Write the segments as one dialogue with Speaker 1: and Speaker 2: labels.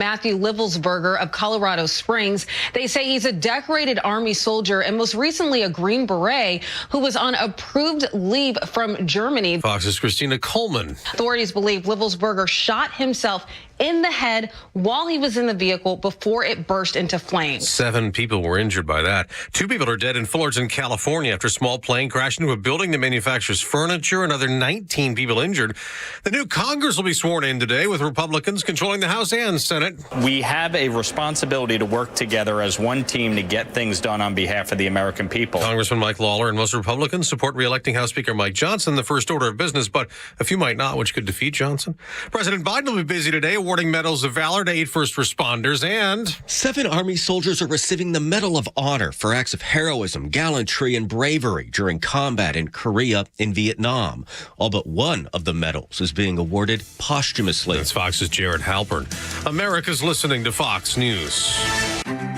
Speaker 1: Matthew Livelsberger of Colorado Springs. They say he's a decorated Army soldier and most recently a Green Beret who was on approved leave from Germany.
Speaker 2: Fox's Christina Coleman.
Speaker 1: Authorities believe Livelsberger shot himself in the head while he was in the vehicle before it burst into flames.
Speaker 2: 7 people were injured by that. 2 people are dead in Fullerton, California after a small plane crashed into a building that manufactures furniture. Another 19 people injured. The new Congress will be sworn in today with Republicans controlling the House and Senate.
Speaker 3: We have a responsibility to work together as one team to get things done on behalf of the American people.
Speaker 2: Congressman Mike Lawler and most Republicans support re-electing House Speaker Mike Johnson, the first order of business, but a few might not, which could defeat Johnson. President Biden will be busy today awarding medals of valor to 8 first responders, and
Speaker 4: 7 Army soldiers are receiving the Medal of Honor for acts of heroism, gallantry, and bravery during combat in Korea and Vietnam. All but one of the medals is being awarded posthumously.
Speaker 2: That's Fox's Jared Halpern. America's listening to Fox News.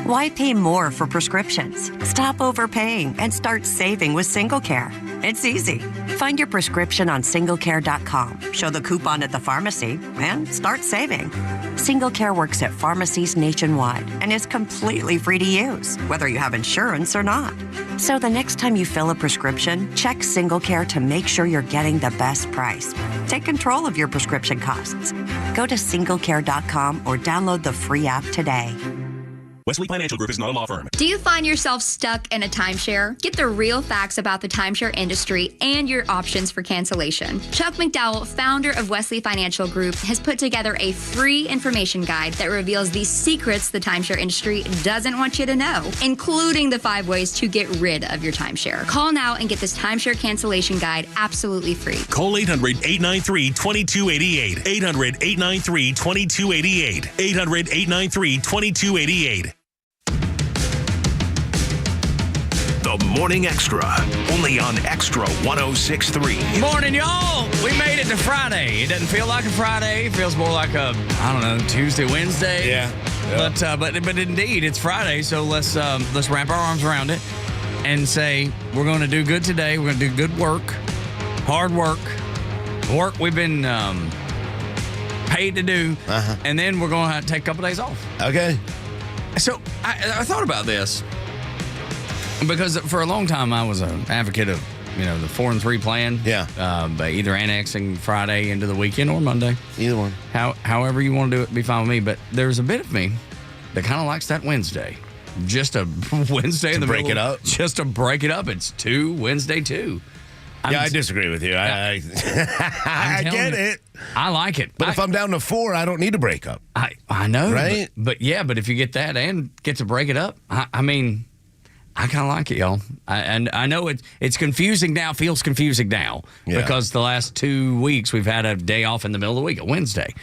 Speaker 5: Why pay more for prescriptions? Stop overpaying and start saving with SingleCare. It's easy. Find your prescription on singlecare.com, show the coupon at the pharmacy, and start saving. SingleCare works at pharmacies nationwide and is completely free to use, whether you have insurance or not. So the next time you fill a prescription, check SingleCare to make sure you're getting the best price. Take control of your prescription costs. Go to singlecare.com or download the free app today.
Speaker 6: Wesley Financial Group is not a law firm.
Speaker 7: Do you find yourself stuck in a timeshare? Get the real facts about the timeshare industry and your options for cancellation. Chuck McDowell, founder of Wesley Financial Group, has put together a free information guide that reveals the secrets the timeshare industry doesn't want you to know, including the 5 ways to get rid of your timeshare. Call now and get this timeshare cancellation guide absolutely free.
Speaker 6: Call 800-893-2288. 800-893-2288. 800-893-2288. The Morning Extra, only on Extra 106.3.
Speaker 8: Morning, y'all. We made it to Friday. It doesn't feel like a Friday. It feels more like a, I don't know, Tuesday, Wednesday.
Speaker 9: Yeah.
Speaker 8: But indeed, it's Friday. So let's wrap our arms around it and say we're going to do good today. We're going to do good work, hard work we've been paid to do, and then we're going to take a couple days off.
Speaker 9: Okay.
Speaker 8: So I thought about this. Because for a long time, I was an advocate of, the 4-3 plan.
Speaker 9: Yeah.
Speaker 8: By either annexing Friday into the weekend or Monday.
Speaker 9: Either one.
Speaker 8: However you want to do it, be fine with me. But there's a bit of me that kind of likes that Wednesday. Just a Wednesday in the middle.
Speaker 9: Break it up?
Speaker 8: Just to break it up. It's Wednesday 2.
Speaker 9: I disagree with you. I get it.
Speaker 8: I like it.
Speaker 9: But if I'm down to 4, I don't need to break up.
Speaker 8: I know.
Speaker 9: Right?
Speaker 8: But if you get that and get to break it up, I kind of like it, y'all. And I know it's confusing now, feels confusing now, because the last 2 weeks we've had a day off in the middle of the week, a Wednesday.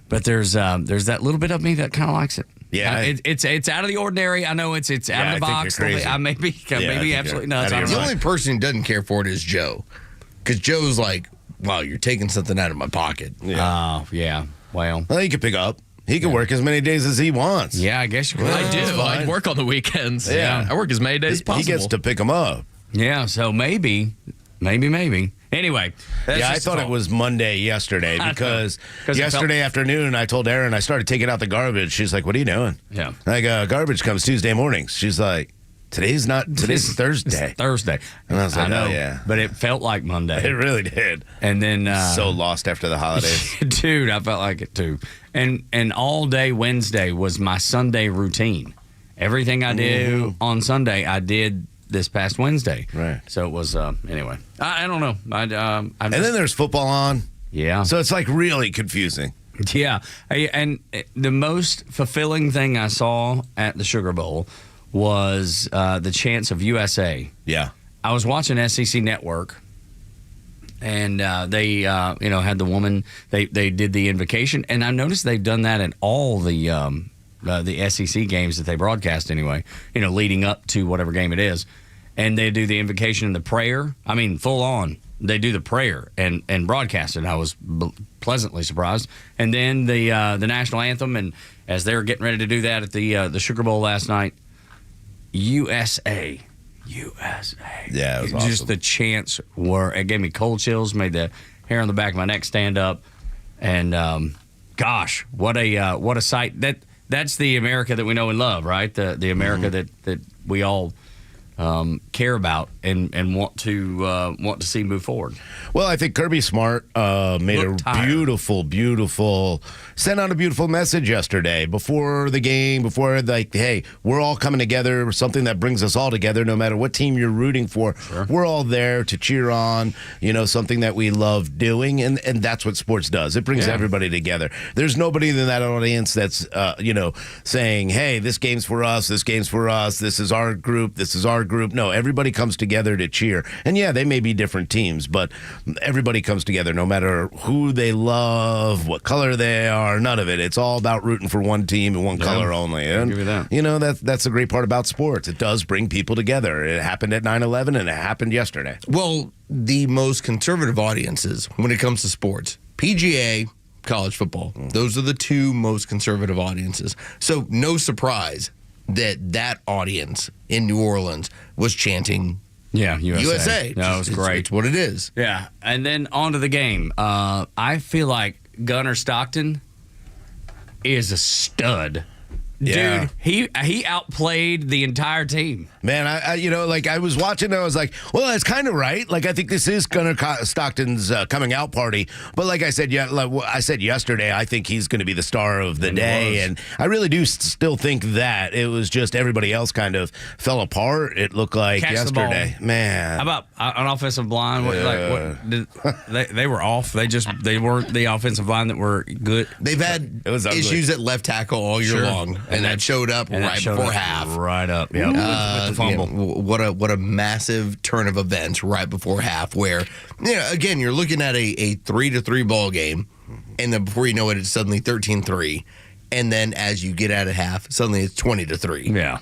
Speaker 8: But there's that little bit of me that kind of likes it.
Speaker 9: Yeah.
Speaker 8: It's out of the ordinary. I know it's out of the box. I may be absolutely nuts.
Speaker 10: The only person who doesn't care for it is Joe. Because Joe's like, wow, you're taking something out of my pocket.
Speaker 8: Yeah. Yeah. Well,
Speaker 9: he can pick up. He can work as many days as he wants.
Speaker 8: Yeah, I guess you could.
Speaker 10: I do. I work on the weekends.
Speaker 9: Yeah.
Speaker 10: I work as many days as possible.
Speaker 9: He gets to pick them up.
Speaker 8: Yeah, so maybe. Anyway.
Speaker 9: I thought it was Monday yesterday because yesterday afternoon I told Erin I started taking out the garbage. She's like, what are you doing?
Speaker 8: Yeah.
Speaker 9: Garbage comes Tuesday mornings. She's like, today's Thursday.
Speaker 8: It's Thursday.
Speaker 9: And I was like,
Speaker 8: I know,
Speaker 9: oh, yeah.
Speaker 8: But it felt like Monday.
Speaker 9: It really did.
Speaker 8: And then
Speaker 9: so lost after the holidays.
Speaker 8: Dude, I felt like it too. And all day Wednesday was my Sunday routine. Everything I do on Sunday, I did this past Wednesday.
Speaker 9: Right.
Speaker 8: So it was anyway. I don't know.
Speaker 9: And then there's football on.
Speaker 8: Yeah.
Speaker 9: So it's like really confusing.
Speaker 8: Yeah. And the most fulfilling thing I saw at the Sugar Bowl was the chants of USA.
Speaker 9: Yeah.
Speaker 8: I was watching SEC Network, and they had the woman. They did the invocation, and I noticed they've done that in all the SEC games that they broadcast anyway. Leading up to whatever game it is, and they do the invocation and the prayer. I mean, full on. They do the prayer and broadcast it. I was pleasantly surprised. And then the national anthem, and as they were getting ready to do that at the Sugar Bowl last night, USA.
Speaker 9: Yeah, it was awesome.
Speaker 8: Just the chants it gave me cold chills, made the hair on the back of my neck stand up. And gosh, what a sight. That's the America that we know and love, right? The America that we all care about and want to see move forward.
Speaker 9: Well, I think Kirby Smart made sent out a beautiful message yesterday before the game, hey, we're all coming together, something that brings us all together, no matter what team you're rooting for. Sure. We're all there to cheer on, something that we love doing, and that's what sports does. It brings everybody together. There's nobody in that audience that's, saying, hey, this game's for us, this is our group, this is our group. No, everybody comes together to cheer. And yeah, they may be different teams, but everybody comes together no matter who they love, what color they are, none of it. It's all about rooting for one team and one color only. And,
Speaker 8: give you that.
Speaker 9: That's the great part about sports. It does bring people together. It happened at 9/11 and it happened yesterday.
Speaker 10: Well, the most conservative audiences when it comes to sports, PGA, college football, those are the two most conservative audiences. So no surprise that audience in New Orleans was chanting USA.
Speaker 8: No, it was great.
Speaker 10: It's what it is.
Speaker 8: Yeah. And then on to the game. I feel like Gunnar Stockton is a stud.
Speaker 9: Yeah.
Speaker 8: Dude, he outplayed the entire team.
Speaker 9: Man, I was watching and I was like, well, that's kind of right. Like, I think this is Gunnar Stockton's coming out party. But like I said, I said yesterday, I think he's going to be the star of the day. And I really do still think that. It was just everybody else kind of fell apart, it looked like, yesterday. Man.
Speaker 8: How about an offensive line? They were off. They weren't the offensive line that were good.
Speaker 10: They've had issues at left tackle all year long. And that showed up before half.
Speaker 8: Right up. Yeah. With the fumble.
Speaker 10: What a massive turn of events right before half where, again, you're looking at a 3-3 ball game, and then before you know it, it's suddenly 13-3. And then as you get out of half, suddenly it's 20-3.
Speaker 8: Yeah.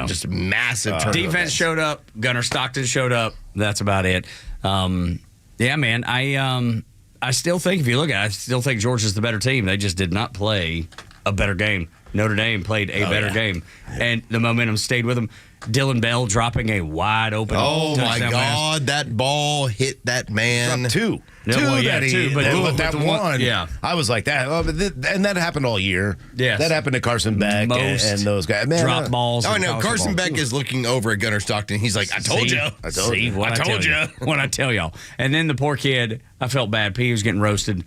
Speaker 10: Just massive turn.
Speaker 8: Defense showed up. Gunnar Stockton showed up. That's about it. Yeah, man. I still think, if you look at it, I still think Georgia's the better team. They just did not play a better game. Notre Dame played a better game, and the momentum stayed with them. Dylan Bell dropping a wide open.
Speaker 10: Oh my God, that ball hit that man.
Speaker 9: Dropped two.
Speaker 8: But
Speaker 9: that one.
Speaker 8: Yeah,
Speaker 9: I was like that. And that happened all year.
Speaker 8: Yes.
Speaker 9: That happened to Carson Beck and those guys. Man,
Speaker 8: drop balls.
Speaker 10: Oh, no, Carson Beck is looking over at Gunnar Stockton. He's like, I told you.
Speaker 8: I told you. What I tell y'all. And then the poor kid, I felt bad. He was getting roasted.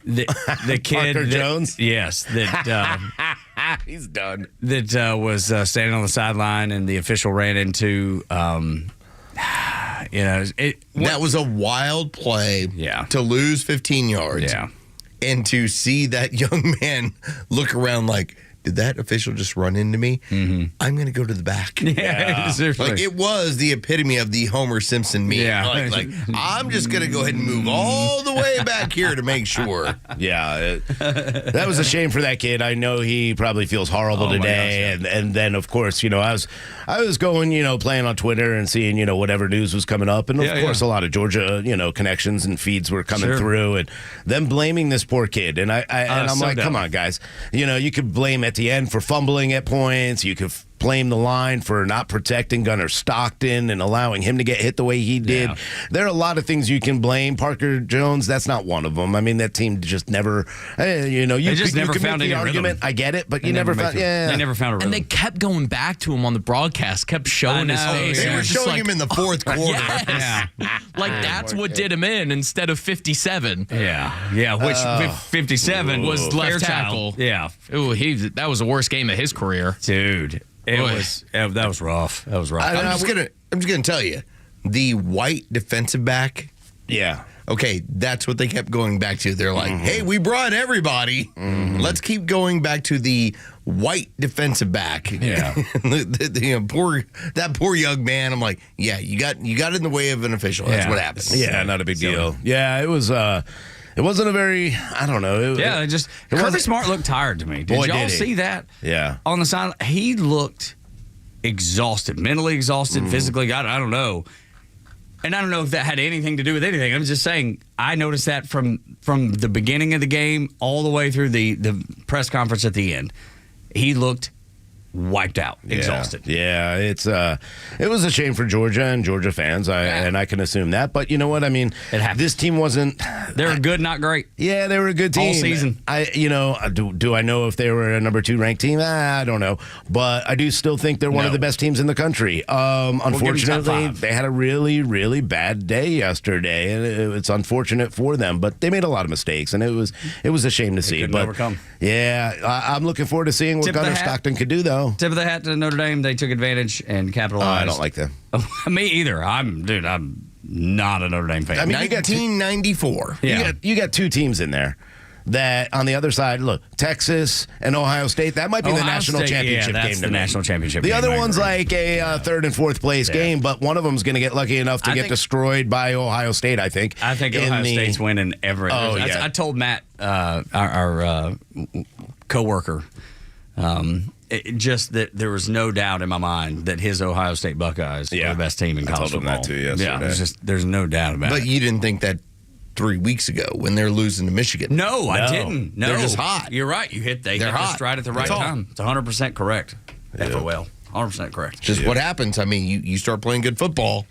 Speaker 8: The kid
Speaker 9: Parker Jones?
Speaker 8: Yes.
Speaker 9: He's done.
Speaker 8: That was standing on the sideline, and the official ran into, that
Speaker 10: was a wild play to lose 15 yards.
Speaker 8: Yeah.
Speaker 10: And to see that young man look around like, did that official just run into me? Mm-hmm. I'm going to go to the back.
Speaker 8: Yeah.
Speaker 10: Like, it was the epitome of the Homer Simpson meme. Yeah. Like I'm just going to go ahead and move all the way back here to make sure.
Speaker 9: Yeah. That was a shame for that kid. I know he probably feels horrible today. Gosh, yeah. And then, of course, I was going, playing on Twitter and seeing, whatever news was coming up. And, of course, a lot of Georgia, connections and feeds were coming through. And them blaming this poor kid. And I'm like, come on, guys. You could blame at the end for fumbling at points. You could blame the line for not protecting Gunnar Stockton and allowing him to get hit the way he did. Yeah. There are a lot of things you can blame. Parker Jones, that's not one of them. I mean, that team just never, you
Speaker 8: never found
Speaker 9: the
Speaker 8: any
Speaker 9: argument.
Speaker 8: Rhythm.
Speaker 9: I get it, but you never found.
Speaker 8: They never found a rhythm.
Speaker 11: And they kept going back to him on the broadcast, kept showing his face.
Speaker 10: They were showing him in the fourth quarter.
Speaker 11: Yes. That's what did him in instead of 57.
Speaker 8: Yeah, which 57
Speaker 11: was left tackle.
Speaker 8: Yeah.
Speaker 11: Ooh, that was the worst game of his career.
Speaker 8: Dude. That was rough. That was rough.
Speaker 10: I'm just gonna tell you, the white defensive back.
Speaker 9: Yeah.
Speaker 10: Okay, that's what they kept going back to. They're like, hey, we brought everybody. Mm-hmm. Let's keep going back to the white defensive back.
Speaker 8: Yeah.
Speaker 10: That poor young man. I'm like, yeah, you got in the way of an official. That's what happened.
Speaker 9: Yeah, not a big deal. Yeah, it was. It wasn't a very, I don't know.
Speaker 8: Kirby Smart looked tired to me. Did y'all see that?
Speaker 9: Yeah.
Speaker 8: On the sideline, he looked exhausted, mentally exhausted, physically. I don't know. And I don't know if that had anything to do with anything. I'm just saying, I noticed that from the beginning of the game all the way through the press conference at the end. He looked wiped out, exhausted.
Speaker 9: Yeah, it was a shame for Georgia and Georgia fans, and I can assume that. But you know what? I mean, this team wasn't.
Speaker 8: They were good, not great.
Speaker 9: Yeah, they were a good team
Speaker 8: all season.
Speaker 9: Do I know if they were a number 2 ranked team? I don't know, but I do still think they're one of the best teams in the country. Unfortunately, they had a really, really bad day yesterday, and it's unfortunate for them. But they made a lot of mistakes, and it was a shame to see. But
Speaker 8: overcome.
Speaker 9: Yeah, I'm looking forward to seeing what Gunnar Stockton could do, though.
Speaker 8: Tip of the hat to Notre Dame. They took advantage and capitalized.
Speaker 9: I don't like them.
Speaker 8: Me either. I'm not a Notre Dame fan.
Speaker 9: I mean,
Speaker 10: 1994.
Speaker 9: You got 2 teams in there that on the other side, look, Texas and Ohio State, that might be the national championship game.
Speaker 8: That's the national championship
Speaker 9: game. The other
Speaker 8: I
Speaker 9: one's
Speaker 8: agree.
Speaker 9: like a third and fourth place game, but one of them's going to get lucky enough to get destroyed by Ohio State, I think.
Speaker 8: I think Ohio State's winning every. I told Matt, our coworker, just that there was no doubt in my mind that his Ohio State Buckeyes were the best team in college football.
Speaker 9: I told him that too yesterday.
Speaker 8: Yeah, there's no doubt about it.
Speaker 10: But you didn't think that 3 weeks ago when they're losing to Michigan.
Speaker 8: No, I didn't. No,
Speaker 10: they're just hot.
Speaker 8: You're right. They hit just right at the right time. It's 100% correct. FOL. 100% correct.
Speaker 10: Just what happens. I mean, you start playing good football.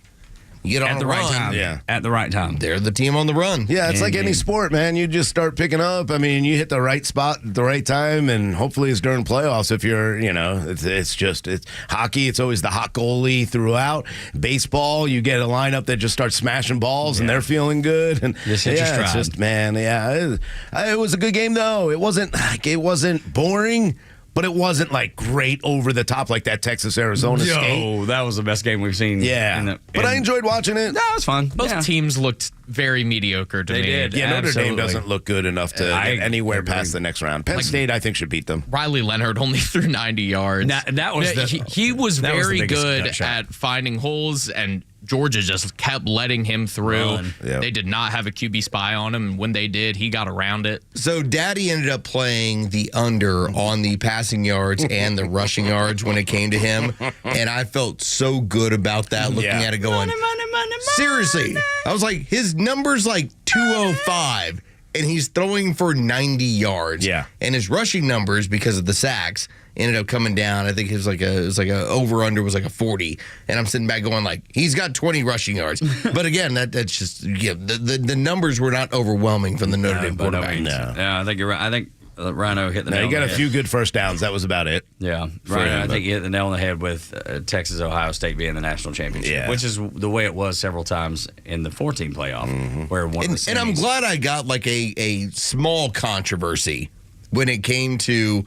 Speaker 10: You get on
Speaker 8: at the right time.
Speaker 9: Yeah.
Speaker 8: At the right time.
Speaker 10: They're the team on the run.
Speaker 9: Yeah, it's like any sport, man. You just start picking up. I mean, you hit the right spot at the right time, and hopefully it's during playoffs. If you're, it's hockey. It's always the hot goalie throughout. Baseball, you get a lineup that just starts smashing balls, and they're feeling good. And
Speaker 8: just hit your stride.
Speaker 9: It's just, man, it was a good game though. It wasn't boring. But it wasn't like great over the top like that Texas-Arizona skate.
Speaker 8: That was the best game we've seen.
Speaker 9: Yeah. But I enjoyed watching it.
Speaker 8: That was fun.
Speaker 11: Both teams looked very mediocre to me.
Speaker 8: They did.
Speaker 9: Yeah, Notre Dame doesn't look good enough to get anywhere past the next round. Penn State, I think, should beat them.
Speaker 11: Riley Leonard only threw 90 yards.
Speaker 8: That was
Speaker 11: he was very good
Speaker 8: shot.
Speaker 11: at finding holes, and Georgia just kept letting him through.
Speaker 9: Yep.
Speaker 11: They did not have a QB spy on him. When they did, he got around it.
Speaker 10: So Daddy ended up playing the under on the passing yards and the rushing yards when it came to him. And I felt so good about that, looking at it going, seriously. I was like, his number's like 205, and he's throwing for 90 yards.
Speaker 9: Yeah.
Speaker 10: And his rushing numbers, because of the sacks, ended up coming down. I think it was like a over under was like a 40, and I'm sitting back going like, he's got 20 rushing yards. But again, that's just the numbers were not overwhelming from the Notre Dame quarterback.
Speaker 8: No, I think you're right. I think Rhino hit the nail.
Speaker 9: You got
Speaker 8: on
Speaker 9: a
Speaker 8: the
Speaker 9: few
Speaker 8: head.
Speaker 9: good first downs. That was about it.
Speaker 8: Yeah, Rhino. I think you hit the nail on the head with Texas Ohio State being the national championship, which is the way it was several times in the 14 playoff, where one of the semis.
Speaker 10: And I'm glad I got like a small controversy when it came to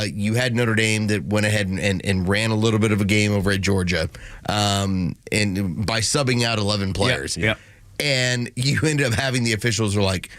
Speaker 10: you had Notre Dame that went ahead and ran a little bit of a game over at Georgia, and by subbing out 11 players.
Speaker 8: Yep.
Speaker 10: And you ended up having the officials were like,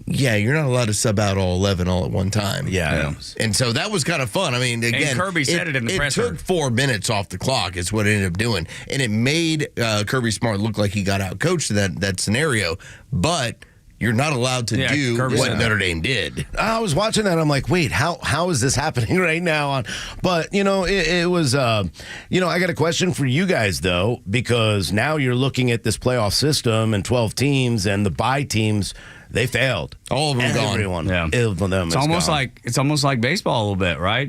Speaker 10: yeah, you're not allowed to sub out all 11 all at one time.
Speaker 9: Yeah.
Speaker 10: And so that was kind of fun. I mean, again,
Speaker 8: and Kirby said it in the presser.
Speaker 10: It took 4 minutes off the clock is what it ended up doing. And it made Kirby Smart look like he got out coached in that scenario. But you're not alled to do what Notre Dame did.
Speaker 9: I was watching that. I'm like, wait, how is this happening right now? But, it was, I got a question for you guys, though, because now you're looking at this playoff system and 12 teams, and the bye teams, they failed.
Speaker 10: All of them gone.
Speaker 9: Everyone.
Speaker 8: Yeah.
Speaker 9: It's
Speaker 8: almost like baseball a little bit, right?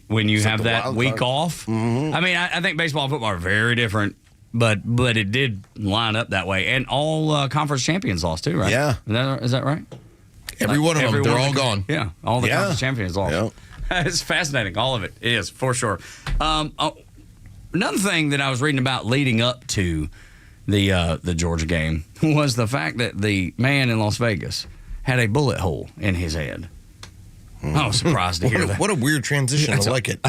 Speaker 8: When you have that week off.
Speaker 9: Mm-hmm.
Speaker 8: I mean, I think baseball and football are very different. But it did line up that way. And all conference champions lost too, right?
Speaker 9: Yeah.
Speaker 8: Is that right?
Speaker 10: Every one of them, they're all gone.
Speaker 8: Yeah, all the conference champions lost.
Speaker 9: Yep.
Speaker 8: It's fascinating. All of it is, for sure. Another thing that I was reading about leading up to the Georgia game was the fact that the man in Las Vegas had a bullet hole in his head. I was surprised to hear that.
Speaker 10: What a weird transition. I like it.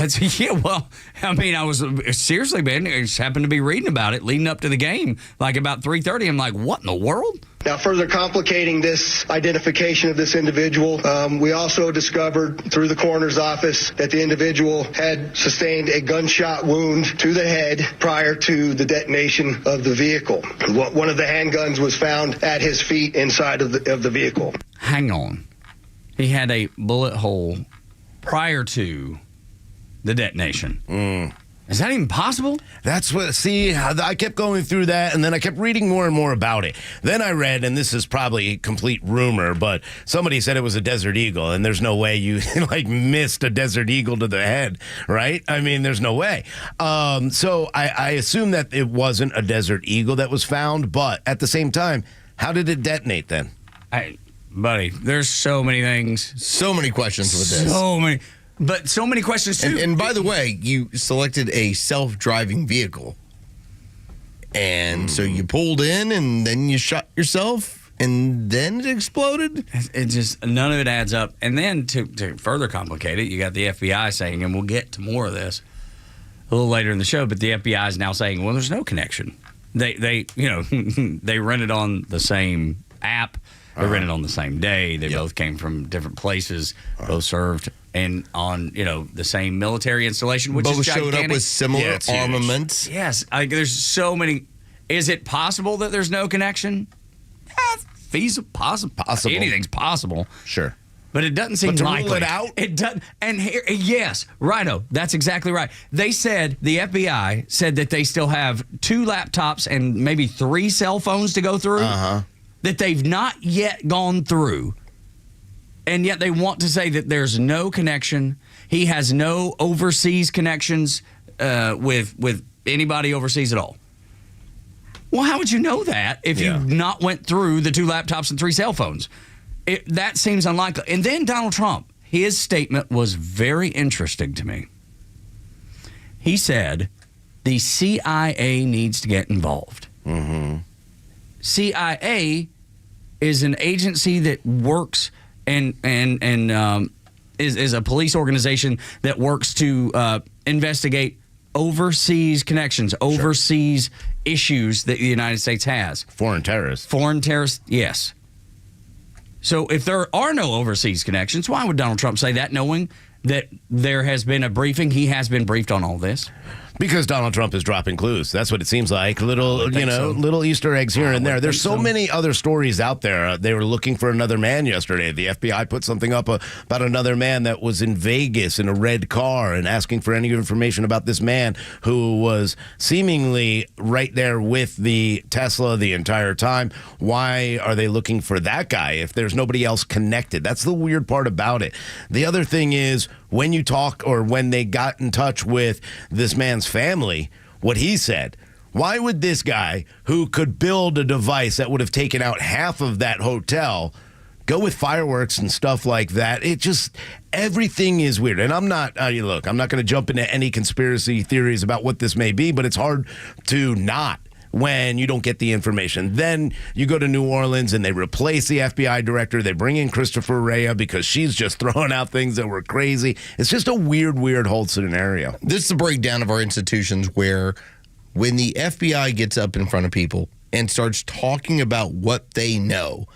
Speaker 8: Well, I mean, I was seriously, man, I just happened to be reading about it leading up to the game, like about 3:30. I'm like, what in the world?
Speaker 12: Now, further complicating this identification of this individual, we also discovered through the coroner's office that the individual had sustained a gunshot wound to the head prior to the detonation of the vehicle. One of the handguns was found at his feet inside of the vehicle.
Speaker 8: Hang on. He had a bullet hole prior to the detonation. Is that even possible?
Speaker 9: That's what, see, I kept going through that, and then I kept reading more and more about it. Then I read, and this is probably complete rumor, but somebody said it was a Desert Eagle, and there's no way you, missed a Desert Eagle to the head, right? I mean, there's no way. So I assume that it wasn't a Desert Eagle that was found, but at the same time, how did it detonate then?
Speaker 8: Buddy, there's so many things.
Speaker 10: So many questions with this.
Speaker 8: So many. But so many questions, too.
Speaker 10: And by the way, you selected a self-driving vehicle. And so you pulled in, and then you shot yourself, and then it exploded?
Speaker 8: It just, none of it adds up. And then to further complicate it, you got the FBI saying, and we'll get to more of this a little later in the show, but the FBI is now saying, well, there's no connection. They they rented on the same app. They rented on the same day. They both came from different places, both served and on, the same military installation, which
Speaker 10: both
Speaker 8: is gigantic.
Speaker 10: showed up with similar armaments.
Speaker 8: Yes. There's so many. Is it possible that there's no connection? Feasible, possible. Anything's possible.
Speaker 9: Sure.
Speaker 8: But it doesn't seem
Speaker 9: to
Speaker 8: likely.
Speaker 9: rule it out?
Speaker 8: It doesn't. And here, yes, Rhino, that's exactly right. They said, the FBI said that they still have 2 laptops and maybe 3 cell phones to go through that they've not yet gone through. And yet they want to say that there's no connection. He has no overseas connections with anybody overseas at all. Well, how would you know that if you not went through the 2 laptops and 3 cell phones? That seems unlikely. And then Donald Trump, his statement was very interesting to me. He said the CIA needs to get involved. CIA is an agency that works and is a police organization that works to investigate overseas connections, overseas issues that the United States has.
Speaker 9: Foreign terrorists.
Speaker 8: Foreign terrorists, yes. So if there are no overseas connections, why would Donald Trump say that, knowing that there has been a briefing? He has been briefed on all this.
Speaker 9: Because Donald Trump is dropping clues. That's what it seems like. Little Easter eggs here and there. There's so many other stories out there. They were looking for another man yesterday. The FBI put something up about another man that was in Vegas in a red car and asking for any information about this man who was seemingly right there with the Tesla the entire time. Why are they looking for that guy if there's nobody else connected? That's the weird part about it. The other thing is, when you talk or when they got in touch with this man's family, what he said, why would this guy who could build a device that would have taken out half of that hotel go with fireworks and stuff like that? It just, everything is weird. And I'm not, look, I'm not going to jump into any conspiracy theories about what this may be, but it's hard to not when you don't get the information. Then you go to New Orleans and they replace the FBI director. They bring in Christopher Rea because she's just throwing out things that were crazy. It's just a weird whole scenario.
Speaker 10: This is a breakdown of our institutions where when the FBI gets up in front of people and starts talking about what they know,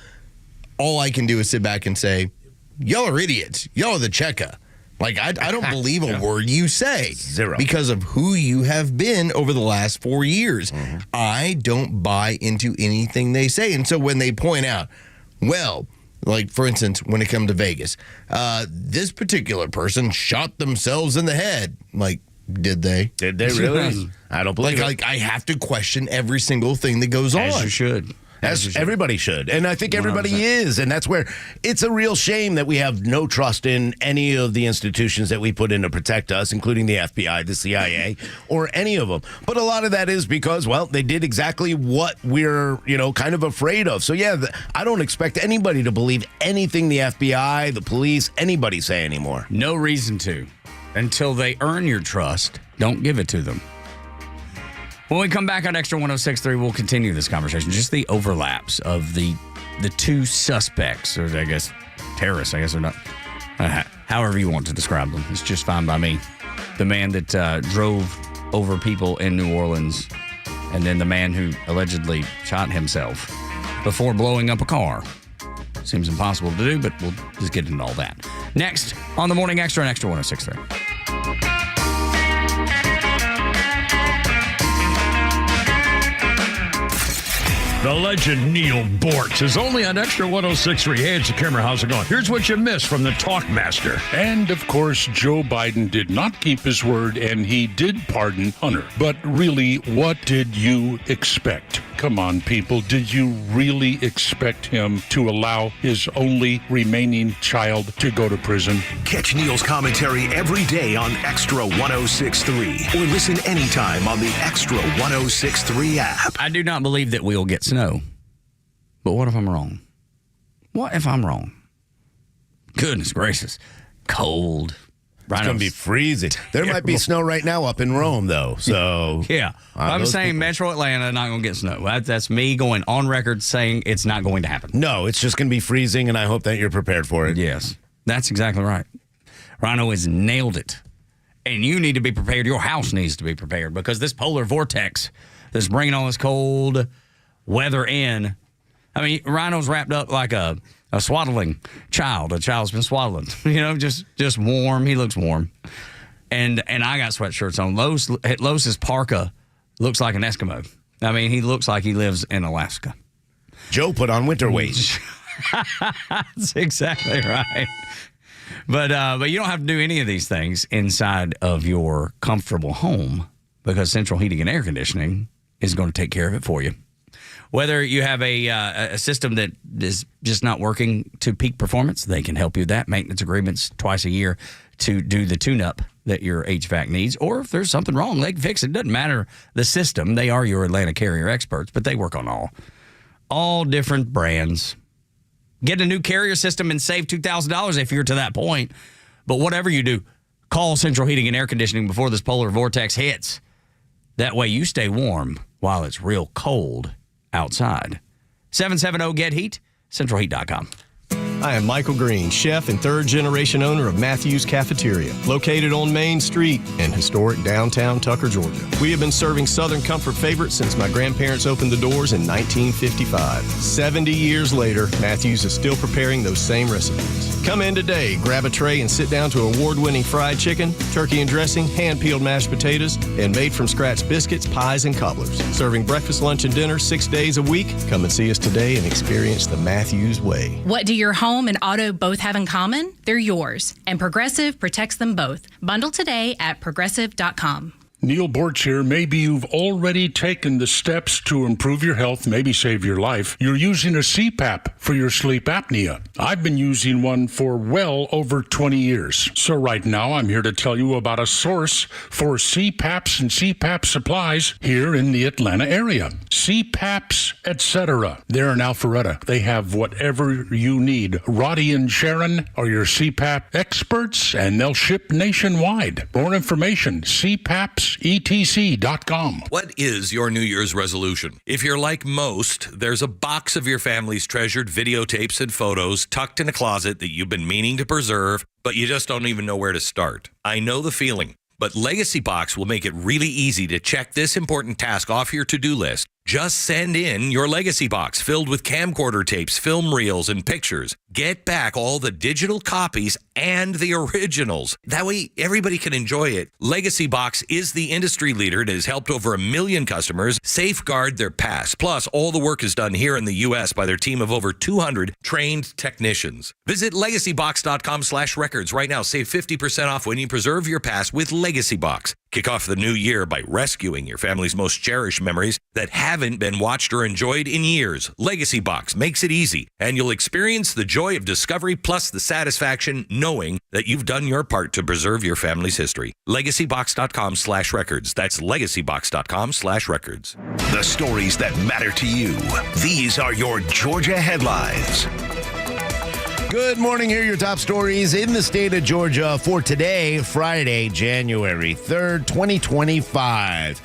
Speaker 10: all I can do is sit back and say, y'all are idiots. Y'all are the Cheka. Like, I don't believe a word you say.
Speaker 9: Zero.
Speaker 10: Because of who you have been over the last 4 years. I don't buy into anything they say. And so when they point out, well, like, for instance, when it comes to Vegas, this particular person shot themselves in the head. Like, did they?
Speaker 9: Did they really? I don't believe it.
Speaker 10: Like, I have to question every single thing that goes on.
Speaker 8: As you should.
Speaker 9: As everybody should. And I think everybody 100%. Is. And that's where it's a real shame that we have no trust in any of the institutions that we put in to protect us, including the FBI, the CIA, or any of them. But a lot of that is because, well, they did exactly what we're, kind of afraid of. So, yeah, I don't expect anybody to believe anything the FBI, the police, anybody say anymore.
Speaker 8: No reason to. Until they earn your trust, don't give it to them. When we come back on Extra 106.3, we'll continue this conversation. Just the overlaps of the 2 suspects, or I guess terrorists, or not. However you want to describe them. It's just fine by me. The man that drove over people in New Orleans, and then the man who allegedly shot himself before blowing up a car. Seems impossible to do, but we'll just get into all that. Next on the Morning Extra on Extra 106.3.
Speaker 13: The legend Neil Bortz is only on Extra 106.3. Hey, it's the camera. How's it going? Here's what you missed from the Talkmaster.
Speaker 14: And, of course, Joe Biden did not keep his word, and he did pardon Hunter. But really, what did you expect? Come on, people. Did you really expect him to allow his only remaining child to go to prison?
Speaker 6: Catch Neil's commentary every day on Extra 106.3 or listen anytime on the Extra 106.3 app.
Speaker 8: I do not believe that we'll get snow. But what if I'm wrong? What if I'm wrong? Goodness gracious. Cold.
Speaker 9: It's going to be freezing. There might be snow right now up in Rome, though. So
Speaker 8: yeah. I'm saying Metro Atlanta not going to get snow. That's me going on record saying it's not going to happen.
Speaker 9: No, it's just going to be freezing, and I hope that you're prepared for it.
Speaker 8: Yes. That's exactly right. Rhino has nailed it. And you need to be prepared. Your house needs to be prepared because this polar vortex that's bringing all this cold weather in. I mean, Rhino's wrapped up like a swaddling child. A child's been swaddling. Just warm. He looks warm. And I got sweatshirts on. Lowe's parka looks like an Eskimo. I mean, he looks like he lives in Alaska.
Speaker 9: Joe put on winter weight.
Speaker 8: That's exactly right. But you don't have to do any of these things inside of your comfortable home because central heating and air conditioning is going to take care of it for you. Whether you have a system that is just not working to peak performance, they can help you with that. Maintenance agreements twice a year to do the tune-up that your HVAC needs. Or if there's something wrong, they can fix it. It doesn't matter the system. They are your Atlanta Carrier experts, but they work on all different brands. Get a new Carrier system and save $2,000 if you're to that point. But whatever you do, call Central Heating and Air Conditioning before this polar vortex hits. That way you stay warm while it's real cold outside. 770-GET-HEAT, centralheat.com.
Speaker 15: I am Michael Green, chef and third-generation owner of Matthew's Cafeteria, located on Main Street in historic downtown Tucker, Georgia. We have been serving Southern comfort favorites since my grandparents opened the doors in 1955. 70 years later, Matthew's is still preparing those same recipes. Come in today, grab a tray and sit down to award-winning fried chicken, turkey and dressing, hand-peeled mashed potatoes, and made-from-scratch biscuits, pies, and cobblers. Serving breakfast, lunch, and dinner 6 days a week. Come and see us today and experience the Matthew's way.
Speaker 16: What do your home and auto both have in common? They're yours, and Progressive protects them both. Bundle today at progressive.com.
Speaker 14: Neil Bortz here. Maybe you've already taken the steps to improve your health, maybe save your life. You're using a CPAP for your sleep apnea. I've been using one for well over 20 years. So right now I'm here to tell you about a source for CPAPs and CPAP supplies here in the Atlanta area. CPAPs, etc. They're in Alpharetta. They have whatever you need. Roddy and Sharon are your CPAP experts, and they'll ship nationwide. More information, CPAPsETC.com.
Speaker 17: What is your New Year's resolution? If you're like most, there's a box of your family's treasured videotapes and photos tucked in a closet that you've been meaning to preserve, but you just don't even know where to start. I know the feeling, but Legacy Box will make it really easy to check this important task off your to-do list. Just send in your Legacy Box filled with camcorder tapes, film reels, and pictures. Get back all the digital copies and the originals. That way, everybody can enjoy it. Legacy Box is the industry leader and has helped over 1 million customers safeguard their past. Plus, all the work is done here in the U.S. by their team of over 200 trained technicians. Visit legacybox.com/records right now. Save 50% off when you preserve your past with Legacy Box. Kick off the new year by rescuing your family's most cherished memories that haven't been watched or enjoyed in years. Legacy Box makes it easy, and you'll experience the joy of discovery plus the satisfaction knowing that you've done your part to preserve your family's history. Legacybox.com/records. That's legacybox.com/records.
Speaker 6: The stories that matter to you. These are your Georgia headlines.
Speaker 9: Good morning. Here are your top stories in the state of Georgia for today, Friday, January 3rd, 2025.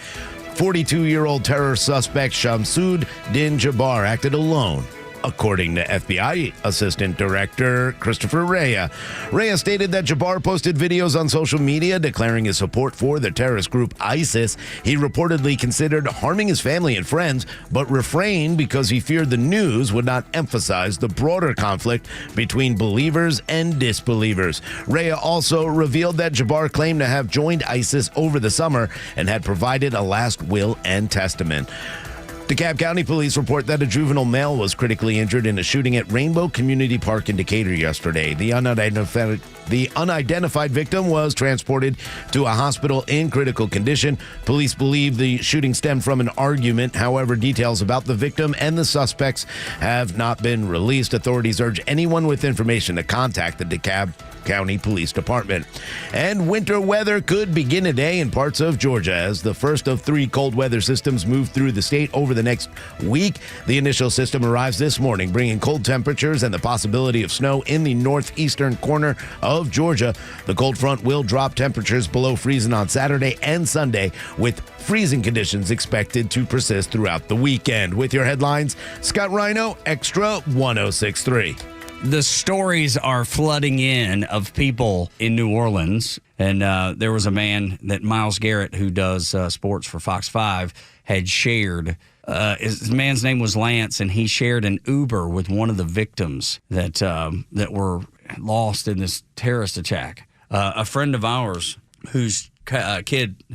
Speaker 9: 42-year-old terror suspect Shamsud Din Jabbar acted alone, according to FBI Assistant Director Christopher Rea. Rea stated that Jabbar posted videos on social media declaring his support for the terrorist group ISIS. He reportedly considered harming his family and friends, but refrained because he feared the news would not emphasize the broader conflict between believers and disbelievers. Rea also revealed that Jabbar claimed to have joined ISIS over the summer and had provided a last will and testament. DeKalb County Police report that a juvenile male was critically injured in a shooting at Rainbow Community Park in Decatur yesterday. The unidentified victim was transported to a hospital in critical condition. Police believe the shooting stemmed from an argument. However, details about the victim and the suspects have not been released. Authorities urge anyone with information to contact the DeKalb County Police Department. And winter weather could begin today in parts of Georgia as the first of 3 cold weather systems move through the state over the next week. The initial system arrives this morning, bringing cold temperatures and the possibility of snow in the northeastern corner of Georgia. The cold front will drop temperatures below freezing on Saturday and Sunday, with freezing conditions expected to persist throughout the weekend. With your headlines, Scott Rhino, Extra 106.3.
Speaker 8: The stories are flooding in of people in New Orleans. And there was a man that Miles Garrett, who does sports for Fox 5, had shared. His man's name was Lance, and he shared an Uber with one of the victims that were lost in this terrorist attack. A friend of ours whose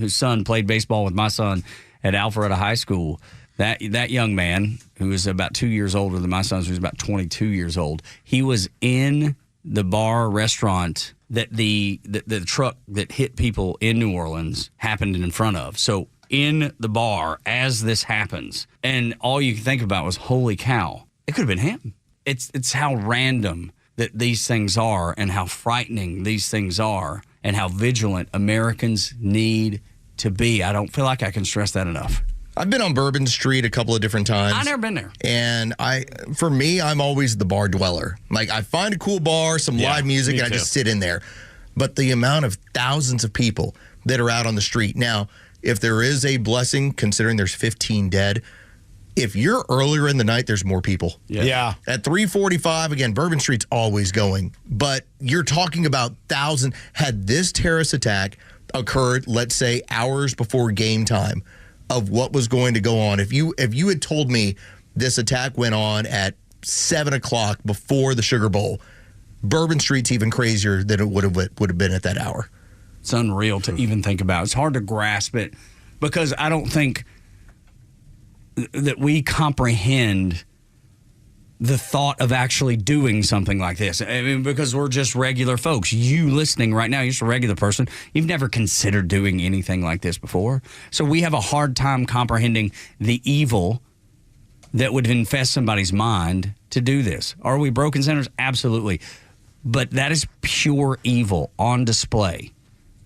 Speaker 8: son played baseball with my son at Alpharetta High School, that young man, who was about 2 years older than my son, who was about 22 years old, he was in the bar restaurant that the truck that hit people in New Orleans happened in front of. So in the bar as this happens, and all you could think about was, holy cow, it could have been him. It's how random that these things are, and how frightening these things are, and how vigilant Americans need to be. I don't feel like I can stress that enough.
Speaker 10: I've been on Bourbon Street a couple of different times.
Speaker 8: I've never been there.
Speaker 10: And for me, I'm always the bar dweller. Like, I find a cool bar, some live music, and I just sit in there. But the amount of thousands of people that are out on the street. Now, if there is a blessing, considering there's 15 dead, if you're earlier in the night, there's more people.
Speaker 9: Yeah.
Speaker 10: At 3:45, again, Bourbon Street's always going. But you're talking about thousands. Had this terrorist attack occurred, let's say, hours before game time, of what was going to go on. If you had told me this attack went on at 7 o'clock before the Sugar Bowl, Bourbon Street's even crazier than it would have been at that hour.
Speaker 8: It's unreal to even think about. It's hard to grasp it, because I don't think that we comprehend the thought of actually doing something like this. I mean, because we're just regular folks. You listening right now, you're just a regular person. You've never considered doing anything like this before. So we have a hard time comprehending the evil that would infest somebody's mind to do this. Are we broken sinners? Absolutely. But that is pure evil on display.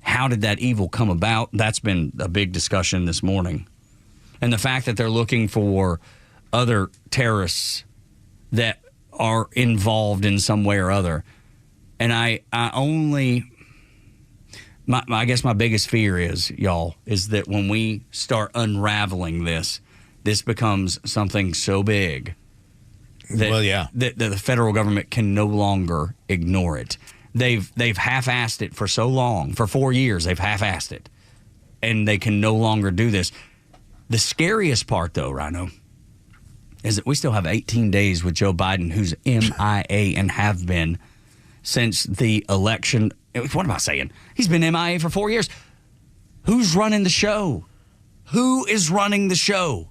Speaker 8: How did that evil come about? That's been a big discussion this morning. And the fact that they're looking for other terrorists that are involved in some way or other. And I guess my biggest fear is, y'all, is that when we start unraveling this becomes something so big that, that the federal government can no longer ignore it. They've half-assed it for so long. For 4 years, they've half-assed it. And they can no longer do this. The scariest part, though, Rhino, is that we still have 18 days with Joe Biden, who's MIA and have been since the election. What am I saying? He's been MIA for 4 years. Who's running the show? Who is running the show?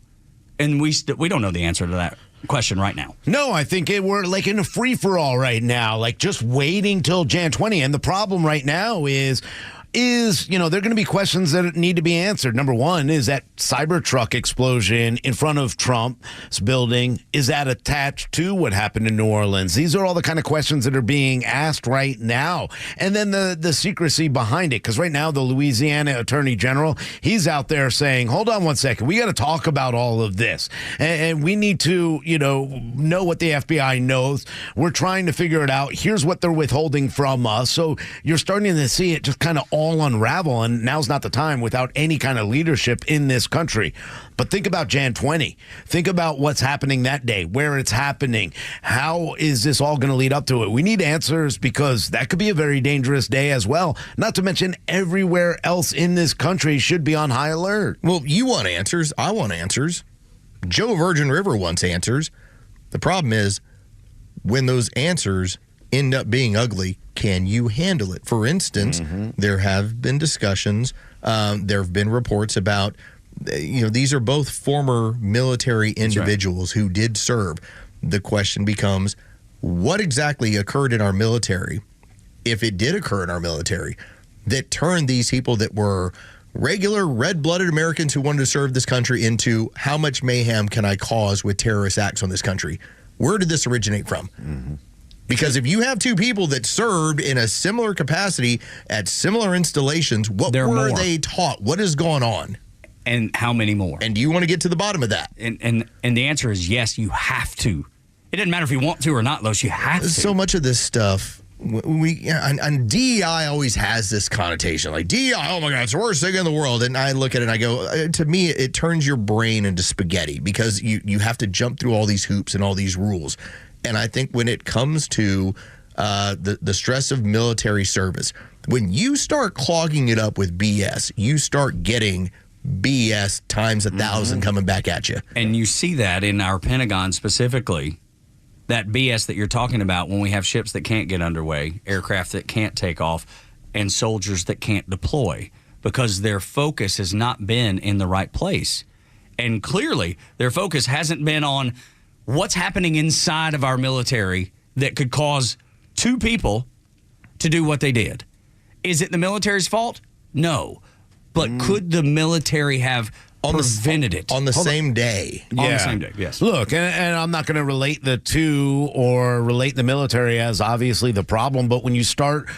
Speaker 8: And we don't know the answer to that question right now.
Speaker 9: No, I think we're like in a free-for-all right now, like just waiting till Jan 20. And the problem right now is, there are going to be questions that need to be answered. Number one, is that Cybertruck explosion in front of Trump's building, is that attached to what happened in New Orleans? These are all the kind of questions that are being asked right now. And then the secrecy behind it, because right now the Louisiana Attorney General, he's out there saying, hold on one second, we got to talk about all of this. And we need to, know what the FBI knows. We're trying to figure it out. Here's what they're withholding from us. So you're starting to see it just kind of all unravel, and now's not the time without any kind of leadership in this country. But think about Jan 20. Think about what's happening that day, where it's happening. How is this all going to lead up to it? We need answers, because that could be a very dangerous day as well. Not to mention everywhere else in this country should be on high alert.
Speaker 10: Well, you want answers. I want answers. Joe Virgin River wants answers. The problem is, when those answers end up being ugly, can you handle it? For instance, there have been discussions, there have been reports about these are both former military individuals who did serve. The question becomes, what exactly occurred in our military, if it did occur in our military, that turned these people that were regular red-blooded Americans who wanted to serve this country into how much mayhem can I cause with terrorist acts on this country? Where did this originate from? Mm-hmm. Because if you have two people that served in a similar capacity at similar installations, what were they taught? What has gone on?
Speaker 8: And how many more?
Speaker 10: And do you want to get to the bottom of that?
Speaker 8: And the answer is yes, you have to. It doesn't matter if you want to or not, Los. You have to.
Speaker 10: So much of this stuff, and DEI always has this connotation. Like, DEI, oh my God, it's the worst thing in the world. And I look at it and I go, to me, it turns your brain into spaghetti because you have to jump through all these hoops and all these rules. And I think when it comes to the stress of military service, when you start clogging it up with BS, you start getting BS times 1,000 coming back at you.
Speaker 8: And you see that in our Pentagon specifically, that BS that you're talking about when we have ships that can't get underway, aircraft that can't take off, and soldiers that can't deploy because their focus has not been in the right place. And clearly, their focus hasn't been on what's happening inside of our military that could cause two people to do what they did. Is it the military's fault? No. But could the military have prevented it?
Speaker 10: On the same day.
Speaker 8: On the same day, yes.
Speaker 9: Look, and I'm not going to relate the two or relate the military as obviously the problem, but when you start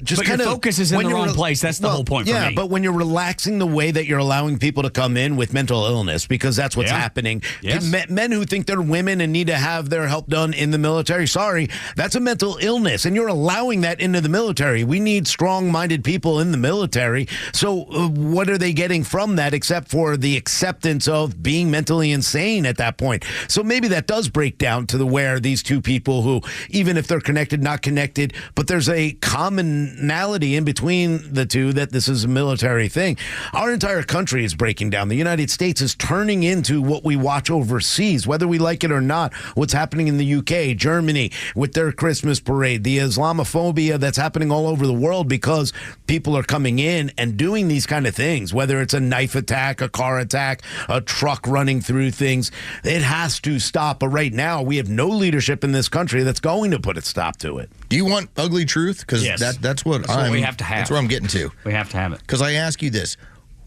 Speaker 9: just kind of
Speaker 8: focus is in the wrong place. That's the whole point for me.
Speaker 9: Yeah, but when you're relaxing the way that you're allowing people to come in with mental illness, because that's what's happening.
Speaker 8: Yes.
Speaker 9: Men who think they're women and need to have their help done in the military, sorry, that's a mental illness, and you're allowing that into the military. We need strong-minded people in the military. So what are they getting from that except for the acceptance of being mentally insane at that point? So maybe that does break down to where these two people who, even if they're connected, not connected, but there's a commonality in between the two that this is a military thing. Our entire country is breaking down. The United States is turning into what we watch overseas, whether we like it or not. What's happening in the UK, Germany, with their Christmas parade, the Islamophobia that's happening all over the world because people are coming in and doing these kind of things, whether it's a knife attack, a car attack, a truck running through things. It has to stop. But right now, we have no leadership in this country that's going to put a stop to it.
Speaker 10: Do you want ugly truth? Because that's what
Speaker 8: we have to have.
Speaker 10: That's where I'm getting to.
Speaker 8: We have to have it.
Speaker 10: Because I ask you this: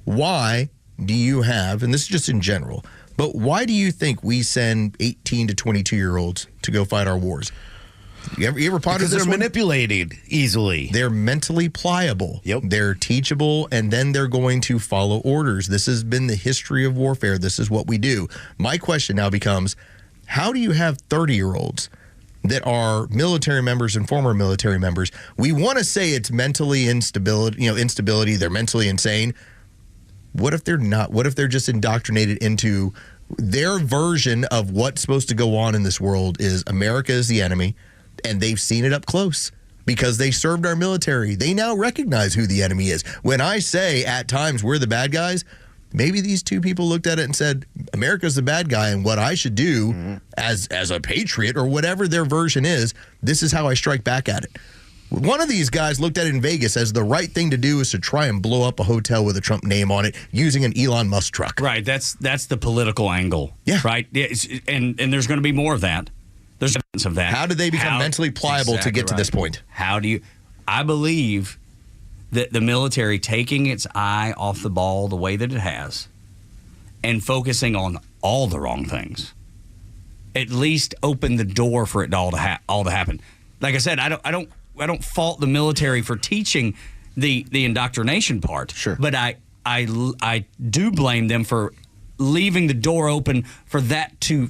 Speaker 10: why do you have, and this is just in general, but why do you think we send 18 to 22-year-olds to go fight our wars? You ever pondered
Speaker 9: because
Speaker 10: this
Speaker 9: they're
Speaker 10: one?
Speaker 9: Manipulated easily.
Speaker 10: They're mentally pliable.
Speaker 9: Yep.
Speaker 10: They're teachable, and then they're going to follow orders. This has been the history of warfare. This is what we do. My question now becomes, how do you have 30-year-olds that are military members and former military members? We want to say it's mentally instability, they're mentally insane. What if they're not? What if they're just indoctrinated into their version of what's supposed to go on in this world is America is the enemy, and they've seen it up close because they served our military. They now recognize who the enemy is. When I say at times we're the bad guys, maybe these two people looked at it and said, America's the bad guy, and what I should do as a patriot or whatever their version is, this is how I strike back at it. One of these guys looked at it in Vegas as the right thing to do is to try and blow up a hotel with a Trump name on it using an Elon Musk truck.
Speaker 8: Right, that's the political angle.
Speaker 10: Yeah.
Speaker 8: Right, and there's going to be more of that. There's evidence of that.
Speaker 10: How did they become mentally pliable to get to this point?
Speaker 8: I believe that the military taking its eye off the ball the way that it has and focusing on all the wrong things at least opened the door for it all to happen. Like I said, I don't fault the military for teaching the indoctrination part.
Speaker 10: Sure.
Speaker 8: But I do blame them for leaving the door open for that to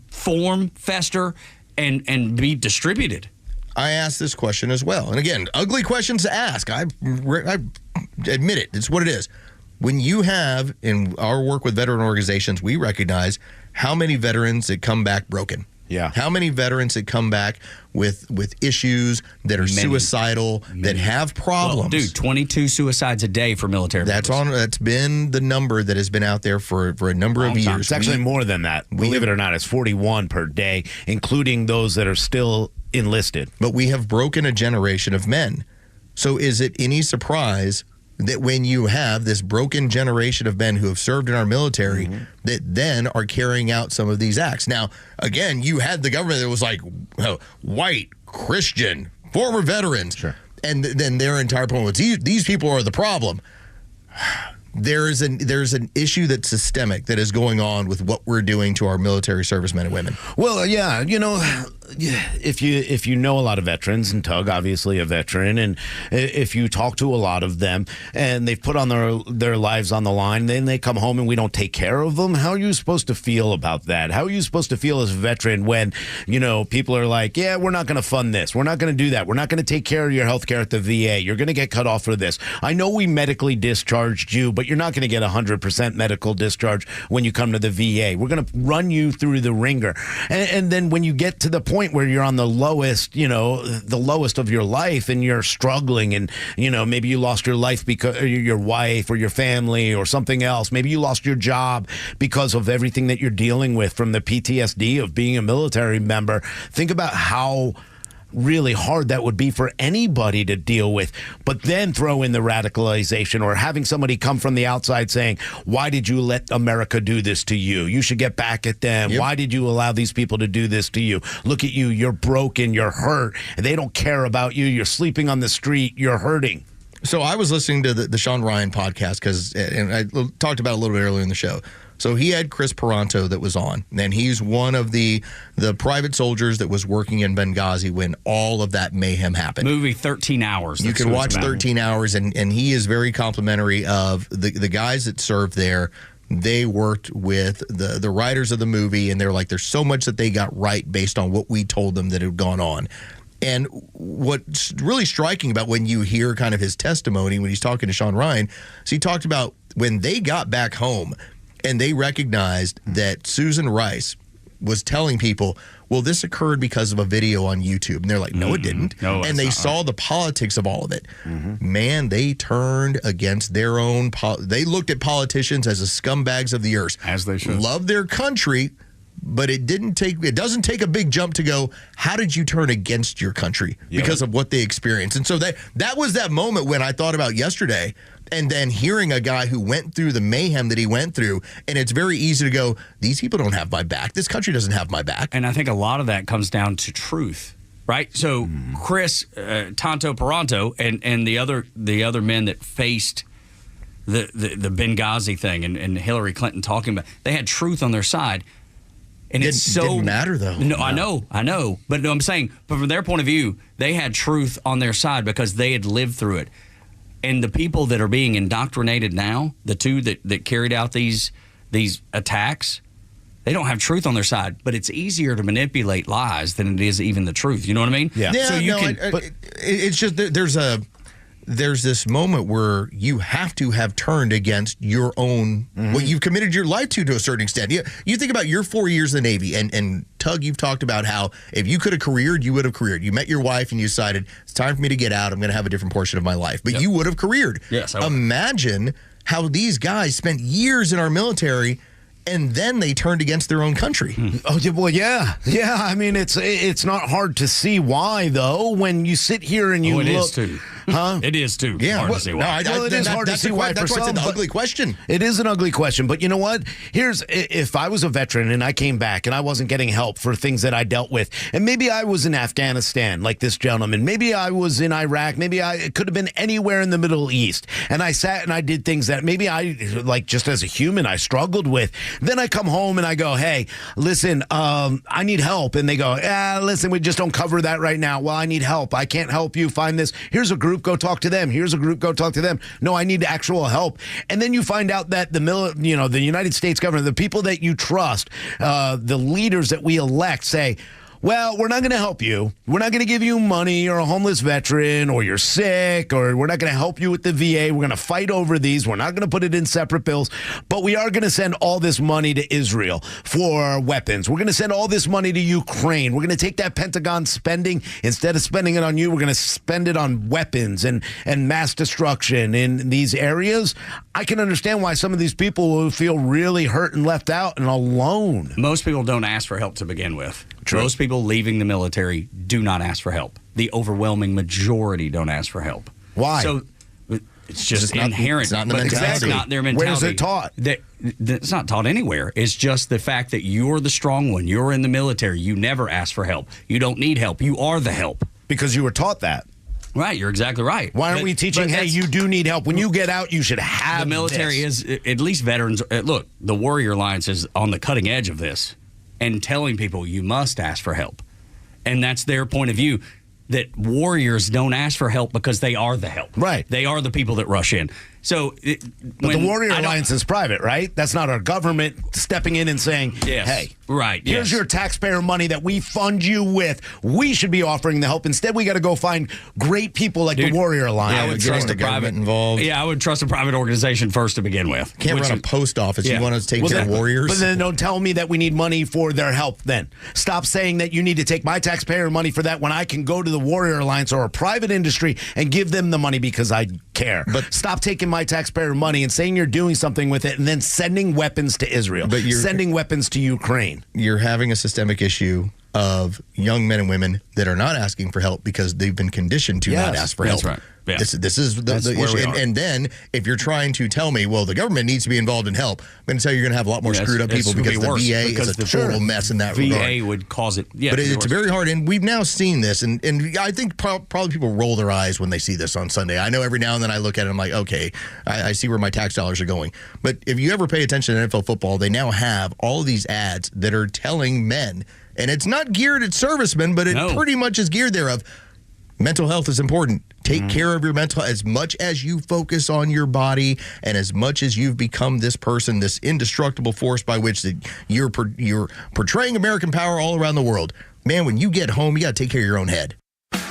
Speaker 8: form, fester, and be distributed.
Speaker 10: I asked this question as well. And again, ugly questions to ask. I admit it. It's what it is. When you have, in our work with veteran organizations, we recognize how many veterans that come back broken.
Speaker 9: Yeah.
Speaker 10: How many veterans that come back with issues that are suicidal, that have problems.
Speaker 8: Well, dude, 22 suicides a day for military members.
Speaker 10: That's been the number that has been out there for a number of years.
Speaker 9: It's actually more than that. Believe it or not, it's 41 per day, including those that are still enlisted.
Speaker 10: But we have broken a generation of men. So is it any surprise that when you have this broken generation of men who have served in our military that then are carrying out some of these acts. Now, again, you had the government that was like white, Christian, former veterans.
Speaker 9: Sure.
Speaker 10: And then their entire point was these people are the problem. There's an issue that's systemic that is going on with what we're doing to our military servicemen and women.
Speaker 9: Well, yeah, if you know a lot of veterans, and Tug obviously a veteran, and if you talk to a lot of them and they've put on their lives on the line, then they come home and we don't take care of them, how are you supposed to feel about that? How are you supposed to feel as a veteran when, people are like, yeah, we're not going to fund this, we're not going to do that, we're not going to take care of your health care at the VA, you're going to get cut off for this. I know we medically discharged you, but you're not going to get 100% medical discharge when you come to the VA. We're going to run you through the ringer. And then when you get to the point where you're on the lowest, the lowest of your life and you're struggling and, maybe you lost your life because your wife or your family or something else. Maybe you lost your job because of everything that you're dealing with from the PTSD of being a military member. Think about how really hard that would be for anybody to deal with, but then throw in the radicalization or having somebody come from the outside saying, why did you let America do this to you? You should get back at them. Yep. Why did you allow these people to do this to you? Look at you. You're broken. You're hurt. And they don't care about you. You're sleeping on the street. You're hurting.
Speaker 10: So I was listening to the Sean Ryan podcast and I talked about it a little bit earlier in the show. So he had Chris Paranto that was on, and he's one of the private soldiers that was working in Benghazi when all of that mayhem happened.
Speaker 8: Movie 13 hours.
Speaker 10: You can watch 13 hours, and he is very complimentary of the guys that served there. They worked with the writers of the movie, and they're like, there's so much that they got right based on what we told them that had gone on. And what's really striking about when you hear kind of his testimony when he's talking to Sean Ryan, so he talked about when they got back home, and they recognized that Susan Rice was telling people, well, this occurred because of a video on YouTube. And they're like, no, it didn't.
Speaker 8: No,
Speaker 10: and they saw the politics of all of it. Man, they turned against their own. They looked at politicians as the scumbags of the earth.
Speaker 8: As they should.
Speaker 10: Love their country, but it doesn't take a big jump to go, how did you turn against your country because of what they experienced? And so that was that moment when I thought about yesterday. And then hearing a guy who went through the mayhem that he went through, and it's very easy to go, these people don't have my back. This country doesn't have my back.
Speaker 8: And I think a lot of that comes down to truth, right? So Chris, Tonto Paranto, and the other men that faced the Benghazi thing and Hillary Clinton talking about, they had truth on their side. And it
Speaker 10: didn't matter, though.
Speaker 8: No, I know. But no, I'm saying, but from their point of view, they had truth on their side because they had lived through it. And the people that are being indoctrinated now, the two that carried out these attacks, they don't have truth on their side. But it's easier to manipulate lies than it is even the truth. You know what I mean?
Speaker 10: Yeah.
Speaker 8: So
Speaker 10: it's just there's this moment where you have to have turned against your own, what you've committed your life to a certain extent. You think about your 4 years in the Navy, and Tug, you've talked about how if you could have careered, you would have careered. You met your wife and you decided, it's time for me to get out. I'm going to have a different portion of my life. But you would have careered.
Speaker 8: Yes, I would.
Speaker 10: Imagine how these guys spent years in our military and then they turned against their own country.
Speaker 9: Oh, well, yeah. I mean, it's not hard to see why, though, when you sit here and you look.
Speaker 8: It is, too.
Speaker 9: Huh?
Speaker 8: It is, too.
Speaker 9: Yeah.
Speaker 8: Hard to see why.
Speaker 9: It is hard to see why.
Speaker 10: That's why it's an ugly question.
Speaker 9: It is an ugly question. But you know what? If I was a veteran and I came back and I wasn't getting help for things that I dealt with, and maybe I was in Afghanistan like this gentleman, maybe I was in Iraq, maybe it could have been anywhere in the Middle East, and I sat and I did things that maybe I, like just as a human, I struggled with. Then I come home and I go, hey, listen, I need help. And they go, listen, we just don't cover that right now. Well, I need help. I can't help you find this. Here's a group, go talk to them. Here's a group, go talk to them. No, I need actual help. And then you find out that the United States government, the people that you trust, the leaders that we elect say, well, we're not going to help you. We're not going to give you money. You're a homeless veteran, or you're sick, or we're not going to help you with the VA. We're going to fight over these. We're not going to put it in separate bills, but we are going to send all this money to Israel for weapons. We're going to send all this money to Ukraine. We're going to take that Pentagon spending. Instead of spending it on you, we're going to spend it on weapons and mass destruction in these areas. I can understand why some of these people will feel really hurt and left out and alone.
Speaker 8: Most people don't ask for help to begin with.
Speaker 9: True.
Speaker 8: Most people leaving the military do not ask for help. The overwhelming majority don't ask for help.
Speaker 9: Why?
Speaker 8: So It's just inherent.
Speaker 10: It's not in the mentality.
Speaker 8: It's not their mentality.
Speaker 9: Where's it taught?
Speaker 8: It's not taught anywhere. It's just the fact that you're the strong one. You're in the military. You never ask for help. You don't need help. You are the help.
Speaker 9: Because you were taught that.
Speaker 8: Right, you're exactly right.
Speaker 9: Why aren't we teaching, hey, you do need help. When you get out, you should have
Speaker 8: the military
Speaker 9: this.
Speaker 8: is, at least veterans, look, the Warrior Alliance is on the cutting edge of this and telling people you must ask for help. And that's their point of view, that warriors don't ask for help because they are the help.
Speaker 9: Right.
Speaker 8: They are the people that rush in. So,
Speaker 9: but the Warrior Alliance is private, right? That's not our government stepping in and saying, hey, here's your taxpayer money that we fund you with. We should be offering the help. Instead, we got to go find great people like the Warrior Alliance.
Speaker 8: I would trust a private
Speaker 10: involved.
Speaker 8: Yeah, I would trust a private organization first to begin with.
Speaker 10: Can't run a post office. You want to take care of warriors?
Speaker 9: But then don't tell me that we need money for their help then. Stop saying that you need to take my taxpayer money for that when I can go to the Warrior Alliance or a private industry and give them the money because I care. But stop taking my taxpayer money and saying you're doing something with it and then sending weapons to Israel, sending weapons to Ukraine.
Speaker 10: You're having a systemic issue of young men and women that are not asking for help because they've been conditioned to not ask for help.
Speaker 8: That's right. Yeah.
Speaker 10: This is the issue. And then if you're trying to tell me, well, the government needs to be involved in help, I'm going to tell you you're going to have a lot more screwed up people because the VA is a total mess in that regard.
Speaker 8: VA would cause it. Yeah,
Speaker 10: but it's very hard. And we've now seen this. And I think probably people roll their eyes when they see this on Sunday. I know every now and then I look at it and I'm like, okay, I see where my tax dollars are going. But if you ever pay attention to NFL football, they now have all of these ads that are telling men, and it's not geared at servicemen, but it pretty much is geared there of mental health is important. Take care of your mental as much as you focus on your body and as much as you've become this person, this indestructible force by which that you're portraying American power all around the world. Man, when you get home, you got to take care of your own head.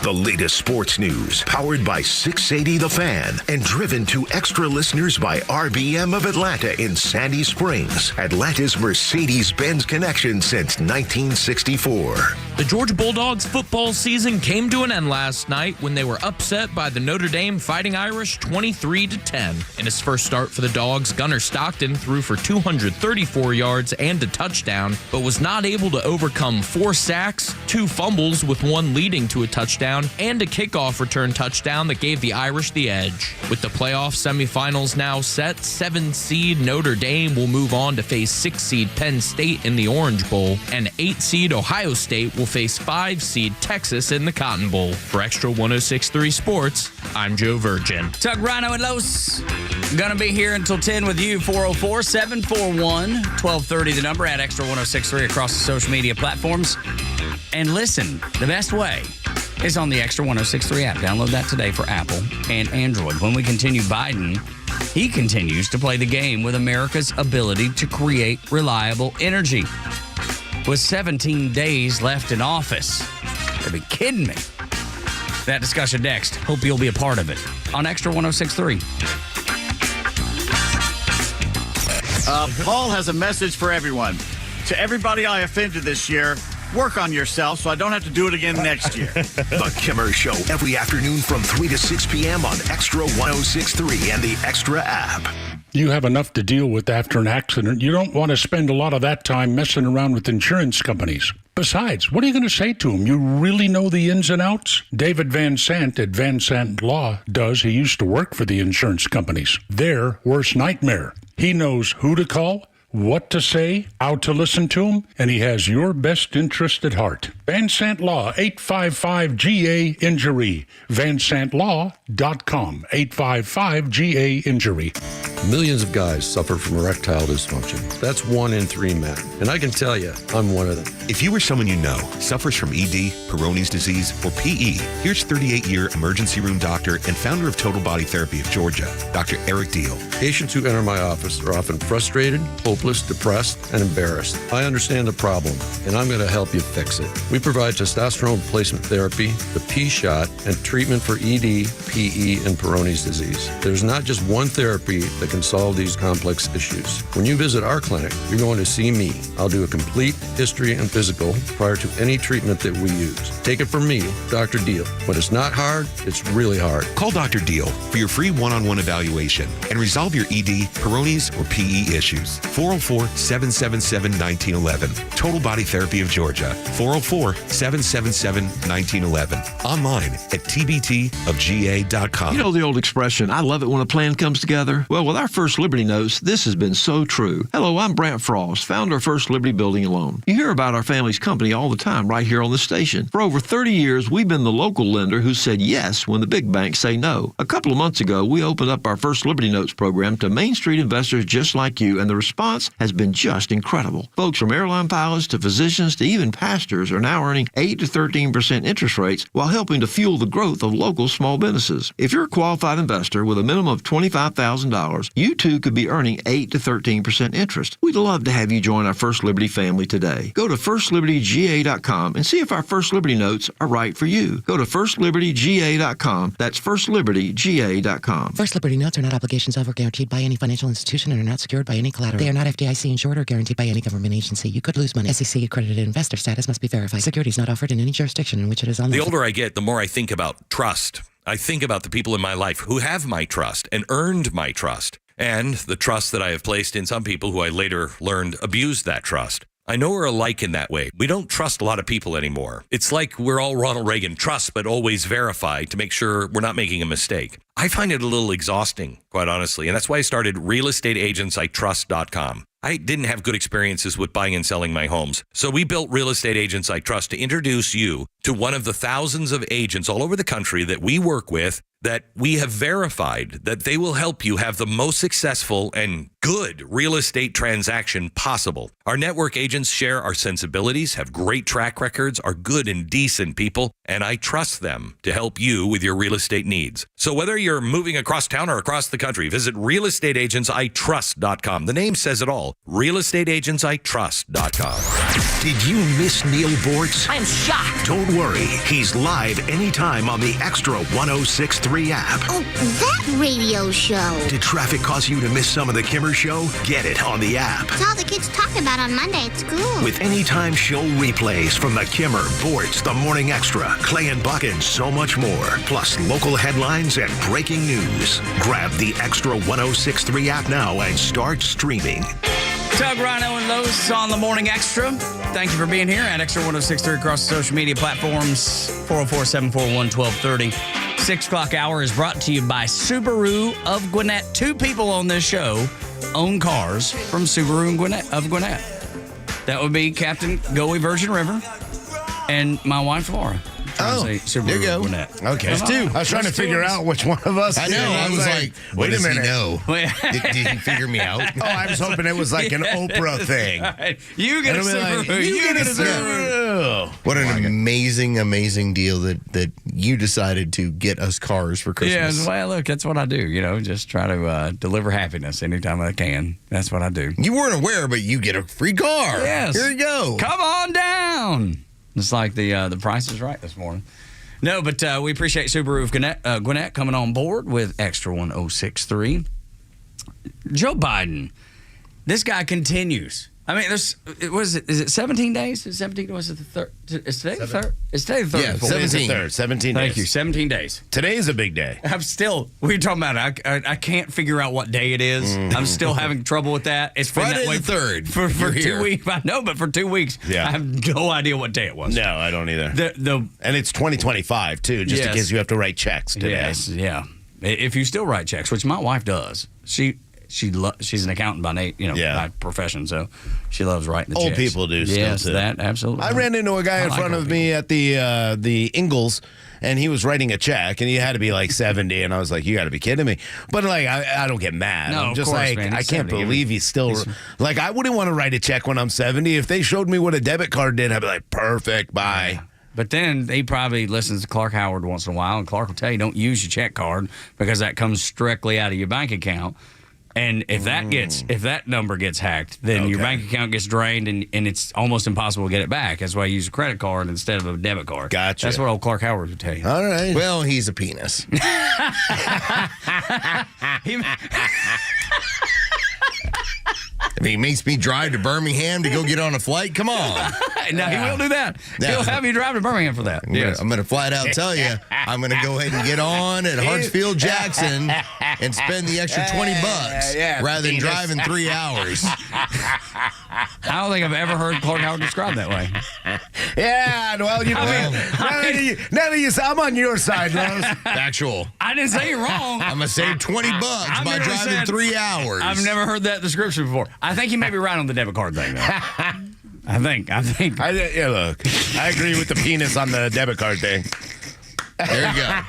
Speaker 6: The latest sports news, powered by 680 The Fan, and driven to extra listeners by RBM of Atlanta in Sandy Springs, Atlanta's Mercedes-Benz connection since 1964.
Speaker 11: The Georgia Bulldogs football season came to an end last night when they were upset by the Notre Dame Fighting Irish 23-10. In his first start for the Dogs, Gunnar Stockton threw for 234 yards and a touchdown, but was not able to overcome 4 sacks, 2 fumbles with one leading to a touchdown, and a kickoff return touchdown that gave the Irish the edge. With the playoff semifinals now set, 7-seed Notre Dame will move on to face 6-seed Penn State in the Orange Bowl, and 8-seed Ohio State will face 5-seed Texas in the Cotton Bowl. For Extra 106.3 Sports, I'm Joe Virgin.
Speaker 8: Tuck, Rhino, and Los. Gonna be here until 10 with you. 404-741-1230, the number at Extra 106.3 across the social media platforms. And listen, the best way is on the Extra 106.3 app. Download that today for Apple and Android. When we continue, Biden, he continues to play the game with America's ability to create reliable energy. With 17 days left in office. You'd be kidding me. That discussion next. Hope you'll be a part of it on Extra 106.3.
Speaker 18: Paul has a message for everyone. To everybody I offended this year, work on yourself so I don't have to do it again next year.
Speaker 6: The Kimmer Show every afternoon from 3 to 6 p.m. on Extra 106.3 and the Extra app.
Speaker 14: You have enough to deal with after an accident. You don't want to spend a lot of that time messing around with insurance companies. Besides, what are you going to say to them? You really know the ins and outs? David Van Sant at Van Sant Law does. He used to work for the insurance companies. Their worst nightmare. He knows who to call, what to say, how to listen to them, and he has your best interest at heart. Van Sant Law, 855-GA-INJURY. VanSantLaw.com, 855-GA-INJURY.
Speaker 19: Millions of guys suffer from erectile dysfunction. That's 1 in 3 men. And I can tell you, I'm one of them.
Speaker 6: If you or someone you know suffers from ED, Peyronie's disease, or PE, here's 38-year emergency room doctor and founder of Total Body Therapy of Georgia, Dr. Eric Deal.
Speaker 19: Patients who enter my office are often frustrated, hopeless, depressed, and embarrassed. I understand the problem, and I'm going to help you fix it. We provide testosterone replacement therapy, the P-shot, and treatment for ED, PE, and Peyronie's disease. There's not just one therapy that that can solve these complex issues. When you visit our clinic, you're going to see me. I'll do a complete history and physical prior to any treatment that we use. Take it from me, Dr. Deal. When it's not hard, it's really hard.
Speaker 20: Call Dr. Deal for your free one-on-one evaluation and resolve your ED, Peyronie's, or PE issues. 404-777-1911. Total Body Therapy of Georgia. 404-777-1911. Online at tbtofga.com.
Speaker 21: You know the old expression, I love it when a plan comes together? Well, with our First Liberty Notes, this has been so true. Hello, I'm Brant Frost, founder of First Liberty Building and Loan. You hear about our family's company all the time right here on the station. For over 30 years, we've been the local lender who said yes when the big banks say no. A couple of months ago, we opened up our First Liberty Notes program to Main Street investors just like you, and the response has been just incredible. Folks from airline pilots to physicians to even pastors are now earning 8 to 13% interest rates while helping to fuel the growth of local small businesses. If you're a qualified investor with a minimum of $25,000, you too could be earning 8 to 13% interest. We'd love to have you join our First Liberty family today. Go to firstlibertyga.com and see if our First Liberty Notes are right for you. Go to firstlibertyga.com. That's firstlibertyga.com.
Speaker 22: First Liberty Notes are not obligations of or guaranteed by any financial institution and are not secured by any collateral. They are not FDIC insured or guaranteed by any government agency. You could lose money. SEC accredited investor status must be verified. Securities not offered in any jurisdiction in which it is on
Speaker 17: The older I get, the more I think about trust. I think about the people in my life who have my trust and earned my trust, and the trust that I have placed in some people who I later learned abused that trust. I know we're alike in that way. We don't trust a lot of people anymore. It's like we're all Ronald Reagan, trust but always verify to make sure we're not making a mistake. I find it a little exhausting, quite honestly, and that's why I started realestateagentsitrust.com. I didn't have good experiences with buying and selling my homes, so we built Real Estate Agents I Trust to introduce you to one of the thousands of agents all over the country that we work with that we have verified that they will help you have the most successful and good real estate transaction possible. Our network agents share our sensibilities, have great track records, are good and decent people, and I trust them to help you with your real estate needs. So whether you're moving across town or across the country, visit realestateagentsitrust.com. The name says it all. realestateagentsitrust.com.
Speaker 6: Did you miss Neil Bortz?
Speaker 23: I'm shocked.
Speaker 6: Don't worry. He's live anytime on the Extra 106.3 app.
Speaker 23: Oh, that radio show.
Speaker 6: Did traffic cause you to miss some of the Kimmer Show? Get it on the app.
Speaker 23: It's all the kids talk about on Monday at school.
Speaker 6: With anytime show replays from the Kimmer, Bortz, the Morning Extra, Clay and Buck, and so much more. Plus local headlines and breaking news. Grab the Extra 106.3 app now and start streaming.
Speaker 8: Doug, Rhino, and Lowe's on the Morning Extra. Thank you for being here at Extra 106.3 across the social media platforms. 404-741-1230. 6 o'clock hour is brought to you by Subaru of Gwinnett. 2 people on this show own cars from Subaru of Gwinnett. That would be Captain Goey Virgin River and my wife Laura.
Speaker 9: Oh, there you go. Okay.
Speaker 8: There's 2.
Speaker 9: I was trying to figure out which one of us.
Speaker 10: I know. I was like,
Speaker 9: wait a minute.
Speaker 10: Did he figure me out?
Speaker 9: Oh, I was hoping it was like an Oprah thing.
Speaker 8: Right. You get a Subaru.
Speaker 9: Like, you get a Subaru.
Speaker 10: What an amazing, amazing deal that you decided to get us cars for Christmas.
Speaker 8: Yeah, well, look, that's what I do. You know, just try to deliver happiness anytime I can. That's what I do.
Speaker 10: You weren't aware, but you get a free car.
Speaker 8: Yes.
Speaker 10: Here you go.
Speaker 8: Come on down. It's like the price is right this morning. No, but we appreciate Subaru of Gwinnett coming on board with Extra 106.3. Joe Biden, this guy continues. I mean, is it 17 days? Is 17? Was it the third? Is today the third? It's today the third.
Speaker 9: Yeah, 17. 17 days.
Speaker 8: Thank you. 17 days.
Speaker 9: Today is a big day.
Speaker 8: I'm still. We're talking about. I can't figure out what day it is. I'm still having trouble with that. It's been
Speaker 10: Friday
Speaker 8: that way
Speaker 10: the 3rd.
Speaker 8: for 2 weeks. I know, but for 2 weeks, I have no idea what day it was.
Speaker 9: No, I don't either. And it's 2025 too, just in case you have to write checks today.
Speaker 8: Yes, yeah. If you still write checks, which my wife does, she's an accountant by profession, so she loves writing the
Speaker 9: checks.
Speaker 8: checks.
Speaker 9: Old people do
Speaker 8: yes,
Speaker 9: still, too.
Speaker 8: that, absolutely.
Speaker 9: I ran into a guy in front of me at the Ingalls, and he was writing a check, and he had to be like 70, and I was like, you got to be kidding me. But like, I don't get mad.
Speaker 8: No,
Speaker 9: I'm just
Speaker 8: of course,
Speaker 9: like,
Speaker 8: man.
Speaker 9: I can't believe he's still, like, I wouldn't want to write a check when I'm 70. If they showed me what a debit card did, I'd be like, perfect, bye.
Speaker 8: Yeah. But then he probably listens to Clark Howard once in a while, and Clark will tell you don't use your check card because that comes strictly out of your bank account. And if that number gets hacked, then your bank account gets drained, and it's almost impossible to get it back. That's why I use a credit card instead of a debit card.
Speaker 9: Gotcha.
Speaker 8: That's what old Clark Howard would tell you.
Speaker 9: All right.
Speaker 10: Well, he's a penis. If he makes me drive to Birmingham to go get on a flight, come on.
Speaker 8: No, he will do that.
Speaker 10: Yeah.
Speaker 8: He'll have you drive to Birmingham for that.
Speaker 10: I'm going to flat out tell you, I'm going to go ahead and get on at Hartsfield Jackson and spend the extra $20 rather than driving 3 hours.
Speaker 8: I don't think I've ever heard Clark Howard described that way.
Speaker 9: Yeah, well, you know, now that you say, I'm on your side, Lowe's.
Speaker 10: Factual.
Speaker 8: I didn't say you're wrong.
Speaker 10: I'm going to save $20 by driving 3 hours.
Speaker 8: I've never heard that description before. I think you may be right on the debit card thing, though. I think.
Speaker 9: Yeah, look, I agree with the penis on the debit card thing.
Speaker 10: There you go.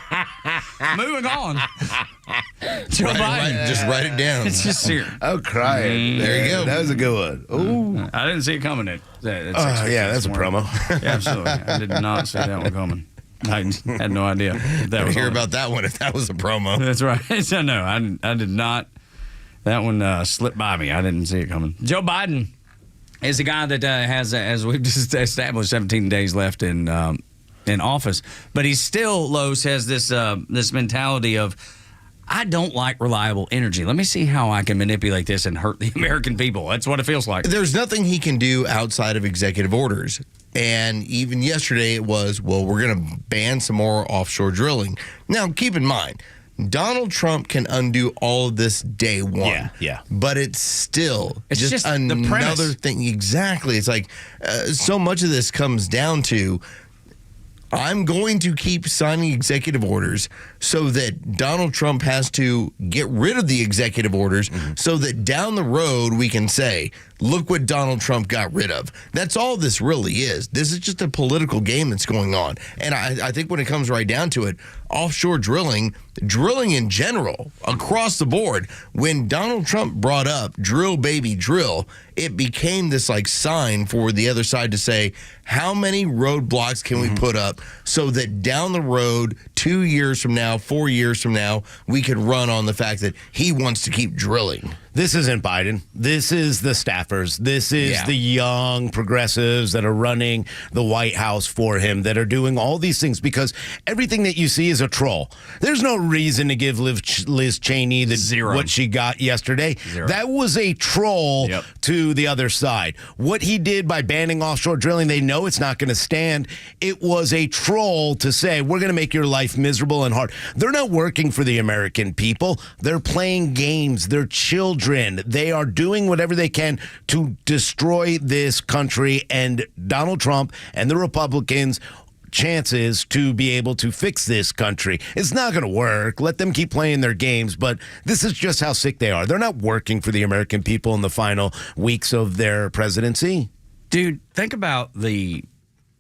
Speaker 8: Moving on. Joe Biden.
Speaker 10: Just write it down.
Speaker 8: It's just here.
Speaker 9: Oh, crying.
Speaker 10: There you go.
Speaker 9: That was a good one. Ooh.
Speaker 8: I didn't see it coming.
Speaker 9: Yeah, that's a promo.
Speaker 8: Yeah, absolutely. I did not see that one coming. I had no idea.
Speaker 10: I would hear about that one if that was a promo.
Speaker 8: That's right. No, I did not. That one slipped by me. I didn't see it coming. Joe Biden is the guy that has, as we've just established, 17 days left in office. But he still, Lowe's, has this mentality of, I don't like reliable energy. Let me see how I can manipulate this and hurt the American people. That's what it feels like.
Speaker 10: There's nothing he can do outside of executive orders. And even yesterday it was, well, we're going to ban some more offshore drilling. Now, keep in mind, Donald Trump can undo all of this day one.
Speaker 9: Yeah.
Speaker 10: But it's still
Speaker 8: just
Speaker 10: another thing. Exactly. It's like so much of this comes down to, I'm going to keep signing executive orders so that Donald Trump has to get rid of the executive orders so that down the road we can say, look what Donald Trump got rid of. That's all this really is. This is just a political game that's going on. And I think when it comes right down to it, offshore drilling in general, across the board, when Donald Trump brought up drill, baby, drill, it became this like sign for the other side to say, how many roadblocks can we put up so that down the road, 2 years from now, 4 years from now, we could run on the fact that he wants to keep drilling.
Speaker 9: This isn't Biden. This is the staffers. This is the young progressives that are running the White House for him, that are doing all these things, because everything that you see is a troll. There's no reason to give Liz Cheney what she got yesterday.
Speaker 8: Zero.
Speaker 9: That was a troll to the other side. What he did by banning offshore drilling, they know it's not going to stand. It was a troll to say, we're going to make your life miserable and hard. They're not working for the American people. They're playing games. They're children. They are doing whatever they can to destroy this country and Donald Trump and the Republicans' chances to be able to fix this country. It's not going to work. Let them keep playing their games, but this is just how sick they are. They're not working for the American people in the final weeks of their presidency.
Speaker 8: Dude, think about the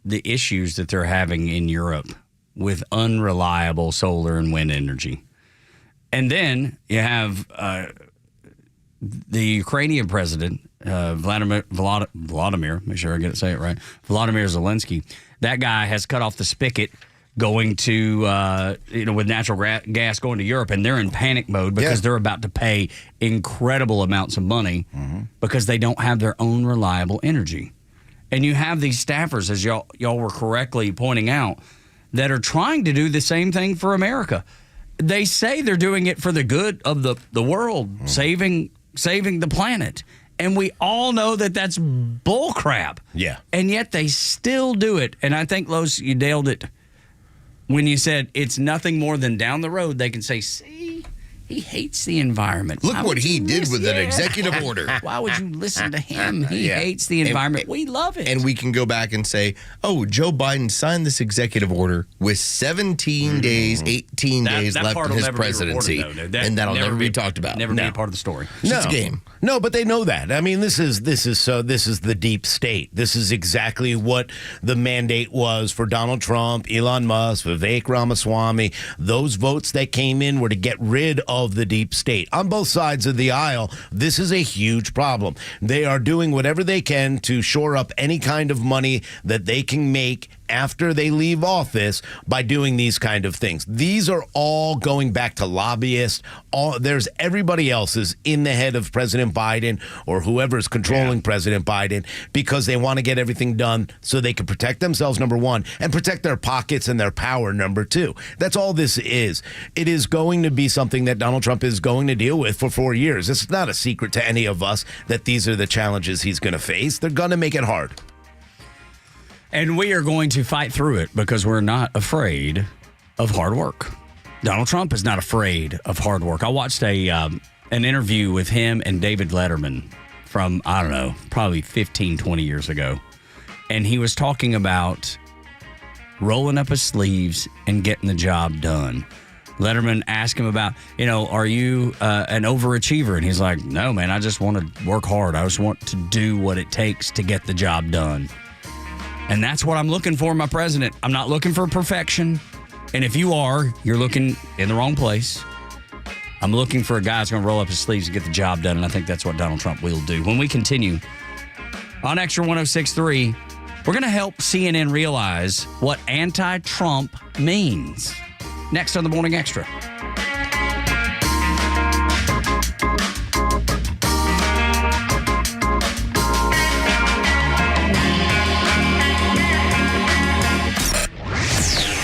Speaker 8: issues that they're having in Europe with unreliable solar and wind energy. And then you have the Ukrainian president, Vladimir, make sure I say it right, Volodymyr Zelensky. That guy has cut off the spigot going to, with natural gas going to Europe, and they're in panic mode because they're about to pay incredible amounts of money because they don't have their own reliable energy. And you have these staffers, as y'all were correctly pointing out, that are trying to do the same thing for America. They say they're doing it for the good of the world, saving the planet. And we all know that that's bull crap.
Speaker 9: Yeah.
Speaker 8: And yet they still do it. And I think, Los, you nailed it when you said it's nothing more than down the road they can say, see, he hates the environment.
Speaker 10: Look what he did with an executive order.
Speaker 8: Why would you listen to him? He hates the environment. We love it.
Speaker 10: And we can go back and say, oh, Joe Biden signed this executive order with 17 days, 18 days left in his presidency. And that'll never be talked about.
Speaker 8: Never be a part of the story.
Speaker 10: It's just a game.
Speaker 9: No, but they know that. I mean, this is the deep state. This is exactly what the mandate was for Donald Trump, Elon Musk, Vivek Ramaswamy. Those votes that came in were to get rid of the deep state. On both sides of the aisle, this is a huge problem. They are doing whatever they can to shore up any kind of money that they can make after they leave office by doing these kind of things. These are all going back to lobbyists. There's everybody else is in the head of President Biden or whoever's controlling President Biden because they want to get everything done so they can protect themselves, number one, and protect their pockets and their power, number two. That's all this is. It is going to be something that Donald Trump is going to deal with for 4 years. It's not a secret to any of us that these are the challenges he's going to face. They're going to make it hard.
Speaker 8: And we are going to fight through it because we're not afraid of hard work. Donald Trump is not afraid of hard work. I watched an interview with him and David Letterman from, I don't know, probably 15, 20 years ago. And he was talking about rolling up his sleeves and getting the job done. Letterman asked him about, are you an overachiever? And he's like, no, man, I just want to work hard. I just want to do what it takes to get the job done. And that's what I'm looking for in my president. I'm not looking for perfection. And if you are, you're looking in the wrong place. I'm looking for a guy who's going to roll up his sleeves and get the job done. And I think that's what Donald Trump will do. When we continue on Xtra 106.3, we're going to help CNN realize what anti-Trump means. Next on the Morning Xtra.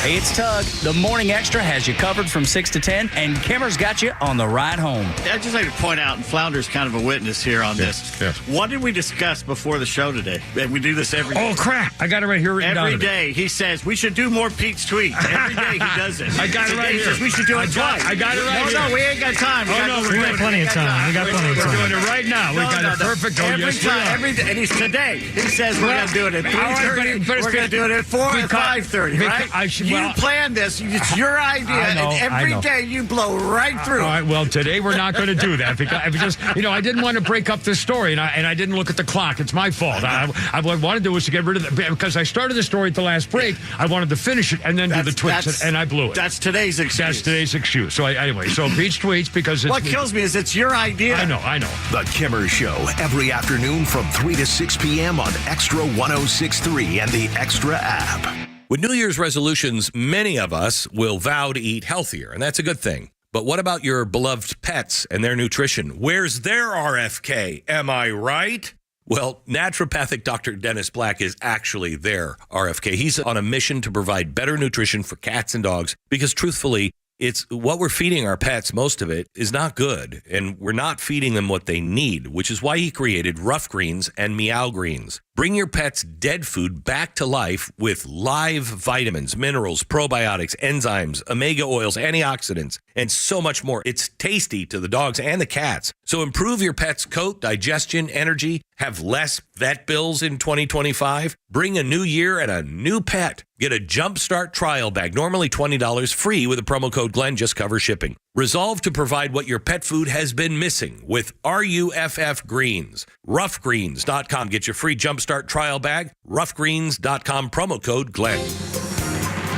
Speaker 8: Hey, it's Tug. The Morning Xtra has you covered from 6 to 10, and Kimmer's got you on the ride home.
Speaker 18: I'd just like to point out, and Flounder's kind of a witness here on this.
Speaker 13: Yes.
Speaker 18: What did we discuss before the show today? And we do this every day.
Speaker 13: Oh, crap. I got it right here written down.
Speaker 18: Every day he says, we should do more Pete's tweets. Every day he does it.
Speaker 13: I got it right here.
Speaker 18: We should do it twice.
Speaker 13: I got it right here.
Speaker 18: No, we ain't got time.
Speaker 13: We got plenty of time. We got plenty of time. We're doing it right now. We got it perfect.
Speaker 18: Every time. Every day. And he's today. He says we're going to do it at 3:30. We're going to do it at 4 or 5:30, right? You planned this. It's your idea. And every day you blow right through.
Speaker 13: All right. Well, today we're not going to do that because I didn't want to break up this story, and I didn't look at the clock. It's my fault. What I wanted to do was to get rid of it because I started the story at the last break. I wanted to finish it and then do the tweets, and I blew it.
Speaker 18: That's today's excuse.
Speaker 13: So anyway, Pete's tweets because
Speaker 18: what kills me is it's your idea.
Speaker 13: I know.
Speaker 6: The Kimmer Show every afternoon from 3 to 6 p.m. on Xtra 106.3 and the Xtra app.
Speaker 17: With New Year's resolutions, many of us will vow to eat healthier, and that's a good thing. But what about your beloved pets and their nutrition? Where's their RFK? Am I right? Well, naturopathic Dr. Dennis Black is actually their RFK. He's on a mission to provide better nutrition for cats and dogs because, truthfully, it's what we're feeding our pets, most of it, is not good, and we're not feeding them what they need, which is why he created Rough Greens and Meow Greens. Bring your pet's dead food back to life with live vitamins, minerals, probiotics, enzymes, omega oils, antioxidants, and so much more. It's tasty to the dogs and the cats. So improve your pet's coat, digestion, energy, have less vet bills in 2025. Bring a new year and a new pet. Get a Jumpstart trial bag, normally $20, free with a promo code Glenn, just cover shipping. Resolve to provide what your pet food has been missing with RUFF Greens. Roughgreens.com. Get your free Jumpstart trial bag. Roughgreens.com, promo code Glenn.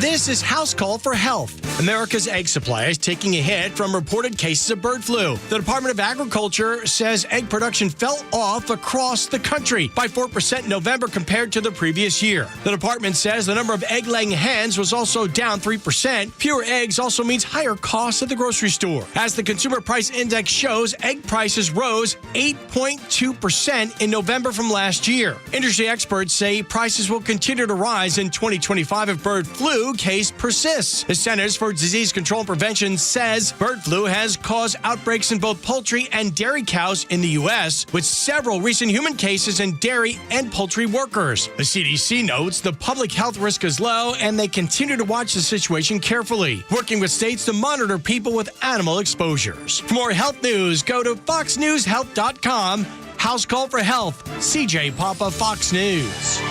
Speaker 1: This is House Call for Health. America's egg supply is taking a hit from reported cases of bird flu. The Department of Agriculture says egg production fell off across the country by 4% in November compared to the previous year. The department says the number of egg-laying hens was also down 3%. Fewer eggs also means higher costs at the grocery store. As the Consumer Price Index shows, egg prices rose 8.2% in November from last year. Industry experts say prices will continue to rise in 2025 if bird flu case persists. The Centers for Disease Control and Prevention says bird flu has caused outbreaks in both poultry and dairy cows in the U.S., with several recent human cases in dairy and poultry workers. The CDC notes the public health risk is low and they continue to watch the situation carefully, working with states to monitor people with animal exposures. For more health news, go to foxnewshealth.com. House Call for Health. CJ Papa, Fox News.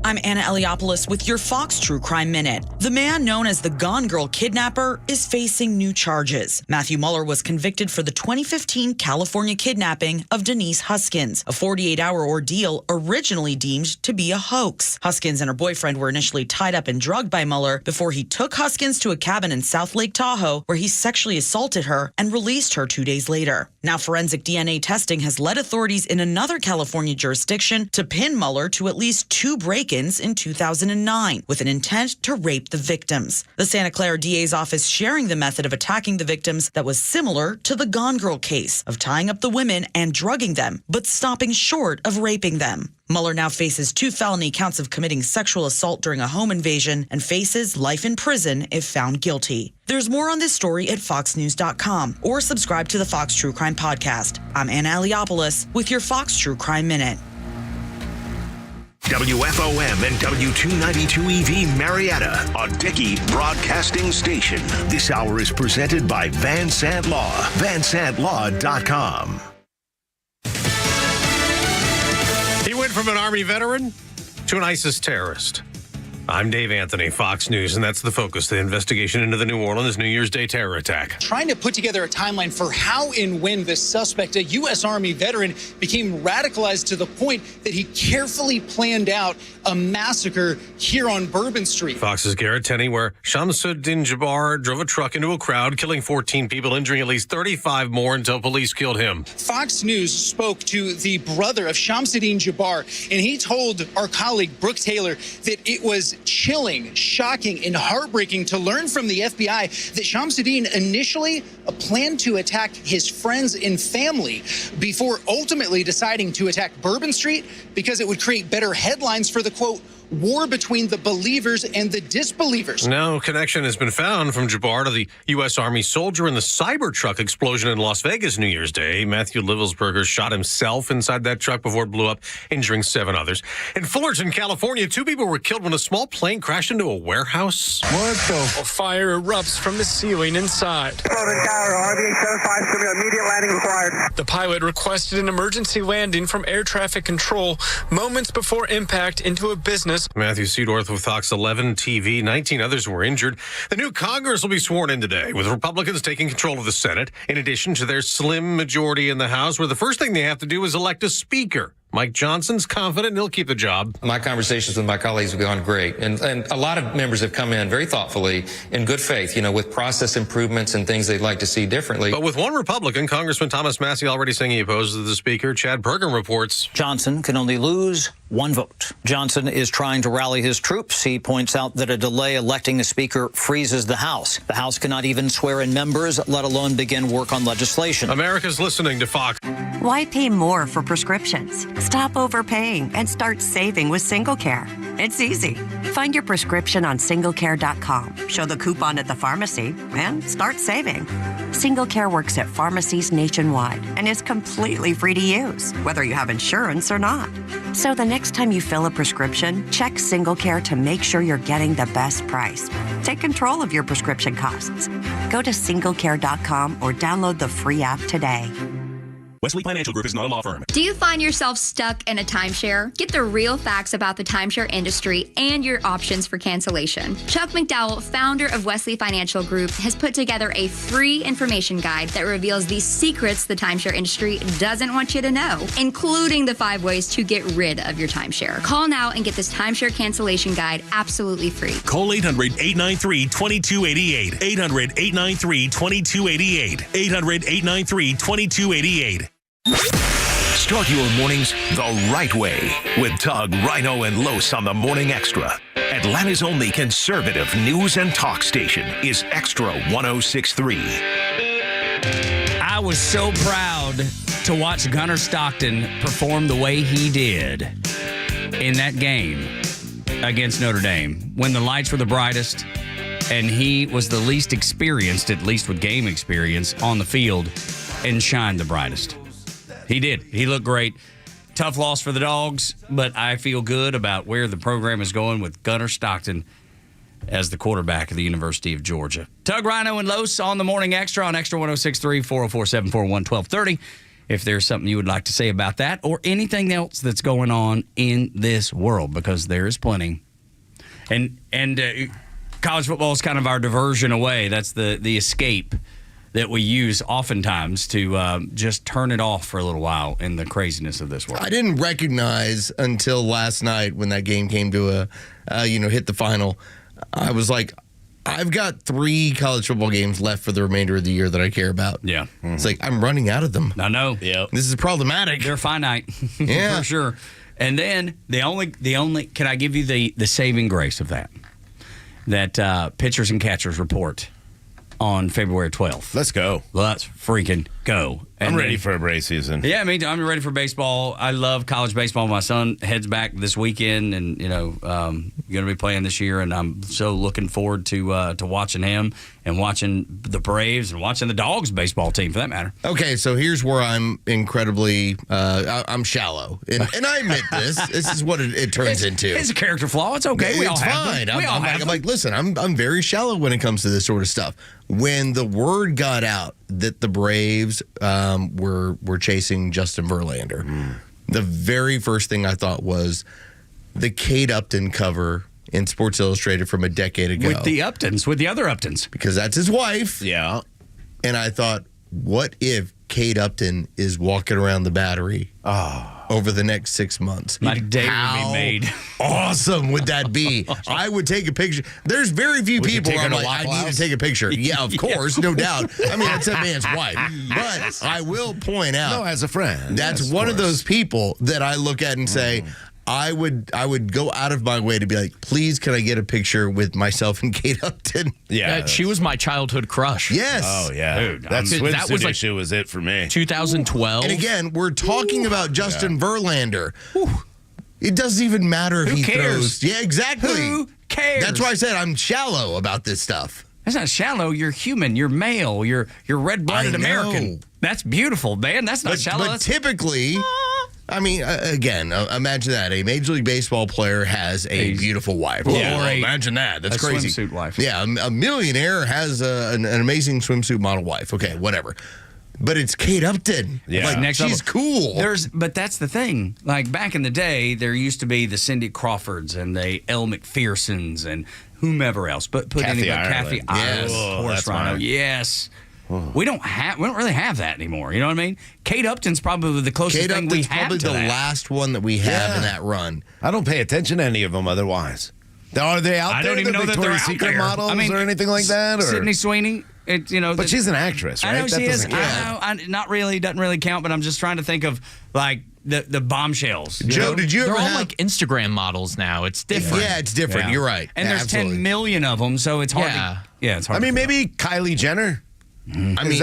Speaker 2: I'm Anna Eliopoulos with your Fox True Crime Minute. The man known as the Gone Girl kidnapper is facing new charges. Matthew Mueller was convicted for the 2015 California kidnapping of Denise Huskins, a 48-hour ordeal originally deemed to be a hoax. Huskins and her boyfriend were initially tied up and drugged by Mueller before he took Huskins to a cabin in South Lake Tahoe where he sexually assaulted her and released her 2 days later. Now forensic DNA testing has led authorities in another California jurisdiction to pin Mueller to at least 2 break-ins in 2009 with an intent to rape the victims. The Santa Clara DA's office sharing the method of attacking the victims that was similar to the Gone Girl case of tying up the women and drugging them, but stopping short of raping them. Mueller now faces 2 felony counts of committing sexual assault during a home invasion and faces life in prison if found guilty. There's more on this story at foxnews.com or subscribe to the Fox True Crime Podcast. I'm Anna Eliopoulos with your Fox True Crime Minute.
Speaker 6: WFOM and W292 EV Marietta, a Dickey broadcasting station. This hour is presented by Van Sant Law, vansantlaw.com.
Speaker 3: He went from an Army veteran to an ISIS terrorist. I'm Dave Anthony, Fox News, and that's the focus, the investigation into the New Orleans New Year's Day terror attack.
Speaker 4: Trying to put together a timeline for how and when this suspect, a U.S. Army veteran, became radicalized to the point that he carefully planned out a massacre here on Bourbon Street.
Speaker 3: Fox's Garrett Tenney, where Shamsuddin Jabbar drove a truck into a crowd, killing 14 people, injuring at least 35 more until police killed him.
Speaker 4: Fox News spoke to the brother of Shamsuddin Jabbar, and he told our colleague Brooke Taylor that it was chilling, shocking, and heartbreaking to learn from the FBI that Shamsuddin initially planned to attack his friends and family before ultimately deciding to attack Bourbon Street because it would create better headlines for the, quote, war between the believers and the disbelievers.
Speaker 3: No connection has been found from Jabbar to the U.S. Army soldier in the Cybertruck explosion in Las Vegas New Year's Day. Matthew Livelsberger shot himself inside that truck before it blew up, injuring 7 others. In Fullerton, California, 2 people were killed when a small plane crashed into a warehouse.
Speaker 24: What the? Fire erupts from the ceiling inside.
Speaker 25: Immediate landing required.
Speaker 24: The pilot requested an emergency landing from air traffic control moments before impact into a business.
Speaker 3: Matthew Seedorf with Fox 11 TV. 19 others were injured. The new Congress will be sworn in today, with Republicans taking control of the Senate, in addition to their slim majority in the House, where the first thing they have to do is elect a speaker. Mike Johnson's confident he'll keep the job.
Speaker 26: My conversations with my colleagues have gone great. And a lot of members have come in very thoughtfully, in good faith, with process improvements and things they'd like to see differently.
Speaker 3: But with one Republican, Congressman Thomas Massey, already saying he opposes the speaker, Chad Pergam reports.
Speaker 27: Johnson can only lose 1 vote. Johnson is trying to rally his troops. He points out that a delay electing the speaker freezes the House. The House cannot even swear in members, let alone begin work on legislation.
Speaker 3: America's listening to Fox.
Speaker 5: Why pay more for prescriptions? Stop overpaying and start saving with SingleCare. It's easy. Find your prescription on singlecare.com, show the coupon at the pharmacy, and start saving. SingleCare works at pharmacies nationwide and is completely free to use, whether you have insurance or not. So the next time you fill a prescription, check SingleCare to make sure you're getting the best price. Take control of your prescription costs. Go to singlecare.com or download the free app today.
Speaker 28: Wesley Financial Group is not a law firm.
Speaker 7: Do you find yourself stuck in a timeshare? Get the real facts about the timeshare industry and your options for cancellation. Chuck McDowell, founder of Wesley Financial Group, has put together a free information guide that reveals the secrets the timeshare industry doesn't want you to know, including the 5 ways to get rid of your timeshare. Call now and get this timeshare cancellation guide absolutely free.
Speaker 28: Call 800-893-2288. 800-893-2288. 800-893-2288.
Speaker 6: Start your mornings the right way with Tug, Rhino, and Los on the Morning Extra. Atlanta's only conservative news and talk station is Extra 106.3.
Speaker 8: I was so proud to watch Gunnar Stockton perform the way he did in that game against Notre Dame when the lights were the brightest and he was the least experienced, at least with game experience, on the field and shined the brightest. He did. He looked great. Tough loss for the Dogs, but I feel good about where the program is going with Gunnar Stockton as the quarterback of the University of Georgia. Tug, Rhino, and Los on the Morning Extra on Extra 106.3, 404-741-1230. if there's something you would like to say about that or anything else that's going on in this world, because there is plenty. And college football is kind of our diversion away. That's the escape that we use oftentimes to just turn it off for a little while in the craziness of this world.
Speaker 10: I didn't recognize until last night when that game came to hit the final. I was like, I've got 3 college football games left for the remainder of the year that I care about.
Speaker 8: Yeah.
Speaker 10: It's like, I'm running out of them.
Speaker 8: I know.
Speaker 9: Yeah.
Speaker 10: This is problematic.
Speaker 8: They're finite.
Speaker 10: Yeah.
Speaker 8: For sure. And then the only can I give you the saving grace of that pitchers and catchers report on February 12th.
Speaker 9: Let's go.
Speaker 8: Let's freaking go.
Speaker 9: I'm ready for a Braves season.
Speaker 8: Yeah, me too. I'm ready for baseball. I love college baseball. My son heads back this weekend, and going to be playing this year, and I'm so looking forward to watching him and watching the Braves and watching the Dogs baseball team, for that matter.
Speaker 10: Okay, so here's where I'm incredibly I'm shallow, and I admit this. This is what it turns into.
Speaker 8: It's a character flaw. It's okay. We all have them.
Speaker 10: I'm like, listen, I'm very shallow when it comes to this sort of stuff. When the word got out that the Braves were chasing Justin Verlander, the very first thing I thought was the Kate Upton cover in Sports Illustrated from a decade ago.
Speaker 8: With the Uptons, with the other Uptons.
Speaker 10: Because that's his wife.
Speaker 9: Yeah.
Speaker 10: And I thought, what if Kate Upton is walking around the Battery over the next 6 months?
Speaker 8: My day would be made.
Speaker 10: Awesome would that be? I would take a picture. There's very few people where I'm like, I need to take a picture. Yeah, of course, no doubt. I mean, that's that man's wife. But I will point out.
Speaker 9: No, as a friend.
Speaker 10: That's one of those people that I look at and say, I would go out of my way to be like, please, can I get a picture with myself and Kate Upton?
Speaker 11: Yeah, she was my childhood crush.
Speaker 10: Yes.
Speaker 9: Oh, yeah.
Speaker 8: Dude,
Speaker 9: that swimsuit issue was it for me.
Speaker 11: 2012.
Speaker 10: And again, we're talking about Justin Verlander. It doesn't even matter if
Speaker 8: Who
Speaker 10: he
Speaker 8: cares?
Speaker 10: throws. Yeah, exactly.
Speaker 8: Who cares?
Speaker 10: That's why I said I'm shallow about this stuff.
Speaker 8: That's not shallow. You're human. You're male. You're red-blooded
Speaker 10: I know.
Speaker 8: American. That's beautiful, man. That's not shallow.
Speaker 10: But typically, I mean, again, imagine that. A Major League Baseball player has a beautiful wife.
Speaker 8: Yeah.
Speaker 10: Or imagine that. That's
Speaker 8: a
Speaker 10: crazy.
Speaker 8: swimsuit wife.
Speaker 10: Yeah, a millionaire has an amazing swimsuit model wife. Okay, whatever. But it's Kate Upton.
Speaker 9: Yeah.
Speaker 10: Like,
Speaker 8: Next
Speaker 10: she's
Speaker 8: level.
Speaker 10: cool.
Speaker 8: But that's the thing. Like, back in the day, there used to be the Cindy Crawfords and the Elle McPhersons and whomever else. But put
Speaker 9: Kathy
Speaker 8: anybody, Kathy
Speaker 9: Ireland.
Speaker 8: Ireland,
Speaker 9: Yes.
Speaker 8: of course,
Speaker 9: That's
Speaker 8: Rhino.
Speaker 9: mine.
Speaker 8: Yes. We don't really have that anymore. You know what I mean? Kate Upton's probably the closest
Speaker 10: Kate
Speaker 8: thing we
Speaker 10: Upton's
Speaker 8: have
Speaker 10: probably
Speaker 8: to
Speaker 10: the
Speaker 8: that.
Speaker 10: last one that we have in that run.
Speaker 9: I don't pay attention to any of them otherwise. Are they out there?
Speaker 8: I don't even know that they're
Speaker 9: Victoria's
Speaker 8: out
Speaker 9: Secret
Speaker 8: there.
Speaker 9: models
Speaker 8: I mean,
Speaker 9: or anything like that? Or?
Speaker 8: Sydney Sweeney.
Speaker 9: But she's an actress, right?
Speaker 8: I know
Speaker 9: That
Speaker 8: she is.
Speaker 9: doesn't count.
Speaker 8: I know. Not really. Doesn't really count. But I'm just trying to think of like the bombshells.
Speaker 10: Joe, did you ever
Speaker 11: They're all
Speaker 10: have...
Speaker 11: like Instagram models now. It's different.
Speaker 10: Yeah, it's different.
Speaker 8: Yeah.
Speaker 10: You're right.
Speaker 8: And there's
Speaker 10: Absolutely.
Speaker 8: 10 million of them, so it's hard.
Speaker 11: Yeah.
Speaker 8: It's hard.
Speaker 9: I mean,
Speaker 8: to
Speaker 9: maybe Kylie Jenner.
Speaker 10: I mean,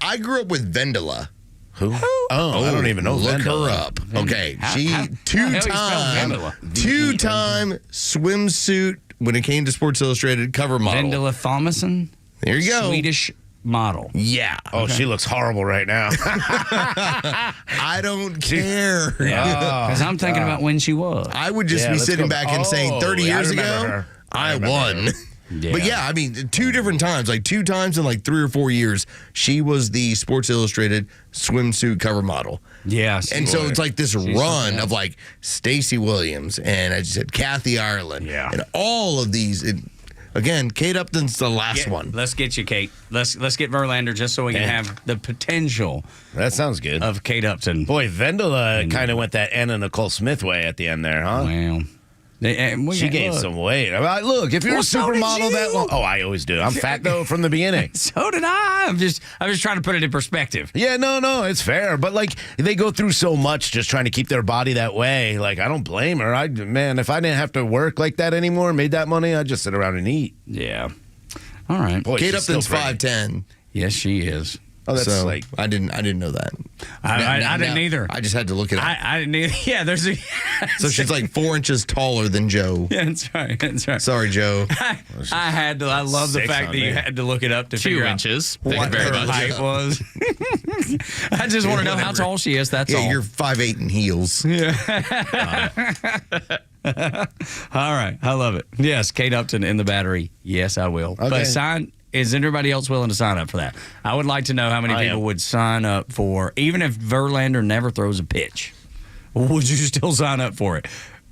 Speaker 10: I grew up with Vendela.
Speaker 9: Who? Oh, I don't even know.
Speaker 10: Look
Speaker 9: Vendela.
Speaker 10: her up. Okay, she
Speaker 8: how the hell you spell Vendela?
Speaker 10: two-time swimsuit when it came to Sports Illustrated cover model.
Speaker 8: Vendela Thomason.
Speaker 10: There you go.
Speaker 8: Swedish model.
Speaker 10: Yeah.
Speaker 9: Oh, she looks horrible right now.
Speaker 10: I don't care.
Speaker 8: Because I'm thinking about when she was.
Speaker 10: I would just
Speaker 9: Yeah,
Speaker 10: be
Speaker 9: let's
Speaker 10: sitting
Speaker 9: go-
Speaker 10: back and saying 30
Speaker 9: Oh, I
Speaker 10: years
Speaker 9: remember
Speaker 10: ago,
Speaker 9: her.
Speaker 10: I
Speaker 9: remember
Speaker 10: won.
Speaker 9: her.
Speaker 8: Yeah.
Speaker 10: But yeah, I mean, 2 different times, like 2 times in like 3 or 4 years, she was the Sports Illustrated swimsuit cover model.
Speaker 8: Yeah.
Speaker 10: And so it's like this
Speaker 8: She's
Speaker 10: run
Speaker 8: something
Speaker 10: of like Stacey Williams and I just said Kathy Ireland.
Speaker 8: Yeah.
Speaker 10: And all of these. Again, Kate Upton's the last one.
Speaker 8: Let's get you, Kate. Let's get Verlander just so we can have the potential.
Speaker 9: That sounds good.
Speaker 8: Of Kate Upton.
Speaker 9: Boy, Vendela kind of went that Anna Nicole Smith way at the end there, huh?
Speaker 8: Well,
Speaker 9: she gained some weight. I mean, look, if you're a supermodel that long, I always do. I'm fat though from the beginning.
Speaker 8: So did I. I'm just trying to put it in perspective.
Speaker 9: Yeah, no, it's fair. But like they go through so much just trying to keep their body that way. Like I don't blame her. Man, if I didn't have to work like that anymore, made that money, I'd just sit around and eat.
Speaker 8: Yeah. All right.
Speaker 9: Boy,
Speaker 10: Kate
Speaker 9: she's still
Speaker 10: Upton's
Speaker 9: pretty.
Speaker 10: 5'10".
Speaker 8: Yes, she is.
Speaker 9: Oh, that's
Speaker 10: so
Speaker 9: like
Speaker 10: I didn't know that.
Speaker 8: I didn't either.
Speaker 10: I just had to look it up.
Speaker 8: I didn't either. Yeah, there's a.
Speaker 10: So she's like 4 inches taller than Joe.
Speaker 8: Yeah, that's right. That's right.
Speaker 10: Sorry, Joe.
Speaker 8: I had to. I love the
Speaker 9: 6
Speaker 8: fact
Speaker 9: on
Speaker 8: that you
Speaker 9: me.
Speaker 8: had to look it up to
Speaker 11: 2
Speaker 8: figure
Speaker 11: inches.
Speaker 8: out what
Speaker 11: Very
Speaker 8: her
Speaker 11: much.
Speaker 8: height was. I just want to know how tall she is. That's all.
Speaker 10: Yeah, you're 5'8" in heels.
Speaker 8: All right. I love it. Yes, Kate Upton in the Battery. Yes, I will.
Speaker 9: Okay.
Speaker 8: But sign Is anybody else willing to sign up for that? I would like to know how many people would sign up for, even if Verlander never throws a pitch, would you still sign up for it?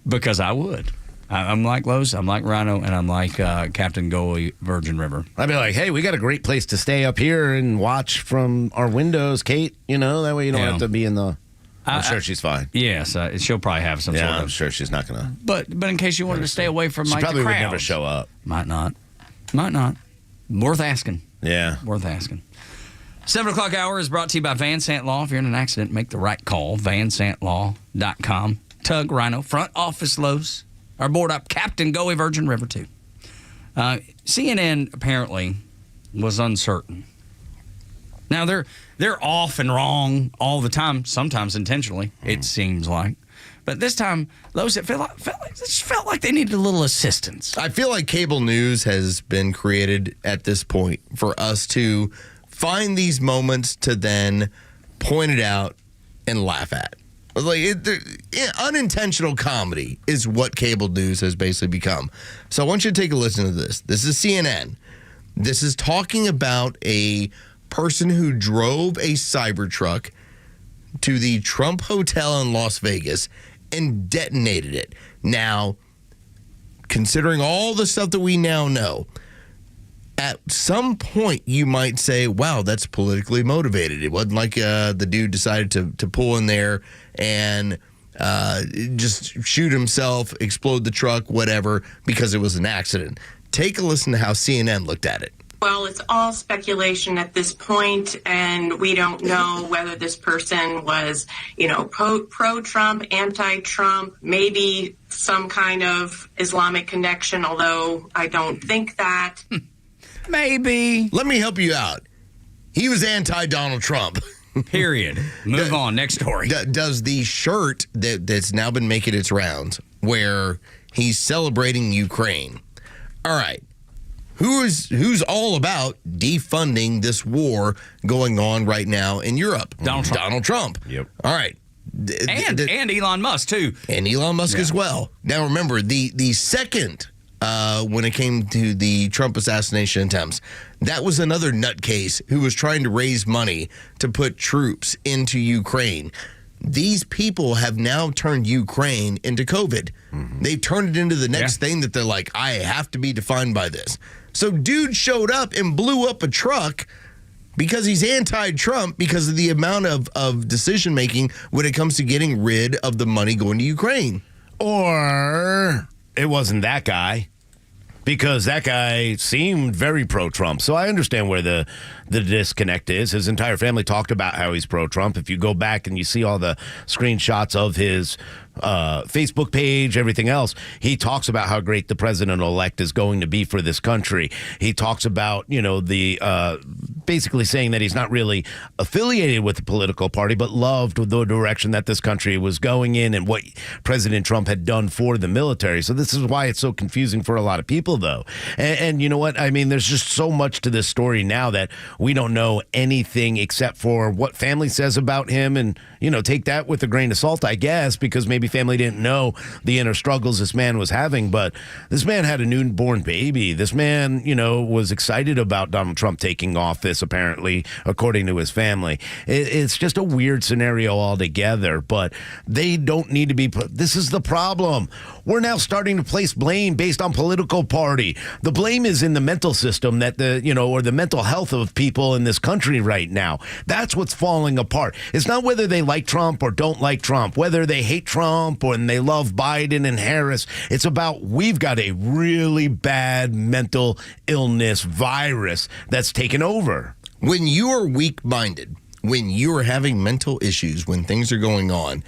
Speaker 8: Because I would. I'm like Lowe's, I'm like Rhino, and I'm like Captain Goalie Virgin River.
Speaker 9: I'd be like, hey, we got a great place to stay up here and watch from our windows, Kate. That way you don't have to be in the... I'm sure she's fine.
Speaker 8: Yes, she'll probably have some sort of...
Speaker 9: I'm sure she's not going to...
Speaker 8: But in case you wanted to stay away from
Speaker 9: she
Speaker 8: like
Speaker 9: probably
Speaker 8: the
Speaker 9: would
Speaker 8: crowds.
Speaker 9: never show up.
Speaker 8: Might not. Worth asking.
Speaker 9: Yeah.
Speaker 8: Worth asking. 7 o'clock hour is brought to you by Van Sant Law. If you're in an accident, make the right call. VanSantLaw.com. Tug, Rhino, front office Lowe's. Our board up Captain Goalie Virgin River, too. CNN apparently was uncertain. Now, they're off and wrong all the time, sometimes intentionally, it seems like. But this time, Lowe's, it felt like they needed a little assistance.
Speaker 10: I feel like cable news has been created at this point for us to find these moments to then point it out and laugh at. Like unintentional comedy is what cable news has basically become. So I want you to take a listen to this. This is CNN. This is talking about a person who drove a Cybertruck to the Trump Hotel in Las Vegas and detonated it. Now, considering all the stuff that we now know, at some point you might say, wow, that's politically motivated. It wasn't like the dude decided to pull in there and just shoot himself, explode the truck, whatever, because it was an accident. Take a listen to how CNN looked at it.
Speaker 12: Well, it's all speculation at this point, and we don't know whether this person was, pro-Trump, anti-Trump, maybe some kind of Islamic connection, although I don't think that.
Speaker 8: Maybe.
Speaker 10: Let me help you out. He was anti-Donald Trump.
Speaker 8: Period. Move on. Next story.
Speaker 10: Does the shirt that's now been making its rounds where he's celebrating Ukraine? All right. Who's all about defunding this war going on right now in Europe? Donald Trump.
Speaker 9: Yep.
Speaker 10: All right.
Speaker 8: And Elon Musk, too.
Speaker 10: And Elon Musk as well. Now, remember, the second, when it came to the Trump assassination attempts, that was another nutcase who was trying to raise money to put troops into Ukraine. These people have now turned Ukraine into COVID. Mm-hmm. They've turned it into the next thing that they're like, I have to be defined by this. So dude showed up and blew up a truck because he's anti-Trump because of the amount of decision-making when it comes to getting rid of the money going to Ukraine.
Speaker 9: Or it wasn't that guy. Because that guy seemed very pro-Trump. So I understand where the disconnect is. His entire family talked about how he's pro-Trump. If you go back and you see all the screenshots of his Facebook page, everything else, he talks about how great the president-elect is going to be for this country. He talks about, the basically saying that he's not really affiliated with the political party, but loved the direction that this country was going in and what President Trump had done for the military. So this is why it's so confusing for a lot of people, though. And you know what? I mean, there's just so much to this story now that we don't know anything except for what family says about him. And, take that with a grain of salt, I guess, because maybe family didn't know the inner struggles this man was having. But this man had a newborn baby. This man, was excited about Donald Trump taking office, apparently, according to his family. It's just a weird scenario altogether, but they don't need to be. This is the problem. We're now starting to place blame based on political party. The blame is in the mental system that or the mental health of people in this country right now. That's what's falling apart. It's not whether they like Trump or don't like Trump, whether they hate Trump or they love Biden and Harris. It's about we've got a really bad mental illness virus that's taken over.
Speaker 10: When you are weak-minded, when you are having mental issues, when things are going on,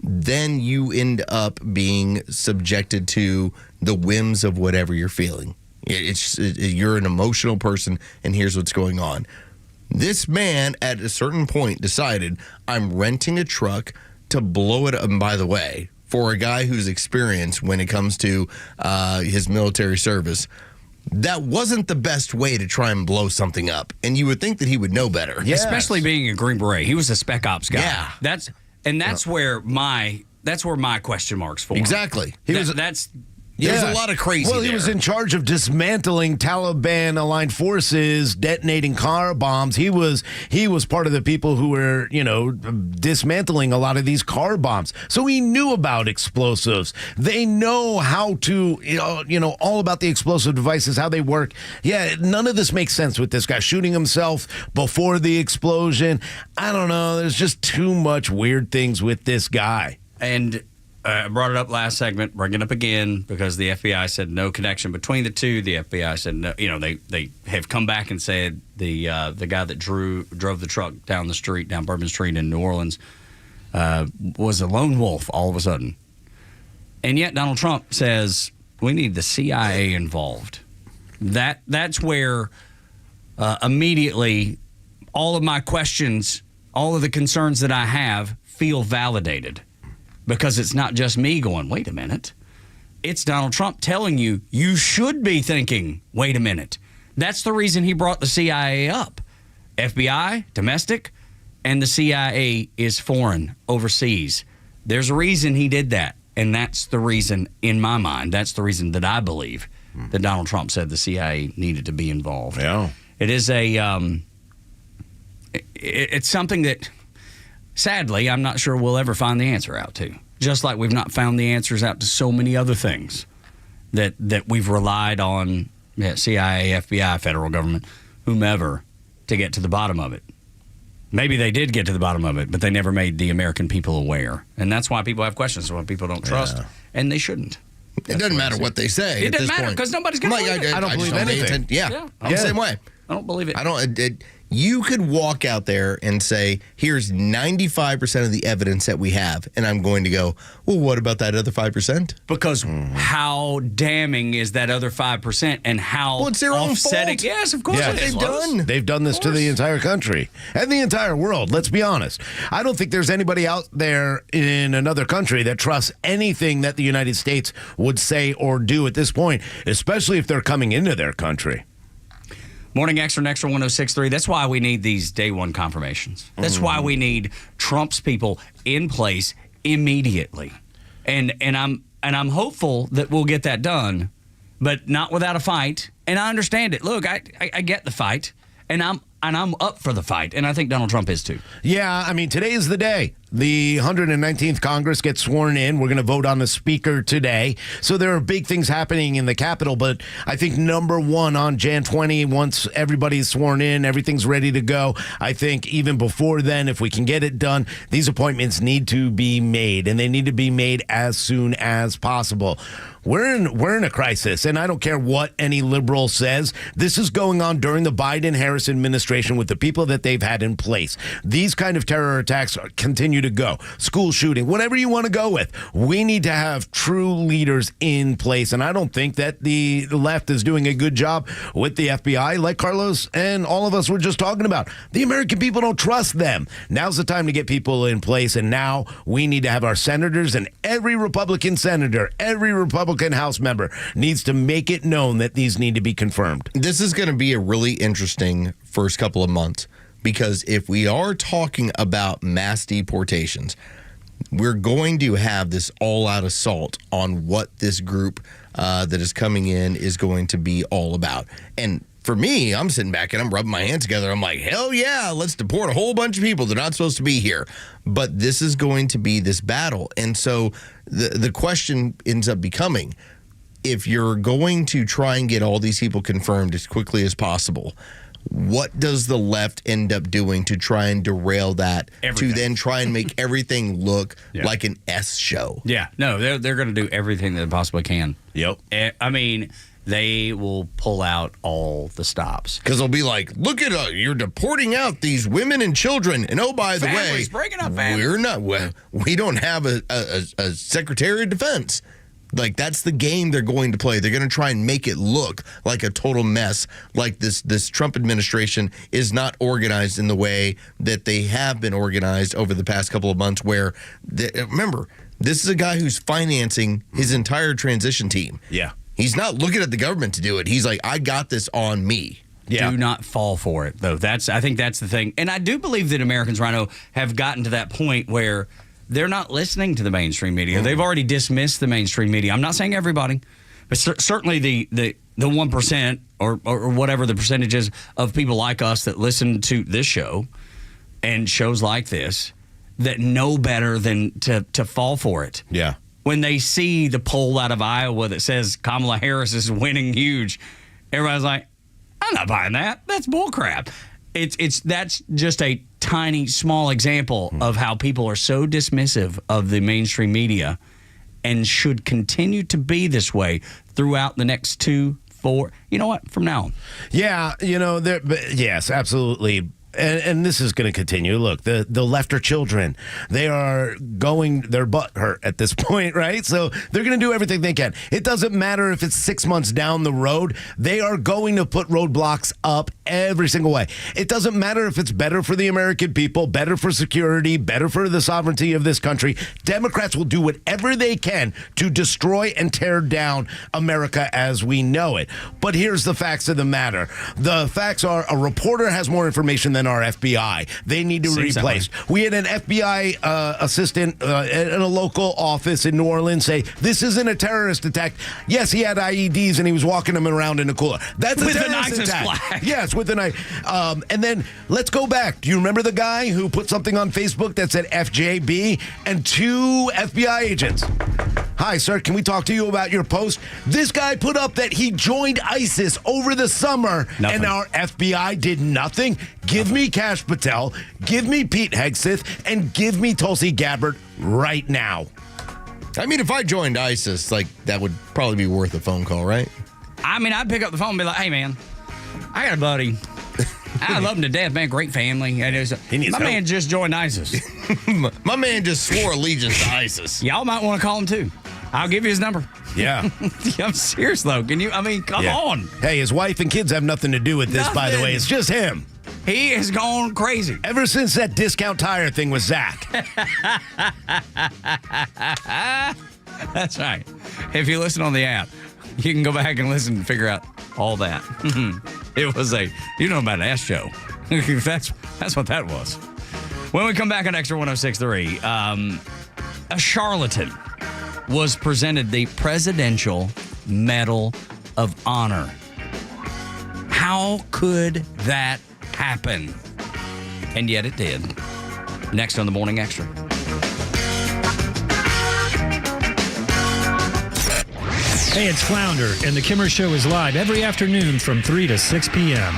Speaker 10: then you end up being subjected to the whims of whatever you're feeling. You're an emotional person, and here's what's going on. This man, at a certain point, decided, I'm renting a truck to blow it up. And by the way, for a guy who's experienced when it comes to his military service, that wasn't the best way to try and blow something up. And you would think that he would know better.
Speaker 8: Yes. Especially being a Green Beret. He was a Spec Ops guy.
Speaker 10: Yeah.
Speaker 8: That's where my question marks for him.
Speaker 10: Exactly. There's a lot of crazy.
Speaker 9: Well, he was in charge of dismantling Taliban-aligned forces, detonating car bombs. He was part of the people who were, dismantling a lot of these car bombs. So he knew about explosives. They know how to, all about the explosive devices, how they work. Yeah, none of this makes sense with this guy shooting himself before the explosion. I don't know. There's just too much weird things with this guy.
Speaker 8: And I brought it up last segment, bring it up again, because the FBI said no connection between the two. The FBI said no. They have come back and said the guy that drove the truck down Bourbon Street in New Orleans, was a lone wolf all of a sudden. And yet Donald Trump says we need the CIA involved. That's where immediately all of my questions, all of the concerns that I have feel validated. Because it's not just me going, wait a minute. It's Donald Trump telling you should be thinking, wait a minute. That's the reason he brought the CIA up. FBI, domestic, and the CIA is foreign, overseas. There's a reason he did that. And that's the reason, in my mind, that's the reason that I believe that Donald Trump said the CIA needed to be involved.
Speaker 9: Yeah.
Speaker 8: It is it's something that, sadly, I'm not sure we'll ever find the answer out to. Just like we've not found the answers out to so many other things that we've relied on, CIA, FBI, federal government, whomever, to get to the bottom of it. Maybe they did get to the bottom of it, but they never made the American people aware. And that's why people have questions, why people don't trust, and they shouldn't.
Speaker 10: It doesn't matter what they say.
Speaker 8: It doesn't matter because nobody's going to believe it.
Speaker 9: I don't believe anything.
Speaker 10: I'm the same way.
Speaker 8: I don't believe it.
Speaker 10: I don't. You could walk out there and say, here's 95% of the evidence that we have. And I'm going to go, well, what about that other 5%?
Speaker 8: Because how damning is that other 5% and how
Speaker 10: it's their own
Speaker 8: offsetting?
Speaker 10: fault.
Speaker 8: Yes, of course it is.
Speaker 10: They've done.
Speaker 9: They've done this to the entire country and the entire world. Let's be honest. I don't think there's anybody out there in another country that trusts anything that the United States would say or do at this point, especially if they're coming into their country.
Speaker 8: Morning Xtra, Xtra 106.3. That's why we need these day one confirmations. That's why we need Trump's people in place immediately. And I'm hopeful that we'll get that done, but not without a fight. And I understand it. Look, I get the fight, and I'm up for the fight, and I think Donald Trump is too.
Speaker 9: Yeah, I mean, today is the day. The 119th Congress gets sworn in. We're going to vote on the speaker today. So there are big things happening in the Capitol, but I think number one on Jan 20, once everybody's sworn in, everything's ready to go. I think even before then, if we can get it done, these appointments need to be made, and they need to be made as soon as possible. We're in a crisis, and I don't care what any liberal says. This is going on during the Biden-Harris administration with the people that they've had in place. These kind of terror attacks continue to go. School shooting, whatever you want to go with. We need to have true leaders in place, and I don't think that the left is doing a good job with the FBI, like Carlos and all of us were just talking about. The American people don't trust them. Now's the time to get people in place, and now we need to have our senators, and every Republican senator, every Republican House member needs to make it known that these need to be confirmed.
Speaker 10: This is going to be a really interesting first couple of months, because if we are talking about mass deportations, we're going to have this all-out assault on what this group that is coming in is going to be all about. And for me, I'm sitting back and I'm rubbing my hands together. I'm like, hell yeah, let's deport a whole bunch of people. They're not supposed to be here. But this is going to be this battle. And so the question ends up becoming, if you're going to try and get all these people confirmed as quickly as possible, what does the left end up doing to try and derail that, to then try and make everything look like an S show?
Speaker 8: Yeah, no, they're going to do everything that they possibly can.
Speaker 9: Yep.
Speaker 8: I mean, they will pull out all the stops.
Speaker 10: Because they'll be like, look at you're deporting out these women and children. And oh, by the way,
Speaker 8: breaking up families.
Speaker 10: We don't have a Secretary of Defense. Like, that's the game they're going to play. They're going to try and make it look like a total mess, like this Trump administration is not organized in the way that they have been organized over the past couple of months, where, remember, this is a guy who's financing his entire transition team.
Speaker 9: Yeah.
Speaker 10: He's not looking at the government to do it. He's like, I got this on me.
Speaker 8: Yeah. Do not fall for it, though. I think that's the thing. And I do believe that Americans, Rhino, have gotten to that point where they're not listening to the mainstream media. They've already dismissed the mainstream media. I'm not saying everybody, But certainly the 1% or whatever the percentage is of people like us that listen to this show and shows like this that know better than to fall for it.
Speaker 9: Yeah.
Speaker 8: When they see the poll out of Iowa that says Kamala Harris is winning huge, everybody's like, I'm not buying that. That's bullcrap. That's just a tiny, small example of how people are so dismissive of the mainstream media and should continue to be this way throughout the next 2, 4, you know what, from now on.
Speaker 9: Yeah, yes, absolutely. And this is going to continue. Look, the left are children. They are their butt hurt at this point, right? So they're going to do everything they can. It doesn't matter if it's 6 months down the road. They are going to put roadblocks up every single way. It doesn't matter if it's better for the American people, better for security, better for the sovereignty of this country. Democrats will do whatever they can to destroy and tear down America as we know it. But here's the facts of the matter. The facts are a reporter has more information than our FBI. They need to be replaced. We had an FBI assistant in a local office in New Orleans say, this isn't a terrorist attack. Yes, he had IEDs and he was walking them around in a cooler. That's a terrorist attack. Flag. Yes, with an and then let's go back. Do you remember the guy who put something on Facebook that said FJB and 2 FBI agents? Hi, sir, can we talk to you about your post? This guy put up that he joined ISIS over the summer, and our FBI did nothing. Give me Kash Patel, give me Pete Hegseth, and give me Tulsi Gabbard right now.
Speaker 10: I mean, if I joined ISIS, that would probably be worth a phone call, right?
Speaker 8: I mean, I'd pick up the phone and be like, hey, man, I got a buddy. I love him to death, man. Great family. My man just joined ISIS.
Speaker 10: My man just swore allegiance to ISIS.
Speaker 8: Y'all might want to call him, too. I'll give you his number.
Speaker 9: Yeah.
Speaker 8: I'm serious, though. Come on.
Speaker 9: Hey, his wife and kids have nothing to do with this, by the way. It's just him.
Speaker 8: He has gone crazy.
Speaker 9: Ever since that discount tire thing with Zach.
Speaker 8: That's right. If you listen on the app, you can go back and listen and figure out all that. It was about an ass show. That's what that was. When we come back on Extra 106.3, a charlatan was presented the Presidential Medal of Honor. How could that happen? And yet it did. Next on the Morning Extra.
Speaker 14: Hey, it's Flounder, and the Kimmer Show is live every afternoon from 3 to 6 p.m.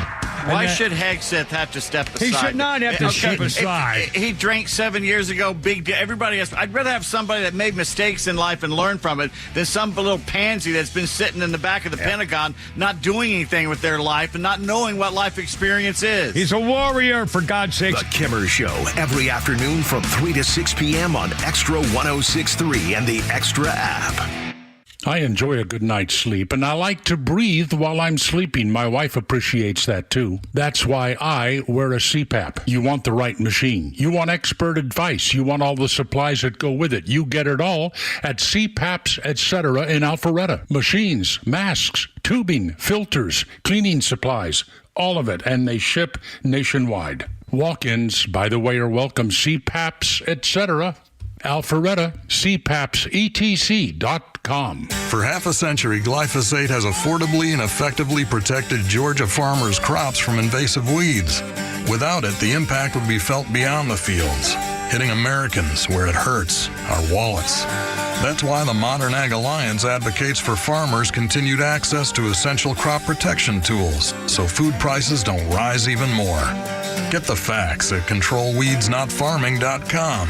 Speaker 18: Why should Hegseth have to step aside?
Speaker 13: He should not have to step aside.
Speaker 18: He drank 7 years ago. Big deal. Everybody has. I'd rather have somebody that made mistakes in life and learn from it than some little pansy that's been sitting in the back of the Pentagon, not doing anything with their life and not knowing what life experience is.
Speaker 13: He's a warrior, for God's sake.
Speaker 6: The Kimmer Show, every afternoon from 3 to 6 p.m. on Extra 106.3 and the Extra app.
Speaker 15: I enjoy a good night's sleep, and I like to breathe while I'm sleeping. My wife appreciates that, too. That's why I wear a CPAP. You want the right machine. You want expert advice. You want all the supplies that go with it. You get it all at CPAPs, etc. in Alpharetta. Machines, masks, tubing, filters, cleaning supplies, all of it, and they ship nationwide. Walk-ins, by the way, are welcome. CPAPs, etc. Alpharetta, CPAPSETC.com.
Speaker 16: For half a century, glyphosate has affordably and effectively protected Georgia farmers' crops from invasive weeds. Without it, the impact would be felt beyond the fields, hitting Americans where it hurts, our wallets. That's why the Modern Ag Alliance advocates for farmers' continued access to essential crop protection tools so food prices don't rise even more. Get the facts at controlweedsnotfarming.com.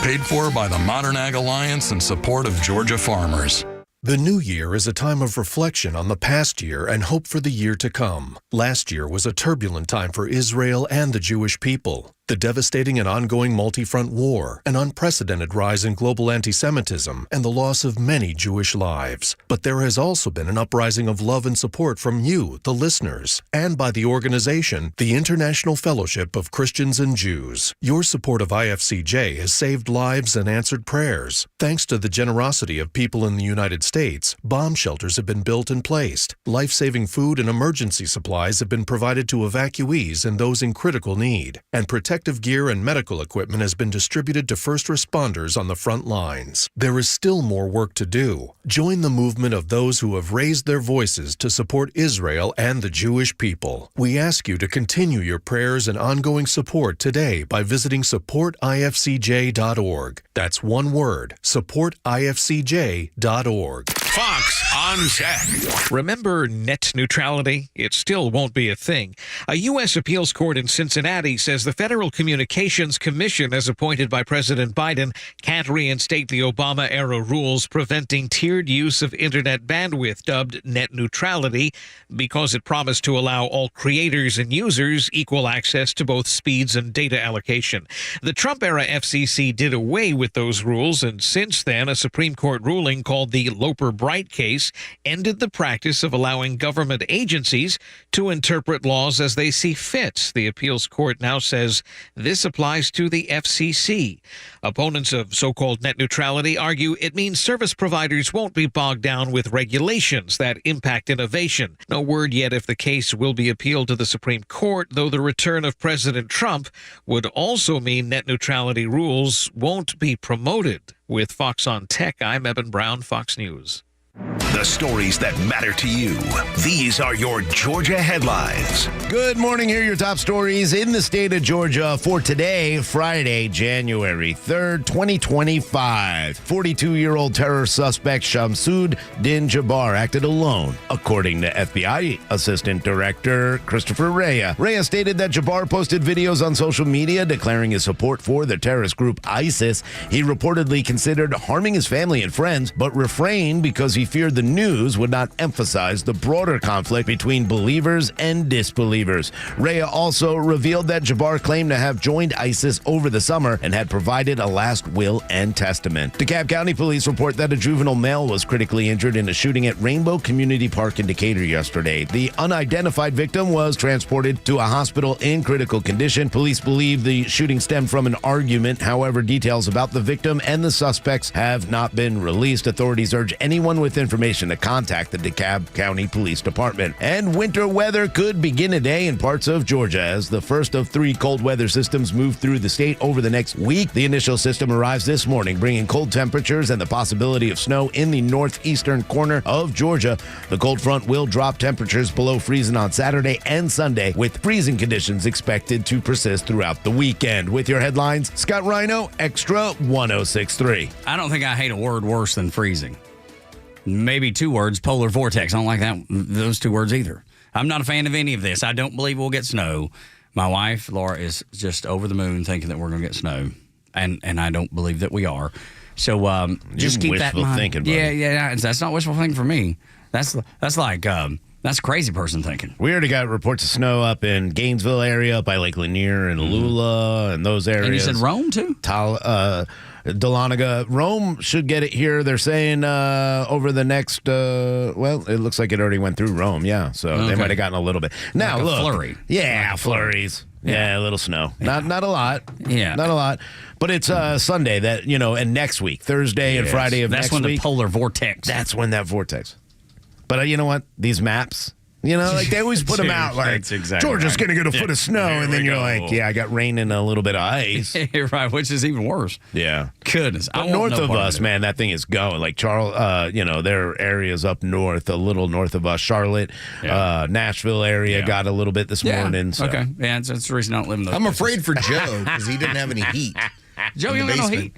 Speaker 16: Paid for by the Modern Ag Alliance in support of Georgia farmers.
Speaker 19: The new year is a time of reflection on the past year and hope for the year to come. Last year was a turbulent time for Israel and the Jewish people. The devastating and ongoing multi-front war, an unprecedented rise in global anti-Semitism, and the loss of many Jewish lives. But there has also been an uprising of love and support from you, the listeners, and by the organization, the International Fellowship of Christians and Jews. Your support of IFCJ has saved lives and answered prayers. Thanks to the generosity of people in the United States, bomb shelters have been built and placed. Life-saving food and emergency supplies have been provided to evacuees and those in critical need. And protection protective gear and medical equipment has been distributed to first responders on the front lines. There is still more work to do. Join the movement of those who have raised their voices to support Israel and the Jewish people. We ask you to continue your prayers and ongoing support today by visiting supportifcj.org. That's one word, supportifcj.org.
Speaker 1: Fox on Tech. Remember net neutrality? It still won't be a thing. A U.S. appeals court in Cincinnati says the Federal Communications Commission, as appointed by President Biden, can't reinstate the Obama-era rules preventing tiered use of internet bandwidth, dubbed net neutrality, because it promised to allow all creators and users equal access to both speeds and data allocation. The Trump-era FCC did away with those rules, and since then, a Supreme Court ruling called the Loper-Bright case ended the practice of allowing government agencies to interpret laws as they see fit. The appeals court now says this applies to the FCC. Opponents of so-called net neutrality argue it means service providers won't be bogged down with regulations that impact innovation. No word yet if the case will be appealed to the Supreme Court, though the return of President Trump would also mean net neutrality rules won't be promoted. With Fox on Tech, I'm Eben Brown, Fox News.
Speaker 6: The stories that matter to you. These are your Georgia headlines.
Speaker 9: Good morning. Here are your top stories in the state of Georgia for today, Friday, January 3rd, 2025. 42-year-old terror suspect Shamsud Din Jabbar acted alone, according to FBI Assistant Director Christopher Rhea. Rhea stated that Jabbar posted videos on social media declaring his support for the terrorist group ISIS. He reportedly considered harming his family and friends, but refrained because he feared the news would not emphasize the broader conflict between believers and disbelievers. Rhea also revealed that Jabbar claimed to have joined ISIS over the summer and had provided a last will and testament. DeKalb County Police report that a juvenile male was critically injured in a shooting at Rainbow Community Park in Decatur yesterday. The unidentified victim was transported to a hospital in critical condition. Police believe the shooting stemmed from an argument. However, details about the victim and the suspects have not been released. Authorities urge anyone with information to contact the DeKalb County Police Department. And winter weather could begin today in parts of Georgia as the first of 3 cold weather systems move through the state over the next week. The initial system arrives this morning, bringing cold temperatures and the possibility of snow in the northeastern corner of Georgia. The cold front will drop temperatures below freezing on Saturday and Sunday, with freezing conditions expected to persist throughout the weekend. With your headlines, Scott Rhino, Extra 106.3.
Speaker 8: I don't think I hate a word worse than freezing. Maybe 2 words, polar vortex. I don't like those 2 words either. I'm not a fan of any of this. I don't believe we'll get snow. My wife, Laura, is just over the moon thinking that we're going to get snow. And I don't believe that we are. So just keep that in mind.
Speaker 9: Thinking, buddy.
Speaker 8: Yeah. That's not wishful thinking for me. That's like that's crazy person thinking.
Speaker 9: We already got reports of snow up in Gainesville area, up by Lake Lanier and Lula and those areas.
Speaker 8: And you said Rome too?
Speaker 9: Dahlonega. Rome should get it here. They're saying over the next, well, it looks like it already went through Rome, yeah. So they might have gotten a little bit. Now,
Speaker 8: like
Speaker 9: look.
Speaker 8: Flurry.
Speaker 9: Yeah,
Speaker 8: like
Speaker 9: flurries. Yeah, a little snow.
Speaker 8: Yeah.
Speaker 9: Not a lot.
Speaker 8: Yeah.
Speaker 9: Not a lot. But it's Sunday, that and next week, Thursday and Friday of next week.
Speaker 8: That's when the polar vortex.
Speaker 9: That's when that vortex. But you know what? These maps, like they always put them out like,
Speaker 8: exactly
Speaker 9: Georgia's going to get a foot of snow. And then you're like, yeah, I got rain and a little bit of ice.
Speaker 8: Right, which is even worse.
Speaker 9: Yeah.
Speaker 8: Goodness.
Speaker 9: But north of us, man, that thing is going. Like Charles, there are areas up north, a little north of us. Charlotte, Nashville area got a little bit this morning. So.
Speaker 8: Okay. Yeah, that's the reason I don't live in those
Speaker 10: I'm
Speaker 8: places.
Speaker 10: afraid for Joe because he didn't have any heat.
Speaker 8: Joe, you don't have no heat?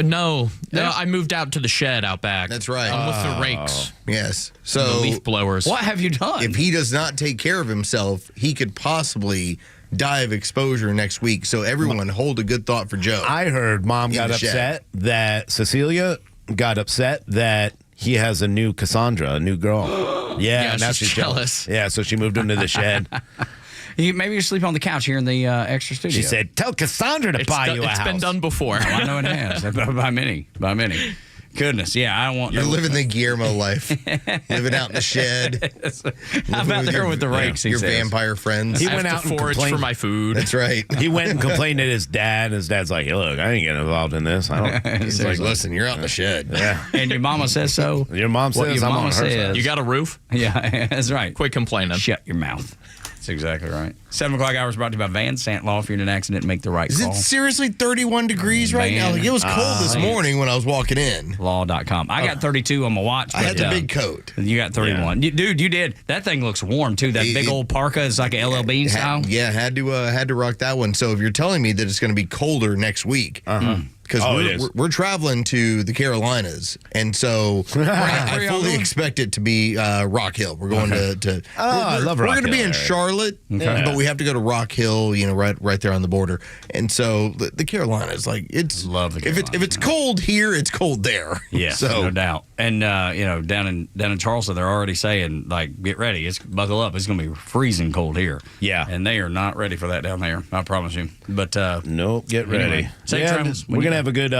Speaker 11: No, I moved out to the shed out back.
Speaker 10: That's right.
Speaker 11: With the rakes.
Speaker 10: Yes. So
Speaker 11: the leaf blowers.
Speaker 8: What have you done?
Speaker 10: If he does not take care of himself, he could possibly die of exposure next week. So everyone hold a good thought for Joe.
Speaker 9: I heard Mom got upset that Cecilia got upset that he has a new Cassandra, a new girl.
Speaker 11: Yeah,
Speaker 9: now
Speaker 11: she's jealous.
Speaker 9: Yeah, so she moved him to the shed.
Speaker 8: Maybe you sleep on the couch here in the extra studio.
Speaker 9: She said, tell Cassandra to buy you a house.
Speaker 11: It's been done before.
Speaker 8: Oh, I know it has. By many. Goodness, yeah, I don't want.
Speaker 10: You're living the Guillermo life, living out in the shed.
Speaker 8: I'm out there with the rakes.
Speaker 10: Your vampire friends.
Speaker 11: He went out and forage for my food.
Speaker 10: That's right.
Speaker 9: He went and complained to his dad. His dad's like, hey, "Look, I ain't getting involved in this. I don't."
Speaker 10: He's like, "Listen, you're out in the shed."
Speaker 9: Yeah.
Speaker 8: And your mama says so.
Speaker 9: Your mom says
Speaker 8: your
Speaker 9: I'm
Speaker 8: mama
Speaker 9: on her
Speaker 8: says.
Speaker 9: side.
Speaker 11: You got a roof?
Speaker 8: Yeah, that's right.
Speaker 11: Quit complaining.
Speaker 8: Shut your mouth. That's exactly right. 7 o'clock hour is brought to you by Van Sant Law. If you're in an accident, make the right
Speaker 10: Is
Speaker 8: call.
Speaker 10: it seriously 31 degrees right now? Like, it was cold this morning when I was walking in.
Speaker 8: Law.com. I got 32 on my watch.
Speaker 10: I had the big coat.
Speaker 8: You got 31. Dude, you did. That thing looks warm, too. That big old parka is like an LL Bean style.
Speaker 10: Had to rock that one. So if you're telling me that it's going to be colder next week, because we're traveling to the Carolinas, and so I fully expect it to be Rock Hill. We're going to
Speaker 9: I love Rock Hill.
Speaker 10: We're going to be in Charlotte, but we have to go to Rock Hill, right there on the border. And so the Carolinas, like, it's
Speaker 8: love the Carolinas.
Speaker 10: If it's cold here, it's cold there.
Speaker 8: Yeah,
Speaker 10: so
Speaker 8: no doubt. And down in Charleston, they're already saying, like, get ready. It's buckle up. It's going to be freezing cold here.
Speaker 9: Yeah,
Speaker 8: and they are not ready for that down there. I promise you. But
Speaker 9: nope, get ready.
Speaker 8: Anyway, safe travels.
Speaker 9: We're gonna have a good,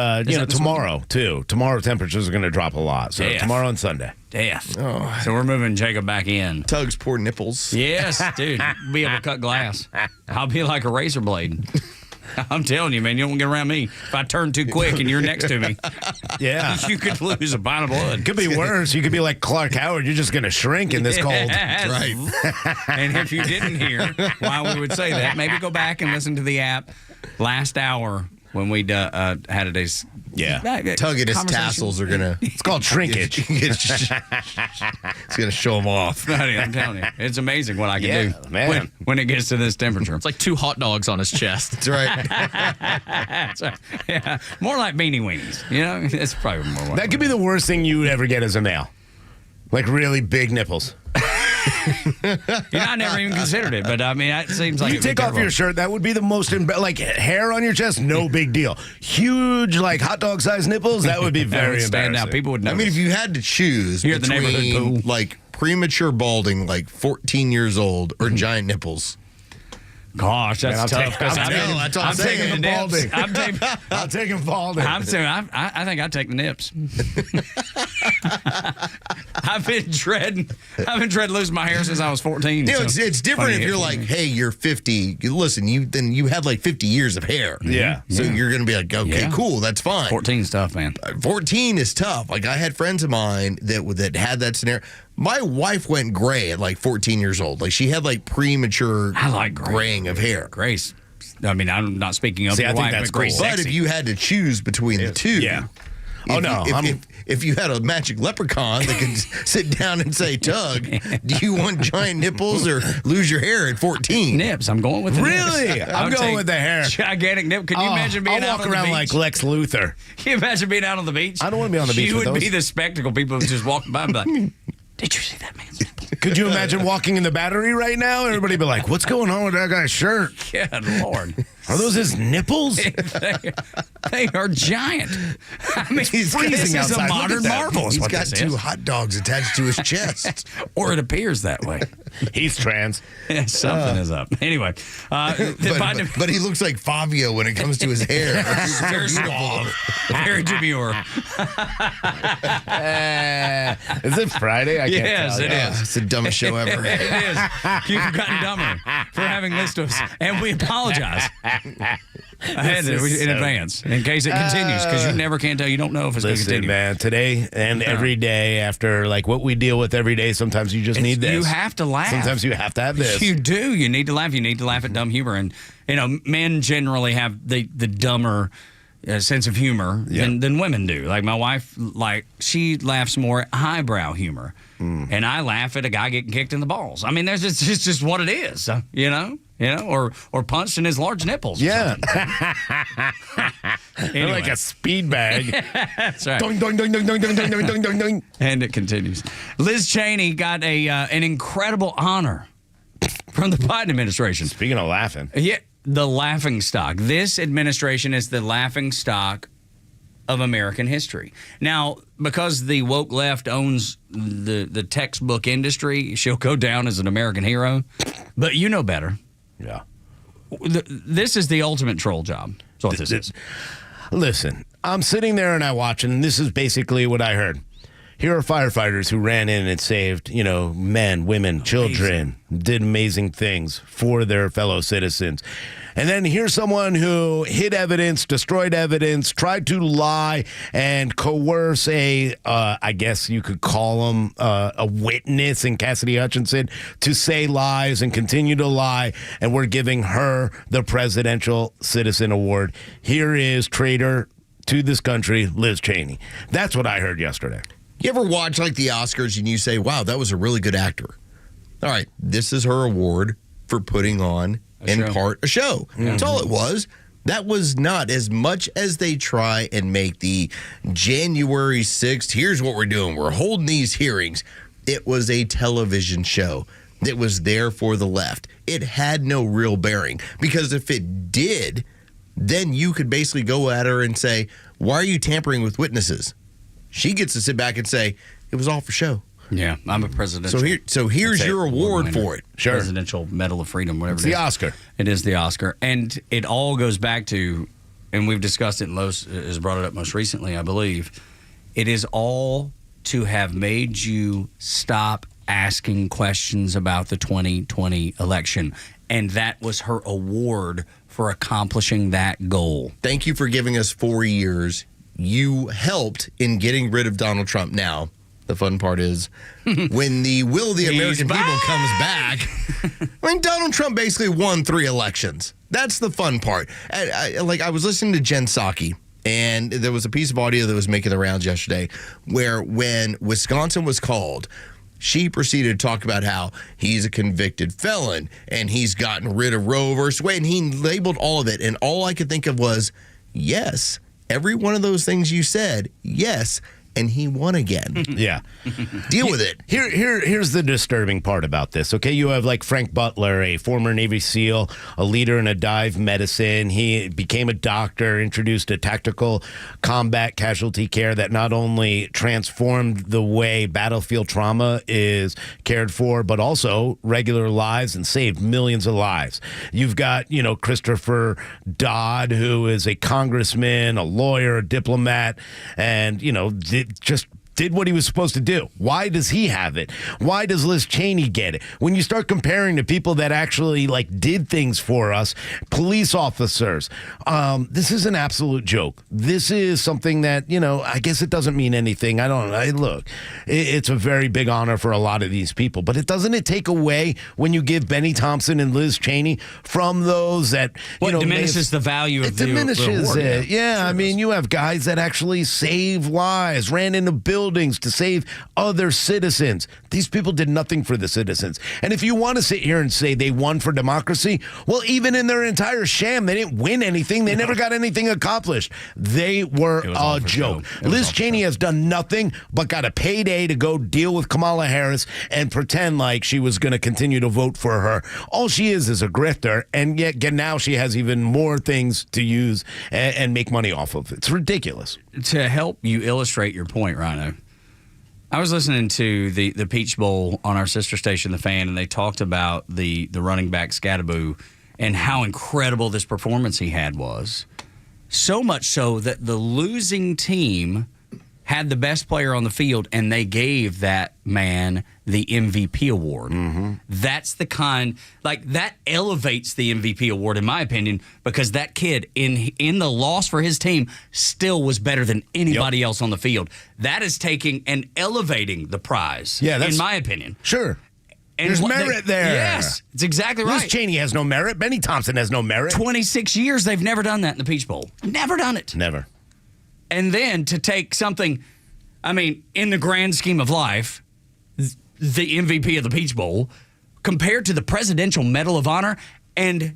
Speaker 9: tomorrow too. Tomorrow temperatures are going to drop a lot. So tomorrow and Sunday.
Speaker 8: Death. Oh. So we're moving Jacob back in.
Speaker 10: Tug's poor nipples.
Speaker 8: Yes, dude. Be able to cut glass. I'll be like a razor blade. I'm telling you, man, you don't get around me. If I turn too quick and you're next to me, you could lose a pint of blood.
Speaker 9: Could be worse. You could be like Clark Howard. You're just going to shrink in this cold.
Speaker 10: Right.
Speaker 8: And if you didn't hear why we would say that, maybe go back and listen to the app last hour when we had a day's.
Speaker 10: Tug and his tassels are going to.
Speaker 9: It's called shrinkage.
Speaker 10: It's going to show them off.
Speaker 8: I'm telling you. It's amazing what I can do when it gets to this temperature.
Speaker 11: It's like 2 hot dogs on his chest.
Speaker 10: That's right.
Speaker 8: That's right. Yeah. More like beanie weenies. It's probably more like
Speaker 9: that could be the worst thing you would ever get as a male. Like really big nipples.
Speaker 8: I never even considered it, but I mean, it seems like
Speaker 9: you take off your shirt. That would be the most like hair on your chest. No big deal. Huge, like hot dog sized nipples. That would be very embarrassing.
Speaker 8: Out. People would know.
Speaker 10: I mean, if you had to choose
Speaker 8: You're between the neighborhood pool.
Speaker 10: Like premature balding, like 14 years old, or giant nipples.
Speaker 8: Gosh, that's tough.
Speaker 10: I'm taking the balding.
Speaker 9: I'm taking balding.
Speaker 8: I think I'd take the nips. I've been dreading losing my hair since I was 14.
Speaker 10: It's different if you're like, hey, you're 50. Listen, you had like 50 years of hair.
Speaker 9: Yeah.
Speaker 10: So you're going to be like, okay, cool, that's fine.
Speaker 8: 14 is tough, man.
Speaker 10: 14 is tough. Like, I had friends of mine that had that scenario. My wife went gray at like 14 years old. Like, she had like premature graying of hair.
Speaker 8: Grace. I mean, I'm not speaking of
Speaker 9: your
Speaker 8: wife,
Speaker 9: think that's
Speaker 8: but
Speaker 9: cool.
Speaker 10: But if you had to choose between the two, if you had a magic leprechaun that could sit down and say, Tug, do you want giant nipples or lose your hair at 14?
Speaker 8: Nips. I'm going with the
Speaker 9: really?
Speaker 8: nips.
Speaker 9: I'm going with the hair.
Speaker 8: Gigantic nip. Can you imagine being out on the beach?
Speaker 9: I'll walk around like Lex Luthor.
Speaker 8: Can you imagine being out on the beach?
Speaker 9: I don't want to be on the beach
Speaker 8: She
Speaker 9: with
Speaker 8: would
Speaker 9: those.
Speaker 8: be the spectacle. People would just walk by and be like, did you see that man's nipple?
Speaker 9: Could you imagine walking in the Battery right now? Everybody be like, what's going on with that guy's shirt?
Speaker 8: Good Lord.
Speaker 9: Are those his nipples?
Speaker 8: They are giant. I mean,
Speaker 10: He's
Speaker 8: this is a modern marvel.
Speaker 10: He's got 2 hot dogs attached to his chest.
Speaker 8: Or it appears that way.
Speaker 9: He's trans.
Speaker 8: Something is up. Anyway.
Speaker 10: But he looks like Fabio when it comes to his hair.
Speaker 8: Very suave. Very demure.
Speaker 9: Is it Friday? I can't
Speaker 8: yes,
Speaker 9: tell.
Speaker 8: it is.
Speaker 10: It's the dumbest show ever.
Speaker 8: It is. You've gotten dumber for having listened to us, and we apologize. I had to in advance in case it continues because you never can tell. You don't know if it's going to continue.
Speaker 9: Man, today and every day after like what we deal with every day, sometimes you just need this.
Speaker 8: You have to laugh.
Speaker 9: Sometimes you have to have this.
Speaker 8: You do. You need to laugh. You need to laugh at dumb humor. And, men generally have the dumber sense of humor than women do. Like my wife, she laughs more at highbrow humor. And I laugh at a guy getting kicked in the balls. I mean, it's just what it is, or punched in his large nipples.
Speaker 9: Yeah.
Speaker 8: Anyway.
Speaker 9: Like a speed bag.
Speaker 8: That's right.
Speaker 9: Doing, doing, doing, doing, doing, doing, doing, doing, doing, doing.
Speaker 8: And it continues. Liz Cheney got an incredible honor from the Biden administration.
Speaker 9: Speaking of laughing.
Speaker 8: Yeah, the laughing stock. This administration is the laughing stock of American history. Now, because the woke left owns the textbook industry, she'll go down as an American hero. But you know better.
Speaker 9: Yeah.
Speaker 8: This is the ultimate troll job. That's what this is.
Speaker 9: Listen, I'm sitting there and I watch, and this is basically what I heard. Here are firefighters who ran in and saved, men, women, children, did amazing things for their fellow citizens. And then here's someone who hid evidence, destroyed evidence, tried to lie and coerce I guess you could call him a witness in Cassidy Hutchinson to say lies and continue to lie. And we're giving her the Presidential Citizen Award. Here is traitor to this country, Liz Cheney. That's what I heard yesterday.
Speaker 10: You ever watch like the Oscars and you say, wow, that was a really good actor? All right, this is her award for putting on, part, a show. Mm-hmm. That's all it was. That was not as much as they try and make the January 6th, here's what we're doing. We're holding these hearings. It was a television show that was there for the left. It had no real bearing because if it did, then you could basically go at her and say, why are you tampering with witnesses? She gets to sit back and say, it was all for show.
Speaker 8: Yeah, I'm a presidential.
Speaker 10: So here's your award for it.
Speaker 8: Sure. Presidential Medal of Freedom, whatever
Speaker 9: it's the Oscar.
Speaker 8: It is the Oscar. And it all goes back to, and we've discussed it, and Lowe's has brought it up most recently, I believe. It is all to have made you stop asking questions about the 2020 election. And that was her award for accomplishing that goal.
Speaker 10: Thank you for giving us 4 years. You helped in getting rid of Donald Trump. Now, the fun part is when the will of the American people comes back, I mean, Donald Trump basically won 3 elections. That's the fun part. I was listening to Jen Psaki, and there was a piece of audio that was making the rounds yesterday where when Wisconsin was called, she proceeded to talk about how he's a convicted felon and he's gotten rid of Roe versus Wade, and he labeled all of it. And all I could think of was, yes, every one of those things you said, yes, and he won again.
Speaker 9: Yeah.
Speaker 10: Deal with it.
Speaker 9: Here's the disturbing part about this. Okay, you have like Frank Butler, a former Navy SEAL, a leader in a dive medicine. He became a doctor, introduced a tactical combat casualty care that not only transformed the way battlefield trauma is cared for, but also regular lives and saved millions of lives. You've got, Christopher Dodd, who is a congressman, a lawyer, a diplomat, and, just did what he was supposed to do. Why does he have it? Why does Liz Cheney get it? When you start comparing to people that actually did things for us, police officers, this is an absolute joke. This is something that, I guess it doesn't mean anything. Look, it's a very big honor for a lot of these people, but doesn't it take away when you give Benny Thompson and Liz Cheney from those that,
Speaker 8: diminishes the value of the award.
Speaker 9: It diminishes it. Yeah,
Speaker 8: sure
Speaker 9: I mean, you have guys that actually save lives, ran into buildings to save other citizens. These people did nothing for the citizens. And if you want to sit here and say they won for democracy, well, even in their entire sham, they didn't win anything. They never got anything accomplished. They were a joke. Liz Cheney has done nothing but got a payday to go deal with Kamala Harris and pretend like she was going to continue to vote for her. All she is a grifter, and yet now she has even more things to use and make money off of. It's ridiculous.
Speaker 8: To help you illustrate your point, Rhino, I was listening to the Peach Bowl on our sister station, The Fan, and they talked about the running back Scadaboo and how incredible this performance he had was. So much so that the losing team had the best player on the field, and they gave that man the MVP award. Mm-hmm. That's the kind, that elevates the MVP award, in my opinion, because that kid, in the loss for his team, still was better than anybody else on the field. That is taking and elevating the prize, in my opinion.
Speaker 9: Sure. And there's merit there.
Speaker 8: Yes, it's exactly right.
Speaker 9: Liz Cheney has no merit. Benny Thompson has no merit.
Speaker 8: 26 years, they've never done that in the Peach Bowl. Never done it.
Speaker 9: Never.
Speaker 8: And then to take something, in the grand scheme of life, the MVP of the Peach Bowl, compared to the Presidential Medal of Honor, and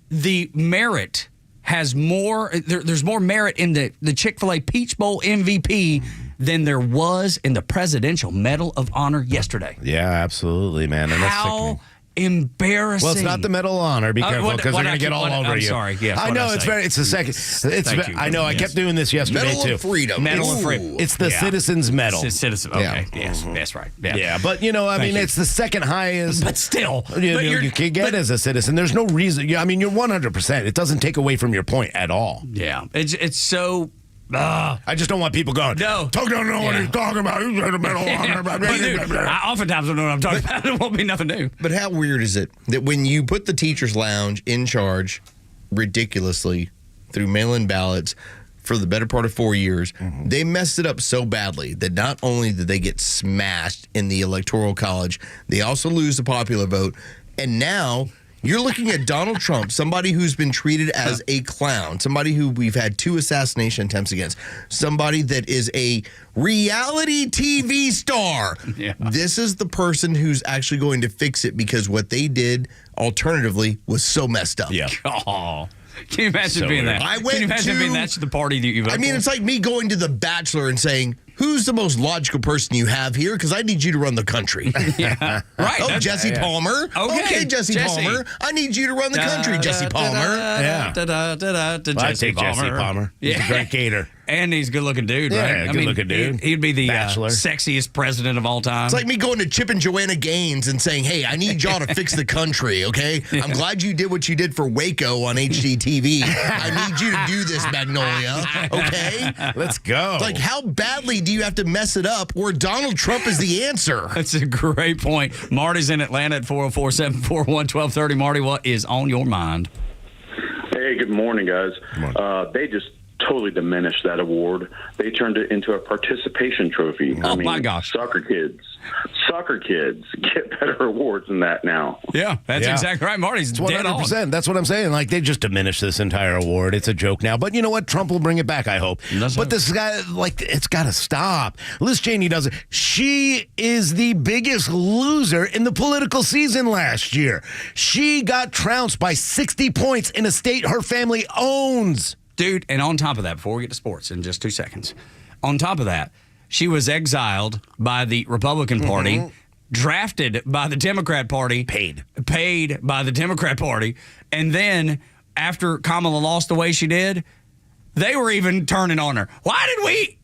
Speaker 8: the merit has more, there's more merit in the Chick-fil-A Peach Bowl MVP than there was in the Presidential Medal of Honor yesterday.
Speaker 9: Yeah, absolutely, man. And that's
Speaker 8: how embarrassing.
Speaker 9: Well, it's not the Medal of Honor. Be careful, because they're going to get all over you.
Speaker 8: Sorry. Yes,
Speaker 9: I know it's the second.
Speaker 8: Thank you.
Speaker 9: I know. I kept doing this yesterday
Speaker 10: Medal
Speaker 9: too.
Speaker 10: Of Freedom.
Speaker 8: Medal of Freedom.
Speaker 9: It's the Citizens Medal.
Speaker 8: Citizen. Okay. Yeah. Yes. That's right.
Speaker 9: Yeah. But it's the second highest.
Speaker 8: But still,
Speaker 9: you can get as a citizen. There's no reason. You're 100%. It doesn't take away from your point at all.
Speaker 8: Yeah. It's so.
Speaker 9: I just don't want people going, no. Don't know what he's talking about. He's in the Medal of Honor.
Speaker 8: I oftentimes don't know what I'm talking about. It won't be nothing new.
Speaker 10: But how weird is it that when you put the teacher's lounge in charge ridiculously through mail-in ballots for the better part of 4 years. They messed it up so badly that not only did they get smashed in the Electoral College, they also lose the popular vote. And now you're looking at Donald Trump, somebody who's been treated as a clown, somebody who we've had 2 assassination attempts against, somebody that is a reality TV star. Yeah. This is the person who's actually going to fix it because what they did alternatively was so messed up.
Speaker 8: Yeah. Oh. Can you imagine being that? Can you imagine being that's the party that you vote for?
Speaker 10: It's like me going to The Bachelor and saying, who's the most logical person you have here? Because I need you to run the country.
Speaker 8: Yeah. Right.
Speaker 10: Oh, Jesse Palmer. Okay, Jesse Palmer. I need you to run the country, Jesse Palmer.
Speaker 8: Jesse Palmer.
Speaker 9: He's a great gator.
Speaker 8: And he's a good-looking dude, right?
Speaker 9: Good-looking dude.
Speaker 8: He'd be the sexiest president of all time.
Speaker 10: It's like me going to Chip and Joanna Gaines and saying, hey, I need y'all to fix the country, okay? I'm glad you did what you did for Waco on HGTV. I need you to do this, Magnolia, okay?
Speaker 9: Let's go.
Speaker 10: Like, how badly do you have to mess it up where Donald Trump is the answer?
Speaker 8: That's a great point. Marty's in Atlanta at 404-741-1230. Marty, what is on your mind?
Speaker 2: Hey, good morning, guys. Good morning. They just totally diminished that award. They turned it into a participation trophy.
Speaker 8: My gosh.
Speaker 2: Soccer kids get better awards than that now.
Speaker 8: Yeah, that's exactly right. Marty's dead on.
Speaker 9: 100%. That's what I'm saying. Like, they just diminished this entire award. It's a joke now. But you know what? Trump will bring it back, I hope. But this guy, it's got to stop. Liz Cheney does it. She is the biggest loser in the political season last year. She got trounced by 60 points in a state her family owns.
Speaker 8: Dude, and on top of that, before we get to sports in just 2 seconds, on top of that, she was exiled by the Republican Party, drafted by the Democrat Party, paid by the Democrat Party, and then after Kamala lost the way she did, they were even turning on her. Why did we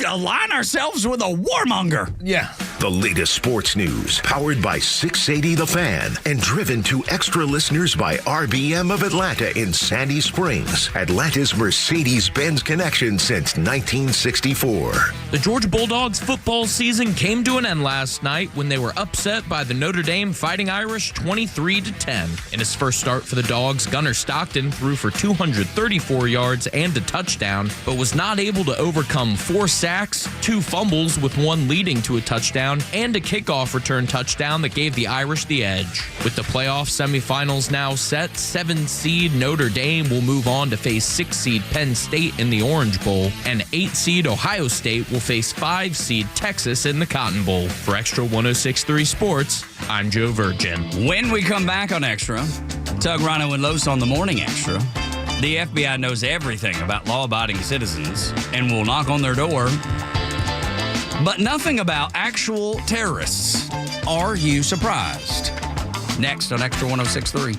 Speaker 8: align ourselves with a warmonger?
Speaker 9: Yeah.
Speaker 6: The latest sports news, powered by 680 The Fan, and driven to extra listeners by RBM of Atlanta in Sandy Springs, Atlanta's Mercedes-Benz connection since 1964.
Speaker 11: The Georgia Bulldogs football season came to an end last night when they were upset by the Notre Dame Fighting Irish 23-10. In his first start for the Dogs, Gunnar Stockton threw for 234 yards and a touchdown, but was not able to overcome 4 sacks, 2 fumbles with one leading to a touchdown, and a kickoff return touchdown that gave the Irish the edge. With the playoff semifinals now set, 7-seed Notre Dame will move on to face 6-seed Penn State in the Orange Bowl, and 8-seed Ohio State will face 5-seed Texas in the Cotton Bowl. For Extra 106.3 Sports, I'm Joe Virgin.
Speaker 8: When we come back on Extra, Tug, Rhino, and Los on the Morning Extra. The FBI knows everything about law-abiding citizens and will knock on their door, but nothing about actual terrorists. Are you surprised? Next on Extra 106.3.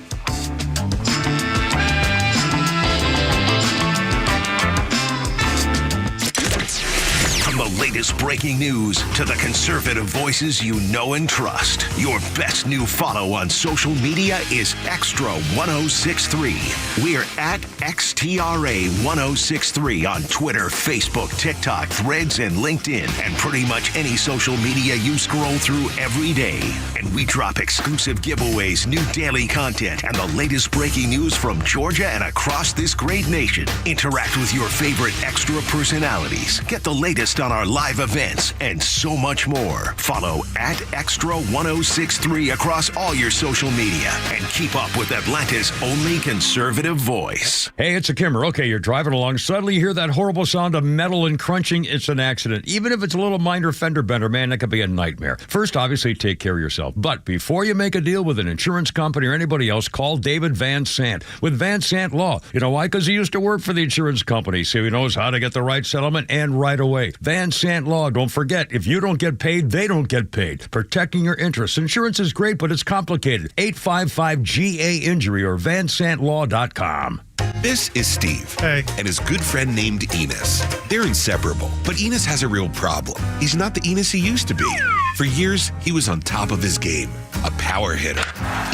Speaker 6: From the latest breaking news to the conservative voices you know and trust, your best new follow on social media is Extra 106.3. We're at XTRA 106.3 on Twitter, Facebook, TikTok, Threads, and LinkedIn, and pretty much any social media you scroll through every day. And we drop exclusive giveaways, new daily content, and the latest breaking news from Georgia and across this great nation. Interact with your favorite Extra personalities. Get the latest on our live events and so much more. Follow at Extra 106.3 across all your social media and keep up with Atlanta's only conservative voice.
Speaker 13: Hey, it's a Kimmer. Okay, you're driving along. Suddenly you hear that horrible sound of metal and crunching. It's an accident. Even if it's a little minor fender bender, man, that could be a nightmare. First, obviously, take care of yourself. But before you make a deal with an insurance company or anybody else, call David Van Sant with Van Sant Law. You know why? Because he used to work for the insurance company, so he knows how to get the right settlement and right away. Van Sant Law. Don't forget, if you don't get paid, they don't get paid. Protecting your interests. Insurance is great, but it's complicated. 855-GA-INJURY or vansantlaw.com.
Speaker 4: This is Steve. Hey. And his good friend named Enos. They're inseparable, but Enos has a real problem. He's not the Enos he used to be. For years, he was on top of his game, a power hitter.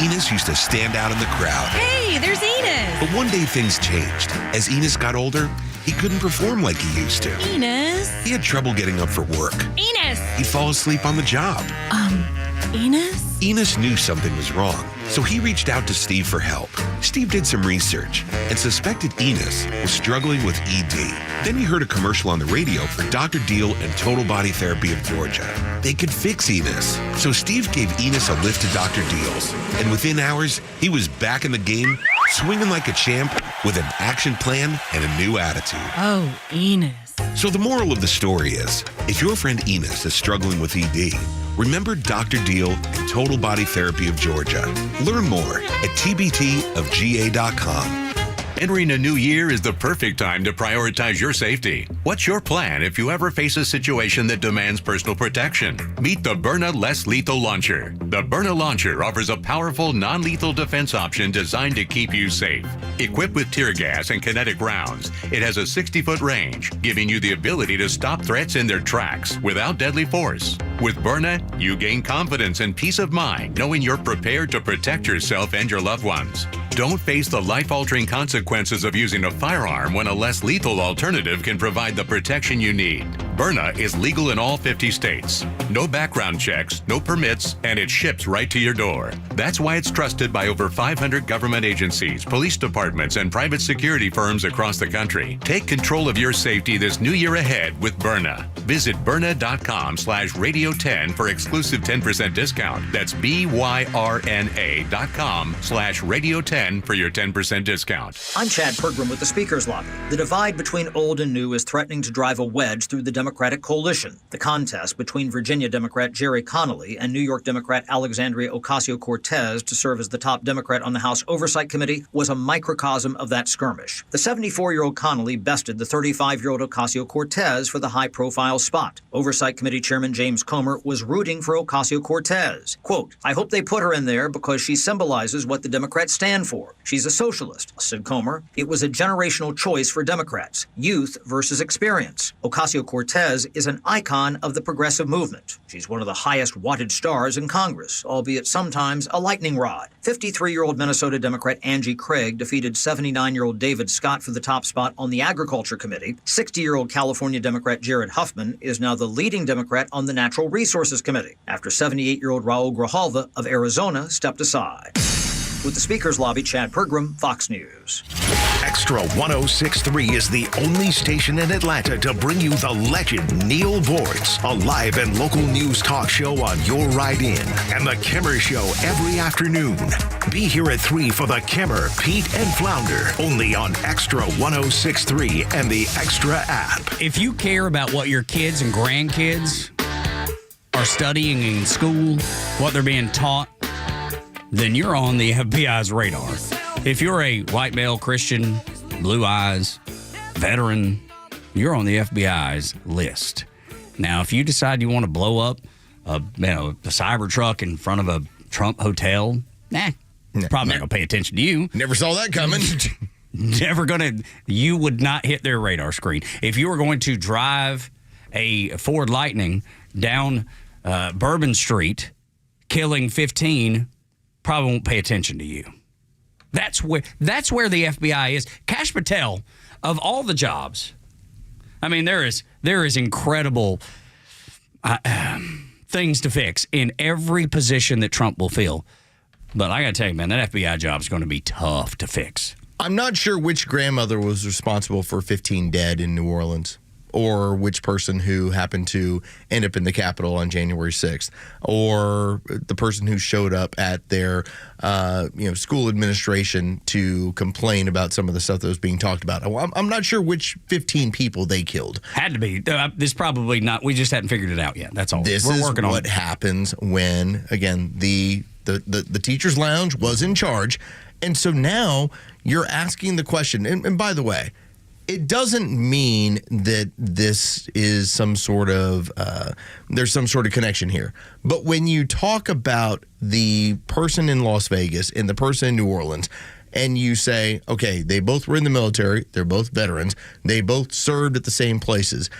Speaker 4: Enos used to stand out in the crowd.
Speaker 17: Hey, there's Enos.
Speaker 4: But one day things changed. As Enos got older, he couldn't perform like he used to.
Speaker 17: Enos?
Speaker 4: He had trouble getting up for work.
Speaker 17: Enos!
Speaker 4: He'd fall asleep on the job.
Speaker 17: Enos?
Speaker 4: Enos knew something was wrong, so he reached out to Steve for help. Steve did some research and suspected Enos was struggling with ED. Then he heard a commercial on the radio for Dr. Deal and Total Body Therapy of Georgia. They could fix Enos. So Steve gave Enos a lift to Dr. Deal's, and within hours, he was back in the game, swinging like a champ with an action plan and a new attitude.
Speaker 17: Oh, Enos.
Speaker 4: So the moral of the story is, if your friend Enos is struggling with ED, remember Dr. Deal and Total Body Therapy of Georgia. Learn more at tbtofga.com.
Speaker 20: Entering a new year is the perfect time to prioritize your safety. What's your plan if you ever face a situation that demands personal protection? Meet the Byrna Less Lethal Launcher. The Byrna Launcher offers a powerful, non-lethal defense option designed to keep you safe. Equipped with tear gas and kinetic rounds, it has a 60-foot range, giving you the ability to stop threats in their tracks without deadly force. With Byrna, you gain confidence and peace of mind knowing you're prepared to protect yourself and your loved ones. Don't face the life-altering consequences of using a firearm when a less lethal alternative can provide the protection you need. Byrna is legal in all 50 states. No background checks, no permits, and it ships right to your door. That's why it's trusted by over 500 government agencies, police departments, and private security firms across the country. Take control of your safety this new year ahead with Byrna. Visit Byrna.com/radio10 for exclusive 10% discount. That's BYRNA.com/radio10 for your 10% discount.
Speaker 27: I'm Chad Pergram with the Speaker's Lobby. The divide between old and new is threatening to drive a wedge through the Democratic coalition. The contest between Virginia Democrat Jerry Connolly and New York Democrat Alexandria Ocasio-Cortez to serve as the top Democrat on the House Oversight Committee was a microcosm of that skirmish. The 74-year-old Connolly bested the 35-year-old Ocasio-Cortez for the high-profile spot. Oversight Committee Chairman James Comer was rooting for Ocasio-Cortez. Quote, "I hope they put her in there because she symbolizes what the Democrats stand for. She's a socialist," said Comer. It was a generational choice for Democrats, youth versus experience. Ocasio-Cortez is an icon of the progressive movement. She's one of the highest wattage stars in Congress, albeit sometimes a lightning rod. 53-year-old Minnesota Democrat Angie Craig defeated 79-year-old David Scott for the top spot on the Agriculture Committee. 60-year-old California Democrat Jared Huffman is now the leading Democrat on the Natural Resources Committee, after 78-year-old Raul Grijalva of Arizona stepped aside. With the Speaker's Lobby, Chad Pergram, Fox News.
Speaker 6: Extra 106.3 is the only station in Atlanta to bring you the legend Neil Bortz, a live and local news talk show on your ride in, and the Kimmer Show every afternoon. Be here at 3 for the Kimmer, Pete, and Flounder, only on Extra 106.3 and the Extra app.
Speaker 8: If you care about what your kids and grandkids are studying in school, what they're being taught, then you're on the FBI's radar. If you're a white male Christian, blue eyes, veteran, you're on the FBI's list. Now, if you decide you want to blow up a Cybertruck in front of a Trump hotel, probably not going to pay attention to you.
Speaker 10: Never saw that coming.
Speaker 8: You would not hit their radar screen. If you were going to drive a Ford Lightning down Bourbon Street, killing 15, probably won't pay attention to you. That's where the FBI is. Kash Patel, of all the jobs, I mean, there is incredible things to fix in every position that Trump will fill. But I got to tell you, man, that FBI job is going to be tough to fix.
Speaker 10: I'm not sure which grandmother was responsible for 15 dead in New Orleans, or which person who happened to end up in the Capitol on January 6th, or the person who showed up at their school administration to complain about some of the stuff that was being talked about. I'm not sure which 15 people they killed.
Speaker 8: Had to be. This probably not. We just hadn't figured it out yet. That's all.
Speaker 10: This is what happens when, again, the teacher's lounge was in charge. And so now you're asking the question, and by the way, it doesn't mean that this is some sort of, there's some sort of connection here. But when you talk about the person in Las Vegas and the person in New Orleans, and you say, okay, they both were in the military, they're both veterans, they both served at the same places,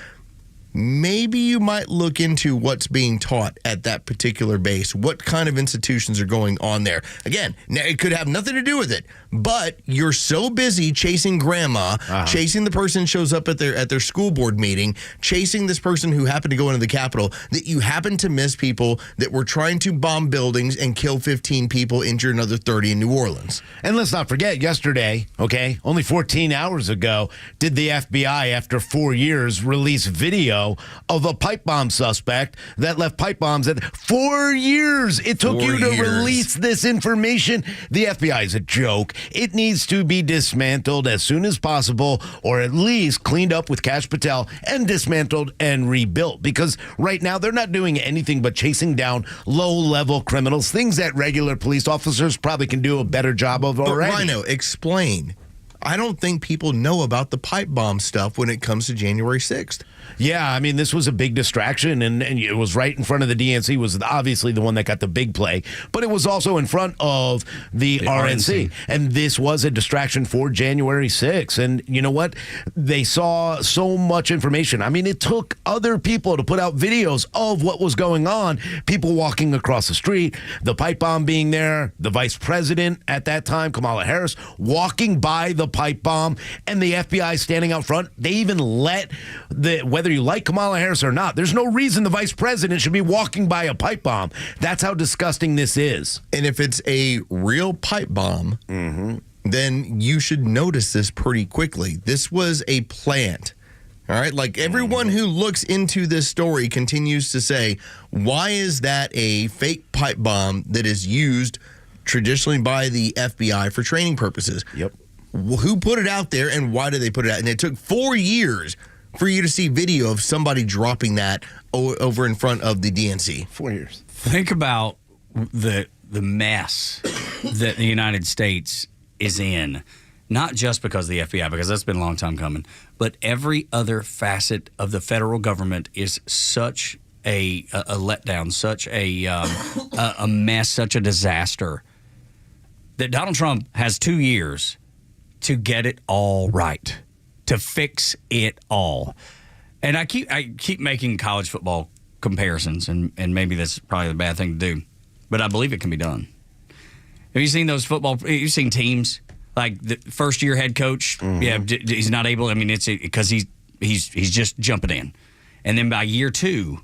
Speaker 10: maybe you might look into what's being taught at that particular base. What kind of institutions are going on there? Again, now it could have nothing to do with it, but you're so busy chasing grandma, chasing the person who shows up at their school board meeting, chasing this person who happened to go into the Capitol, that you happen to miss people that were trying to bomb buildings and kill 15 people, injure another 30 in New Orleans.
Speaker 9: And let's not forget, yesterday, only 14 hours ago, did the FBI, after 4 years, release video of a pipe bomb suspect that left pipe bombs at 4 years. It took
Speaker 10: 4
Speaker 9: you to
Speaker 10: years.
Speaker 9: release this information. The FBI is a joke. It needs to be dismantled as soon as possible, or at least cleaned up with Kash Patel and dismantled and rebuilt, because right now they're not doing anything but chasing down low-level criminals, things that regular police officers probably can do a better job of already.
Speaker 10: But Rhino, explain. I don't think people know about the pipe bomb stuff when it comes to January 6th.
Speaker 9: Yeah, I mean, this was a big distraction, and it was right in front of the DNC, was obviously the one that got the big play, but it was also in front of the RNC, and this was a distraction for January 6th, and you know what? They saw so much information. I mean, it took other people to put out videos of what was going on, people walking across the street, the pipe bomb being there, the vice president at that time, Kamala Harris, walking by the pipe bomb, and the FBI standing out front. They even let whether you like Kamala Harris or not, there's no reason the vice president should be walking by a pipe bomb. That's how disgusting this is.
Speaker 10: And if it's a real pipe bomb, then you should notice this pretty quickly. This was a plant. All right, like everyone who looks into this story continues to say, why is that a fake pipe bomb that is used traditionally by the FBI for training purposes?
Speaker 9: Yep.
Speaker 10: Who put it out there, and why did they put it out? And it took 4 years for you to see video of somebody dropping that over in front of the DNC.
Speaker 9: 4 years.
Speaker 8: Think about the mess that the United States is in, not just because of the FBI, because that's been a long time coming, but every other facet of the federal government is such a letdown, such a mess, such a disaster, that Donald Trump has 2 years to get it all right, to fix it all. And I keep making college football comparisons, and maybe that's probably the bad thing to do, but I believe it can be done. Have you seen those you've seen teams like the first year head coach? Yeah, he's not able. I mean, it's because he's just jumping in, and then by year 2,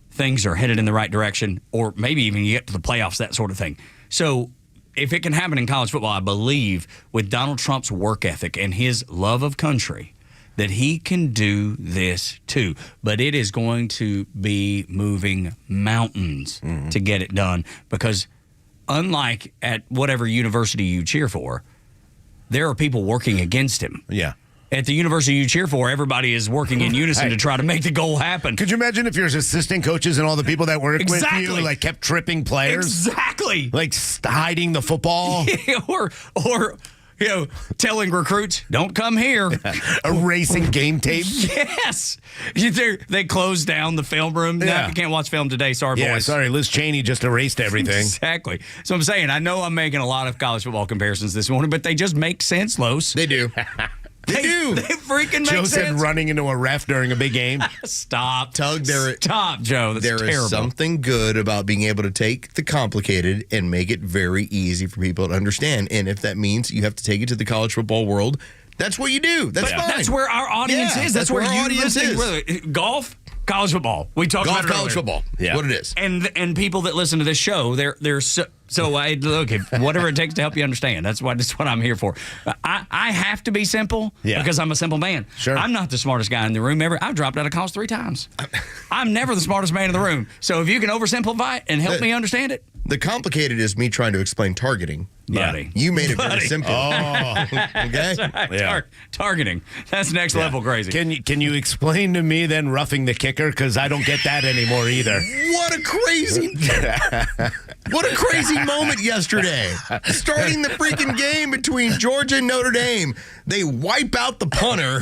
Speaker 8: things are headed in the right direction, or maybe even you get to the playoffs, that sort of thing. So if it can happen in college football, I believe with Donald Trump's work ethic and his love of country, that he can do this too. But it is going to be moving mountains to get it done, because unlike at whatever university you cheer for, there are people working against him.
Speaker 9: Yeah.
Speaker 8: At the university you cheer for, everybody is working in unison to try to make the goal happen.
Speaker 9: Could you imagine if your assistant coaches and all the people that work with you like kept tripping players?
Speaker 8: Exactly.
Speaker 9: Like hiding the football?
Speaker 8: or telling recruits, don't come here.
Speaker 9: Erasing game tape?
Speaker 8: Yes. They closed down the film room.
Speaker 9: Yeah.
Speaker 8: No, you can't watch film today. Sorry,
Speaker 9: Yeah,
Speaker 8: boys.
Speaker 9: sorry. Liz Cheney just erased everything.
Speaker 8: Exactly. So I'm saying, I know I'm making a lot of college football comparisons this morning, but they just make sense, Los.
Speaker 10: They do. They do.
Speaker 8: They freaking make
Speaker 9: Joe
Speaker 8: sense.
Speaker 9: said running into a ref during a big game.
Speaker 8: Stop.
Speaker 10: Tug,
Speaker 8: Stop, Joe. That's
Speaker 10: there
Speaker 8: terrible.
Speaker 10: is something good about being able to take the complicated and make it very easy for people to understand. And if that means you have to take it to the college football world, that's what you do. That's fine.
Speaker 8: That's where our audience is. That's where
Speaker 10: our audience
Speaker 8: is. Golf, college football. We talked about it
Speaker 10: college
Speaker 8: earlier.
Speaker 10: football.
Speaker 9: Yeah.
Speaker 10: What it is.
Speaker 8: And people that listen to this show, they're so I look, if whatever it takes to help you understand. That's what I'm here for. I have to be simple because I'm a simple man.
Speaker 9: Sure.
Speaker 8: I'm not the smartest guy in the room ever. I've dropped out of college 3 times. I'm never the smartest man in the room. So if you can oversimplify it and help me understand it.
Speaker 10: The complicated is me trying to explain targeting.
Speaker 8: Buddy.
Speaker 10: You made it very simple.
Speaker 9: Oh.
Speaker 10: Okay?
Speaker 8: That's right.
Speaker 9: Yeah.
Speaker 8: Targeting. That's next level crazy.
Speaker 9: Can you explain to me then roughing the kicker? Because I don't get that anymore either.
Speaker 10: What a crazy moment yesterday. Starting the freaking game between Georgia and Notre Dame. They wipe out the punter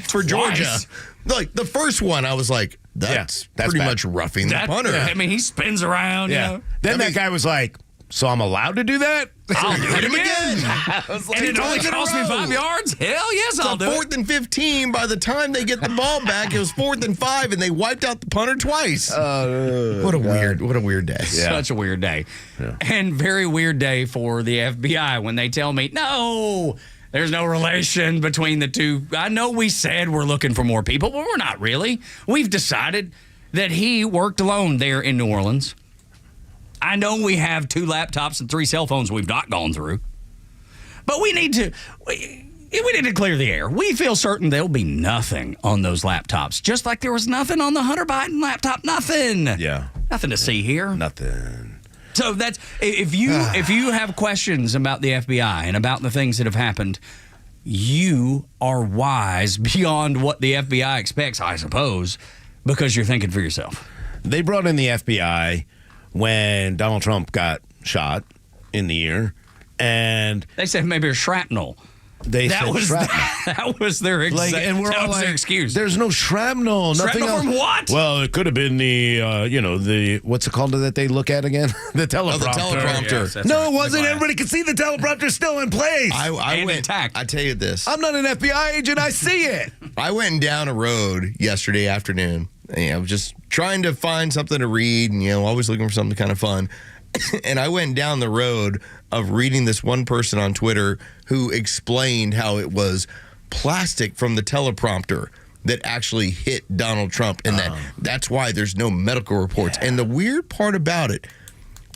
Speaker 10: for Georgia. Like the first one, I was like, that's pretty
Speaker 9: bad.
Speaker 10: much roughing the punter.
Speaker 8: I mean, he spins around.
Speaker 9: Yeah.
Speaker 8: You know?
Speaker 9: Then that guy was like, So I'm allowed to do that?
Speaker 8: I'll do it again.
Speaker 10: Like,
Speaker 8: and it only cost me 5 yards? Hell yes, I'll do it.
Speaker 10: 4th and 15. By the time they get the ball back, it was 4th and 5, and they wiped out the punter twice. What a weird day.
Speaker 8: Such a weird day. Yeah. And very weird day for the FBI when they tell me, no, there's no relation between the two. I know we said we're looking for more people, but we're not really. We've decided that he worked alone there in New Orleans. I know we have 2 laptops and 3 cell phones we've not gone through. But we need to clear the air. We feel certain there'll be nothing on those laptops. Just like there was nothing on the Hunter Biden laptop. Nothing.
Speaker 9: Yeah.
Speaker 8: Nothing to see here.
Speaker 9: Nothing.
Speaker 8: So that's if you have questions about the FBI and about the things that have happened, you are wise beyond what the FBI expects, I suppose, because you're thinking for yourself.
Speaker 9: They brought in the FBI when Donald Trump got shot in the ear, and
Speaker 8: they said maybe a shrapnel. That was their excuse.
Speaker 9: There's no shrapnel. Nothing
Speaker 8: Shrapnel
Speaker 9: else.
Speaker 8: from what?
Speaker 9: Well, it could have been the what's it called that they look at again? The teleprompter.
Speaker 10: The teleprompter.
Speaker 9: Yes, no, it wasn't. Everybody could see the teleprompter still in place.
Speaker 10: I went intact. I tell you this.
Speaker 9: I'm not an FBI agent. I see it.
Speaker 10: I went down a road yesterday afternoon. I was just trying to find something to read, and always looking for something kind of fun. And I went down the road of reading this one person on Twitter who explained how it was plastic from the teleprompter that actually hit Donald Trump, and that's why there's no medical reports. Yeah. And the weird part about it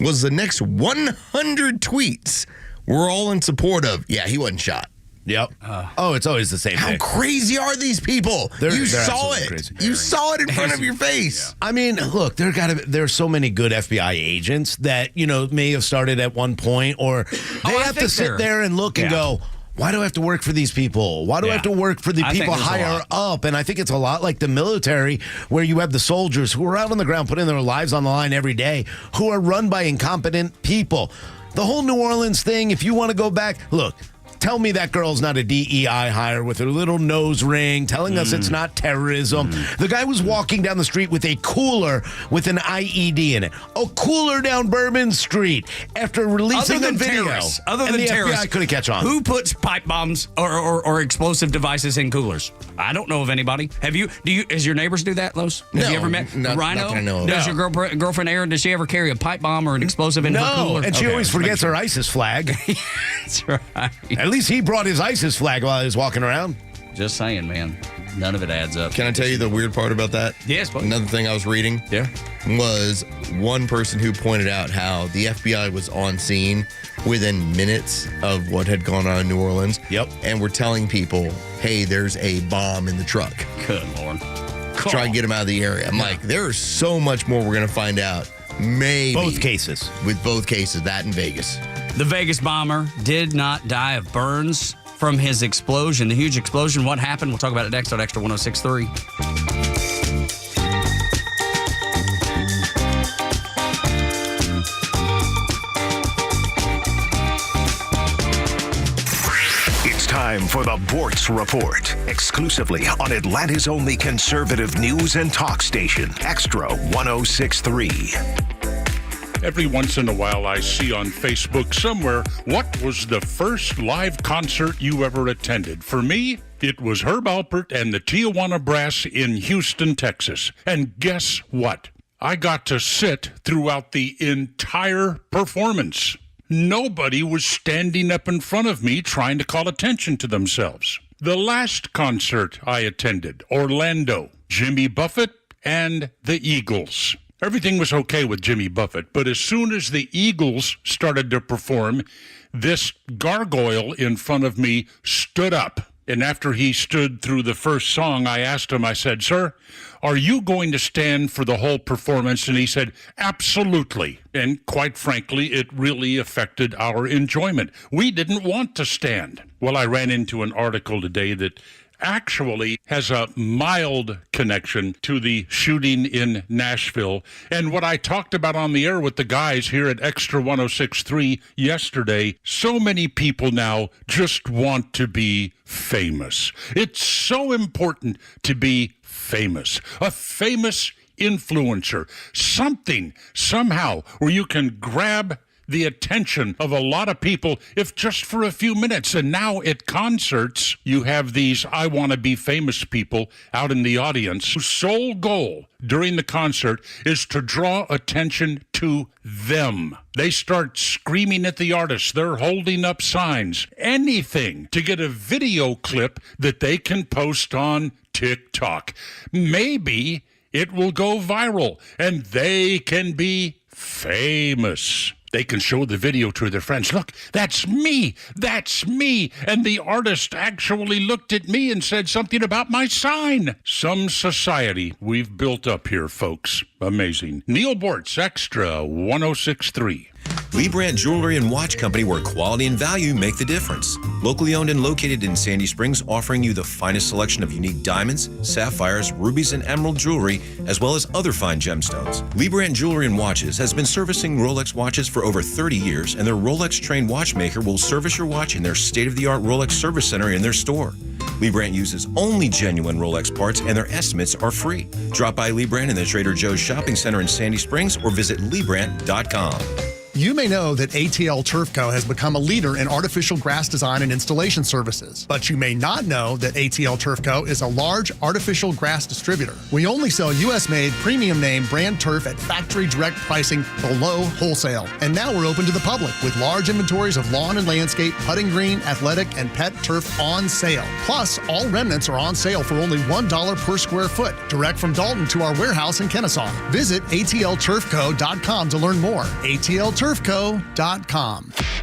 Speaker 10: was the next 100 tweets were all in support of, he wasn't shot.
Speaker 9: Yep. It's always the same
Speaker 10: thing. How crazy are these people? You saw it.
Speaker 9: Crazy.
Speaker 10: You saw it in front of your face.
Speaker 9: Yeah. I mean, look, there's so many good FBI agents that, may have started at one point, or they have to sit there and look and go, why do I have to work for these people? Why do I have to work for the people higher up? And I think it's a lot like the military, where you have the soldiers who are out on the ground putting their lives on the line every day, who are run by incompetent people. The whole New Orleans thing, if you want to go back, look, tell me that girl's not a DEI hire with her little nose ring, telling us it's not terrorism. The guy was walking down the street with a cooler with an IED in it. A cooler down Bourbon Street after releasing a video.
Speaker 8: Other than terrorists,
Speaker 9: FBI couldn't catch on.
Speaker 8: Who puts pipe bombs or explosive devices in coolers? I don't know of anybody. Have you? Does your neighbors do that, Los? Have you ever met Rhino?
Speaker 10: Not that I know of.
Speaker 8: Does your girlfriend Erin, does she ever carry a pipe bomb or an explosive in her cooler?
Speaker 9: And she always forgets her ISIS flag.
Speaker 8: That's right.
Speaker 9: At least he brought his ISIS flag while he was walking around.
Speaker 8: Just saying, man. None of it adds up.
Speaker 10: Can I tell you the weird part about that?
Speaker 8: Yes. Buddy.
Speaker 10: Another thing I was reading was one person who pointed out how the FBI was on scene within minutes of what had gone on in New Orleans.
Speaker 9: Yep.
Speaker 10: And we're telling people, hey, there's a bomb in the truck.
Speaker 8: Good Lord.
Speaker 10: Try and get them out of the area. I'm like, there's so much more we're going to find out. Maybe.
Speaker 9: Both cases.
Speaker 10: With both cases, that in Vegas.
Speaker 8: The Vegas bomber did not die of burns from his explosion. The huge explosion. What happened? We'll talk about it next on Xtra 106.3.
Speaker 6: Time for the Bortz Report, exclusively on Atlanta's only conservative news and talk station, Xtra 106.3.
Speaker 15: Every once in a while I see on Facebook somewhere, what was the first live concert you ever attended? For me, it was Herb Alpert and the Tijuana Brass in Houston, Texas. And guess what? I got to sit throughout the entire performance. Nobody was standing up in front of me trying to call attention to themselves. The last concert I attended, Orlando, Jimmy Buffett and the Eagles. Everything was okay with Jimmy Buffett, but as soon as the Eagles started to perform, this gargoyle in front of me stood up. And after he stood through the first song, I asked him, I said, "Sir, are you going to stand for the whole performance?" And he said, "Absolutely." And quite frankly, it really affected our enjoyment. We didn't want to stand. Well, I ran into an article today that actually has a mild connection to the shooting in Nashville. And what I talked about on the air with the guys here at Xtra 106.3 yesterday, so many people now just want to be famous. It's so important to be famous. A famous influencer. Something, somehow, where you can grab the attention of a lot of people, if just for a few minutes. And now at concerts, you have these I want to be famous people out in the audience whose sole goal during the concert is to draw attention to them. They start screaming at the artists. They're holding up signs, anything to get a video clip that they can post on TikTok. Maybe it will go viral and they can be famous. They can show the video to their friends. Look, that's me. That's me. And the artist actually looked at me and said something about my sign. Some society we've built up here, folks. Amazing. Neil Bortz, Extra 106.3.
Speaker 3: Lee Brandt Jewelry and Watch Company, where quality and value make the difference. Locally owned and located in Sandy Springs, offering you the finest selection of unique diamonds, sapphires, rubies, and emerald jewelry, as well as other fine gemstones. Lee Brandt Jewelry and Watches has been servicing Rolex watches for over 30 years, and their Rolex-trained watchmaker will service your watch in their state-of-the-art Rolex service center in their store. Lee Brandt uses only genuine Rolex parts, and their estimates are free. Drop by Lee Brandt in the Trader Joe's Shopping Center in Sandy Springs or visit LeeBrandt.com.
Speaker 17: You may know that ATL Turf Co. has become a leader in artificial grass design and installation services, but you may not know that ATL Turf Co. is a large artificial grass distributor. We only sell U.S.-made, premium-name brand turf at factory direct pricing below wholesale. And now we're open to the public with large inventories of lawn and landscape, putting green, athletic, and pet turf on sale. Plus, all remnants are on sale for only $1 per square foot, direct from Dalton to our warehouse in Kennesaw. Visit atlturfco.com to learn more. ATLturfco.com.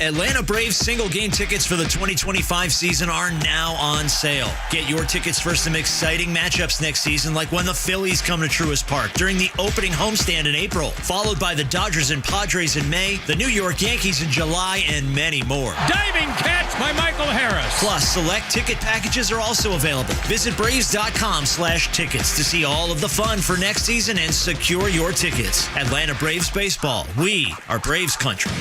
Speaker 21: Atlanta Braves single game tickets for the 2025 season are now on sale. Get your tickets for some exciting matchups next season, like when the Phillies come to Truist Park during the opening homestand in April, followed by the Dodgers and Padres in May, the New York Yankees in July, and many more.
Speaker 22: Diving catch by Michael Harris.
Speaker 21: Plus, select ticket packages are also available. Visit Braves.com/tickets to see all of the fun for next season and secure your tickets. Atlanta Braves baseball. We are Braves country.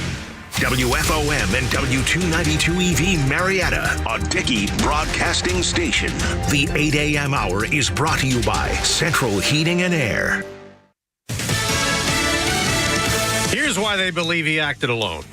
Speaker 6: WFOM and W292EV Marietta, a Dickey broadcasting station. The 8 a.m. hour is brought to you by Central Heating and Air.
Speaker 23: Here's why they believe he acted alone.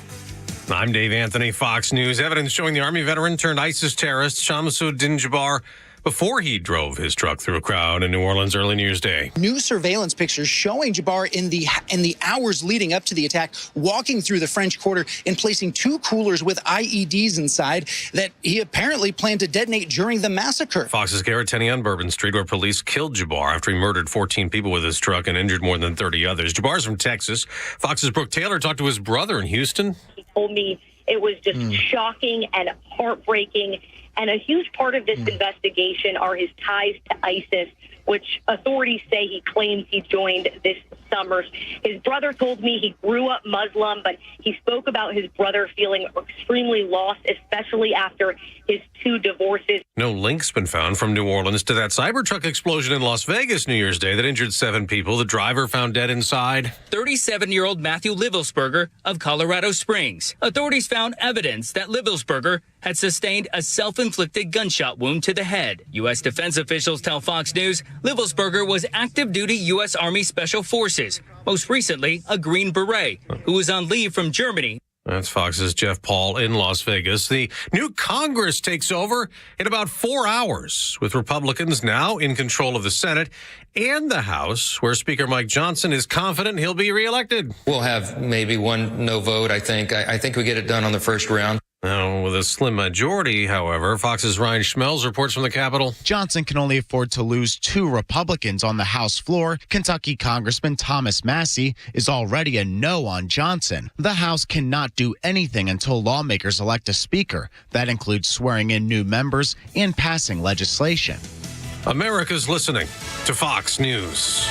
Speaker 23: I'm Dave Anthony, Fox News. Evidence showing the Army veteran turned ISIS terrorist Shamsuddin Jabbar before he drove his truck through a crowd in New Orleans early New Year's Day.
Speaker 24: New surveillance pictures showing Jabbar in the hours leading up to the attack, walking through the French Quarter and placing two coolers with IEDs inside that he apparently planned to detonate during the massacre.
Speaker 23: Fox's Garrett Tenney on Bourbon Street, where police killed Jabbar after he murdered 14 people with his truck and injured more than 30 others. Jabbar's from Texas. Fox's Brooke Taylor talked to his brother in Houston.
Speaker 25: He told me it was just shocking and heartbreaking. And a huge part of this investigation are his ties to ISIS, which authorities say he claims he joined this summer. His brother told me he grew up Muslim, but he spoke about his brother feeling extremely lost, especially after his two divorces.
Speaker 23: No link's been found from New Orleans to that Cybertruck explosion in Las Vegas New Year's Day that injured 7 people. The driver found dead inside.
Speaker 26: 37-year-old Matthew Livelsberger of Colorado Springs. Authorities found evidence that Livelsberger had sustained a self-inflicted gunshot wound to the head. U.S. defense officials tell Fox News Livelsberger was active duty U.S. Army Special Forces, most recently a Green Beret, who was on leave from Germany.
Speaker 23: That's Fox's Jeff Paul in Las Vegas. The new Congress takes over in about 4 hours, with Republicans now in control of the Senate and the House, where Speaker Mike Johnson is confident he'll be reelected.
Speaker 29: We'll have maybe one no vote, I think. I think we get it done on the first round.
Speaker 23: Now, with a slim majority, however, Fox's Ryan Schmelz reports from the Capitol.
Speaker 30: Johnson can only afford to lose 2 Republicans on the House floor. Kentucky Congressman Thomas Massey is already a no on Johnson. The House cannot do anything until lawmakers elect a speaker. That includes swearing in new members and passing legislation.
Speaker 23: America's listening to Fox News.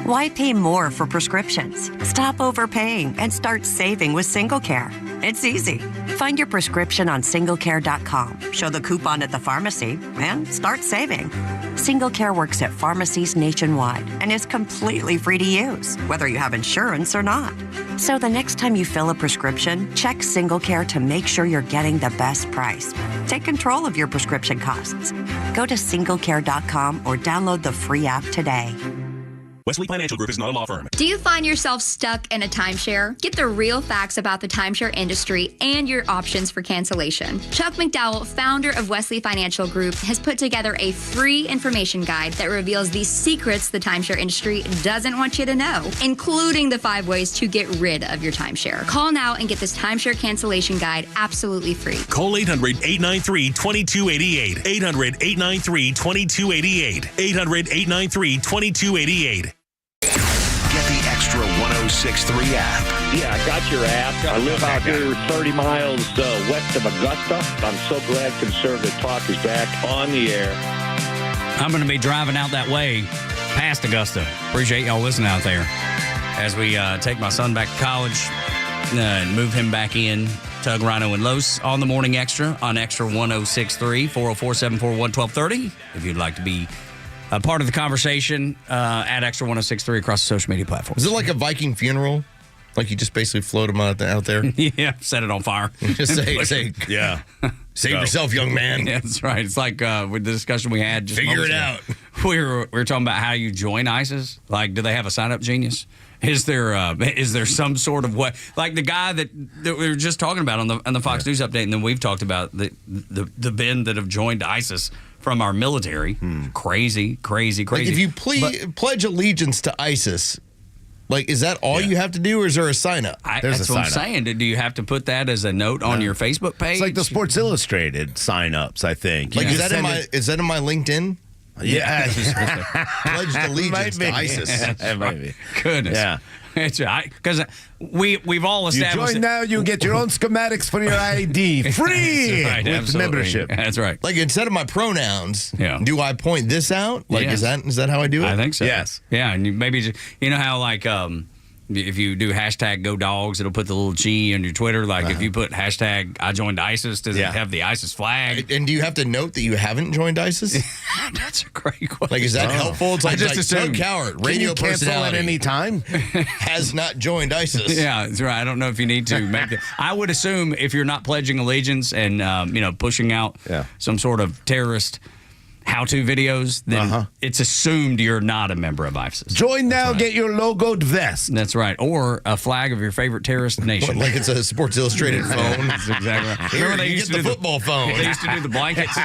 Speaker 5: Why pay more for prescriptions? Stop overpaying and start saving with SingleCare. It's easy. Find your prescription on SingleCare.com. Show the coupon at the pharmacy and start saving. SingleCare works at pharmacies nationwide and is completely free to use, whether you have insurance or not. So the next time you fill a prescription, check SingleCare to make sure you're getting the best price. Take control of your prescription costs. Go to SingleCare.com or download the free app today.
Speaker 1: Wesley Financial Group is not a law firm.
Speaker 2: Do you find yourself stuck in a timeshare? Get the real facts about the timeshare industry and your options for cancellation. Chuck McDowell, founder of Wesley Financial Group, has put together a free information guide that reveals the secrets the timeshare industry doesn't want you to know, including the 5 ways to get rid of your timeshare. Call now and get this timeshare cancellation guide absolutely free.
Speaker 1: Call 800-893-2288. 800-893-2288. 800-893-2288.
Speaker 6: Get the Extra 106.3 app.
Speaker 7: Yeah, I got your app. I live out here 30 miles west of Augusta. I'm so glad Conservative Talk is back on the air.
Speaker 8: I'm going to be driving out that way past Augusta. Appreciate y'all listening out there as we take my son back to college and move him back in. Tug, Rhino, and Los on the Morning Extra on Extra 106.3, 404-741-1230. If you'd like to be a part of the conversation at Extra 106.3 across the social media platforms.
Speaker 10: Is it like a Viking funeral? Like you just basically float them out there?
Speaker 8: Yeah, set it on fire.
Speaker 10: Just say
Speaker 9: yeah.
Speaker 10: Save yourself, young man.
Speaker 8: Yeah, that's right. It's like with the discussion we had. Just
Speaker 10: Figure it
Speaker 8: moments
Speaker 10: out.
Speaker 8: ago. We were talking about how you join ISIS. Like, do they have a sign-up genius? Is there some sort of way? Like the guy that we were just talking about on the Fox News update, and then we've talked about the men that have joined ISIS from our military. Crazy. Like
Speaker 10: if you pledge allegiance to ISIS, like, is that all you have to do, or is there a sign-up?
Speaker 8: That's what I'm saying. Do you have to put that as a note on your Facebook page?
Speaker 9: It's like the Sports Illustrated sign-ups, I think.
Speaker 10: Like, is that in my LinkedIn?
Speaker 9: Yeah.
Speaker 10: Pledged allegiance to ISIS.
Speaker 9: It might be.
Speaker 8: Goodness.
Speaker 9: Yeah.
Speaker 8: Because we've all
Speaker 9: You
Speaker 8: established.
Speaker 9: join now, you get your own schematics for your ID. Free
Speaker 8: Right,
Speaker 9: with
Speaker 8: absolutely.
Speaker 9: membership.
Speaker 8: That's right.
Speaker 10: Like, instead of my pronouns, do I point this out? Like,
Speaker 8: Yes.
Speaker 10: is that how I do it?
Speaker 8: I think so.
Speaker 9: Yes.
Speaker 8: Yeah, and maybe you know how like if you do hashtag Go Dogs, it'll put the little G on your Twitter. Like if you put hashtag I joined ISIS, does it have the ISIS flag?
Speaker 10: And do you have to note that you haven't joined ISIS?
Speaker 8: That's a great question.
Speaker 10: Like, is that helpful? It's
Speaker 8: I
Speaker 10: like,
Speaker 8: just
Speaker 10: Doug
Speaker 8: assumed.
Speaker 10: Coward,
Speaker 9: Can
Speaker 10: radio
Speaker 9: you cancel
Speaker 10: personality,
Speaker 9: at any time?
Speaker 10: has not joined ISIS.
Speaker 8: Yeah, that's right. I don't know if you need to make it. I would assume if you're not pledging allegiance and pushing out some sort of terrorist how-to videos, then it's assumed you're not a member of ISIS.
Speaker 9: Join now, get your logoed vest.
Speaker 8: That's right. Or a flag of your favorite terrorist nation.
Speaker 10: Like it's a Sports Illustrated phone.
Speaker 8: That's exactly right.
Speaker 10: Here,
Speaker 8: Remember
Speaker 10: you
Speaker 8: used
Speaker 10: get
Speaker 8: to
Speaker 10: the
Speaker 8: do
Speaker 10: football phone.
Speaker 8: They used to do the blankets.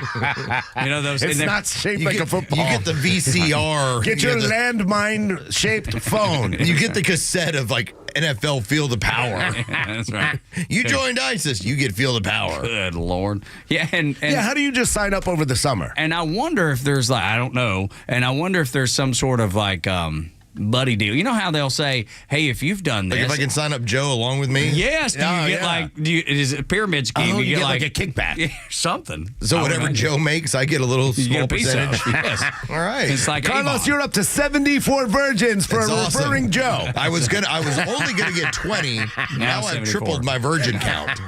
Speaker 8: Those.
Speaker 9: It's not shaped
Speaker 10: You
Speaker 9: like
Speaker 10: get,
Speaker 9: a football.
Speaker 10: You get the VCR.
Speaker 9: Get your landmine-shaped phone.
Speaker 10: You get the cassette of like NFL Field of Power.
Speaker 8: That's right.
Speaker 10: You joined ISIS, you get Field of Power.
Speaker 8: Good Lord. Yeah, and
Speaker 9: how do you just sign up over the summer?
Speaker 8: And I wonder if there's like, I don't know, and I wonder if there's some sort of like buddy deal. You know how they'll say, hey, if you've done this.
Speaker 10: Like if I can sign up Joe along with me?
Speaker 8: Yes. Do you get is it a pyramid scheme?
Speaker 9: You get like a kickback.
Speaker 8: Something.
Speaker 10: So whatever Joe makes, I get a little small percentage.
Speaker 8: Yes.
Speaker 10: All right.
Speaker 8: It's like
Speaker 9: Carlos,
Speaker 8: Avon.
Speaker 9: you're up to 74 virgins for
Speaker 10: That's
Speaker 9: referring
Speaker 10: awesome.
Speaker 9: Joe.
Speaker 10: I was only gonna get 20. Now I've
Speaker 8: 74.
Speaker 10: tripled my virgin count.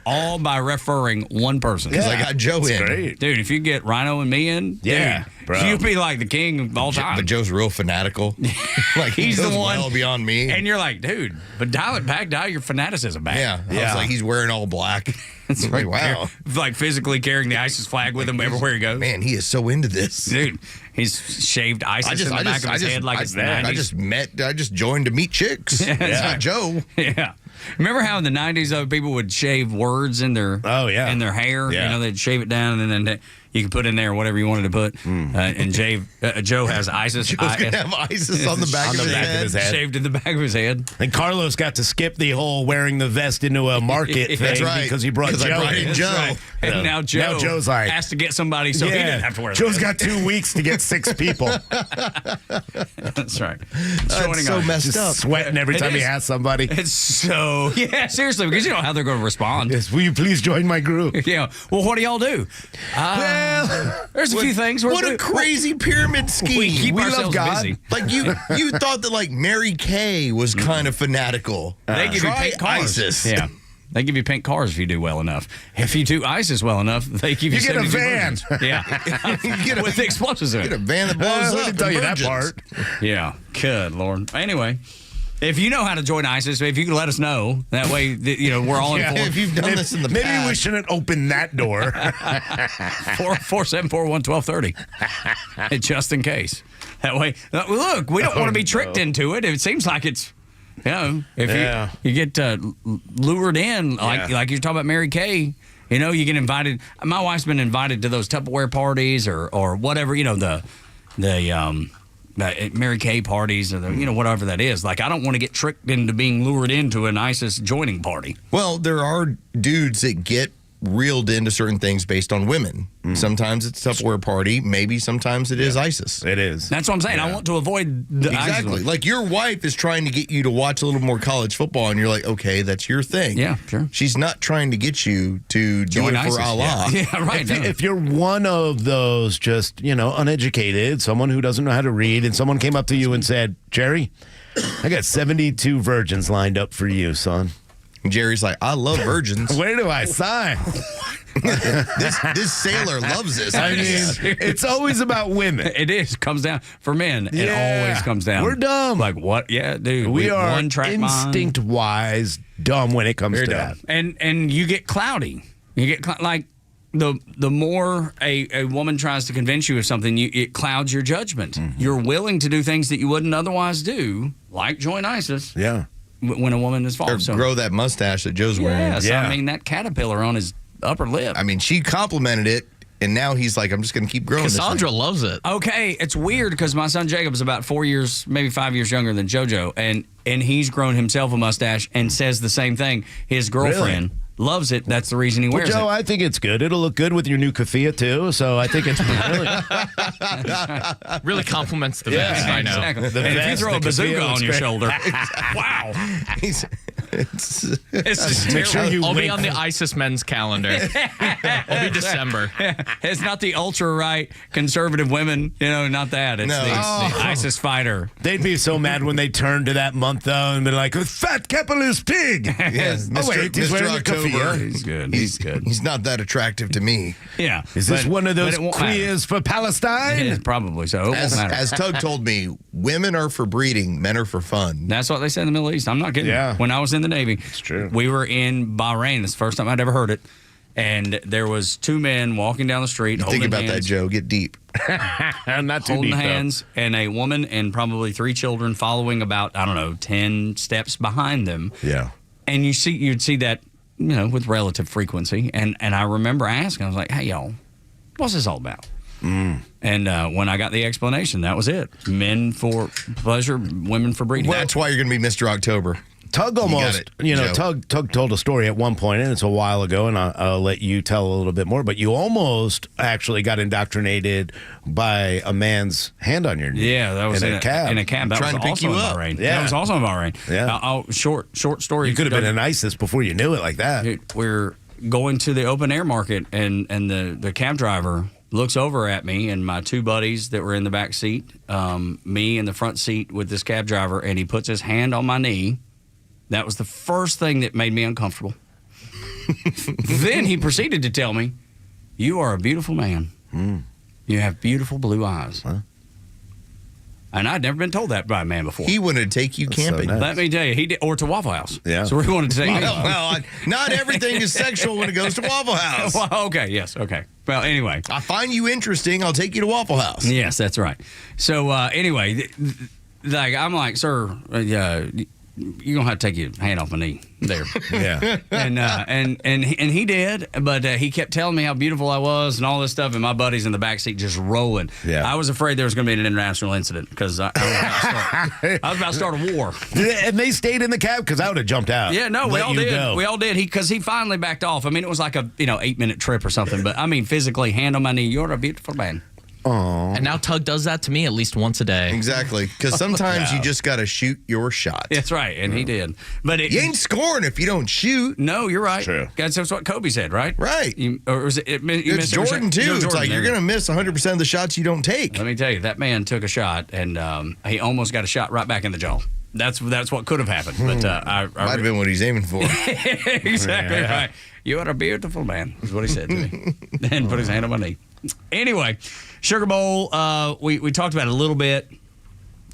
Speaker 8: All by referring one person.
Speaker 10: Because I got Joe in.
Speaker 9: Great.
Speaker 8: Dude, if you get Rhino and me in,
Speaker 9: Yeah,
Speaker 8: dude,
Speaker 9: bro.
Speaker 8: you'd be like the king of all time.
Speaker 10: But Joe's real fanatical. Like
Speaker 8: He's the
Speaker 10: goes
Speaker 8: one
Speaker 10: well beyond me.
Speaker 8: And you're like, dude, but dial it back, dial your fanaticism back.
Speaker 10: Yeah. I was like, he's wearing all black.
Speaker 8: That's
Speaker 10: like, wow.
Speaker 8: Like physically carrying the ISIS flag with him everywhere he goes.
Speaker 10: Man, he is so into this.
Speaker 8: Dude, he's shaved ISIS in the back of his head like it's the 90s.
Speaker 10: I just joined to meet chicks.
Speaker 8: Yeah,
Speaker 10: It's not Joe.
Speaker 8: Yeah. Remember how in the 90s, though, people would shave words in their in their hair?
Speaker 9: Yeah.
Speaker 8: You know, they'd shave it down and then you could put in there whatever you wanted to put. And Joe has ISIS.
Speaker 10: Joe's going to have ISIS on the back of his head.
Speaker 8: Shaved in the back of his head.
Speaker 9: And Carlos got to skip the whole wearing the vest into a market thing
Speaker 10: That's right.
Speaker 9: because he brought Joe.
Speaker 10: I brought in Joe.
Speaker 8: Right. And now
Speaker 9: Joe's like,
Speaker 8: has to get somebody so he didn't have to wear
Speaker 9: Joe's
Speaker 8: the
Speaker 9: got 2 weeks to get 6 people.
Speaker 8: That's right.
Speaker 10: That's so messed up.
Speaker 9: Sweating every time he has somebody.
Speaker 8: It's so, seriously, because you know how they're going to respond.
Speaker 9: Yes, will you please join my group?
Speaker 8: Yeah. Well, what do y'all do?
Speaker 9: Well,
Speaker 8: there's a few things.
Speaker 10: What a crazy pyramid scheme.
Speaker 8: We keep ourselves
Speaker 9: love God.
Speaker 8: busy.
Speaker 10: Like you thought that like Mary Kay was kind of fanatical.
Speaker 8: They give you
Speaker 10: Try
Speaker 8: pink cars.
Speaker 10: ISIS.
Speaker 8: Yeah. They give you pink cars if you do well enough. If you do ISIS well enough, they give you,
Speaker 9: You get a
Speaker 8: 72
Speaker 9: van.
Speaker 8: virgins. Yeah.
Speaker 10: You get
Speaker 8: With explosives in
Speaker 10: Get a
Speaker 8: it.
Speaker 10: van that blows
Speaker 9: I
Speaker 10: up.
Speaker 9: didn't tell
Speaker 10: and
Speaker 9: you that
Speaker 10: virgins.
Speaker 9: part.
Speaker 8: Yeah. Good Lord. Anyway. If you know how to join ISIS, if you can let us know, that way, we're all
Speaker 10: Yeah,
Speaker 8: informed.
Speaker 10: if you've done this in the
Speaker 9: Maybe
Speaker 10: past.
Speaker 9: we shouldn't open that door.
Speaker 8: 447-441-1230. Just in case. That way, look, we don't want to be tricked into it. It seems like it's, if you get lured in, like you're talking about Mary Kay, you get invited. My wife's been invited to those Tupperware parties or whatever, the Mary Kay parties or whatever that is. Like, I don't want to get tricked into being lured into an ISIS joining party.
Speaker 10: Well, there are dudes that get reeled into certain things based on women. Sometimes it's a Tupperware party. Maybe sometimes it is ISIS.
Speaker 9: It is.
Speaker 8: That's what I'm saying. I want to avoid the
Speaker 10: exactly.
Speaker 8: ISIS.
Speaker 10: Like, your wife is trying to get you to watch a little more college football, and you're like, okay, that's your thing.
Speaker 8: Yeah, sure.
Speaker 10: She's not trying to get you to
Speaker 8: Join
Speaker 10: do it
Speaker 8: ISIS.
Speaker 10: for Allah.
Speaker 8: Yeah, right.
Speaker 9: If you're one of those just, uneducated, someone who doesn't know how to read, and someone came up to you and said, Jerry, I got 72 virgins lined up for you, son.
Speaker 10: And Jerry's like, I love virgins.
Speaker 9: Where do I sign?
Speaker 10: this sailor loves this.
Speaker 9: I mean, it's always about women.
Speaker 8: It is. Comes down for men. It always comes down.
Speaker 9: We're dumb.
Speaker 8: Like, what? Yeah, dude.
Speaker 9: We are
Speaker 8: one-track mind.
Speaker 9: instinct-wise dumb when it comes to that.
Speaker 8: And you get cloudy. You get like the more a woman tries to convince you of something, it clouds your judgment. You're willing to do things that you wouldn't otherwise do, like join ISIS.
Speaker 9: Yeah.
Speaker 8: When a woman is false.
Speaker 10: Or grow that mustache that Joe's wearing.
Speaker 8: Yes, I mean, that caterpillar on his upper lip.
Speaker 10: I mean, she complimented it, and now he's like, I'm just going to keep growing
Speaker 1: Cassandra loves it.
Speaker 8: Okay, it's weird because my son Jacob is about 4 years, maybe 5 years younger than JoJo, and he's grown himself a mustache and says the same thing. His girlfriend loves it. That's the reason he wears
Speaker 9: Joe,
Speaker 8: it.
Speaker 9: I think it's good. It'll look good with your new keffiyeh, too, so I think it's really...
Speaker 1: Really compliments the vest, I know.
Speaker 8: Exactly.
Speaker 9: The
Speaker 8: And if you
Speaker 9: vest,
Speaker 8: throw
Speaker 9: the
Speaker 8: a bazooka
Speaker 9: keffiyeh
Speaker 8: on your
Speaker 9: looks
Speaker 8: shoulder, wow.
Speaker 10: It's
Speaker 8: just
Speaker 9: make sure you
Speaker 1: I'll be
Speaker 9: wait.
Speaker 1: on the ISIS men's calendar. It'll be December.
Speaker 8: It's not the ultra-right conservative women, not that. It's the ISIS fighter.
Speaker 9: They'd be so mad when they turned to that month, though, and be like, fat capitalist pig.
Speaker 10: Yes,
Speaker 9: Oh, wait, he's wearing a keffiyeh.
Speaker 8: He's good. He's good.
Speaker 10: He's not that attractive to me.
Speaker 8: Yeah.
Speaker 9: Is this one of those
Speaker 8: but it won't
Speaker 9: queers for Palestine?
Speaker 8: Yeah, probably so. It won't matter.
Speaker 10: As Tug told me, women are for breeding, men are for fun.
Speaker 8: That's what they say in the Middle East. I'm not kidding.
Speaker 9: Yeah.
Speaker 8: When I was in the Navy,
Speaker 9: it's true.
Speaker 8: We were in Bahrain. It's the first time I'd ever heard it. And there was two men walking down the street holding
Speaker 10: Think about
Speaker 8: hands.
Speaker 10: that, Joe. Get deep.
Speaker 9: Not too
Speaker 8: Holding
Speaker 9: deep,
Speaker 8: hands, and a woman and probably 3 children following about, 10 steps behind them.
Speaker 9: Yeah.
Speaker 8: And you'd see that, with relative frequency. And I remember asking, I was like, hey, y'all, what's this all about? And when I got the explanation, that was it. Men for pleasure, women for breeding.
Speaker 10: Well, that's why you're going to be Mr. October.
Speaker 9: Tug almost, Tug told a story at one point, and it's a while ago, and I'll let you tell a little bit more, but you almost actually got indoctrinated by a man's hand on your knee.
Speaker 8: Yeah, that was in a cab. In a cab. That
Speaker 10: Trying
Speaker 8: was
Speaker 10: to pick
Speaker 8: also
Speaker 10: you
Speaker 8: in
Speaker 10: up.
Speaker 8: Bahrain.
Speaker 9: Yeah.
Speaker 8: That was also in Bahrain.
Speaker 9: Yeah.
Speaker 8: Short story.
Speaker 9: You could have been in ISIS before you knew it like that.
Speaker 8: Dude, we're going to the open air market, and the cab driver looks over at me and my 2 buddies that were in the back seat, me in the front seat with this cab driver, and he puts his hand on my knee. That was the first thing that made me uncomfortable. Then he proceeded to tell me, you are a beautiful man. You have beautiful blue eyes.
Speaker 9: Huh?
Speaker 8: And I'd never been told that by a man before.
Speaker 10: He wanted to take you camping.
Speaker 9: so nice.
Speaker 8: Let me tell you, he did, or to Waffle House.
Speaker 9: Yeah.
Speaker 8: So we wanted to take me.
Speaker 10: Well, not everything is sexual when it goes to Waffle House.
Speaker 8: Well, okay, yes, okay. Well, anyway.
Speaker 10: I find you interesting. I'll take you to Waffle House.
Speaker 8: Yes, that's right. So anyway, I'm like, sir, you're gonna have to take your hand off my knee there.
Speaker 9: Yeah.
Speaker 8: And he did, but he kept telling me how beautiful I was and all this stuff, and my buddies in the backseat just rolling.
Speaker 9: Yeah.
Speaker 8: I was afraid there was gonna be an international incident because I was about to start a war.
Speaker 9: And they stayed in the cab because I would have jumped out.
Speaker 8: Yeah, no, we
Speaker 9: Let
Speaker 8: all
Speaker 9: you
Speaker 8: did.
Speaker 9: go.
Speaker 8: We all did. Because he finally backed off. I mean, it was like a 8-minute trip or something. But I mean, physically, hand on my knee. You're a beautiful man.
Speaker 9: Aww.
Speaker 1: And now Tug does that to me at least once a day.
Speaker 10: Exactly. Because sometimes you just got to shoot your shot.
Speaker 8: That's right, and he did. But
Speaker 10: you ain't scoring if you don't shoot.
Speaker 8: No, you're right.
Speaker 9: True.
Speaker 8: That's what Kobe said, right?
Speaker 10: Right.
Speaker 8: Or was it?
Speaker 10: It's Jordan too. It's like you're going to miss 100% of the shots you don't take.
Speaker 8: Let me tell you, that man took a shot, and he almost got a shot right back in the jaw. That's what could have happened. But I
Speaker 10: might have been what he's aiming for.
Speaker 8: Exactly right. You are a beautiful man, is what he said to me, and put his hand on my knee. Anyway, Sugar Bowl, we talked about it a little bit,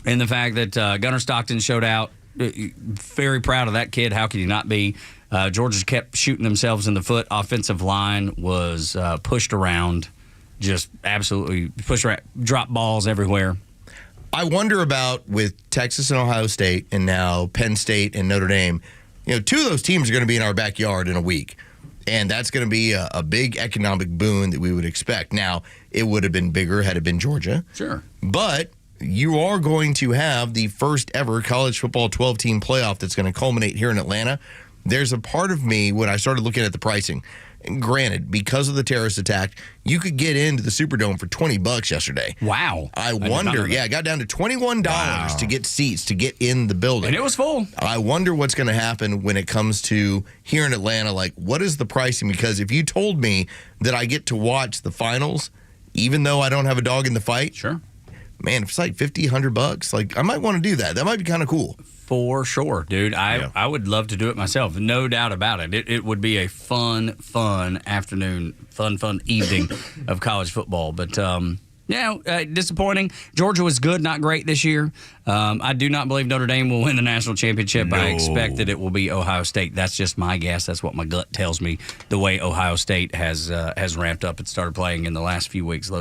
Speaker 8: and the fact that Gunnar Stockton showed out. Very proud of that kid. How can you not be? Georgia kept shooting themselves in the foot. Offensive line was pushed around, just absolutely pushed around, dropped balls everywhere.
Speaker 10: I wonder about with Texas and Ohio State and now Penn State and Notre Dame, two of those teams are going to be in our backyard in a week. And that's going to be a big economic boon that we would expect. Now, it would have been bigger had it been Georgia.
Speaker 8: Sure.
Speaker 10: But you are going to have the first ever college football 12-team playoff that's going to culminate here in Atlanta. There's a part of me, when I started looking at the pricing, and granted, because of the terrorist attack, you could get into the Superdome for $20 yesterday.
Speaker 8: Wow.
Speaker 10: I wonder, it got down to $21 to get seats, to get in the building.
Speaker 8: And it was full.
Speaker 10: I wonder what's going to happen when it comes to here in Atlanta. Like, what is the pricing? Because if you told me that I get to watch the finals, even though I don't have a dog in the fight,
Speaker 8: sure.
Speaker 10: Man, if it's like $50, $100, like I might want to do that. That might be kind of cool.
Speaker 8: For sure, dude. I would love to do it myself. No doubt about it. It would be a fun afternoon, fun evening of college football. But, disappointing. Georgia was good, not great this year. I do not believe Notre Dame will win the national championship.
Speaker 9: No.
Speaker 8: I expect that it will be Ohio State. That's just my guess. That's what my gut tells me. The way Ohio State has ramped up and started playing in the last few weeks.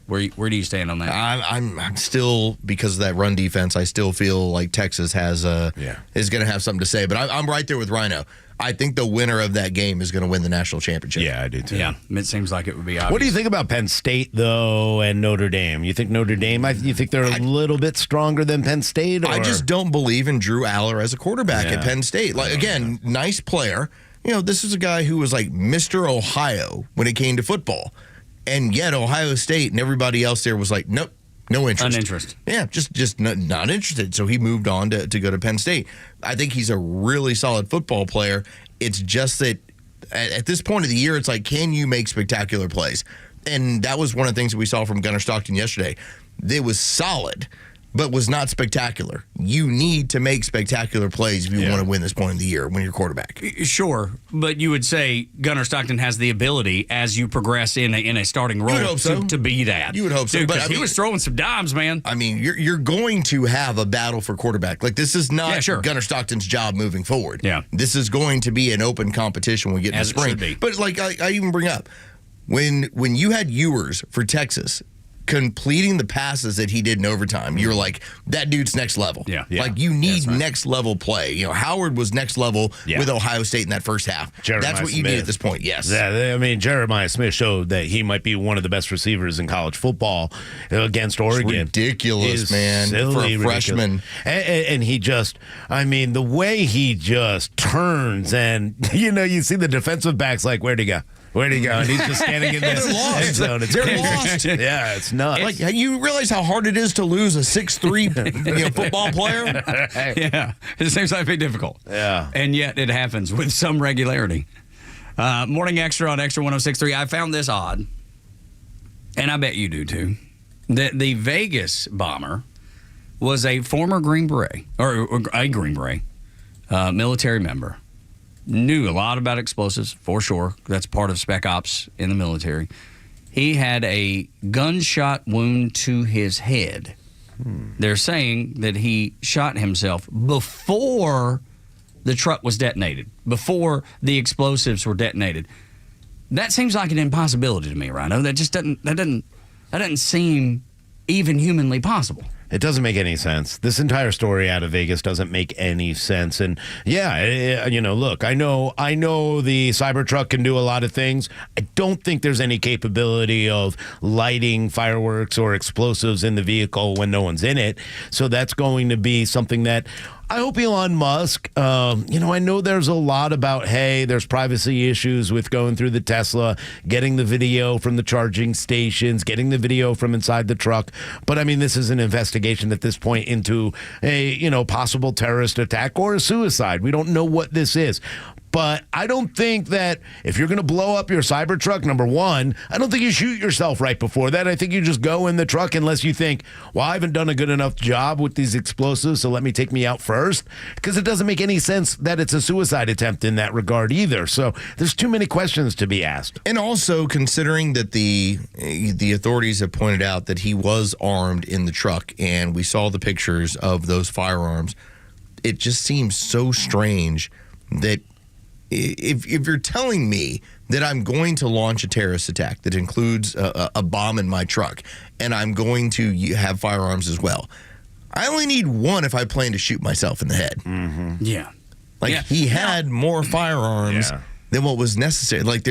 Speaker 8: Where do you stand on that?
Speaker 10: I'm still, because of that run defense, I still feel like Texas is going to have something to say. But I'm right there with Rhino. I think the winner of that game is going to win the national championship.
Speaker 9: Yeah, I do too.
Speaker 8: Yeah, it seems like it would be obvious.
Speaker 9: What do you think about Penn State, though, and Notre Dame? You think Notre Dame, you think they're a little bit stronger than Penn State? Or?
Speaker 10: I just don't believe in Drew Aller as a quarterback at Penn State. Like, again, nice player. This is a guy who was like Mr. Ohio when it came to football. And yet Ohio State and everybody else there was like, nope, no interest.
Speaker 8: Uninterested.
Speaker 10: Yeah, just not interested. So he moved on to go to Penn State. I think he's a really solid football player. It's just that at this point of the year, it's like, can you make spectacular plays? And that was one of the things that we saw from Gunnar Stockton yesterday. It was solid, but was not spectacular. You need to make spectacular plays if you want to win this point of the year when you're quarterback.
Speaker 8: Sure, but you would say Gunnar Stockton has the ability as you progress in a starting role to be that.
Speaker 10: You would hope so.
Speaker 8: But he was throwing some dimes, man.
Speaker 10: I mean, you're going to have a battle for quarterback. Like, this is not Gunnar Stockton's job moving forward.
Speaker 8: Yeah.
Speaker 10: This is going to be an open competition when we get to spring.
Speaker 8: It should be.
Speaker 10: But like I even bring up, when you had Ewers for Texas completing the passes that he did in overtime, you're like, that dude's next level.
Speaker 8: Yeah.
Speaker 10: Like, you need next level play. Howard was next level with Ohio State in that first half. That's what you need at this point, yes.
Speaker 9: Yeah, I mean, Jeremiah Smith showed that he might be one of the best receivers in college football against Oregon.
Speaker 10: It's ridiculous, man, for a freshman.
Speaker 9: And he just, I mean, the way he just turns and, you see the defensive backs like, where'd he go? Where'd he go? And he's just standing in the end zone.
Speaker 10: They're lost.
Speaker 9: Yeah, it's nuts.
Speaker 10: Like, you realize how hard it is to lose a 6'3" football player?
Speaker 8: Yeah, it seems like it'd be difficult.
Speaker 9: Yeah.
Speaker 8: And yet it happens with some regularity. Morning Extra on Extra 106.3. I found this odd, and I bet you do too. The Vegas bomber was a former Green Beret, or a Green Beret military member. Knew a lot about explosives, for sure. That's part of Spec Ops in the military. He had a gunshot wound to his head. They're saying that he shot himself before the truck was detonated, before the explosives were detonated. That seems like an impossibility to me, Rhino. That just doesn't seem even humanly possible.
Speaker 9: It doesn't make any sense. This entire story out of Vegas doesn't make any sense. And look, I know the Cybertruck can do a lot of things. I don't think there's any capability of lighting fireworks or explosives in the vehicle when no one's in it. So that's going to be something that I hope Elon Musk, I know there's a lot about, hey, there's privacy issues with going through the Tesla, getting the video from the charging stations, getting the video from inside the truck. But I mean, this is an investigation at this point into a, possible terrorist attack or a suicide. We don't know what this is. But I don't think that if you're going to blow up your Cybertruck, number one, I don't think you shoot yourself right before that. I think you just go in the truck unless you think, well, I haven't done a good enough job with these explosives, so let me take me out first. Because it doesn't make any sense that it's a suicide attempt in that regard either. So there's too many questions to be asked.
Speaker 10: And also considering that the authorities have pointed out that he was armed in the truck, and we saw the pictures of those firearms, it just seems so strange that if you're telling me that I'm going to launch a terrorist attack that includes a bomb in my truck and I'm going to have firearms as well, I only need one if I plan to shoot myself in the head.
Speaker 9: Mm-hmm.
Speaker 8: Yeah.
Speaker 10: Like, he had more firearms than what was necessary. Like,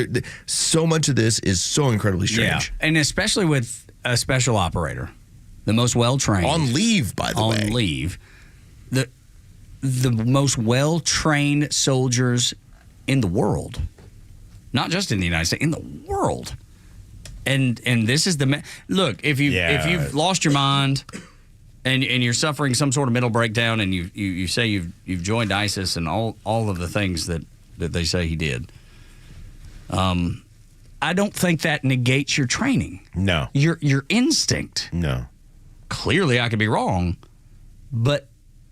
Speaker 10: so much of this is so incredibly strange.
Speaker 8: Yeah. And especially with a special operator, the most well-trained.
Speaker 10: On leave, by the way.
Speaker 8: On leave. The most well-trained soldiers in the world. Not just in the United States, in the world. And this is look, if you've lost your mind and you're suffering some sort of mental breakdown and you say you've joined ISIS and all of the things that they say he did, I don't think that negates your training.
Speaker 9: No.
Speaker 8: Your instinct.
Speaker 9: No.
Speaker 8: Clearly I could be wrong, but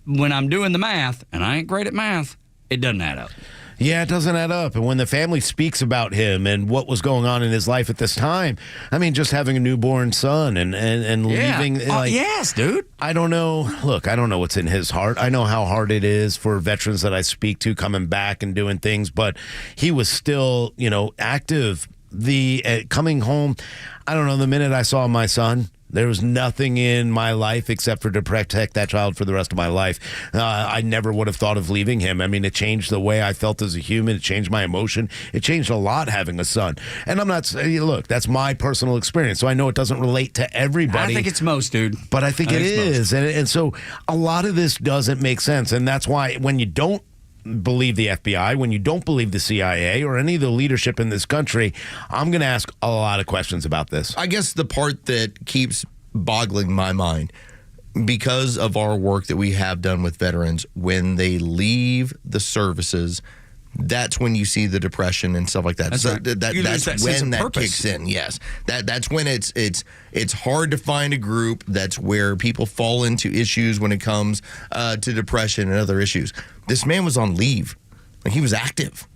Speaker 8: when I'm doing the math, and I ain't great at math, it doesn't add up.
Speaker 9: Yeah, it doesn't add up. And when the family speaks about him and what was going on in his life at this time, I mean, just having a newborn son and leaving.
Speaker 8: Yes, dude.
Speaker 9: I don't know. Look, I don't know what's in his heart. I know how hard it is for veterans that I speak to coming back and doing things, but he was still, active. Coming home, I don't know, the minute I saw my son, there was nothing in my life except for to protect that child for the rest of my life. I never would have thought of leaving him. I mean, it changed the way I felt as a human. It changed my emotion. It changed a lot having a son. And I'm not saying, look, that's my personal experience. So I know it doesn't relate to everybody.
Speaker 8: I think it's most, dude.
Speaker 9: But I think it is. And so a lot of this doesn't make sense. And that's why when you don't believe the FBI, when you don't believe the CIA or any of the leadership in this country, I'm going to ask a lot of questions about this.
Speaker 10: I guess the part that keeps boggling my mind, because of our work that we have done with veterans, when they leave the services, that's when you see the depression and stuff like that.
Speaker 8: That's
Speaker 10: so
Speaker 8: right.
Speaker 10: That's when that kicks in. Yes, that's when it's hard to find a group. That's where people fall into issues when it comes to depression and other issues. This man was on leave, like he was active.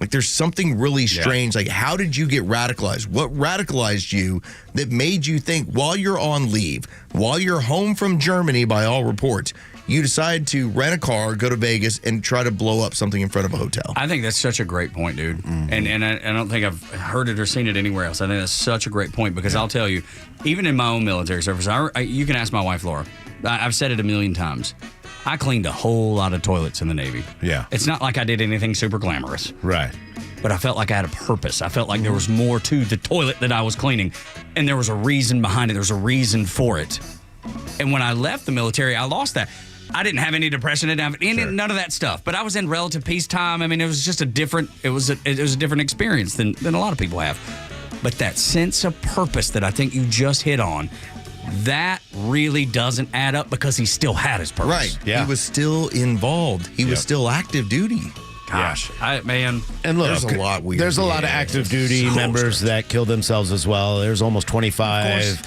Speaker 10: Like there's something really strange. Like, how did you get radicalized? What radicalized you that made you think while you're on leave, while you're home from Germany, by all reports, you decide to rent a car, go to Vegas, and try to blow up something in front of a hotel?
Speaker 8: I think that's such a great point, dude. And I don't think I've heard it or seen it anywhere else. I think that's such a great point because I'll tell you, even in my own military service, you can ask my wife, Laura. I've said it a million times. I cleaned a whole lot of toilets in the Navy.
Speaker 9: Yeah.
Speaker 8: It's not like I did anything super glamorous.
Speaker 9: Right.
Speaker 8: But I felt like I had a purpose. I felt like there was more to the toilet that I was cleaning. And there was a reason behind it. There was a reason for it. And when I left the military, I lost that. I didn't have any depression. I didn't have none of that stuff. But I was in relative peacetime. I mean, it was just a different experience than a lot of people have. But that sense of purpose that I think you just hit on, that really doesn't add up because he still had his purpose.
Speaker 10: Right. Yeah. He was still involved. He was still active duty.
Speaker 8: Gosh, man.
Speaker 9: And look,
Speaker 10: there's a lot weird.
Speaker 9: There's a lot of active duty members that kill themselves as well. There's almost 25,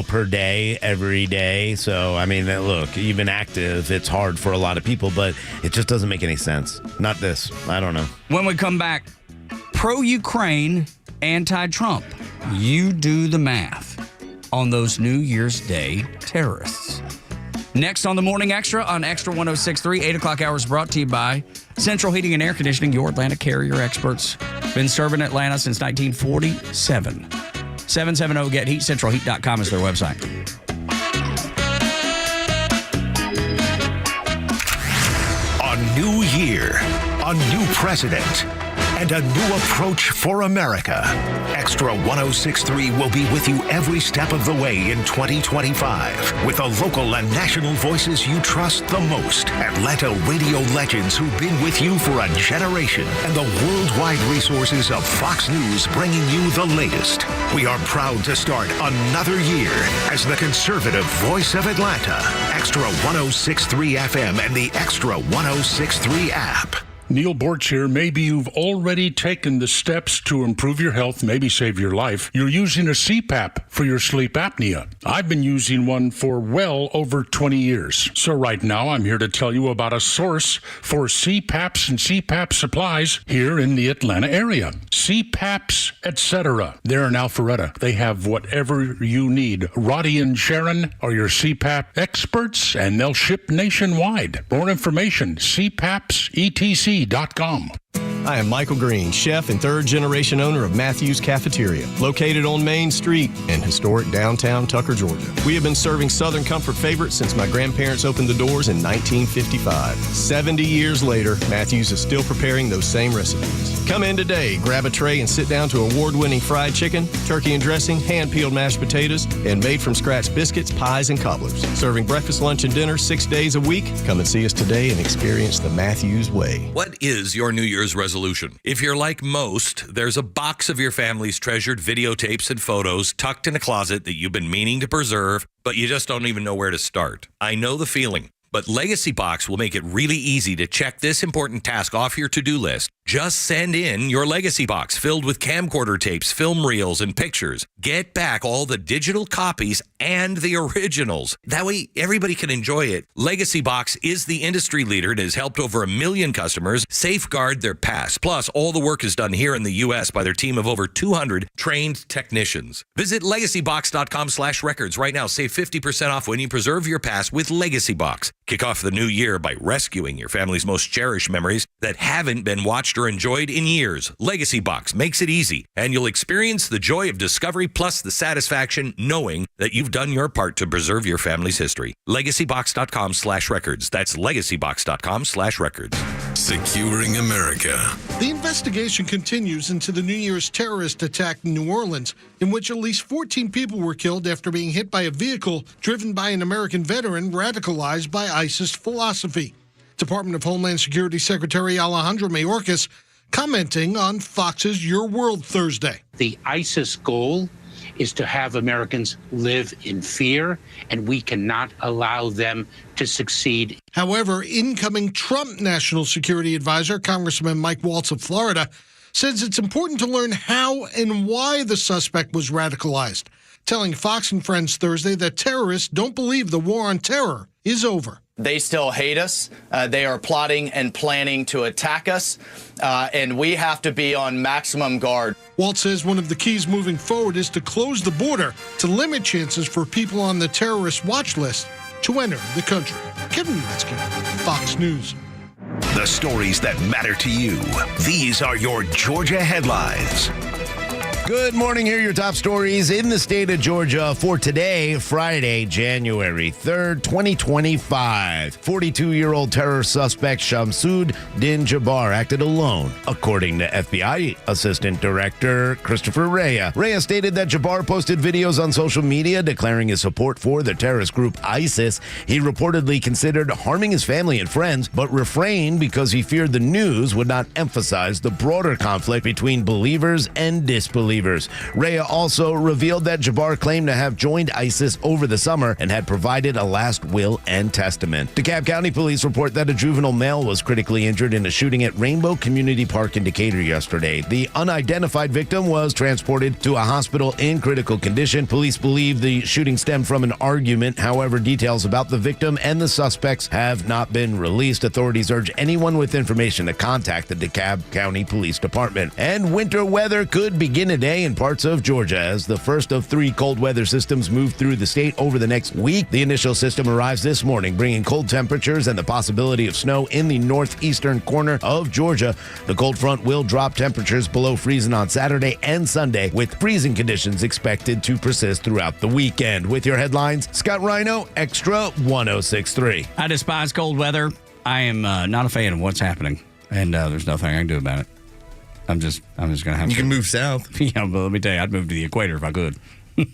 Speaker 9: per day, every day. So, I mean, look, even active, it's hard for a lot of people, but it just doesn't make any sense. Not this. I don't know.
Speaker 8: When we come back, pro-Ukraine, anti-Trump. You do the math on those New Year's Day terrorists. Next on the Morning Extra on Extra 106.3, 8 o'clock hours brought to you by Central Heating and Air Conditioning, your Atlanta Carrier experts. Been serving Atlanta since 1947. 770-GET-HEAT, centralheat.com is their website.
Speaker 6: A new year, a new president, and a new approach for America. Extra 106.3 will be with you every step of the way in 2025 with the local and national voices you trust the most. Atlanta radio legends who've been with you for a generation and the worldwide resources of Fox News bringing you the latest. We are proud to start another year as the conservative voice of Atlanta. Extra 106.3 FM and the Extra 106.3 app.
Speaker 15: Neil Borch here. Maybe you've already taken the steps to improve your health, maybe save your life. You're using a CPAP for your sleep apnea. I've been using one for well over 20 years. So right now, I'm here to tell you about a source for CPAPs and CPAP supplies here in the Atlanta area. CPAPs, etc. They're in Alpharetta. They have whatever you need. Roddy and Sharon are your CPAP experts, and they'll ship nationwide. More information, CPAPs, etc.com.
Speaker 4: I am Michael Green, chef and third-generation owner of Matthews Cafeteria, located on Main Street in historic downtown Tucker, Georgia. We have been serving Southern Comfort favorites since my grandparents opened the doors in 1955. 70 years later, Matthews is still preparing those same recipes. Come in today, grab a tray and sit down to award-winning fried chicken, turkey and dressing, hand-peeled mashed potatoes, and made-from-scratch biscuits, pies, and cobblers. Serving breakfast, lunch, and dinner 6 days a week. Come and see us today and experience the Matthews way.
Speaker 11: What is your New Year's resolution? If you're like most, there's a box of your family's treasured videotapes and photos tucked in a closet that you've been meaning to preserve, but you just don't even know where to start. I know the feeling. But Legacy Box will make it really easy to check this important task off your to-do list. Just send in your Legacy Box filled with camcorder tapes, film reels, and pictures. Get back all the digital copies and the originals. That way, everybody can enjoy it. Legacy Box is the industry leader and has helped over 1 million customers safeguard their past. Plus, all the work is done here in the U.S. by their team of over 200 trained technicians. Visit legacybox.com/records right now. Save 50% off when you preserve your past with Legacy Box. Kick off the new year by rescuing your family's most cherished memories that haven't been watched or enjoyed in years. Legacy Box makes it easy, and you'll experience the joy of discovery plus the satisfaction knowing that you've done your part to preserve your family's history. Legacybox.com/records. That's legacybox.com/records.
Speaker 12: Securing America.
Speaker 13: The investigation continues into the New Year's terrorist attack in New Orleans, in which at least 14 people were killed after being hit by a vehicle driven by an American veteran radicalized by ISIS philosophy. Department of Homeland Security Secretary Alejandro Mayorkas commenting on Fox's Your World Thursday.
Speaker 14: The ISIS goal is to have Americans live in fear, and we cannot allow them to succeed.
Speaker 13: However, incoming Trump National Security Advisor, Congressman Mike Waltz of Florida, says it's important to learn how and why the suspect was radicalized, telling Fox and Friends Thursday that terrorists don't believe the war on terror is over.
Speaker 16: They still hate us. They are plotting and planning to attack us, and we have to be on maximum guard.
Speaker 13: Walt says one of the keys moving forward is to close the border to limit chances for people on the terrorist watch list to enter the country. Kevin Uretsky, Fox News.
Speaker 6: The stories that matter to you. These are your Georgia headlines.
Speaker 9: Good morning. Here are your top stories in the state of Georgia for today, Friday, January 3rd, 2025. 42-year-old terror suspect Shamsud Din Jabbar acted alone, according to FBI Assistant Director Christopher Rhea. Rhea stated that Jabbar posted videos on social media declaring his support for the terrorist group ISIS. He reportedly considered harming his family and friends, but refrained because he feared the news would not emphasize the broader conflict between believers and disbelievers. Rhea also revealed that Jabbar claimed to have joined ISIS over the summer and had provided a last will and testament. DeKalb County Police report that a juvenile male was critically injured in a shooting at Rainbow Community Park in Decatur yesterday. The unidentified victim was transported to a hospital in critical condition. Police believe the shooting stemmed from an argument. However, details about the victim and the suspects have not been released. Authorities urge anyone with information to contact the DeKalb County Police Department. And winter weather could begin today in parts of Georgia as the first of 3 cold weather systems move through the state over the next week. The initial system arrives this morning, bringing cold temperatures and the possibility of snow in the northeastern corner of Georgia. The cold front will drop temperatures below freezing on Saturday and Sunday, with freezing conditions expected to persist throughout the weekend. With your headlines, Scott Rhino, Extra 106.3.
Speaker 8: I despise cold weather. I am not a fan of what's happening, and there's nothing I can do about it. I'm just going to have to.
Speaker 10: You can move south.
Speaker 8: Yeah, but let me tell you, I'd move to the equator if I could.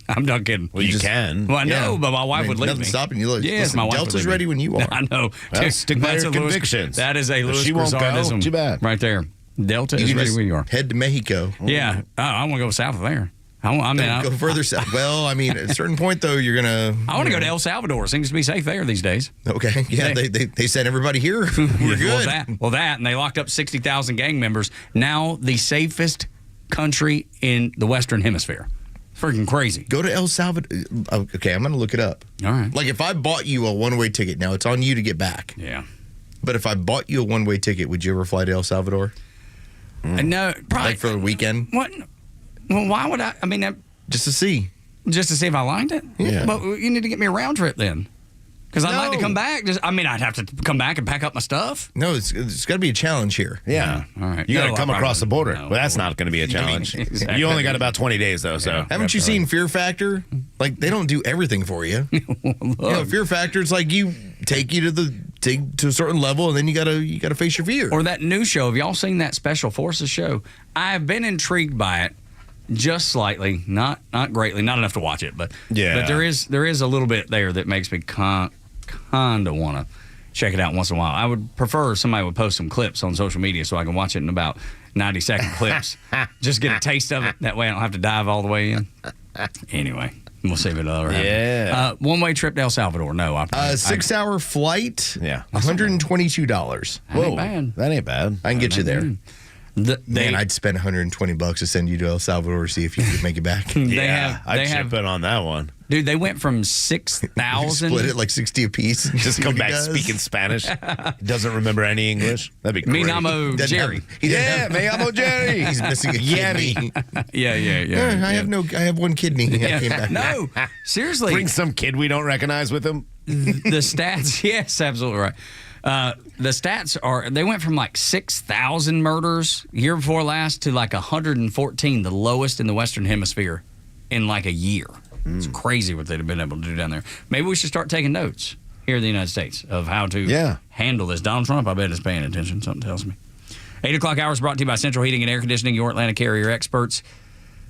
Speaker 8: I'm not kidding.
Speaker 9: Well, you can.
Speaker 8: Well, I know, but my wife would leave
Speaker 10: nothing
Speaker 8: me.
Speaker 10: stopping you. Look,
Speaker 8: yes,
Speaker 10: listen,
Speaker 8: my wife
Speaker 10: Delta's
Speaker 8: would leave
Speaker 10: ready
Speaker 8: me.
Speaker 10: when you are.
Speaker 8: I know.
Speaker 9: Well, stick by your convictions.
Speaker 8: That is a Louis
Speaker 9: She won't go.
Speaker 8: Broussardism.
Speaker 9: Too bad.
Speaker 8: Right there. Delta
Speaker 10: You
Speaker 8: is
Speaker 10: can
Speaker 8: ready
Speaker 10: just
Speaker 8: when you are.
Speaker 10: head to Mexico.
Speaker 8: Yeah. I want to go south of there.
Speaker 10: Go further south. Well, I mean, at a certain point, though, you're going to...
Speaker 8: I want to go to El Salvador. Seems to be safe there these days.
Speaker 10: Okay. Yeah, they sent everybody here. We're good.
Speaker 8: Well, and they locked up 60,000 gang members. Now the safest country in the Western Hemisphere. Freaking crazy.
Speaker 10: Go to El Salvador. Okay, I'm going to look it up.
Speaker 8: All right.
Speaker 10: Like, if I bought you a one-way ticket, now it's on you to get back.
Speaker 8: Yeah.
Speaker 10: But if I bought you a one-way ticket, would you ever fly to El Salvador?
Speaker 8: No, probably.
Speaker 10: Like for a weekend?
Speaker 8: What? Well, why would I? I mean,
Speaker 10: just to see.
Speaker 8: Just to see if I liked it?
Speaker 10: Yeah.
Speaker 8: But you need to get me a round trip then. Because I'd like to come back. I'd have to come back and pack up my stuff.
Speaker 10: No, it's got to be a challenge here.
Speaker 9: Yeah.
Speaker 8: All right.
Speaker 9: You got to come across the border.
Speaker 8: No.
Speaker 9: Well, that's not going to be a challenge.
Speaker 8: Exactly.
Speaker 9: You only got about 20 days, though. So
Speaker 10: Haven't you seen Fear Factor? Like, they don't do everything for you. Fear Factor, it's like you take you to a certain level, and then you gotta face your fear.
Speaker 8: Or that new show. Have y'all seen that Special Forces show? I've been intrigued by it. Just slightly, not greatly, not enough to watch it, but
Speaker 9: yeah.
Speaker 8: But there is a little bit there that makes me kind of want to check it out once in a while. I would prefer somebody would post some clips on social media so I can watch it in about 90-second clips. Just get a taste of it. That way I don't have to dive all the way in. Anyway, we'll save it other.
Speaker 9: Yeah.
Speaker 8: One-way trip to El Salvador. No,
Speaker 10: 6-hour flight.
Speaker 9: Yeah.
Speaker 10: $122.
Speaker 8: That ain't bad.
Speaker 9: That ain't bad.
Speaker 10: I can get you there. Man, I'd spend $120 to send you to El Salvador to see if you could make it back.
Speaker 9: I'd chip in on that one.
Speaker 8: Dude, they went from 6,000.
Speaker 10: Split it like 60 apiece.
Speaker 9: Just come back speaking Spanish. Doesn't remember any English. That'd be great.
Speaker 8: Me llamo Jerry.
Speaker 9: Me llamo Jerry.
Speaker 10: He's missing a kidney.
Speaker 8: Yeah.
Speaker 10: I have one kidney. I came back.
Speaker 8: No, seriously.
Speaker 9: Bring some kid we don't recognize with him.
Speaker 8: The stats, yes, absolutely right. The stats are, they went from like 6,000 murders year before last to like 114, the lowest in the Western Hemisphere in like a year. It's crazy what they'd have been able to do down there. Maybe we should start taking notes here in the United States of how to handle this. Donald Trump, I bet, is paying attention. Something tells me. 8 o'clock hours brought to you by Central Heating and Air Conditioning, your Atlanta carrier experts.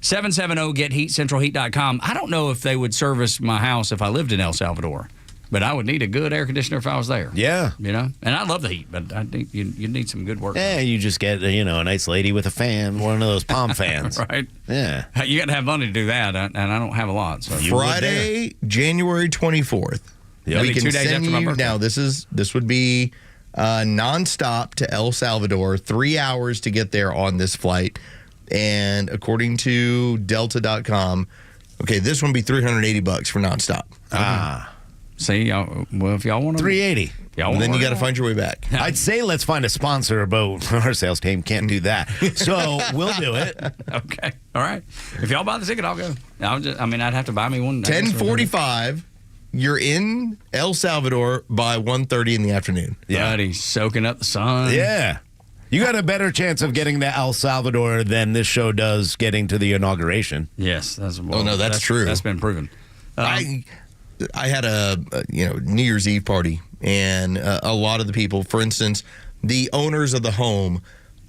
Speaker 8: 770-GET-HEAT, centralheat.com. I don't know if they would service my house if I lived in El Salvador. But I would need a good air conditioner if I was there.
Speaker 9: Yeah.
Speaker 8: You know? And I love the heat, but I think you need some good work.
Speaker 9: Yeah, you just get, a nice lady with a fan, one of those palm fans.
Speaker 8: Right?
Speaker 9: Yeah.
Speaker 8: You got to have money to do that, and I don't have a lot. So.
Speaker 10: Friday, January 24th.
Speaker 8: Yeah,
Speaker 10: we can
Speaker 8: 2 days
Speaker 10: send
Speaker 8: after my
Speaker 10: you,
Speaker 8: birthday.
Speaker 10: now, this would be nonstop to El Salvador, 3 hours to get there on this flight. And according to Delta.com, this one would be $380 for nonstop.
Speaker 8: See, if y'all want to...
Speaker 9: $380.
Speaker 10: Then you got to find your way back.
Speaker 9: I'd say let's find a sponsor, but our sales team can't do that. So we'll do it.
Speaker 8: Okay. All right. If y'all buy the ticket, I'll go. I'd have to buy me one.
Speaker 10: 10:45. You're in El Salvador by 1:30 in the afternoon.
Speaker 8: Yeah. Buddy, soaking up the sun.
Speaker 9: Yeah. You got a better chance of getting to El Salvador than this show does getting to the inauguration.
Speaker 8: Yes.
Speaker 10: That's true.
Speaker 8: That's been proven.
Speaker 10: I had a New Year's Eve party, and a lot of the people, for instance, the owners of the home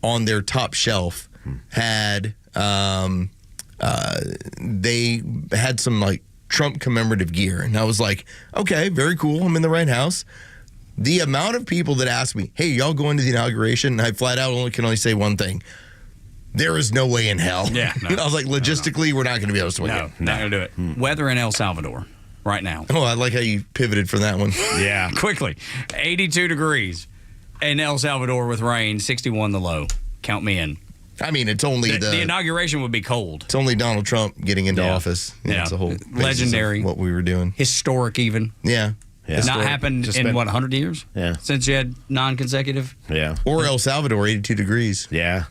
Speaker 10: on their top shelf had they had some like Trump commemorative gear, and I was like, okay, very cool. I'm in the right house. The amount of people that asked me, hey, y'all going to the inauguration? And I flat out can only say one thing. There is no way in hell.
Speaker 8: Yeah. No,
Speaker 10: I was like, logistically, we're not going to be able to swing it.
Speaker 8: Not going to do it. Weather in El Salvador right now.
Speaker 10: Oh, I like how you pivoted from that one.
Speaker 8: Yeah. Quickly. 82 degrees in El Salvador with rain, 61 the low. Count me in.
Speaker 10: I mean, it's only
Speaker 8: the inauguration would be cold.
Speaker 10: It's only Donald Trump getting into office.
Speaker 8: Yeah.
Speaker 10: It's a whole
Speaker 8: legendary.
Speaker 10: What we were doing.
Speaker 8: Historic even.
Speaker 10: Yeah.
Speaker 8: It's not happened in, 100 years?
Speaker 9: Yeah.
Speaker 8: Since you had non-consecutive?
Speaker 9: Yeah.
Speaker 10: Or El Salvador, 82 degrees.
Speaker 9: Yeah.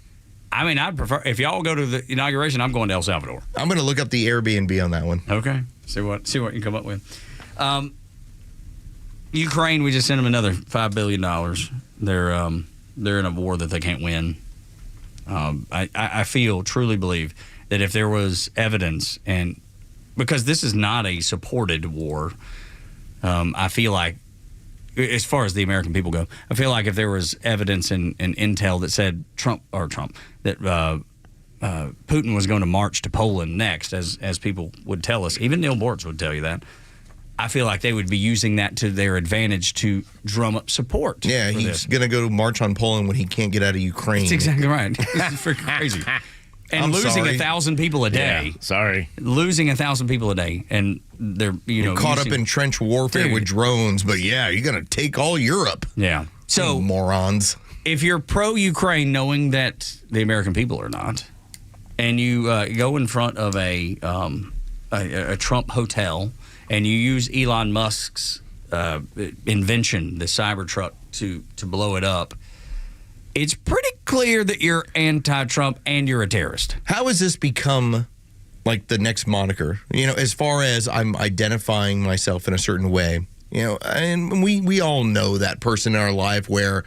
Speaker 8: I mean, I'd prefer, if y'all go to the inauguration, I'm going to El Salvador.
Speaker 10: I'm going to look up the Airbnb on that one.
Speaker 8: Okay. See what you can come up with. Ukraine, we just sent them another $5 billion. They're in a war that they can't win. I truly believe that if there was evidence, and because this is not a supported war, I feel like, as far as the American people go, I feel like if there was evidence and intel that said that Putin was going to march to Poland next, as people would tell us, even Neil Bortz would tell you that, I feel like they would be using that to their advantage to drum up support.
Speaker 10: Yeah, he's going to go to march on Poland when he can't get out of Ukraine.
Speaker 8: That's exactly right. This is freaking crazy. And
Speaker 10: I'm
Speaker 8: losing
Speaker 10: sorry.
Speaker 8: 1,000 people a day.
Speaker 9: Yeah, sorry.
Speaker 8: Losing 1,000 people a day. And they're,
Speaker 10: You're caught up in trench warfare with drones, but yeah, you're going to take all Europe.
Speaker 8: Yeah. So,
Speaker 10: morons.
Speaker 8: If you're pro-Ukraine, knowing that the American people are not, and you go in front of a Trump hotel and you use Elon Musk's invention, the Cybertruck, to blow it up, it's pretty clear that you're anti-Trump and you're a terrorist.
Speaker 10: How has this become like the next moniker? As far as I'm identifying myself in a certain way, and we all know that person in our life where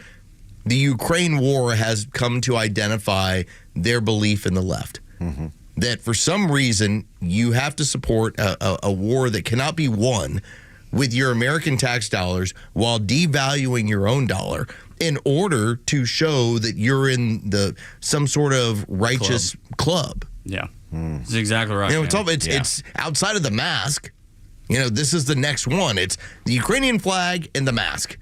Speaker 10: the Ukraine war has come to identify their belief in the left. Mm-hmm. That for some reason you have to support a war that cannot be won with your American tax dollars while devaluing your own dollar in order to show that you're in some sort of righteous club.
Speaker 8: Yeah, that's exactly right.
Speaker 10: It's outside of the mask. This is the next one. It's the Ukrainian flag and the mask.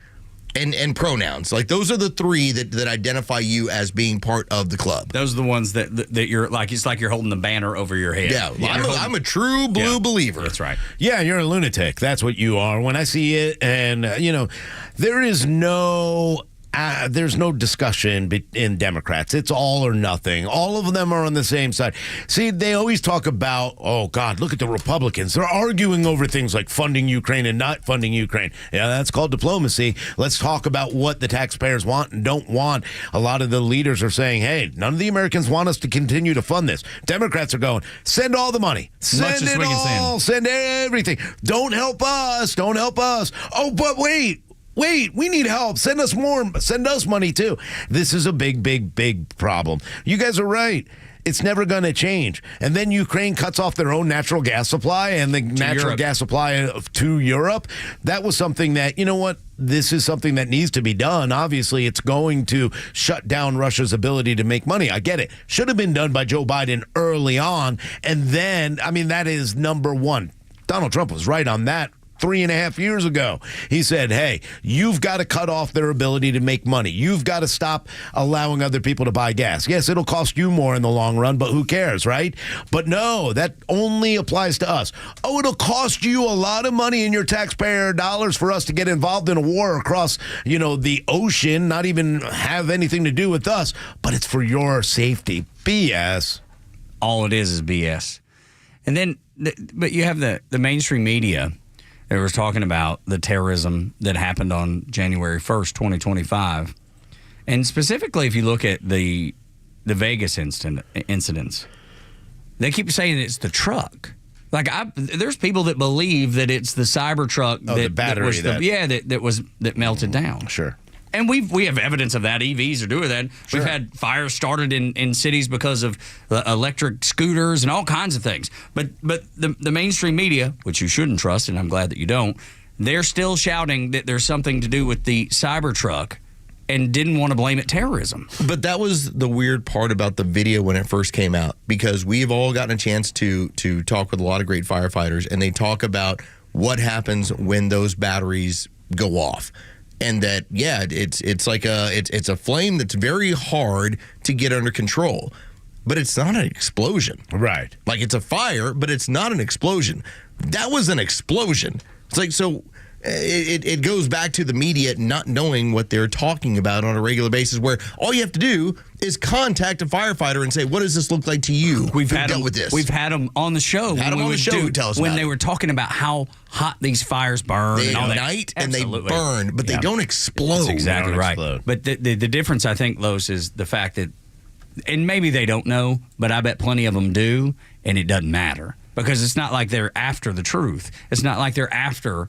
Speaker 10: And pronouns. Like, those are the three that identify you as being part of the club.
Speaker 8: Those are the ones that you're like, it's like you're holding the banner over your head.
Speaker 10: Yeah, I'm a true blue believer.
Speaker 8: That's right.
Speaker 9: Yeah, you're a lunatic. That's what you are. When I see it, and, there is there's no discussion in Democrats. It's all or nothing. All of them are on the same side. See, they always talk about, oh, God, look at the Republicans. They're arguing over things like funding Ukraine and not funding Ukraine. Yeah, that's called diplomacy. Let's talk about what the taxpayers want and don't want. A lot of the leaders are saying, hey, none of the Americans want us to continue to fund this. Democrats are going, send all the money. Send it all. Send everything. Don't help us. Don't help us. Oh, but wait, we need help. Send us more. Send us money, too. This is a big, big, big problem. You guys are right. It's never going to change. And then Ukraine cuts off their own natural gas supply and the natural gas supply to Europe. That was something that, this is something that needs to be done. Obviously, it's going to shut down Russia's ability to make money. I get it. Should have been done by Joe Biden early on. And then, that is number one. Donald Trump was right on that 3.5 years ago. He said, hey, you've got to cut off their ability to make money. You've got to stop allowing other people to buy gas. Yes, it'll cost you more in the long run, but who cares, right? But no, that only applies to us. Oh, it'll cost you a lot of money in your taxpayer dollars for us to get involved in a war across, the ocean, not even have anything to do with us, but it's for your safety. BS.
Speaker 8: All it is BS. And then, but you have the mainstream media. They were talking about the terrorism that happened on January 1st, 2025. And specifically, if you look at the Vegas incidents, they keep saying it's the truck. Like, there's people that believe that it's the Cybertruck that melted down.
Speaker 9: Sure.
Speaker 8: And we have evidence of that. EVs are doing that. Sure. We've had fires started in cities because of electric scooters and all kinds of things. But the mainstream media, which you shouldn't trust, and I'm glad that you don't, they're still shouting that there's something to do with the Cybertruck and didn't want to blame it terrorism.
Speaker 10: But that was the weird part about the video when it first came out, because we've all gotten a chance to talk with a lot of great firefighters, and they talk about what happens when those batteries go off. And that, it's like it's a flame that's very hard to get under control, but it's not an explosion.
Speaker 9: Right.
Speaker 10: Like, it's a fire, but it's not an explosion. That was an explosion. It's like, so it goes back to the media not knowing what they're talking about on a regular basis, where all you have to do is contact a firefighter and say, what does this look like to you?
Speaker 8: We've had
Speaker 10: dealt with this.
Speaker 8: We've had them on the show.
Speaker 10: Who tell us
Speaker 8: when
Speaker 10: about
Speaker 8: they were talking about how hot these fires burn.
Speaker 10: They
Speaker 8: and all
Speaker 10: ignite
Speaker 8: that.
Speaker 10: And
Speaker 8: Absolutely.
Speaker 10: they burn, but they don't explode.
Speaker 8: That's exactly right.
Speaker 9: Explode.
Speaker 8: But the difference, I think, Los, is the fact that, and maybe they don't know, but I bet plenty of them do, and it doesn't matter. Because it's not like they're after the truth. It's not like they're after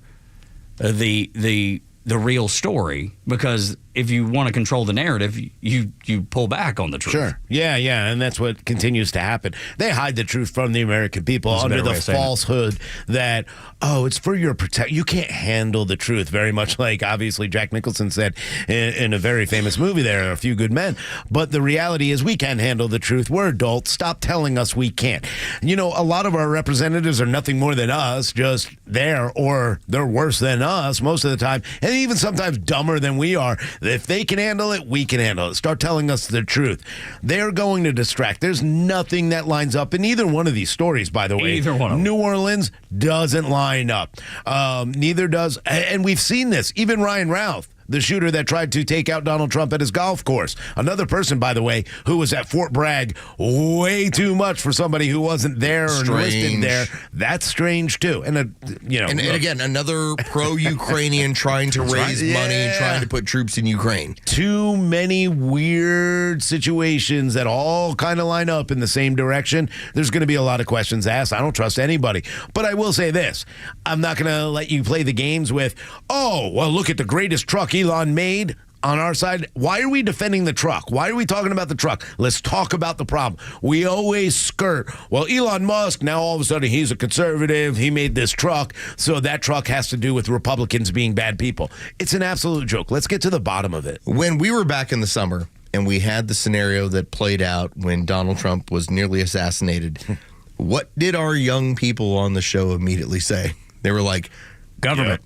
Speaker 8: the real story, because if you want to control the narrative, you pull back on the truth.
Speaker 9: Sure. Yeah, and that's what continues to happen. They hide the truth from the American people under the falsehood that, it's for your protection. You can't handle the truth, very much like, obviously, Jack Nicholson said in a very famous movie, There Are a Few Good Men. But the reality is we can handle the truth. We're adults. Stop telling us we can't. A lot of our representatives are nothing more than us, just there, or they're worse than us most of the time, and even sometimes dumber than we are. If they can handle it, we can handle it. Start telling us the truth. They're going to distract. There's nothing that lines up in either one of these stories, by the way.
Speaker 8: Either one of them.
Speaker 9: New Orleans doesn't line up. Neither does, and we've seen this, even Ryan Ralph the shooter that tried to take out Donald Trump at his golf course. Another person, by the way, who was at Fort Bragg way too much for somebody who wasn't there or enlisted there. That's strange, too. And,
Speaker 10: and again, another pro-Ukrainian trying to raise money and trying to put troops in Ukraine.
Speaker 9: Too many weird situations that all kind of line up in the same direction. There's going to be a lot of questions asked. I don't trust anybody. But I will say this. I'm not going to let you play the games with, look at the greatest truck Elon made. On our side, why are we defending the truck? Why are we talking about the truck? Let's talk about the problem. We always skirt. Well, Elon Musk, now all of a sudden he's a conservative. He made this truck, so that truck has to do with Republicans being bad people. It's an absolute joke. Let's get to the bottom of it.
Speaker 10: When we were back in the summer and we had the scenario that played out when Donald Trump was nearly assassinated, what did our young people on the show immediately say? They were like, Government.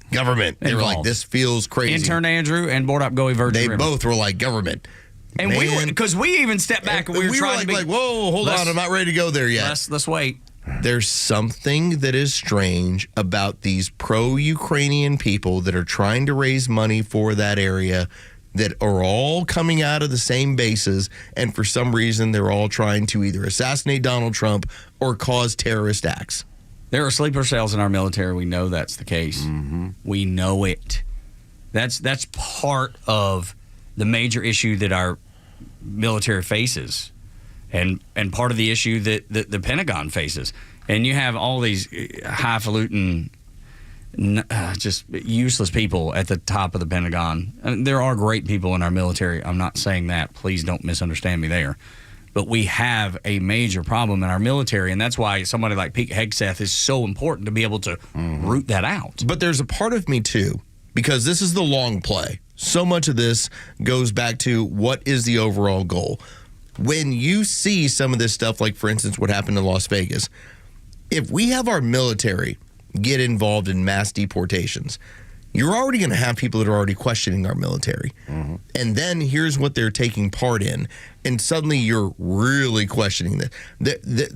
Speaker 10: They were like, this feels crazy.
Speaker 8: Intern Andrew and Board Up Goey Virgin.
Speaker 10: They both were like, government.
Speaker 8: And because we even stepped back and we were trying to be
Speaker 10: like, whoa, hold on, I'm not ready to go there yet.
Speaker 8: Let's wait.
Speaker 10: There's something that is strange about these pro-Ukrainian people that are trying to raise money for that area that are all coming out of the same bases, and for some reason they're all trying to either assassinate Donald Trump or cause terrorist acts.
Speaker 8: There are sleeper cells in our military. We know that's the case. Mm-hmm. We know it. That's part of the major issue that our military faces, and part of the issue that the Pentagon faces. And you have all these highfalutin, just useless people at the top of the Pentagon. And there are great people in our military. I'm not saying that. Please don't misunderstand me there. But we have a major problem in our military, and that's why somebody like Pete Hegseth is so important to be able to root that out.
Speaker 10: But there's a part of me, too, because this is the long play. So much of this goes back to what is the overall goal. When you see some of this stuff, like, for instance, what happened in Las Vegas, if we have our military get involved in mass deportations, you're already going to have people that are already questioning our military. Mm-hmm. And then here's what they're taking part in. And suddenly you're really questioning that.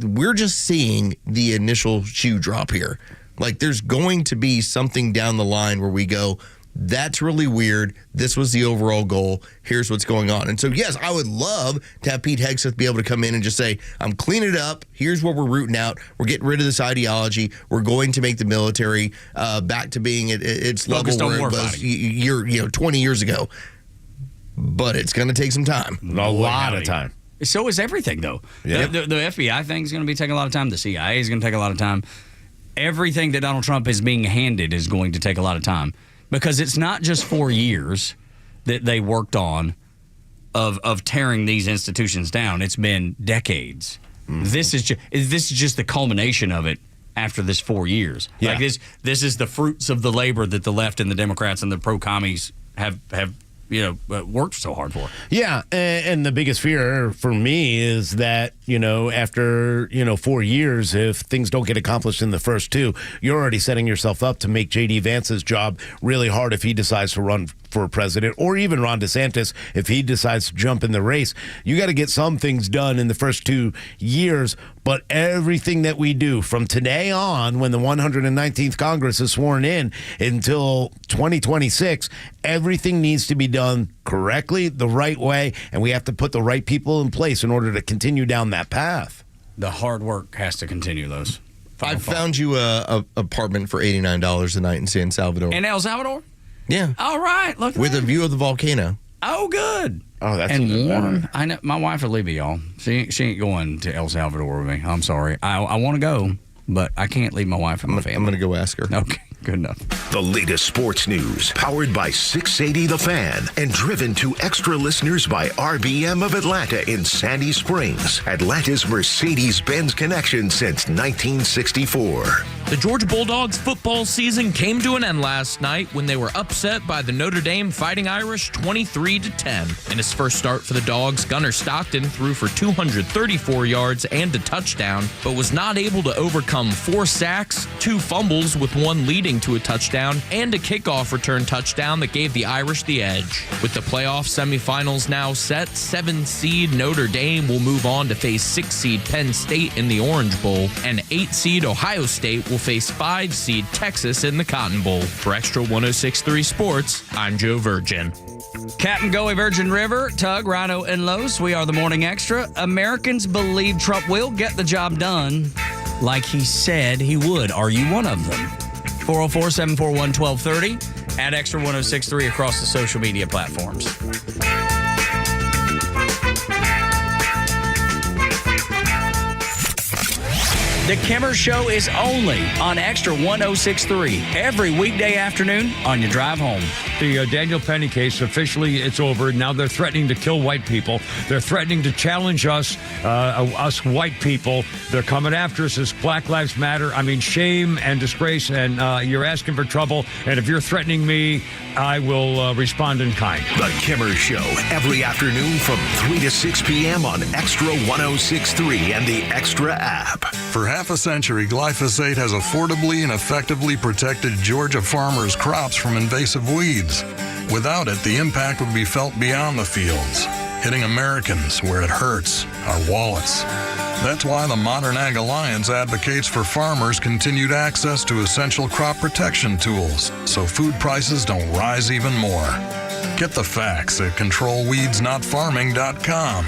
Speaker 10: We're just seeing the initial shoe drop here. Like, there's going to be something down the line where we go, that's really weird. This was the overall goal. Here's what's going on. And so, yes, I would love to have Pete Hegseth be able to come in and just say, I'm cleaning it up. Here's what we're rooting out. We're getting rid of this ideology. We're going to make the military back to being at its level where it was 20 years ago. But it's going to take some time.
Speaker 9: A lot of time.
Speaker 8: So is everything, though. Yep. The FBI thing is going to be taking a lot of time. The CIA is going to take a lot of time. Everything that Donald Trump is being handed is going to take a lot of time. Because it's not just 4 years that they worked on of tearing these institutions down. It's been decades. Mm-hmm. This is just the culmination of it after this 4 years. Yeah. Like this is the fruits of the labor that the left and the Democrats and the pro-commies have worked so hard for.
Speaker 9: Yeah, and the biggest fear for me is that, after, 4 years, if things don't get accomplished in the first two, you're already setting yourself up to make J.D. Vance's job really hard if he decides to run for president, or even Ron DeSantis if he decides to jump in the race. You got to get some things done in the first 2 years, but everything that we do from today on, when the 119th Congress is sworn in, until 2026, everything needs to be done correctly, the right way, and we have to put the right people in place in order to continue down that path.
Speaker 8: The hard work has to continue, those.
Speaker 10: I found you a apartment for $89 a night in San Salvador.
Speaker 8: In El Salvador?
Speaker 10: Yeah.
Speaker 8: All right. Look at
Speaker 10: with
Speaker 8: that.
Speaker 10: A view of the volcano.
Speaker 8: Oh, good.
Speaker 9: Oh, that's
Speaker 8: and warm. I know my wife will leave me, y'all. She ain't going to El Salvador with me. I'm sorry. I want to go, but I can't leave my wife and my family.
Speaker 10: I'm going to go ask her.
Speaker 8: Okay. Good enough.
Speaker 6: The latest sports news, powered by 680 The Fan, and driven to extra listeners by RBM of Atlanta in Sandy Springs, Atlanta's Mercedes-Benz connection since 1964.
Speaker 1: The Georgia Bulldogs football season came to an end last night when they were upset by the Notre Dame Fighting Irish 23-10. In his first start for the Dogs, Gunnar Stockton threw for 234 yards and a touchdown, but was not able to overcome 4 sacks, 2 fumbles with one leading to a touchdown, and a kickoff return touchdown that gave the Irish the edge. With the playoff semifinals now set, 7-seed Notre Dame will move on to face 6-seed Penn State in the Orange Bowl, and 8-seed Ohio State will will face 5 seed Texas in the Cotton Bowl. For Extra 106.3 Sports, I'm Joe Virgin.
Speaker 8: Captain Goey, Virgin River, Tug, Rhino, and Los. We are the Morning Extra. Americans believe Trump will get the job done like he said he would. Are you one of them? 404-741-1230 at Extra 106.3 across the social media platforms. The Kimmer Show is only on Extra 106.3 every weekday afternoon on your drive home.
Speaker 3: The Daniel Penny case, officially it's over. Now they're threatening to kill white people. They're threatening to challenge us white people. They're coming after us as Black Lives Matter. I mean, shame and disgrace, and you're asking for trouble. And if you're threatening me, I will respond in kind.
Speaker 6: The Kimmer Show, every afternoon from 3 to 6 p.m. on Extra 106.3 and the Extra app.
Speaker 12: For half a century, glyphosate has affordably and effectively protected Georgia farmers' crops from invasive weeds. Without it, the impact would be felt beyond the fields, hitting Americans where it hurts, our wallets. That's why the Modern Ag Alliance advocates for farmers' continued access to essential crop protection tools so food prices don't rise even more. Get the facts at controlweedsnotfarming.com.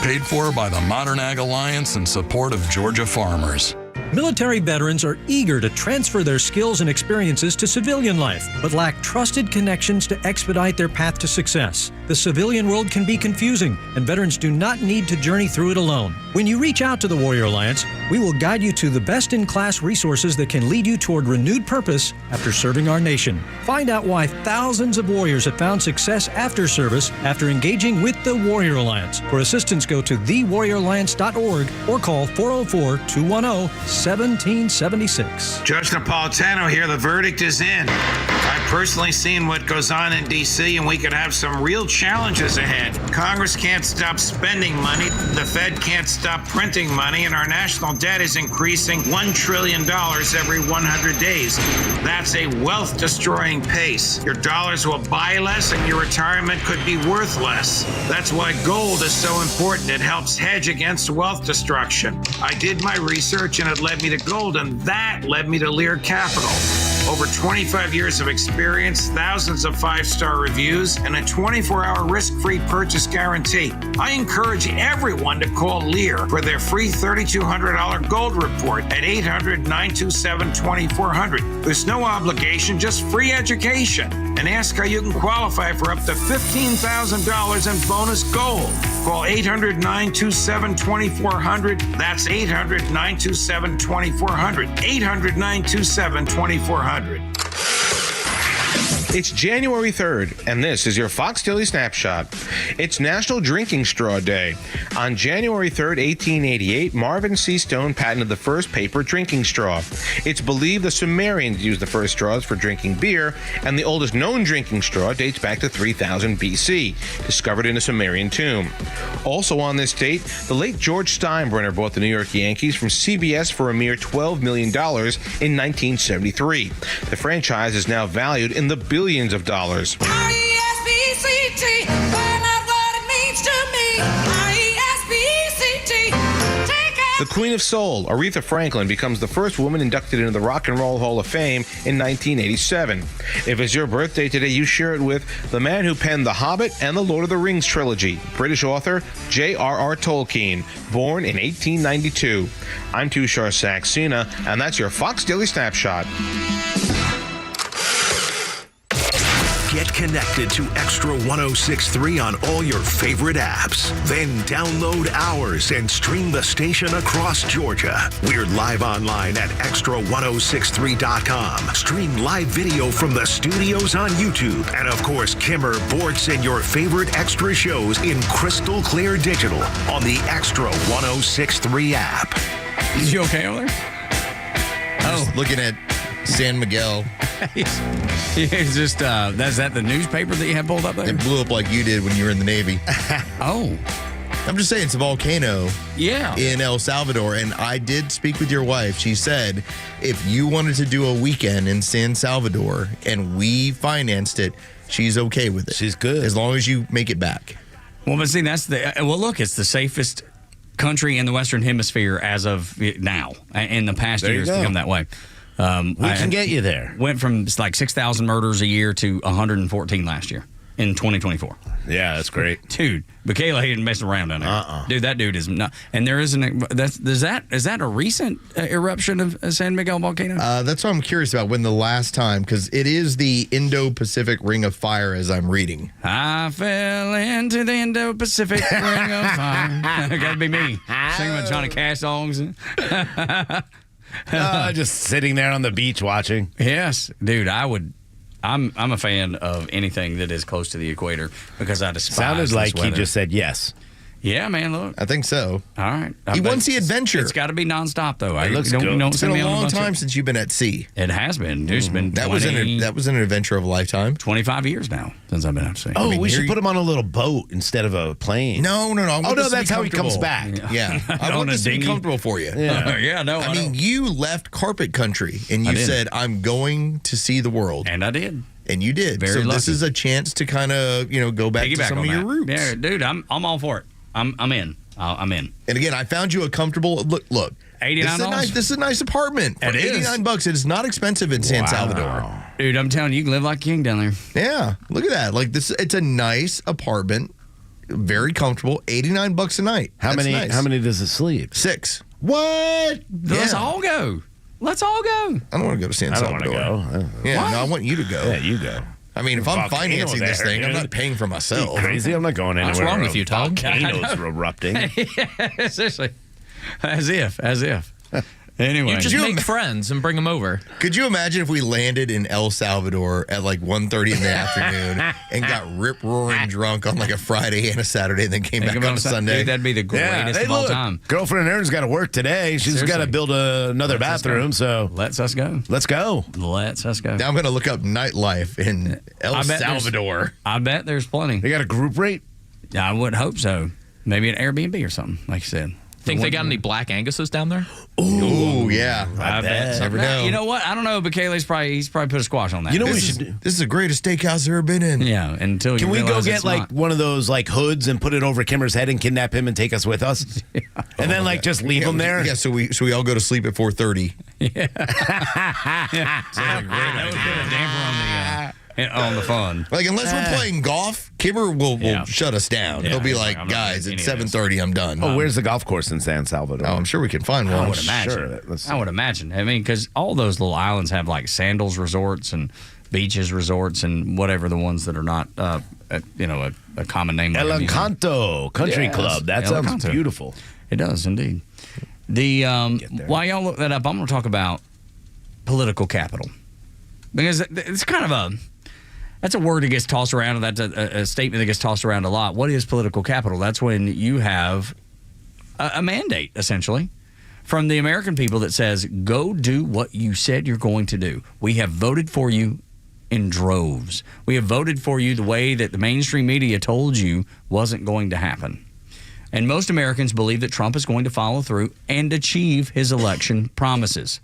Speaker 12: Paid for by the Modern Ag Alliance in support of Georgia farmers.
Speaker 17: Military veterans are eager to transfer their skills and experiences to civilian life, but lack trusted connections to expedite their path to success. The civilian world can be confusing, and veterans do not need to journey through it alone. When you reach out to the Warrior Alliance, we will guide you to the best-in-class resources that can lead you toward renewed purpose after serving our nation. Find out why thousands of warriors have found success after service after engaging with the Warrior Alliance. For assistance, go to thewarrioralliance.org or call 404-210-1776.
Speaker 18: Judge Napolitano here. The verdict is in. I've personally seen what goes on in D.C., and we could have some real challenges ahead. Congress can't stop spending money, the Fed can't stop printing money, and our national debt is increasing $1 trillion every 100 days. That's a wealth-destroying pace. Your dollars will buy less, and your retirement could be worth less. That's why gold is so important. It helps hedge against wealth destruction. I did my research, and it led me to gold, and that led me to Lear Capital. Over 25 years of experience, thousands of 5-star reviews, and a 24-hour risk-free purchase guarantee. I encourage everyone to call Lear for their free $3,200 gold report at 800-927-2400. There's no obligation, just free education. And ask how you can qualify for up to $15,000 in bonus gold. Call 800-927-2400. That's 800-927-2400. 800-927-2400.
Speaker 19: It's January 3rd, and this is your Fox Daily Snapshot. It's National Drinking Straw Day. On January 3rd, 1888, Marvin C. Stone patented the first paper drinking straw. It's believed the Sumerians used the first straws for drinking beer, and the oldest known drinking straw dates back to 3000 BC, discovered in a Sumerian tomb. Also on this date, the late George Steinbrenner bought the New York Yankees from CBS for a mere $12 million in 1973. The franchise is now valued in the billions of dollars.
Speaker 20: R-E-S-P-C-T, find out what it means to me. R-E-S-P-C-T,
Speaker 19: The Queen of Soul, Aretha Franklin, becomes the first woman inducted into the Rock and Roll Hall of Fame in 1987. If it's your birthday today, you share it with the man who penned The Hobbit and the Lord of the Rings trilogy, British author J.R.R. Tolkien, born in 1892. I'm Tushar Saxena, and that's your Fox Daily Snapshot.
Speaker 6: Get connected to Extra 106.3 on all your favorite apps. Then download ours and stream the station across Georgia. We're live online at extra1063.com. Stream live video from the studios on YouTube. And of course, Kimmer, Bortz, and your favorite Extra shows in crystal clear digital on the Extra 106.3 app.
Speaker 8: Is you okay over there?
Speaker 9: Oh, looking at San Miguel.
Speaker 8: It's just, is that the newspaper that you had pulled up there?
Speaker 9: It blew up like you did when you were in the Navy.
Speaker 8: Oh.
Speaker 9: I'm just saying, it's a volcano in El Salvador, and I did speak with your wife. She said if you wanted to do a weekend in San Salvador and we financed it, she's okay with it.
Speaker 10: She's good.
Speaker 9: As long as you make it back.
Speaker 8: Well, but see, that's look, it's the safest country in the Western Hemisphere as of now. In the past
Speaker 9: There you
Speaker 8: years,
Speaker 9: go.
Speaker 8: become that way.
Speaker 9: We can get you there.
Speaker 8: Went from like 6,000 murders a year to 114 last year in 2024.
Speaker 9: Yeah, that's great.
Speaker 8: Dude, Michaela ain't messing around down there. Dude, that dude is not. And there isn't. Is that a recent eruption of San Miguel volcano?
Speaker 10: That's what I'm curious about. When the last time, because it is the Indo-Pacific Ring of Fire, as I'm reading.
Speaker 8: I fell into the Indo-Pacific Ring of Fire. Gotta be me singing my Johnny Cash songs.
Speaker 9: Just sitting there on the beach watching.
Speaker 8: Yes, dude, I would. I'm a fan of anything that is close to the equator because I despise.
Speaker 9: Sounded
Speaker 8: this
Speaker 9: like he
Speaker 8: weather.
Speaker 9: just said yes.
Speaker 8: Yeah, man. Look,
Speaker 10: I think so.
Speaker 8: all right.
Speaker 10: He wants the adventure.
Speaker 8: It's got to be nonstop, though.
Speaker 9: It looks
Speaker 8: don't,
Speaker 9: good.
Speaker 8: Don't
Speaker 10: It's
Speaker 8: send
Speaker 10: been
Speaker 8: me
Speaker 10: a
Speaker 8: on
Speaker 10: long
Speaker 8: bunch
Speaker 10: time
Speaker 8: of-
Speaker 10: since you've been at sea.
Speaker 8: It has been. It's been
Speaker 10: That was an adventure of a lifetime.
Speaker 8: 25 years now since I've been out to sea.
Speaker 9: Oh,
Speaker 10: mean,
Speaker 9: we
Speaker 10: here
Speaker 9: should
Speaker 10: you-
Speaker 9: put him on a little boat instead of a plane.
Speaker 10: No. I want
Speaker 9: Oh, no,
Speaker 10: this to be
Speaker 9: that's how he comes
Speaker 10: comfortable.
Speaker 9: back.
Speaker 10: Yeah, I
Speaker 8: On
Speaker 10: want
Speaker 8: a
Speaker 10: this to be
Speaker 8: dinghy.
Speaker 10: comfortable for you.
Speaker 9: Yeah.
Speaker 8: Yeah, no.
Speaker 10: I mean, you left carpet country and
Speaker 8: I
Speaker 10: you
Speaker 8: did.
Speaker 10: said, "I'm going to see the world,"
Speaker 8: and I did.
Speaker 10: and you did.
Speaker 8: Very
Speaker 10: so this
Speaker 8: lucky.
Speaker 10: is a chance to kind of go back to
Speaker 8: Piggyback
Speaker 10: some
Speaker 8: on
Speaker 10: of your
Speaker 8: that.
Speaker 10: roots.
Speaker 8: Yeah, dude, I'm all for it. I'm in. I'm in.
Speaker 10: And again, I found you a comfortable look.
Speaker 8: $89.
Speaker 10: This is a nice apartment for
Speaker 8: It is.
Speaker 10: $89. It is not expensive in San Salvador.
Speaker 8: Dude, I'm telling you, you can live like a king down there.
Speaker 10: Yeah, look at that. Like this, it's a nice apartment, very comfortable. $89 a night.
Speaker 9: How
Speaker 10: That's
Speaker 9: many?
Speaker 10: nice.
Speaker 9: How many does it sleep?
Speaker 10: 6.
Speaker 9: What?
Speaker 8: Let's
Speaker 10: Yeah.
Speaker 8: all go. Let's all go.
Speaker 10: I don't want to go to San
Speaker 9: I don't want
Speaker 10: Salvador.
Speaker 9: to go.
Speaker 10: Yeah,
Speaker 8: What?
Speaker 10: no, I want you to go.
Speaker 9: Yeah, you go.
Speaker 10: I mean, if I'm
Speaker 9: Volcano
Speaker 10: financing this
Speaker 9: there,
Speaker 10: thing, I'm
Speaker 9: dude.
Speaker 10: not paying for myself.
Speaker 9: You crazy? I'm not going anywhere.
Speaker 1: What's wrong with you, Todd?
Speaker 9: Volcanoes erupting.
Speaker 8: Yeah, seriously. As if. Anyway.
Speaker 1: You just
Speaker 10: you
Speaker 1: make
Speaker 10: ima-
Speaker 1: friends and bring them over.
Speaker 10: Could you imagine if we landed in El Salvador at like 1:30 in the afternoon and got rip-roaring drunk on like a Friday and a Saturday and then came back on a Sunday?
Speaker 8: Dude, that'd be the greatest of all time.
Speaker 9: Girlfriend Erin's got to work today. She's got to
Speaker 8: Seriously.
Speaker 9: build another
Speaker 8: Let's us
Speaker 9: bathroom.
Speaker 8: go.
Speaker 9: So
Speaker 8: Let's us go.
Speaker 9: let's go.
Speaker 8: Let's us go.
Speaker 10: Now I'm going to look up nightlife in El
Speaker 8: I bet there's-
Speaker 10: Salvador.
Speaker 8: I bet there's plenty.
Speaker 9: They got a group rate.
Speaker 8: I would hope so. Maybe an Airbnb or something, like you said.
Speaker 1: Think they got any Black Anguses down there?
Speaker 10: Ooh, yeah.
Speaker 8: I bet.
Speaker 10: Never know.
Speaker 8: You know what? I don't know, but Kaylee's he's probably put a squash on that.
Speaker 9: You know what we
Speaker 10: This
Speaker 9: should
Speaker 10: is,
Speaker 9: do?
Speaker 10: this is the greatest steakhouse I've ever been in.
Speaker 8: Yeah, until
Speaker 9: Can
Speaker 8: you
Speaker 9: we go
Speaker 8: realize
Speaker 9: get
Speaker 8: it's
Speaker 9: like
Speaker 8: not.
Speaker 9: one of those like hoods and put it over Kimmer's head and kidnap him and take us with us? And then like just leave him there?
Speaker 10: Yeah, so we all go to sleep at 4:30.
Speaker 8: That would put a damper on the fun.
Speaker 10: Like, unless we're playing golf, Kimmer will shut us down.
Speaker 8: Yeah,
Speaker 10: He'll be
Speaker 8: he's
Speaker 10: like,
Speaker 8: like, I'm not
Speaker 10: guys,
Speaker 8: doing
Speaker 10: it's
Speaker 8: any of this."
Speaker 10: 7:30, I'm done.
Speaker 9: Oh, where's the golf course in San Salvador?
Speaker 10: Oh, I'm sure we can find one.
Speaker 8: I would imagine.
Speaker 9: Sure.
Speaker 8: I would imagine. I mean, because all those little islands have like sandals resorts and beaches resorts and whatever the ones that are not, a common name.
Speaker 9: El
Speaker 8: like a museum.
Speaker 9: Encanto Country
Speaker 8: Yes,
Speaker 9: Club. That
Speaker 8: El
Speaker 9: sounds
Speaker 8: Encanto.
Speaker 9: beautiful.
Speaker 8: It does indeed. While y'all look that up, I'm going to talk about political capital because it's kind of that's a word that gets tossed around, and that's a statement that gets tossed around a lot. What is political capital? That's when you have a mandate, essentially, from the American people that says, go do what you said you're going to do. We have voted for you in droves. We have voted for you the way that the mainstream media told you wasn't going to happen. And most Americans believe that Trump is going to follow through and achieve his election promises.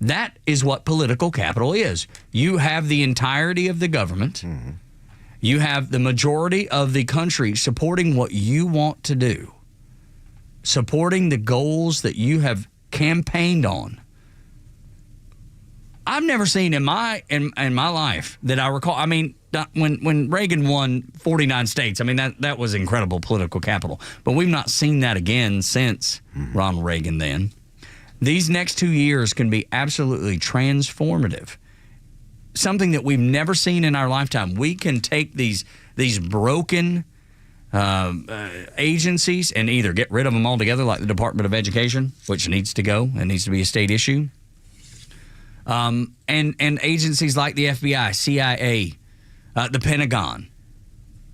Speaker 8: That is what political capital is. You have the entirety of the government. Mm-hmm. You have the majority of the country supporting what you want to do, supporting the goals that you have campaigned on. I've never seen in my life that I recall. I mean, when Reagan won 49 states, I mean that was incredible political capital. But we've not seen that again since Ronald Reagan. Then these next 2 years can be absolutely transformative. Something that we've never seen in our lifetime. We can take these broken agencies and either get rid of them altogether, like the Department of Education, which needs to go and needs to be a state issue. And agencies like the FBI, CIA, the Pentagon,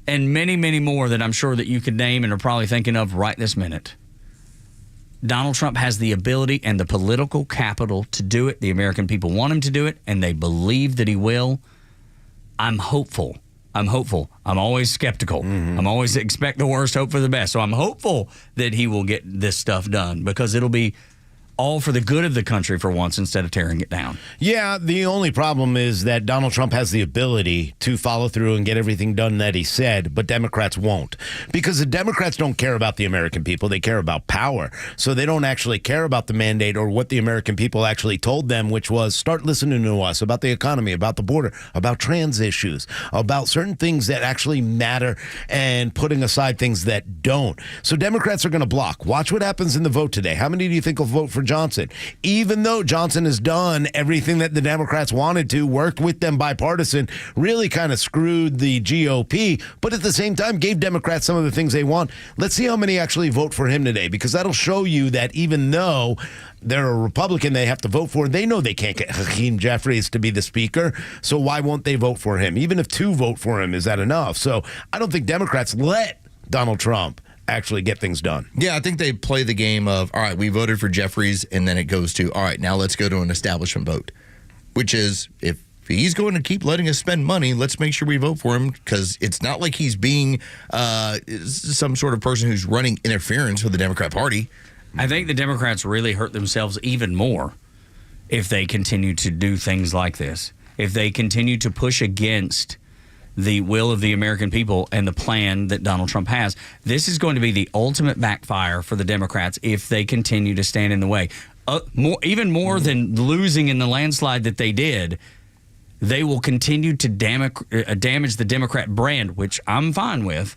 Speaker 8: and many, many more that I'm sure that you could name and are probably thinking of right this minute. Donald Trump has the ability and the political capital to do it. The American people want him to do it, and they believe that he will. I'm hopeful. I'm always skeptical.
Speaker 9: Mm-hmm.
Speaker 8: I'm always expect the worst, hope for the best. So I'm hopeful that he will get this stuff done because it'll be all for the good of the country for once instead of tearing it down.
Speaker 9: Yeah, the only problem is that Donald Trump has the ability to follow through and get everything done that he said, but Democrats won't. Because the Democrats don't care about the American people. They care about power. So they don't actually care about the mandate or what the American people actually told them, which was start listening to us about the economy, about the border, about trans issues, about certain things that actually matter and putting aside things that don't. So Democrats are going to block. Watch what happens in the vote today. How many do you think will vote for Johnson? Even though Johnson has done everything that the Democrats wanted to, worked with them bipartisan, really kind of screwed the GOP, but at the same time gave Democrats some of the things they want. Let's see how many actually vote for him today, because that'll show you that even though they're a Republican they have to vote for, they know they can't get Hakeem Jeffries to be the speaker, so why won't they vote for him? Even if 2 vote for him, is that enough? So I don't think Democrats let Donald Trump actually get things done.
Speaker 10: Yeah, I think they play the game of, all right, we voted for Jeffries, and then it goes to, all right, now let's go to an establishment vote, which is, if he's going to keep letting us spend money, let's make sure we vote for him, because it's not like he's being some sort of person who's running interference with the Democrat Party.
Speaker 8: I think the Democrats really hurt themselves even more if they continue to do things like this, if they continue to push against the will of the American people and the plan that Donald Trump has. This is going to be the ultimate backfire for the Democrats if they continue to stand in the way. Even more than losing in the landslide that they did, they will continue to damage the Democrat brand, which I'm fine with.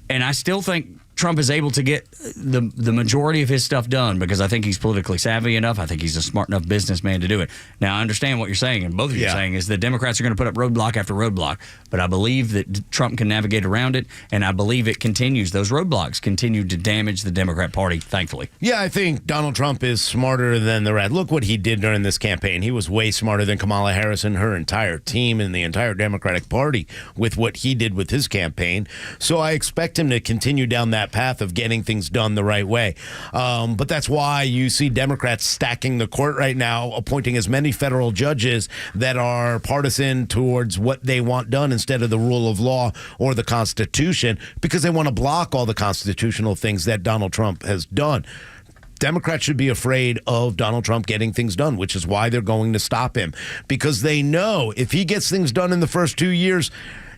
Speaker 8: And I still think Trump is able to get the majority of his stuff done because I think he's politically savvy enough. I think he's a smart enough businessman to do it. Now, I understand what you're saying, and both of you are saying is the Democrats are going to put up roadblock after roadblock. But I believe that Trump can navigate around it, and I believe it continues. Those roadblocks continue to damage the Democrat Party, thankfully.
Speaker 9: Yeah, I think Donald Trump is smarter than the rest. Look what he did during this campaign. He was way smarter than Kamala Harris and her entire team and the entire Democratic Party with what he did with his campaign. So I expect him to continue down that path of getting things done the right way. But that's why you see Democrats stacking the court right now, appointing as many federal judges that are partisan towards what they want done instead of the rule of law or the Constitution, because they want to block all the constitutional things that Donald Trump has done. Democrats should be afraid of Donald Trump getting things done, which is why they're going to stop him, because they know if he gets things done in the first 2 years,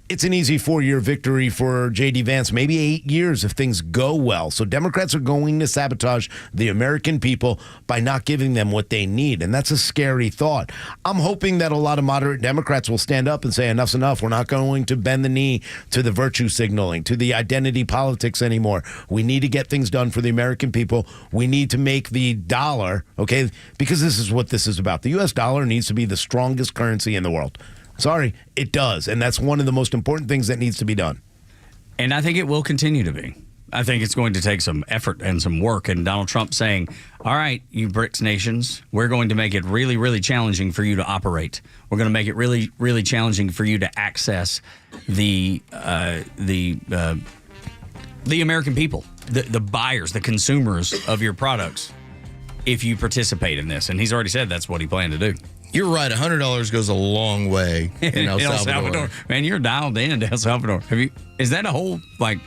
Speaker 9: it's an easy 4-year victory for J.D. Vance, maybe 8 years if things go well. So Democrats are going to sabotage the American people by not giving them what they need, and that's a scary thought. I'm hoping that a lot of moderate Democrats will stand up and say enough's enough. We're not going to bend the knee to the virtue signaling, to the identity politics anymore. We need to get things done for the American people. We need to make the dollar, okay, because this is what this is about. The U.S. dollar needs to be the strongest currency in the world. Sorry, it does. And that's one of the most important things that needs to be done.
Speaker 8: And I think it will continue to be. I think it's going to take some effort and some work. And Donald Trump saying, all right, you BRICS nations, we're going to make it really, really challenging for you to operate. We're going to make it really, really challenging for you to access the American people, the buyers, the consumers of your products, if you participate in this. And he's already said that's what he planned to do.
Speaker 10: You're right. $100 goes a long way in El Salvador.
Speaker 8: Man, you're dialed in to El Salvador. Is that a whole, like...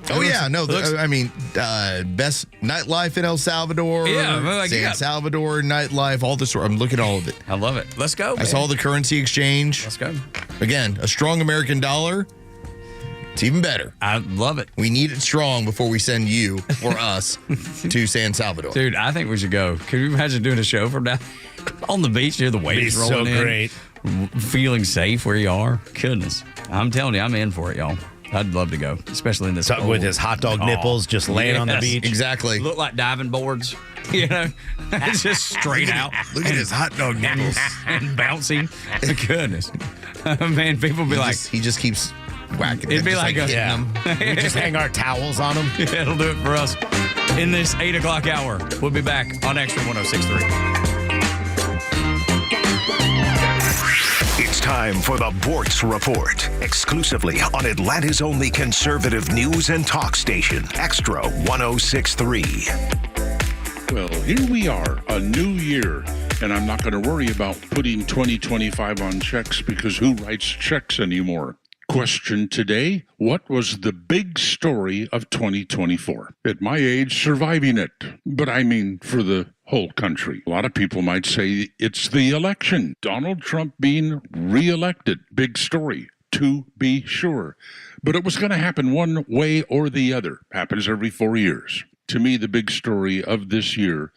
Speaker 10: Oh, yeah. No, I mean, best nightlife in El Salvador.
Speaker 8: Yeah. Like,
Speaker 10: San Salvador nightlife, all this. I'm looking at all of it.
Speaker 8: I love it. Let's go, man.
Speaker 10: I saw the currency exchange.
Speaker 8: Let's go.
Speaker 10: Again, a strong American dollar. It's even better.
Speaker 8: I love it.
Speaker 10: We need it strong before we send you or us to San Salvador.
Speaker 8: Dude, I think we should go. Could you imagine doing a show from down on the beach near the waves rolling in?
Speaker 9: So great.
Speaker 8: Feeling safe where you are. Goodness. I'm telling you, I'm in for it, y'all. I'd love to go, especially in this cold.
Speaker 9: With his hot dog nipples just laying on the beach.
Speaker 10: Exactly.
Speaker 8: Look like diving boards. You know, it's just straight out.
Speaker 10: Look at his hot dog nipples.
Speaker 8: And bouncing. Goodness. Man, people be like...
Speaker 10: He just keeps... whacking.
Speaker 8: It'd be like
Speaker 9: we just hang our towels on them.
Speaker 8: Yeah, it'll do it for us in this 8 o'clock hour. We'll be back on Xtra 106.3.
Speaker 6: It's time for the Bortz Report, exclusively on Atlanta's only conservative news and talk station, Xtra 106.3.
Speaker 15: Well, here we are, a new year, and I'm not going to worry about putting 2025 on checks because who writes checks anymore? question today: what was the big story of 2024? At my age, surviving it. But I mean, for the whole country. A lot of people might say it's the election. Donald Trump being reelected. Big story, to be sure. But it was going to happen one way or the other. Happens every 4 years. To me, the big story of this year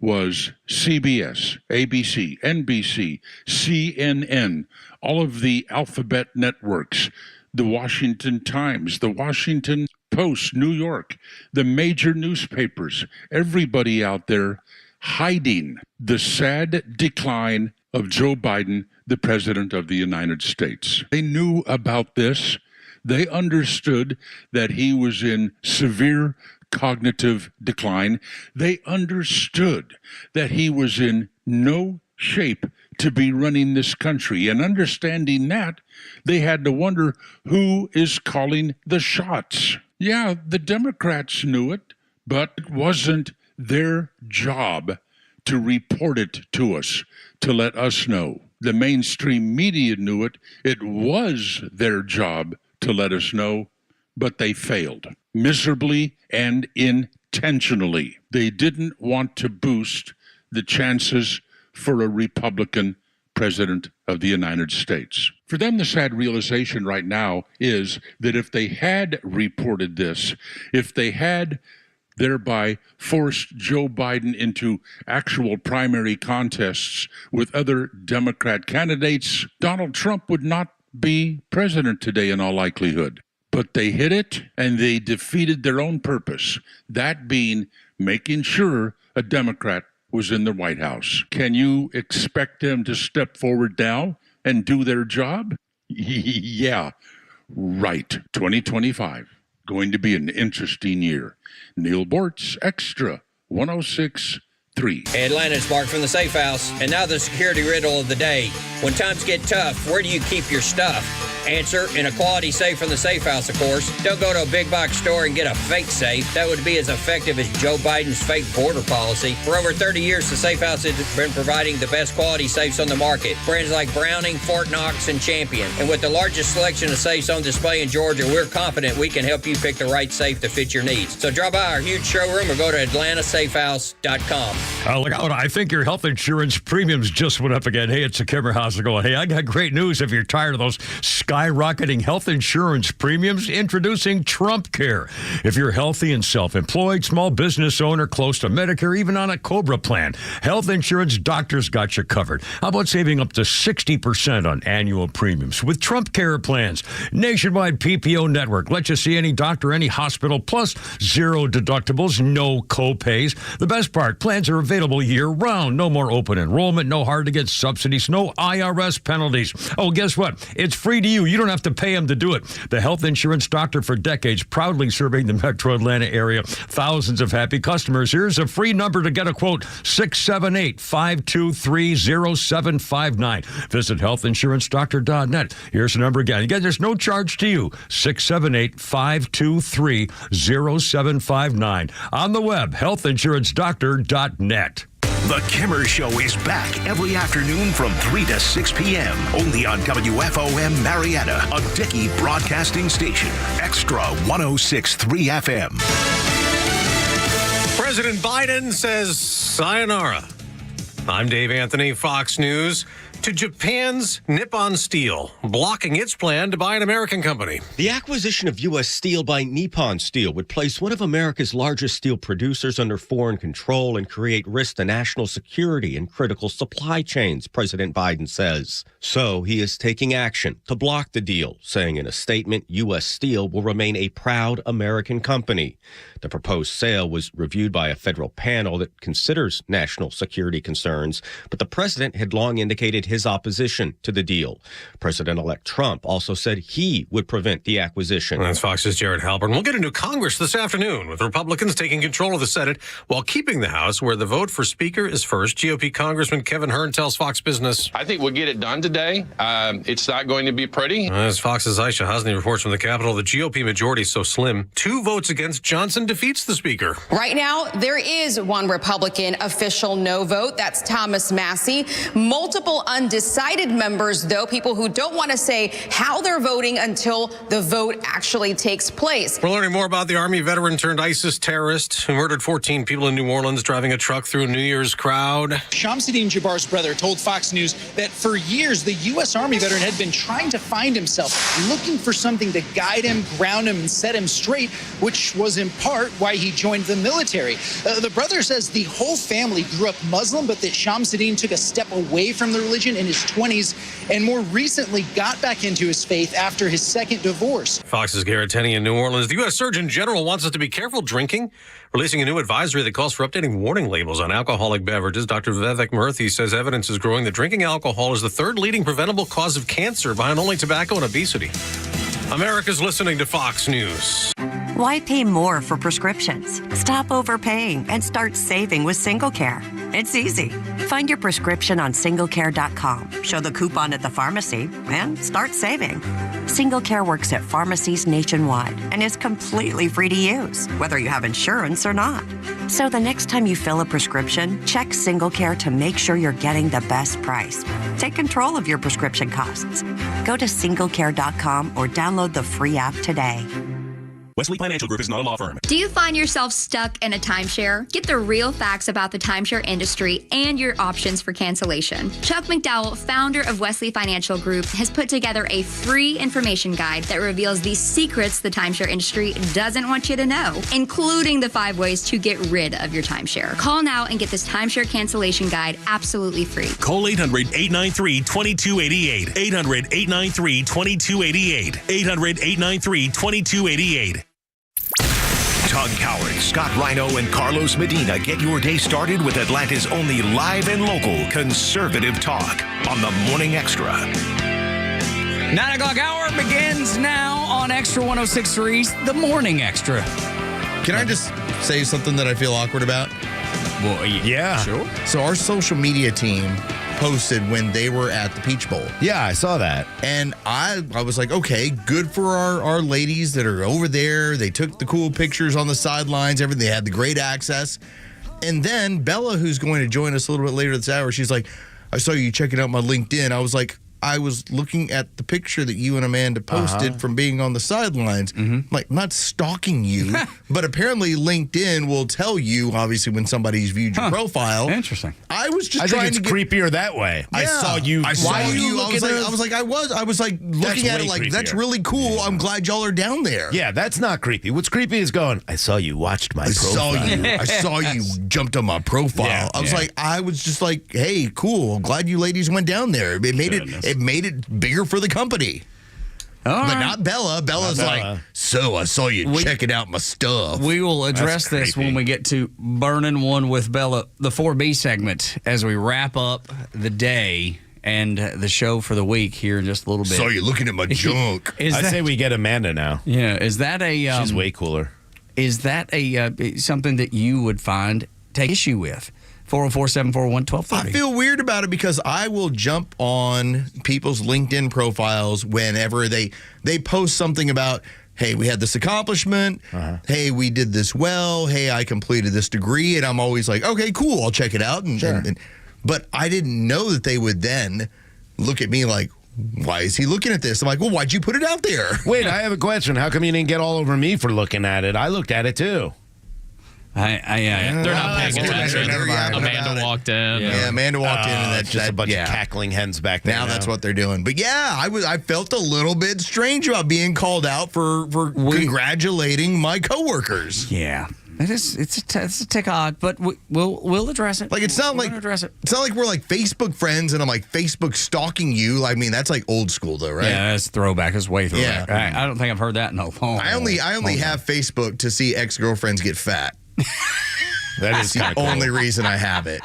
Speaker 15: was CBS, ABC, NBC, CNN, all of the alphabet networks, the Washington Times, the Washington Post, New York, the major newspapers, everybody out there hiding the sad decline of Joe Biden, the President of the United States. They knew about this. They understood that he was in severe cognitive decline. They understood that he was in no shape to be running this country. And understanding that, they had to wonder who is calling the shots. Yeah, the Democrats knew it, but it wasn't their job to report it to us, to let us know. The mainstream media knew it. It was their job to let us know, but they failed miserably and intentionally. They didn't want to boost the chances for a Republican president of the United States. For them, the sad realization right now is that if they had reported this, if they had thereby forced Joe Biden into actual primary contests with other Democrat candidates, Donald Trump would not be president today in all likelihood. But they hit it, and they defeated their own purpose, that being making sure a Democrat was in the White House. Can you expect them to step forward now and do their job? Yeah, right. 2025, going to be an interesting year. Neil Bortz, Extra, 106.3.
Speaker 21: Atlanta, it's Mark from the Safe House. And now the security riddle of the day. When times get tough, where do you keep your stuff? Answer, in a quality safe from the Safe House, of course. Don't go to a big box store and get a fake safe. That would be as effective as Joe Biden's fake border policy. For over 30 years, the Safe House has been providing the best quality safes on the market. Brands like Browning, Fort Knox, and Champion. And with the largest selection of safes on display in Georgia, we're confident we can help you pick the right safe to fit your needs. So drop by our huge showroom or go to atlantasafehouse.com.
Speaker 3: Look out. I think your health insurance premiums just went up again. Hey, it's a Kimmer House going, hey, I got great news if you're tired of those skyrocketing health insurance premiums. Introducing Trump Care. If you're healthy and self-employed, small business owner, close to Medicare, even on a COBRA plan, Health Insurance Doctors got you covered. How about saving up to 60% on annual premiums with Trump Care plans? Nationwide PPO network. Let you see any doctor, any hospital, plus zero deductibles, no co-pays. The best part, plans are available year-round. No more open enrollment, no hard-to-get subsidies, no IRS penalties. Oh, guess what? It's free to you. You don't have to pay them to do it. The Health Insurance Doctor for decades, proudly serving the metro Atlanta area. Thousands of happy customers. Here's a free number to get a quote, 678-523-0759. Visit healthinsurancedoctor.net. Here's the number again. Again, there's no charge to you, 678-523-0759. On the web, healthinsurancedoctor.net.
Speaker 6: The Kimmer Show is back every afternoon from 3 to 6 p.m. only on WFOM Marietta, a Dickey broadcasting station. Extra 106.3 FM.
Speaker 22: President Biden says sayonara. I'm Dave Anthony, Fox News. To Japan's Nippon Steel, blocking its plan to buy an American company.
Speaker 23: The acquisition of U.S. steel by Nippon Steel would place one of America's largest steel producers under foreign control and create risk to national security and critical supply chains, President Biden says. So he is taking action to block the deal, saying in a statement, U.S. Steel will remain a proud American company. The proposed sale was reviewed by a federal panel that considers national security concerns, but the president had long indicated his opposition to the deal. President-elect Trump also said he would prevent the acquisition.
Speaker 22: That's Fox's Jared Halpern. We'll get into Congress this afternoon with Republicans taking control of the Senate while keeping the House, where the vote for Speaker is first. GOP Congressman Kevin Hern tells Fox Business.
Speaker 24: I think we'll get it done today. It's not going to be pretty.
Speaker 22: As Fox's Aisha Hasni reports from the Capitol, the GOP majority is so slim. 2 votes against Johnson defeats the Speaker.
Speaker 25: Right now, there is one Republican official no vote. That's Thomas Massey. Multiple
Speaker 2: undecided members, though, people who don't want to say how they're voting until the vote actually takes place.
Speaker 22: We're learning more about the Army veteran turned ISIS terrorist who murdered 14 people in New Orleans driving a truck through a New Year's crowd.
Speaker 4: Shamsuddin Jabbar's brother told Fox News that for years, the U.S. Army veteran had been trying to find himself, looking for something to guide him, ground him, and set him straight, which was in part why he joined the military. The brother says the whole family grew up Muslim, but that Shamsuddin took a step away from the religion in his 20s and more recently got back into his faith after his second divorce.
Speaker 22: Fox's Garrett Tenney in New Orleans. The U.S. Surgeon General wants us to be careful drinking, releasing a new advisory that calls for updating warning labels on alcoholic beverages. Dr. Vivek Murthy says evidence is growing that drinking alcohol is the third leading preventable cause of cancer behind only tobacco and obesity. America's listening to Fox News.
Speaker 5: Why pay more for prescriptions? Stop overpaying and start saving with SingleCare. It's easy. Find your prescription on singlecare.com, show the coupon at the pharmacy, and start saving. SingleCare works at pharmacies nationwide and is completely free to use, whether you have insurance or not. So the next time you fill a prescription, check SingleCare to make sure you're getting the best price. Take control of your prescription costs. Go to singlecare.com or download the free app today.
Speaker 7: Wesley Financial Group is not a law firm.
Speaker 25: Do you find yourself stuck in a timeshare? Get the real facts about the timeshare industry and your options for cancellation. Chuck McDowell, founder of Wesley Financial Group, has put together a free information guide that reveals the secrets the timeshare industry doesn't want you to know, including the 5 ways to get rid of your timeshare. Call now and get this timeshare cancellation guide absolutely free.
Speaker 7: Call 800-893-2288. 800-893-2288. 800-893-2288.
Speaker 6: Tug Howard, Scott Rhino, and Carlos Medina get your day started with Atlanta's only live and local conservative talk on the Morning Extra.
Speaker 8: 9 o'clock hour begins now on Extra 106.3's The Morning Extra.
Speaker 10: Can I just say something that I feel awkward about?
Speaker 8: Well, yeah. Sure.
Speaker 10: So our social media team posted when they were at the Peach Bowl.
Speaker 9: Yeah, I saw that.
Speaker 10: And I was like, okay, good for our ladies that are over there. They took the cool pictures on the sidelines, everything. They had the great access. And then Bella, who's going to join us a little bit later this hour, she's like, I saw you checking out my LinkedIn. I was like, I was looking at the picture that you and Amanda posted from being on the sidelines. Like, not stalking you, but apparently LinkedIn will tell you, obviously, when somebody's viewed your profile.
Speaker 8: Interesting.
Speaker 10: I was just
Speaker 9: I
Speaker 10: trying
Speaker 9: think it's
Speaker 10: to get
Speaker 9: creepier that way.
Speaker 10: Yeah.
Speaker 9: I saw you.
Speaker 10: I saw you. I was like looking at it like, that's really cool. I'm glad y'all are down there.
Speaker 9: Yeah, that's not creepy. What's creepy is going, I saw you watched my profile.
Speaker 10: I saw you jumped on my profile.
Speaker 9: Yeah,
Speaker 10: I was just like, hey, cool. I'm glad you ladies went down there. It made it bigger for the company. But not Bella. Bella's like, so I saw you checking out my stuff.
Speaker 8: We will address this when we get to Burning One with Bella, the 4B segment, as we wrap up the day and the show for the week here in just a little bit.
Speaker 10: So you're looking at my junk.
Speaker 9: I say we get Amanda now.
Speaker 8: Yeah, is that a...
Speaker 9: she's way cooler.
Speaker 8: Is that a something that you would take issue with? 404-741-1230.
Speaker 10: I feel weird about it because I will jump on people's LinkedIn profiles whenever they post something about, hey, we had this accomplishment. Hey, we did this well. Hey, I completed this degree. And I'm always like, okay, cool. I'll check it out. But I didn't know that they would then look at me like, why is he looking at this? I'm like, well, why'd you put it out there?
Speaker 9: Wait, I have a question. How come you didn't get all over me for looking at it? I looked at it too.
Speaker 1: They're not paying attention. Amanda walked in.
Speaker 10: Yeah, Amanda walked in, and that's
Speaker 9: just a bunch of cackling hens back there.
Speaker 10: Now that's what they're doing. But yeah, I felt a little bit strange about being called out for congratulating my coworkers.
Speaker 8: Yeah. It's a tick odd, but we'll address it.
Speaker 10: Like it's not like we're like Facebook friends and I'm like Facebook stalking you. I mean that's like old school though, right?
Speaker 8: Yeah, that's throwback. It's way throwback.
Speaker 10: Yeah.
Speaker 8: I don't think I've heard that in a long.
Speaker 10: I only have Facebook to see ex-girlfriends get fat.
Speaker 9: That's
Speaker 10: the only reason I have it.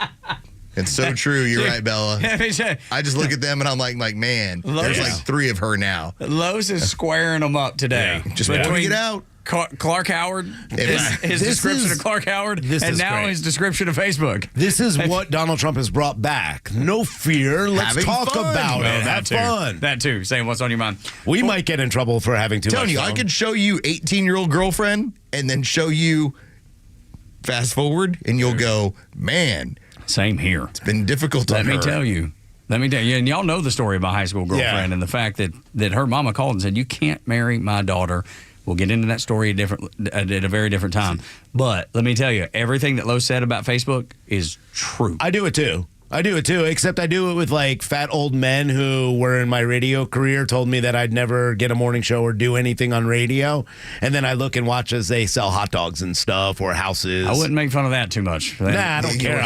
Speaker 10: It's so true. You're right, Bella. I just look at them and I'm like, man, there's like 3 of her now.
Speaker 8: Lowe's is squaring them up today.
Speaker 10: Just pointing it out.
Speaker 8: Clark Howard, his description of Clark Howard, and now his description of Facebook.
Speaker 9: This is what Donald Trump has brought back. No fear. Let's talk about it. Have fun.
Speaker 8: That too. Saying what's on your mind.
Speaker 9: We might get in trouble for having too much fun.
Speaker 10: I could show you 18-year-old girlfriend and then show you fast forward and you'll go, man.
Speaker 8: Same here.
Speaker 10: It's been difficult on her.
Speaker 8: Let me tell you. Let me tell you, and y'all know the story of my high school girlfriend and the fact that her mama called and said, you can't marry my daughter. We'll get into that story at a very different time. But let me tell you, everything that Lo said about Facebook is true.
Speaker 9: I do it too. Except I do it with like fat old men who were in my radio career, told me that I'd never get a morning show or do anything on radio. And then I look and watch as they sell hot dogs and stuff or houses.
Speaker 8: I wouldn't make fun of that too much.
Speaker 9: Nah, I don't care.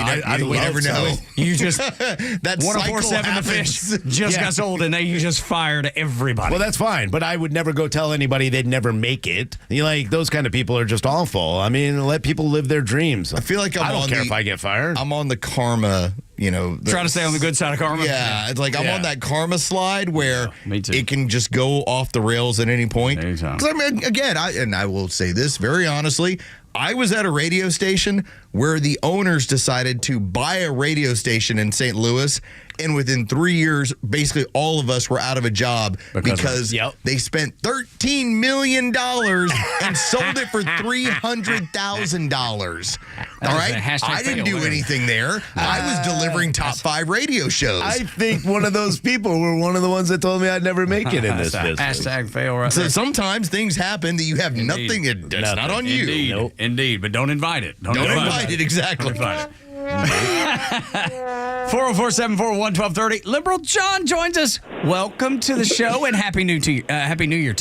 Speaker 10: We never know.
Speaker 8: You just,
Speaker 10: that
Speaker 8: 1047 The Fish just got sold and you just fired everybody.
Speaker 9: Well, that's fine. But I would never go tell anybody they'd never make it. Those kind of people are just awful. I mean, let people live their dreams.
Speaker 10: I feel like I don't
Speaker 9: care if I get fired.
Speaker 10: I'm on the karma,
Speaker 8: try to stay on the good side of karma.
Speaker 10: Yeah, it's like I'm on that karma slide where it can just go off the rails at any point. Because I mean, again, I will say this very honestly, I was at a radio station where the owners decided to buy a radio station in St. Louis, and within 3 years, basically all of us were out of a job because they spent $13 million and sold it for $300,000. All right? I didn't do anything there. I was delivering top 5 radio shows.
Speaker 9: I think one of those people were one of the ones that told me I'd never make it in this business.
Speaker 8: Hashtag fail right
Speaker 10: So
Speaker 8: there.
Speaker 10: sometimes things happen that you have nothing. It's not on you.
Speaker 8: Indeed. Nope. Indeed, but don't invite it.
Speaker 10: Don't invite it, exactly.
Speaker 8: 404-741-1230. Liberal John joins us. Welcome to the show and Happy New Year to you.
Speaker 10: Happy New Year,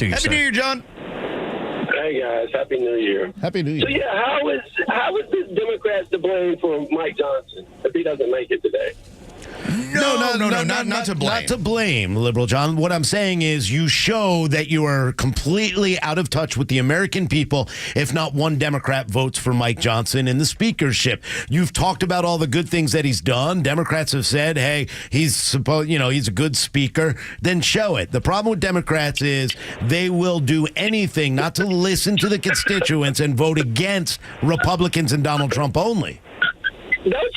Speaker 10: John.
Speaker 11: Hey guys, Happy New Year.
Speaker 9: Happy New Year.
Speaker 11: So how is the Democrats to blame for Mike Johnson if he doesn't make it today?
Speaker 10: No, not to blame.
Speaker 9: Not to blame, Liberal John. What I'm saying is you show that you are completely out of touch with the American people if not one Democrat votes for Mike Johnson in the speakership. You've talked about all the good things that he's done. Democrats have said, hey, he's a good speaker. Then show it. The problem with Democrats is they will do anything not to listen to the constituents and vote against Republicans and Donald Trump only.
Speaker 11: Don't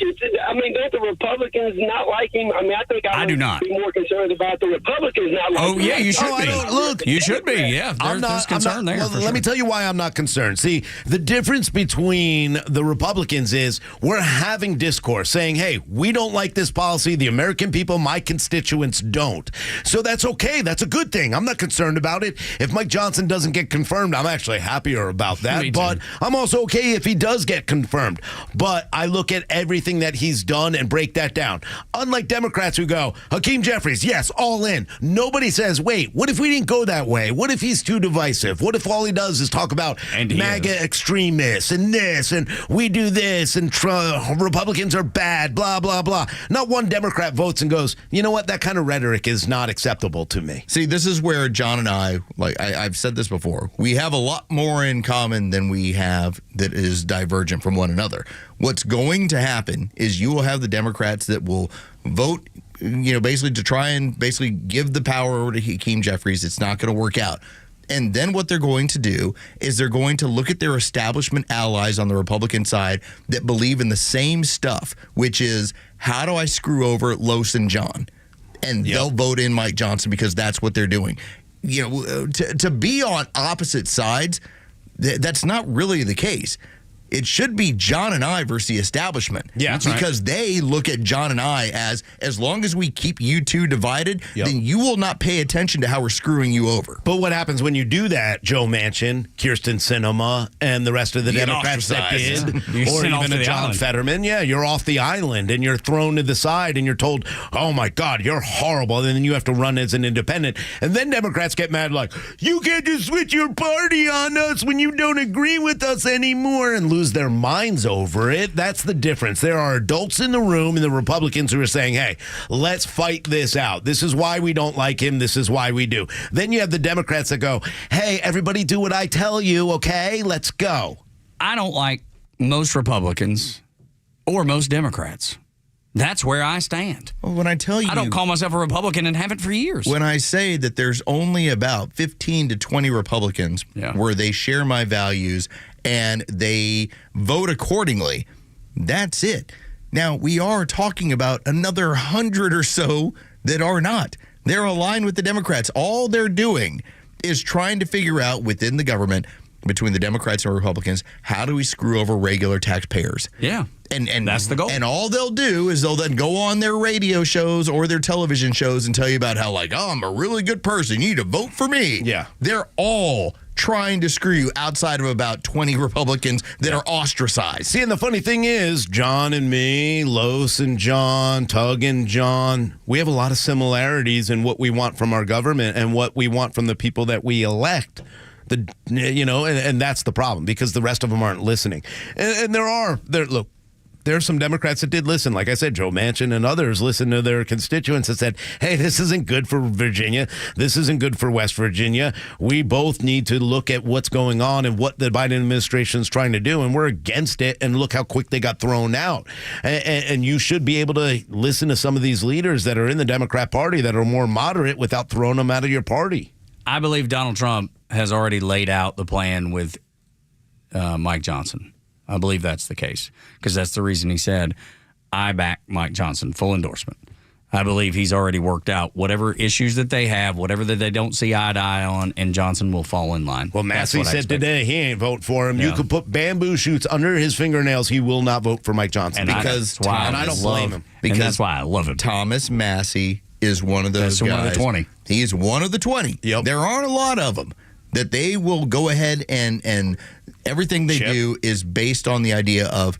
Speaker 11: the Republicans not like him? I mean, I think I
Speaker 8: do not.
Speaker 11: Be more concerned about the Republicans not liking him.
Speaker 8: Oh, yeah, you should be.
Speaker 9: Look,
Speaker 8: you should be, yeah. There's concern there.
Speaker 9: Well, let me tell you why I'm not concerned. See, the difference between the Republicans is we're having discourse saying, hey, we don't like this policy. The American people, my constituents, don't. So that's okay. That's a good thing. I'm not concerned about it. If Mike Johnson doesn't get confirmed, I'm actually happier about that. But I'm also okay if he does get confirmed. But I look at everything that he's done and break that down. Unlike Democrats who go, Hakeem Jeffries, yes, all in. Nobody says, wait, what if we didn't go that way? What if he's too divisive? What if all he does is talk about MAGA extremists and this and we do this and Republicans are bad, blah, blah, blah. Not one Democrat votes and goes, you know what? That kind of rhetoric is not acceptable to me.
Speaker 10: See, this is where John and I've said this before, we have a lot more in common than we have that is divergent from one another. What's going to happen is you will have the Democrats that will vote, basically to try and give the power over to Hakeem Jeffries. It's not going to work out. And then what they're going to do is they're going to look at their establishment allies on the Republican side that believe in the same stuff, which is, how do I screw over Los and John? And they'll vote in Mike Johnson because that's what they're doing. To be on opposite sides, that's not really the case. It should be John and I versus the establishment.
Speaker 9: Yeah,
Speaker 10: because they look at John and I as long as we keep you two divided, then you will not pay attention to how we're screwing you over.
Speaker 9: But what happens when you do that, Joe Manchin, Kirsten Sinema, and the rest of the Democrats that did, or even a John Fetterman? Yeah, you're off the island and you're thrown to the side and you're told, oh my God, you're horrible. And then you have to run as an independent. And then Democrats get mad like, you can't just switch your party on us when you don't agree with us anymore and lose their minds over it. That's the difference. There are adults in the room and the Republicans who are saying, hey, let's fight this out. This is why we don't like him. This is why we do. Then you have the Democrats that go, hey, everybody do what I tell you, okay? Let's go.
Speaker 8: I don't like most Republicans or most Democrats. That's where I stand.
Speaker 10: Well, when I tell you,
Speaker 8: I don't call myself a Republican and haven't for years.
Speaker 10: When I say that there's only about 15 to 20 Republicans where they share my values and they vote accordingly, that's it. Now, we are talking about another 100 or so that are not. They're aligned with the Democrats. All they're doing is trying to figure out within the government, between the Democrats and Republicans. How do we screw over regular taxpayers?
Speaker 8: Yeah.
Speaker 10: And
Speaker 8: that's the goal.
Speaker 10: And all they'll do is they'll then go on their radio shows or their television shows and tell you about how, like, I'm a really good person. You need to vote for me.
Speaker 9: Yeah.
Speaker 10: They're all trying to screw you outside of about 20 Republicans that are ostracized.
Speaker 9: See, and the funny thing is, John and me, Los and John, Tug and John, we have a lot of similarities in what we want from our government and what we want from the people that we elect. And that's the problem, because the rest of them aren't listening. And look, there's some Democrats that did listen. Like I said, Joe Manchin and others listened to their constituents and said, hey, this isn't good for Virginia. This isn't good for West Virginia. We both need to look at what's going on and what the Biden administration is trying to do. And we're against it. And look how quick they got thrown out. And you should be able to listen to some of these leaders that are in the Democrat Party that are more moderate without throwing them out of your party.
Speaker 8: I believe Donald Trump has already laid out the plan with Mike Johnson. I believe that's the case, because that's the reason he said, I back Mike Johnson, full endorsement. I believe he's already worked out whatever issues that they have, whatever that they don't see eye to eye on, and Johnson will fall in line.
Speaker 9: Well, Massey said today he ain't vote for him. Yeah. You could put bamboo shoots under his fingernails. He will not vote for Mike Johnson.
Speaker 10: And I don't blame him. Because
Speaker 8: that's why I love him.
Speaker 10: Thomas Massey is one of those guys.
Speaker 8: One of the 20.
Speaker 10: He is one of the 20.
Speaker 9: Yep.
Speaker 10: There aren't a lot of them that they will go ahead and everything they do is based on the idea of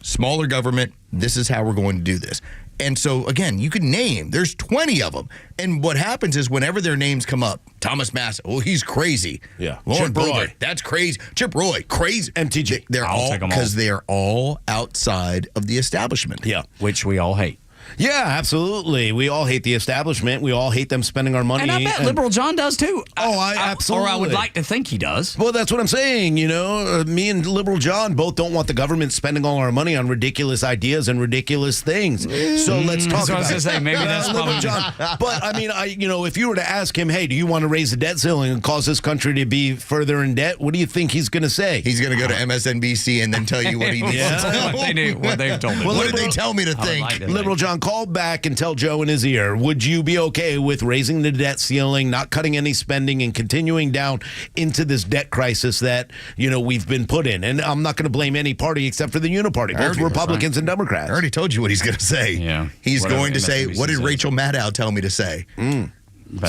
Speaker 10: smaller government. This is how we're going to do this. And so, again, you could name, there's 20 of them. And what happens is whenever their names come up, Thomas Massey, oh, he's crazy.
Speaker 9: Yeah.
Speaker 10: Lauren
Speaker 9: Chip Roy,
Speaker 10: Boebert, that's crazy. Chip Roy, crazy.
Speaker 9: MTG.
Speaker 10: They're all, because they are all outside of the establishment.
Speaker 9: Yeah.
Speaker 8: Which we all hate.
Speaker 9: Yeah, absolutely. We all hate the establishment. We all hate them spending our money.
Speaker 8: And I bet Liberal John does too.
Speaker 9: Absolutely.
Speaker 8: Or I would like to think he does.
Speaker 9: Well, that's what I'm saying. Me and Liberal John both don't want the government spending all our money on ridiculous ideas and ridiculous things. So let's talk about it.
Speaker 8: I was going to say, maybe that's
Speaker 9: Liberal John. But, I mean, if you were to ask him, hey, do you want to raise the debt ceiling and cause this country to be further in debt? What do you think he's going to say?
Speaker 10: He's going to go to MSNBC and then tell you what he needs to do.
Speaker 8: What they've told me.
Speaker 10: What did they tell me to think?
Speaker 9: Liberal John, call back and tell Joe in his ear, would you be okay with raising the debt ceiling, not cutting any spending, and continuing down into this debt crisis that, we've been put in? And I'm not going to blame any party except for the uniparty, both Republicans and Democrats.
Speaker 10: I already told you what he's going to say.
Speaker 8: Yeah.
Speaker 10: He's going to say, what did Rachel Maddow tell me to say?
Speaker 9: See,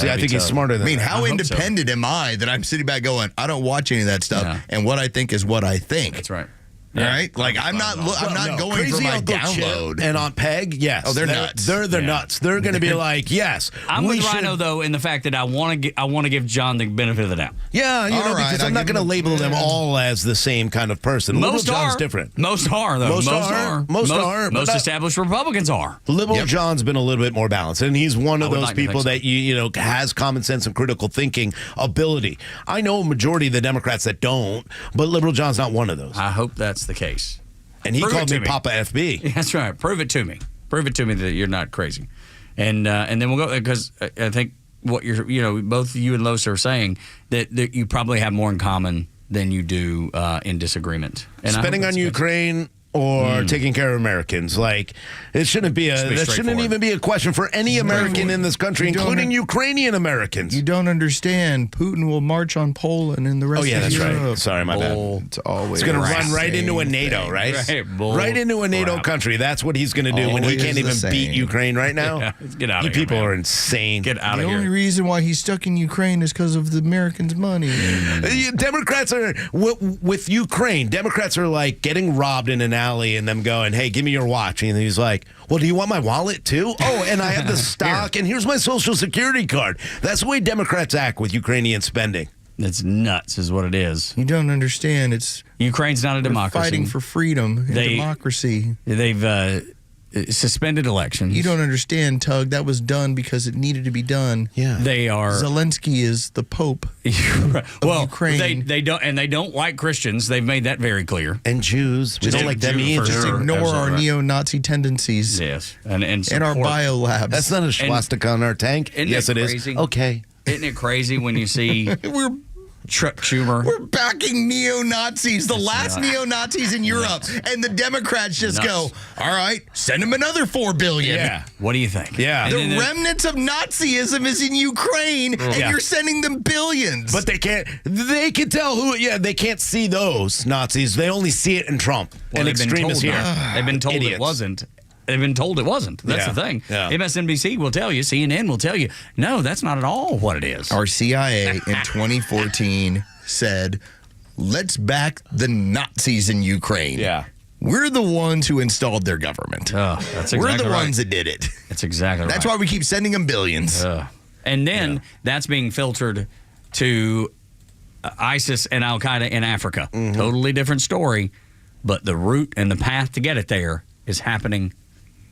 Speaker 9: I think he's smarter than that.
Speaker 10: How independent am I that I'm sitting back going, I don't watch any of that stuff, and what I think is what I think.
Speaker 8: That's right.
Speaker 10: All right, like I'm not going
Speaker 9: Crazy
Speaker 10: for my
Speaker 9: Uncle
Speaker 10: download.
Speaker 9: Chip and Aunt Peg, yes.
Speaker 10: Oh, they're nuts.
Speaker 9: They're nuts. They're going to be like, yes.
Speaker 8: I'm with Rhino though in the fact that I want to give John the benefit of the doubt.
Speaker 9: Yeah, because I'm not going to label them all as the same kind of person.
Speaker 8: Most
Speaker 9: Liberal
Speaker 8: are
Speaker 9: John's different.
Speaker 8: Most are though.
Speaker 9: Most are.
Speaker 8: Most established Republicans are.
Speaker 9: Liberal John's been a little bit more balanced, and he's one of those people that has common sense and critical thinking ability. I know a majority of the Democrats that don't, but Liberal John's not one of those.
Speaker 8: I hope that's the case.
Speaker 9: And he called me Papa FB.
Speaker 8: That's right. Prove it to me. Prove it to me that you're not crazy. And then we'll go, because I think what both you and Los are saying, that you probably have more in common than you do in disagreement. And
Speaker 9: spending on Ukraine or taking care of Americans. Like, it shouldn't be that shouldn't even be a question for any American in this country, including Ukrainian Americans.
Speaker 10: You don't understand. Putin will march on Poland and the rest of Europe.
Speaker 9: Oh, yeah, that's right. Sorry, my bad.
Speaker 10: It's always
Speaker 9: going to run right into a NATO, right? Right into a NATO country. That's what he's going to do when he can't even beat Ukraine right now.
Speaker 8: Yeah, get out of here,
Speaker 9: You people are insane.
Speaker 8: Get out of here.
Speaker 10: The only reason why he's stuck in Ukraine is because of the Americans' money.
Speaker 9: Democrats are, with Ukraine, Democrats are like getting robbed in an alley and them going, hey, give me your watch. And he's like, well, do you want my wallet too? Oh, and I have the stock, and here's my Social Security card. That's the way Democrats act with Ukrainian spending.
Speaker 8: It's nuts is what it is.
Speaker 10: You don't understand. It's
Speaker 8: Ukraine's not a democracy.
Speaker 10: Fighting for freedom and democracy.
Speaker 8: They've suspended elections.
Speaker 10: You don't understand, Tug. That was done because it needed to be done.
Speaker 9: Yeah,
Speaker 8: they are.
Speaker 10: Zelensky is the Pope.
Speaker 8: Well,
Speaker 10: Ukraine.
Speaker 8: They don't like Christians. They've made that very clear.
Speaker 9: And Jews. We don't like them either.
Speaker 10: Just ignore our neo-Nazi tendencies.
Speaker 8: Yes, and
Speaker 10: our biolabs.
Speaker 9: That's not a swastika on our tank. Yes, it is.
Speaker 8: Crazy?
Speaker 9: Okay.
Speaker 8: Isn't it crazy when you see Chuck Schumer.
Speaker 10: We're backing neo-Nazis, the last neo-Nazis in Europe. And the Democrats just go, all right, send them another $4 billion.
Speaker 8: Yeah. What do you think?
Speaker 9: Yeah.
Speaker 10: The remnants of Nazism is in Ukraine, and you're sending them billions.
Speaker 9: But they can tell who, they can't see those Nazis. They only see it in Trump and extremists here.
Speaker 8: They've been told it wasn't. They've been told it wasn't. That's the thing.
Speaker 9: Yeah.
Speaker 8: MSNBC will tell you, CNN will tell you, no, that's not at all what it is.
Speaker 10: Our CIA in 2014 said, let's back the Nazis in Ukraine.
Speaker 9: Yeah.
Speaker 10: We're the ones who installed their government.
Speaker 8: Oh, that's exactly
Speaker 10: We're the
Speaker 8: right.
Speaker 10: ones that did it.
Speaker 8: That's exactly right.
Speaker 10: That's why we keep sending them billions.
Speaker 8: And then that's being filtered to ISIS and Al-Qaeda in Africa. Totally different story, but the route and the path to get it there is happening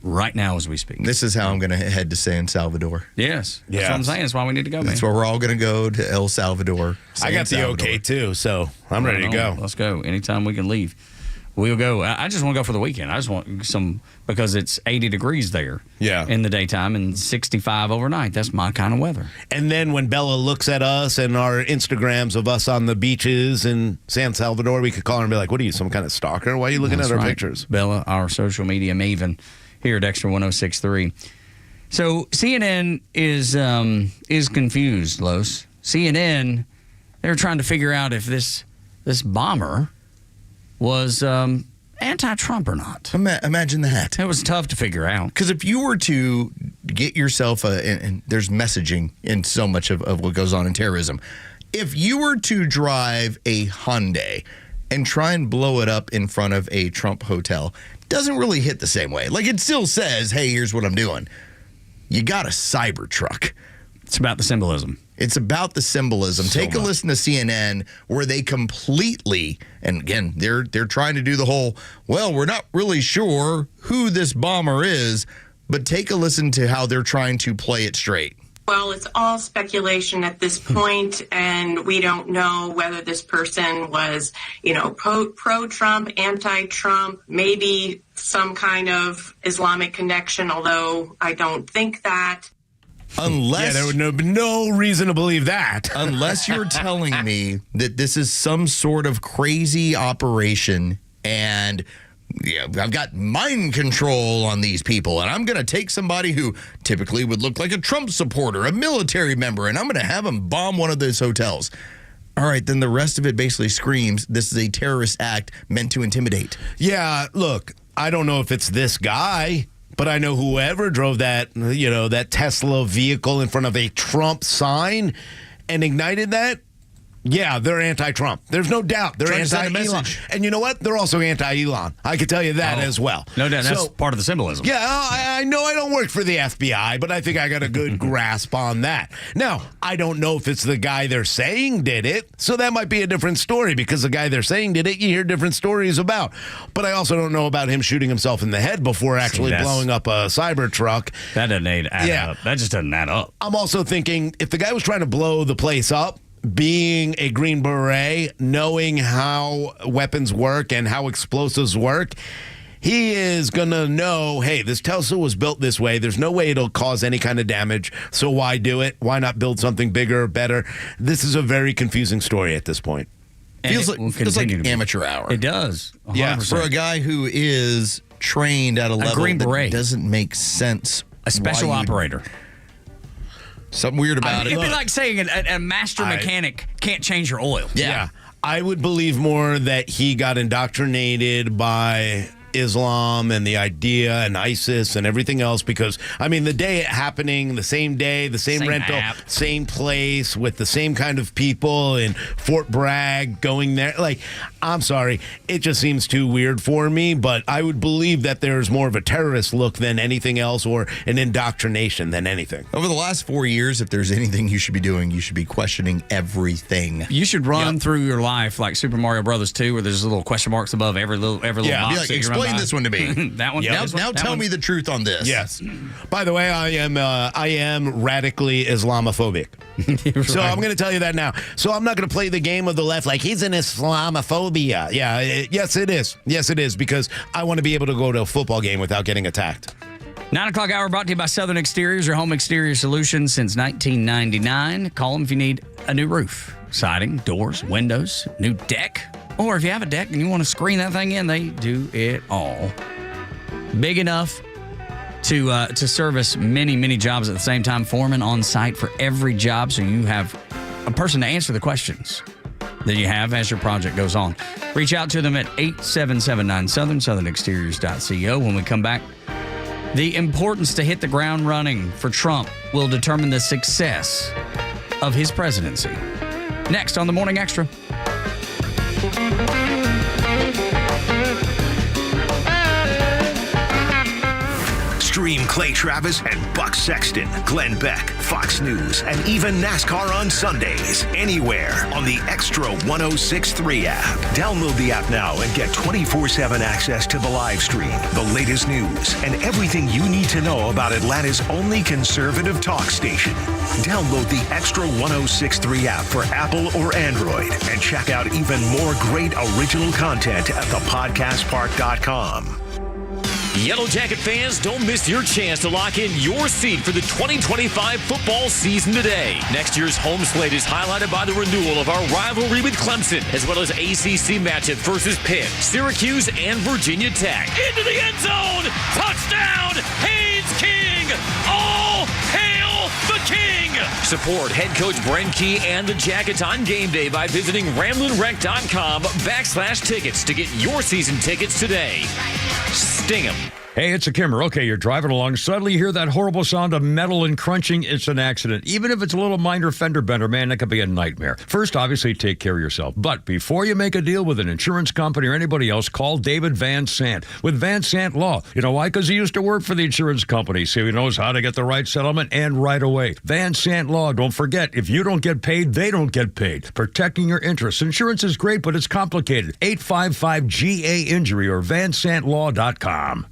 Speaker 8: right now as we speak.
Speaker 10: This is how I'm going to head to San Salvador.
Speaker 8: Yes. That's what I'm saying. That's why we need to go, man.
Speaker 10: That's where we're all going to go, to El Salvador.
Speaker 9: I got the okay, too, so I'm ready to go.
Speaker 8: Let's go. Anytime we can leave, we'll go. I just want to go for the weekend. I just want some, because it's 80 degrees there in the daytime and 65 overnight. That's my kind of weather.
Speaker 9: And then when Bella looks at us and our Instagrams of us on the beaches in San Salvador, we could call her and be like, what are you, some kind of stalker? Why are you looking at our pictures?
Speaker 8: Bella, our social media maven here at Extra 106.3. So CNN is confused, Los. CNN, they're trying to figure out if this bomber was anti-Trump or not.
Speaker 10: Imagine that.
Speaker 8: It was tough to figure out.
Speaker 10: Because if you were to get yourself and there's messaging in so much of what goes on in terrorism. If you were to drive a Hyundai and try and blow it up in front of a Trump hotel, doesn't really hit the same way. Like, it still says, hey, here's what I'm doing. You got a Cybertruck.
Speaker 8: It's about the symbolism.
Speaker 10: It's about the symbolism. Take a listen to CNN, where they completely, and again, they're trying to do the whole, well, we're not really sure who this bomber is, but take a listen to how they're trying to play it straight.
Speaker 12: Well, it's all speculation at this point, and we don't know whether this person was, pro-Trump, anti-Trump, maybe some kind of Islamic connection, although I don't think that.
Speaker 10: Unless
Speaker 9: there would be no reason to believe that.
Speaker 10: Unless you're telling me that this is some sort of crazy operation and I've got mind control on these people, and I'm going to take somebody who typically would look like a Trump supporter, a military member, and I'm going to have them bomb one of those hotels. All right, then the rest of it basically screams this is a terrorist act meant to intimidate.
Speaker 9: Yeah, look, I don't know if it's this guy, but I know whoever drove that, that Tesla vehicle in front of a Trump sign and ignited that, yeah, they're anti-Trump. There's no doubt. They're anti-Elon. And you know what? They're also anti-Elon. I can tell you that as well.
Speaker 8: No doubt. That's part of the symbolism.
Speaker 9: Yeah, I know I don't work for the FBI, but I think I got a good grasp on that. Now, I don't know if it's the guy they're saying did it, so that might be a different story, because the guy they're saying did it, you hear different stories about. But I also don't know about him shooting himself in the head before actually blowing up a Cybertruck.
Speaker 8: That doesn't add up. That just doesn't add up.
Speaker 9: I'm also thinking, if the guy was trying to blow the place up, being a Green Beret, knowing how weapons work and how explosives work, he is going to know, hey, this Tesla was built this way. There's no way it'll cause any kind of damage. So why do it? Why not build something bigger, better? This is a very confusing story at this point.
Speaker 10: Feels like amateur hour.
Speaker 8: It does. 100%.
Speaker 10: Yeah, for a guy who is trained at a level
Speaker 8: Green Beret.
Speaker 10: that doesn't make sense.
Speaker 8: A special operator.
Speaker 10: Something weird about it.
Speaker 8: It'd be like saying a master mechanic can't change your oil.
Speaker 9: Yeah. I would believe more that he got indoctrinated by Islam and the idea and ISIS and everything else, because, I mean, the day it happening, the same day, the same rental, same place, with the same kind of people in Fort Bragg going there. Like, I'm sorry, it just seems too weird for me, but I would believe that there's more of a terrorist look than anything else, or an indoctrination than anything.
Speaker 10: Over the last 4 years, if there's anything you should be doing, you should be questioning everything.
Speaker 8: You should run through your life like Super Mario Brothers 2, where there's little question marks above every little box.
Speaker 10: Be like, explain this one to me.
Speaker 8: That one.
Speaker 10: Now tell me the truth on this.
Speaker 9: Yes. By the way, I am radically Islamophobic. So I'm going to tell you that now. So I'm not going to play the game of the left like he's an Islamophobia. Yeah. Yes, it is. Yes, it is, because I want to be able to go to a football game without getting attacked.
Speaker 8: 9 o'clock hour brought to you by Southern Exteriors, your home exterior solution since 1999. Call them if you need a new roof. siding, doors, windows, new deck. Or if you have a deck and you want to screen that thing in, they do it all. Big enough to service many, many jobs at the same time. Foreman on site for every job, so you have a person to answer the questions that you have as your project goes on. Reach out to them at 8779 Southern, southernexteriors.co. When we come back, the importance to hit the ground running for Trump will determine the success of his presidency. Next on the Morning Extra.
Speaker 6: Stream Clay Travis and Buck Sexton, Glenn Beck, Fox News, and even NASCAR on Sundays. Anywhere on the Extra 106.3 app. Download the app now and get 24/7 access to the live stream, the latest news, and everything you need to know about Atlanta's only conservative talk station. Download the Extra 106.3 app for Apple or Android and check out even more great original content at thepodcastpark.com.
Speaker 13: Yellow Jacket fans, don't miss your chance to lock in your seat for the 2025 football season today. Next year's home slate is highlighted by the renewal of our rivalry with Clemson, as well as ACC matchup versus Pitt, Syracuse, and Virginia Tech. Into the end zone! Touchdown! Haynes King! All hail the King! Support head coach Brent Key and the Jackets on game day by visiting RamblingWreck.com/tickets to get your season tickets today. Sting 'em.
Speaker 3: Hey, it's a Kimmer. Okay, you're driving along. Suddenly you hear that horrible sound of metal and crunching. It's an accident. Even if it's a little minor fender bender, man, that could be a nightmare. First, obviously, take care of yourself. But before you make a deal with an insurance company or anybody else, call David Van Sant with Van Sant Law. You know why? Because he used to work for the insurance company, so he knows how to get the right settlement and right away. Van Sant Law. Don't forget, if you don't get paid, they don't get paid. Protecting your interests. Insurance is great, but it's complicated. 855-GA-INJURY or vansantlaw.com.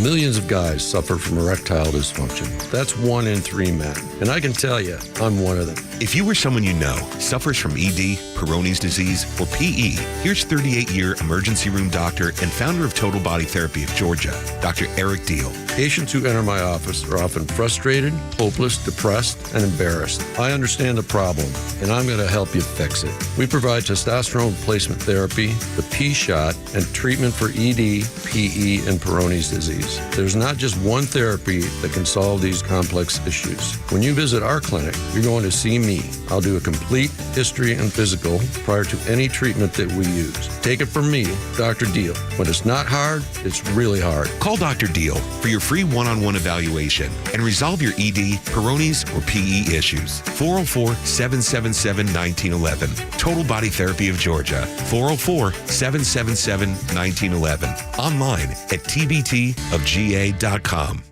Speaker 14: Millions of guys suffer from erectile dysfunction. That's 1 in 3 men. And I can tell you, I'm one of them.
Speaker 16: If you or someone you know suffers from ED, Peyronie's disease, or PE, here's 38-year emergency room doctor and founder of Total Body Therapy of Georgia, Dr. Eric Deal.
Speaker 14: Patients who enter my office are often frustrated, hopeless, depressed, and embarrassed. I understand the problem, and I'm going to help you fix it. We provide testosterone replacement therapy, the P-shot, and treatment for ED, PE, and Peyronie's disease. There's not just one therapy that can solve these complex issues. When you visit our clinic, you're going to see me. I'll do a complete history and physical prior to any treatment that we use. Take it from me, Dr. Deal. When it's not hard, it's really hard.
Speaker 16: Call Dr. Deal for your free one-on-one evaluation and resolve your ED, Peyronie's, or PE issues. 404-777-1911. Total Body Therapy of Georgia. 404-777-1911. Online at tbtofga.com.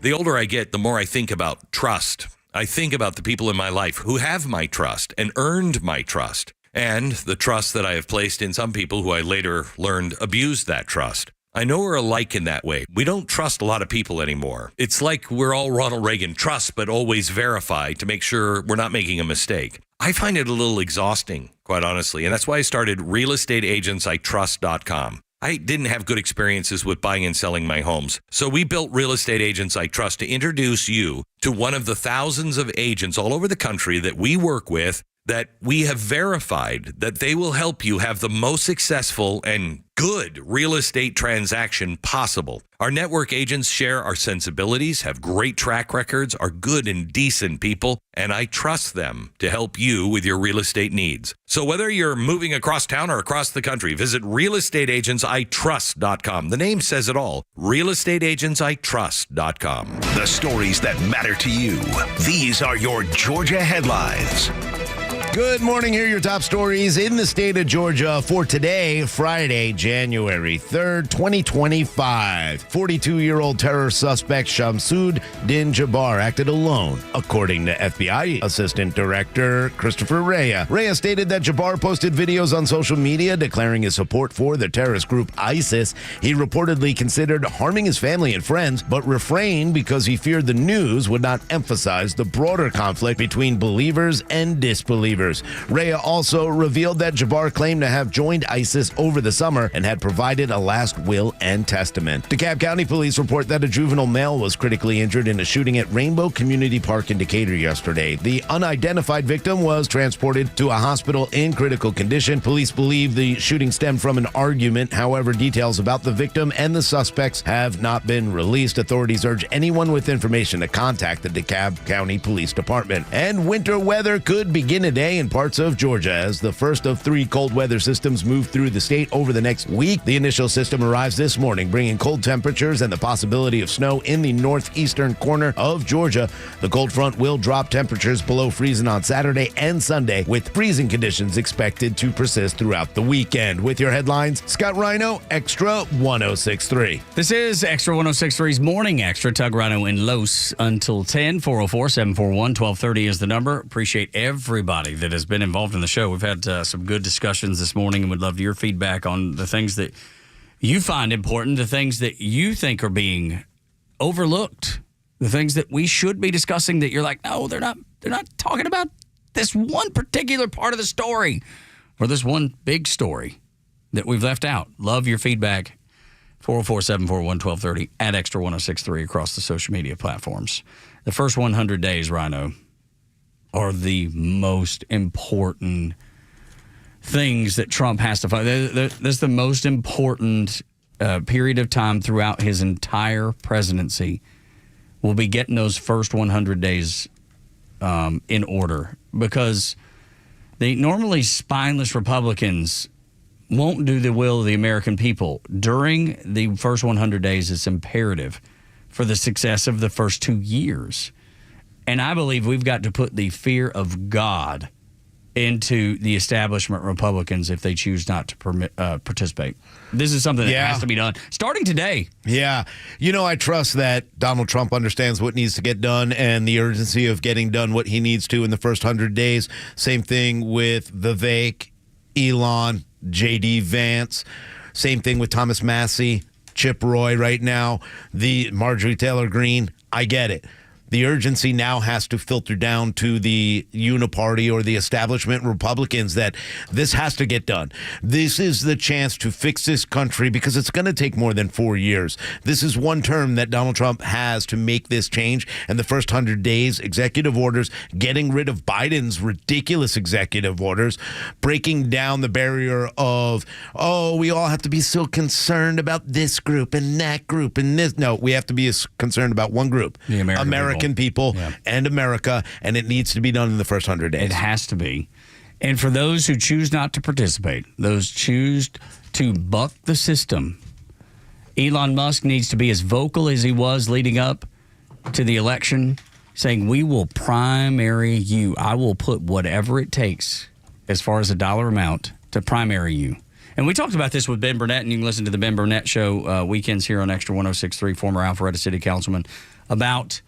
Speaker 17: The older I get, the more I think about trust. I think about the people in my life who have my trust and earned my trust, and the trust that I have placed in some people who I later learned abused that trust. I know we're alike in that way. We don't trust a lot of people anymore. It's like we're all Ronald Reagan, trust but always verify to make sure we're not making a mistake. I find it a little exhausting, quite honestly, and that's why I started realestateagentsitrust.com. I didn't have good experiences with buying and selling my homes. So we built Real Estate Agents I Trust to introduce you to one of the thousands of agents all over the country that we work with, that we have verified that they will help you have the most successful and good real estate transaction possible. Our network agents share our sensibilities, have great track records, are good and decent people, and I trust them to help you with your real estate needs. So whether you're moving across town or across the country, visit realestateagentsitrust.com. The name says it all. realestateagentsitrust.com.
Speaker 6: The stories that matter to you. These are your Georgia headlines.
Speaker 9: Good morning. Here are your top stories in the state of Georgia for today, Friday, January 3rd, 2025. 42-year-old terror suspect Shamsud Din Jabbar acted alone, according to FBI Assistant Director Christopher Rhea. Rhea stated that Jabbar posted videos on social media declaring his support for the terrorist group ISIS. He reportedly considered harming his family and friends, but refrained because he feared the news would not emphasize the broader conflict between believers and disbelievers. believers. Rhea also revealed that Jabbar claimed to have joined ISIS over the summer and had provided a last will and testament. DeKalb County Police report that a juvenile male was critically injured in a shooting at Rainbow Community Park in Decatur yesterday. The unidentified victim was transported to a hospital in critical condition. Police believe the shooting stemmed from an argument. However, details about the victim and the suspects have not been released. Authorities urge anyone with information to contact the DeKalb County Police Department. And winter weather could begin today in parts of Georgia as the first of 3 cold weather systems move through the state over the next week. The initial system arrives this morning, bringing cold temperatures and the possibility of snow in the northeastern corner of Georgia. The cold front will drop temperatures below freezing on Saturday and Sunday, with freezing conditions expected to persist throughout the weekend. With your headlines, Scott Rhino, Extra 106.3.
Speaker 8: This is Extra 106.3's Morning Xtra. Tug, Rhino, and Los until 10. 404-741-1230 is the number. Appreciate everybody that has been involved in the show. We've had some good discussions this morning, and would love your feedback on the things that you find important, the things that you think are being overlooked, the things that we should be discussing that you're like, no, they're not talking about this one particular part of the story or this one big story that we've left out. Love your feedback. 404-741-1230 at Extra 106.3 across the social media platforms. The first 100 days, Rhino, are the most important things that Trump has to fight. That's the most important period of time throughout his entire presidency. We'll be getting those first 100 days in order, because they normally spineless Republicans won't do the will of the American people. During the first 100 days, it's imperative for the success of the first 2 years. And I believe we've got to put the fear of God into the establishment Republicans if they choose not to participate. This is something that has to be done starting today.
Speaker 9: Yeah. I trust that Donald Trump understands what needs to get done and the urgency of getting done what he needs to in the first 100 days. Same thing with Vivek, Elon, J.D. Vance. Same thing with Thomas Massey, Chip Roy right now, the Marjorie Taylor Greene. I get it. The urgency now has to filter down to the uniparty or the establishment Republicans that this has to get done. This is the chance to fix this country, because it's going to take more than 4 years. This is one term that Donald Trump has to make this change. And the first 100 days, executive orders, getting rid of Biden's ridiculous executive orders, breaking down the barrier of, we all have to be so concerned about this group and that group and this. No, we have to be as concerned about one group, the American people and America, and it needs to be done in the first 100 days.
Speaker 8: It has to be. And for those who choose not to participate, those choose to buck the system, Elon Musk needs to be as vocal as he was leading up to the election, saying, we will primary you. I will put whatever it takes as far as a dollar amount to primary you. And we talked about this with Ben Burnett, and you can listen to the Ben Burnett Show weekends here on Extra 106.3, former Alpharetta City Councilman, about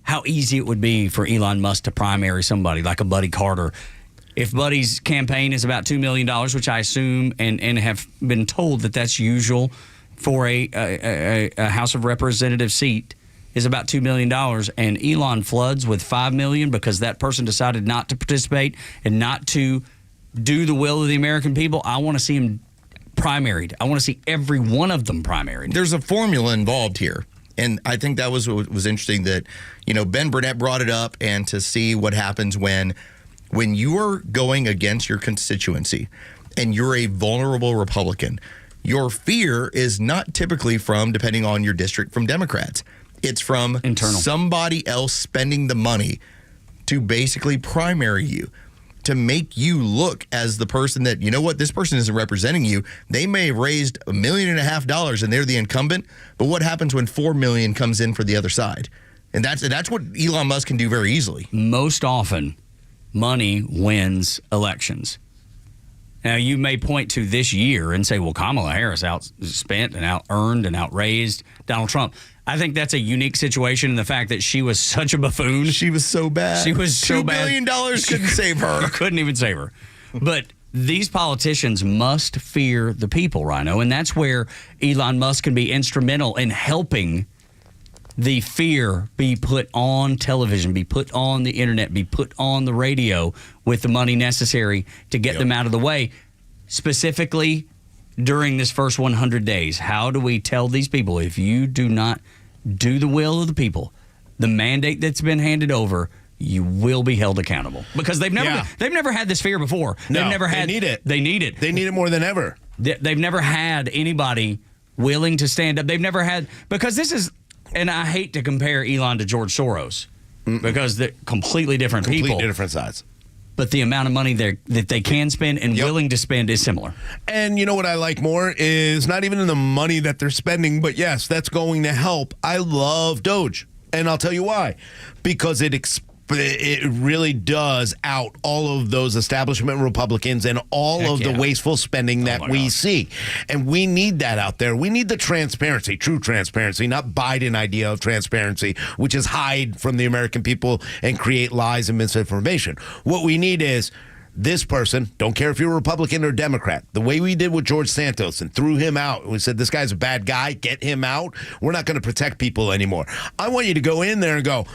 Speaker 8: how easy it would be for Elon Musk to primary somebody like a Buddy Carter. If Buddy's campaign is about $2 million, which I assume and have been told that that's usual for a House of Representatives seat, is about $2 million, and Elon floods with $5 million because that person decided not to participate and not to do the will of the American people, I want to see him primaried. I want to see every one of them primaried.
Speaker 15: There's a formula involved here. And I think that was what was interesting, that, Ben Burnett brought it up, and to see what happens when you're going against your constituency and you're a vulnerable Republican, your fear is not typically from, depending on your district, from Democrats. It's from internal, somebody else spending the money to basically primary you, to make you look as the person that, this person isn't representing you. They may have raised $1.5 million and they're the incumbent, but what happens when $4 million comes in for the other side? And that's what Elon Musk can do very easily.
Speaker 8: Most often, money wins elections. Now, you may point to this year and say, well, Kamala Harris outspent and out-earned and outraised Donald Trump. I think that's a unique situation in the fact that she was such a buffoon.
Speaker 15: She was so bad.
Speaker 8: She was so bad.
Speaker 15: $2 billion couldn't save her.
Speaker 8: Couldn't even save her. But these politicians must fear the people, Rhino, and that's where Elon Musk can be instrumental in helping the fear be put on television, be put on the internet, be put on the radio with the money necessary to get them out of the way. Specifically, during this first 100 days, how do we tell these people, if you do not do the will of the people, the mandate that's been handed over, you will be held accountable? Because they've never had this fear before.
Speaker 9: No,
Speaker 8: They've never had.
Speaker 9: They need it.
Speaker 8: They need it.
Speaker 9: They need it more than ever.
Speaker 8: They've never had anybody willing to stand up. They've never had, because this is, and I hate to compare Elon to George Soros because they're completely different people.
Speaker 9: Completely different sides.
Speaker 8: But the amount of money that they can spend and willing to spend is similar.
Speaker 9: And you know what I like more is not even in the money that they're spending, but yes, that's going to help. I love Doge, and I'll tell you why. Because it really does out all of those establishment Republicans and all of the wasteful spending that we see. And we need that out there. We need the transparency, true transparency, not Biden idea of transparency, which is hide from the American people and create lies and misinformation. What we need is this person, don't care if you're a Republican or Democrat, the way we did with George Santos and threw him out. We said, this guy's a bad guy, get him out. We're not going to protect people anymore. I want you to go in there and go,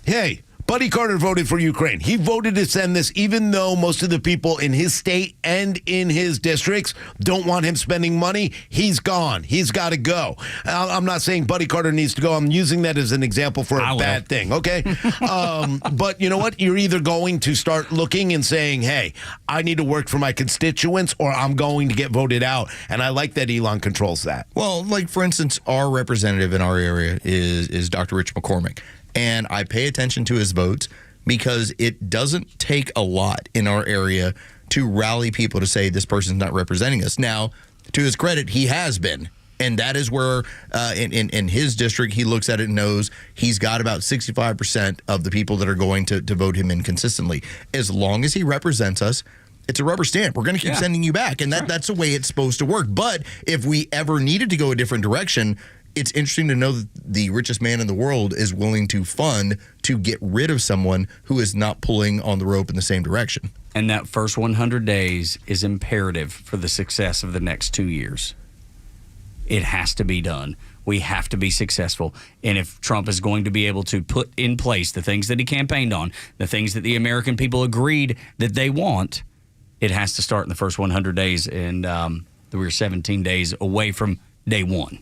Speaker 9: hey, Buddy Carter voted for Ukraine. He voted to send this, even though most of the people in his state and in his districts don't want him spending money. He's gone. He's got to go. I'm not saying Buddy Carter needs to go. I'm using that as an example for a bad thing, okay? But you know what? You're either going to start looking and saying, hey, I need to work for my constituents, or I'm going to get voted out. And I like that Elon controls that.
Speaker 15: Well, like, for instance, our representative in our area is Dr. Rich McCormick. And I pay attention to his votes because it doesn't take a lot in our area to rally people to say this person's not representing us. Now, to his credit, he has been. And that is where, in his district, he looks at it and knows he's got about 65% of the people that are going to vote him in consistently. As long as he represents us, it's a rubber stamp. We're going to keep sending you back. And that's the way it's supposed to work. But if we ever needed to go a different direction, it's interesting to know that the richest man in the world is willing to fund to get rid of someone who is not pulling on the rope in the same direction.
Speaker 8: And that first 100 days is imperative for the success of the next 2 years. It has to be done. We have to be successful. And if Trump is going to be able to put in place the things that he campaigned on, the things that the American people agreed that they want, it has to start in the first 100 days. And we're 17 days away from day one.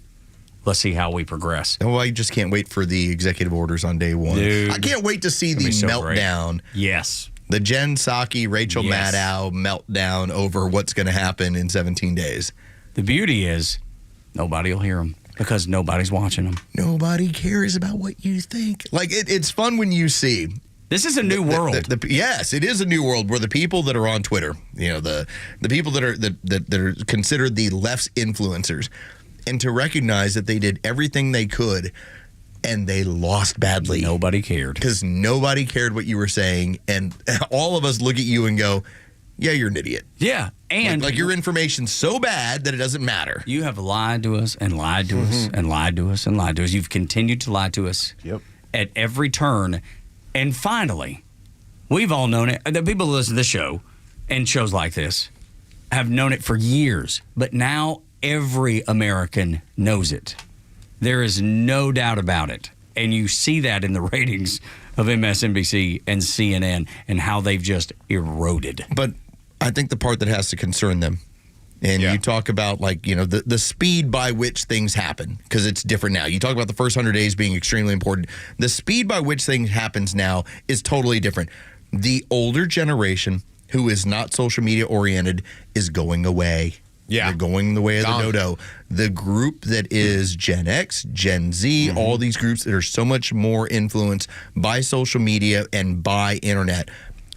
Speaker 8: Let's see how we progress.
Speaker 15: Oh, I just can't wait for the executive orders on day one.
Speaker 8: Dude,
Speaker 15: I can't wait to see the meltdown.
Speaker 8: Great. Yes.
Speaker 15: The Jen Psaki, Rachel Maddow meltdown over what's going to happen in 17 days.
Speaker 8: The beauty is nobody will hear them because nobody's watching them.
Speaker 15: Nobody cares about what you think. Like, it's fun when you see.
Speaker 8: This is a new world.
Speaker 15: Yes, it is a new world where the people that are on Twitter, you know, the people that are considered the left's influencers, and to recognize that they did everything they could and they lost badly.
Speaker 8: Nobody cared.
Speaker 15: Because nobody cared what you were saying. And all of us look at you and go, yeah, you're an idiot.
Speaker 8: Yeah. And
Speaker 15: like your information's so bad that it doesn't matter.
Speaker 8: You have lied to us and lied to us and lied to us and lied to us. You've continued to lie to us at every turn. And finally, we've all known it. The people who listen to this show and shows like this have known it for years. But now every American knows it. There is no doubt about it. And you see that in the ratings of MSNBC and CNN and how they've just eroded.
Speaker 15: But I think the part that has to concern them, and you talk about, like, you know, the speed by which things happen, because it's different now. You talk about the first 100 days being extremely important. The speed by which things happens now is totally different. The older generation who is not social media oriented is going away.
Speaker 9: Yeah.
Speaker 15: They're going the way of the dodo. The group that is Gen X, Gen Z, all these groups that are so much more influenced by social media and by internet,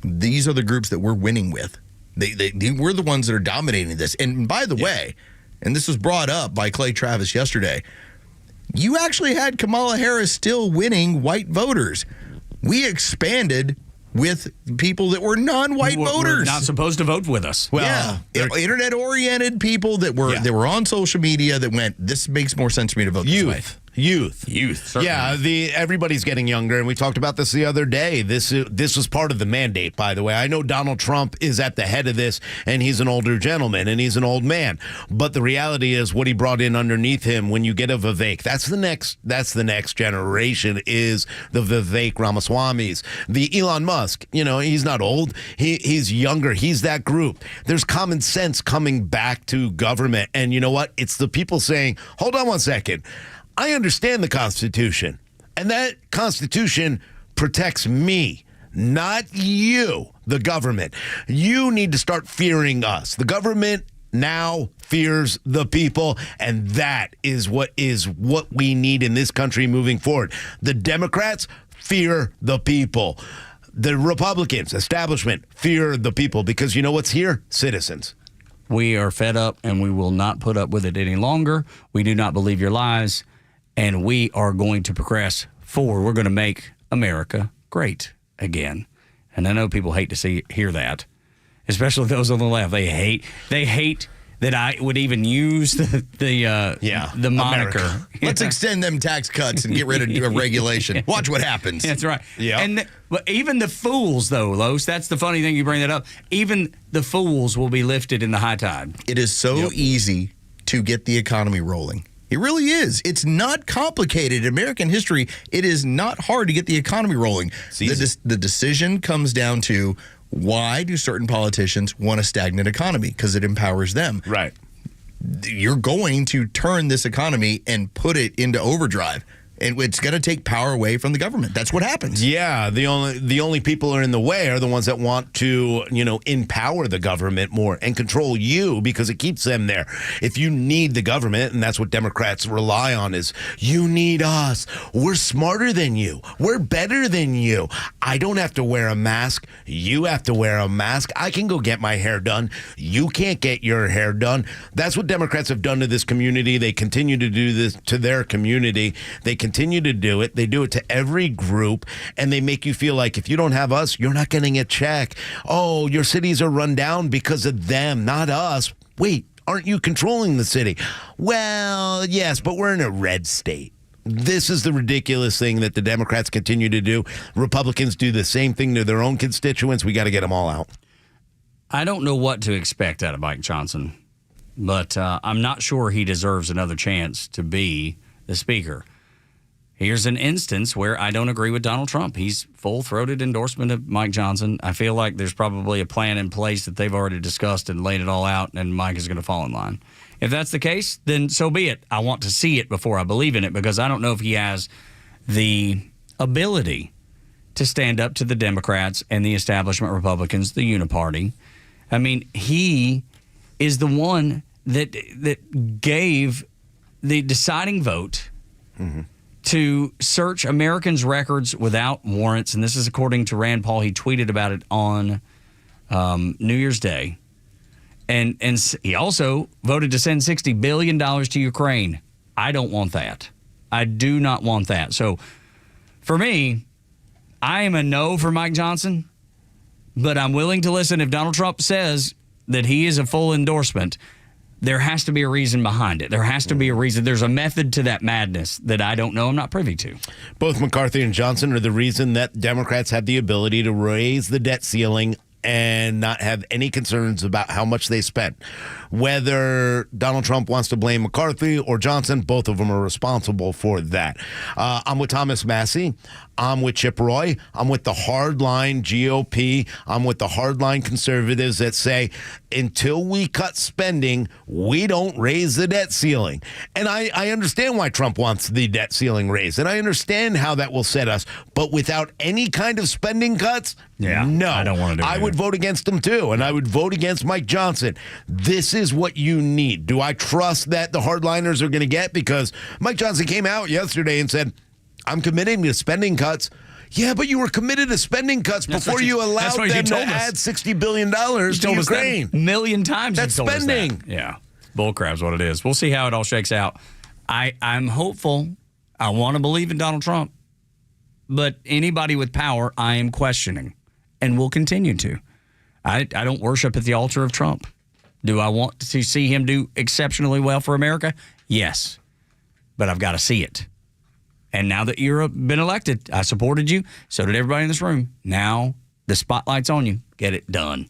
Speaker 15: these are the groups that we're winning with. We're the ones that are dominating this. And by the way, and this was brought up by Clay Travis yesterday, you actually had Kamala Harris still winning white voters. We expanded with people that were non-white voters.
Speaker 8: Were not supposed to vote with us.
Speaker 15: Well, internet-oriented people that were on social media that went, this makes more sense for me to vote this way.
Speaker 9: Youth.
Speaker 8: Certainly.
Speaker 9: Yeah, everybody's getting younger, and we talked about this the other day. This was part of the mandate, by the way. I know Donald Trump is at the head of this, and he's an older gentleman, and he's an old man. But the reality is what he brought in underneath him, when you get a Vivek, that's the next generation, is the Vivek Ramaswamis. The Elon Musk, he's not old. He's younger. He's that group. There's common sense coming back to government, and you know what? It's the people saying, hold on one second. I understand the Constitution, and that Constitution protects me, not you, the government. You need to start fearing us. The government now fears the people, and that is what we need in this country moving forward. The Democrats fear the people. The Republicans, establishment, fear the people, because you know what's here? Citizens.
Speaker 8: We are fed up, and we will not put up with it any longer. We do not believe your lies. And we are going to progress forward. We're going to make America great again. And I know people hate to hear that, especially those on the left. They hate that I would even use the moniker.
Speaker 15: Let's extend them tax cuts and get rid of regulation. Watch what happens.
Speaker 8: That's right. Yeah. But even the fools, though, Los, that's the funny thing you bring that up. Even the fools will be lifted in the high tide.
Speaker 15: It is so easy to get the economy rolling. It really is. It's not complicated. In American history, it is not hard to get the economy rolling. The decision comes down to, why do certain politicians want a stagnant economy? Because it empowers them.
Speaker 9: Right.
Speaker 15: You're going to turn this economy and put it into overdrive. And it's going to take power away from the government. That's what happens.
Speaker 9: Yeah, the only people who are in the way are the ones that want to, empower the government more and control you, because it keeps them there. If you need the government, and that's what Democrats rely on, is you need us. We're smarter than you. We're better than you. I don't have to wear a mask. You have to wear a mask. I can go get my hair done. You can't get your hair done. That's what Democrats have done to this community. They continue to do this to their community. They continue to do it. They do it to every group, and they make you feel like if you don't have us, you're not getting a check. Oh, your cities are run down because of them, not us. Wait, aren't you controlling the city? Well, yes, but we're in a red state. This is the ridiculous thing that the Democrats continue to do. Republicans do the same thing to their own constituents. We got to get them all out.
Speaker 8: I don't know what to expect out of Mike Johnson, but I'm not sure he deserves another chance to be the speaker. Here's an instance where I don't agree with Donald Trump. He's full-throated endorsement of Mike Johnson. I feel like there's probably a plan in place that they've already discussed and laid it all out, and Mike is going to fall in line. If that's the case, then so be it. I want to see it before I believe in it, because I don't know if he has the ability to stand up to the Democrats and the establishment Republicans, the uniparty. I mean, he is the one that gave the deciding vote to search Americans' records without warrants. And this is according to Rand Paul. He tweeted about it on New Year's Day. And he also voted to send $60 billion to Ukraine. I don't want that. I do not want that. So for me, I am a no for Mike Johnson, but I'm willing to listen if Donald Trump says that he is a full endorsement. There has to be a reason behind it. There has to be a reason. There's a method to that madness that I don't know. I'm not privy to.
Speaker 9: Both McCarthy and Johnson are the reason that Democrats have the ability to raise the debt ceiling and not have any concerns about how much they spent. Whether Donald Trump wants to blame McCarthy or Johnson, both of them are responsible for that. I'm with Thomas Massey. I'm with Chip Roy. I'm with the hardline GOP. I'm with the hardline conservatives that say, until we cut spending, we don't raise the debt ceiling. And I understand why Trump wants the debt ceiling raised, and I understand how that will set us. But without any kind of spending cuts, no.
Speaker 8: I don't want to do it.
Speaker 9: I would vote against him too, and I would vote against Mike Johnson. This is what you need. Do I trust that the hardliners are going to get? Because Mike Johnson came out yesterday and said, I'm committing to spending cuts. Yeah, but you were committed to spending cuts before you allowed them to add $60 billion to Ukraine.
Speaker 8: A million times.
Speaker 9: That's spending.
Speaker 8: Yeah. Bullcrap's what it is. We'll see how it all shakes out. I'm hopeful. I want to believe in Donald Trump. But anybody with power, I am questioning and will continue to. I don't worship at the altar of Trump. Do I want to see him do exceptionally well for America? Yes. But I've got to see it. And now that you've been elected, I supported you. So did everybody in this room. Now the spotlight's on you. Get it done.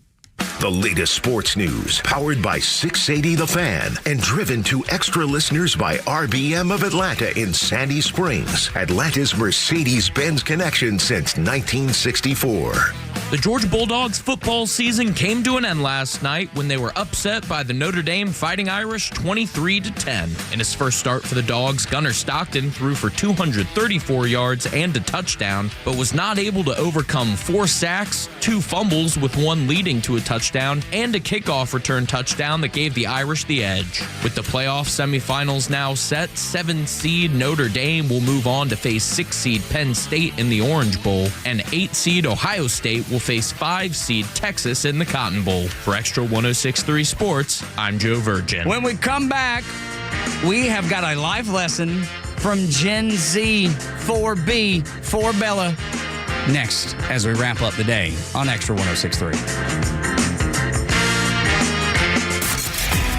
Speaker 6: The latest sports news, powered by 680 The Fan, and driven to extra listeners by RBM of Atlanta in Sandy Springs, Atlanta's Mercedes-Benz connection since 1964.
Speaker 1: The Georgia Bulldogs football season came to an end last night when they were upset by the Notre Dame Fighting Irish 23-10. In his first start for the Dogs, Gunnar Stockton threw for 234 yards and a touchdown, but was not able to overcome 4 sacks, 2 fumbles with one leading to a touchdown, and a kickoff return touchdown that gave the Irish the edge. With the playoff semifinals now set, 7-seed Notre Dame will move on to face 6-seed Penn State in the Orange Bowl, and 8-seed Ohio State will face 5-seed Texas in the Cotton Bowl. For Extra 106.3 Sports, I'm Joe Virgin.
Speaker 8: When we come back, we have got a life lesson from Gen Z 4B for Bella next as we wrap up the day on Extra 106.3.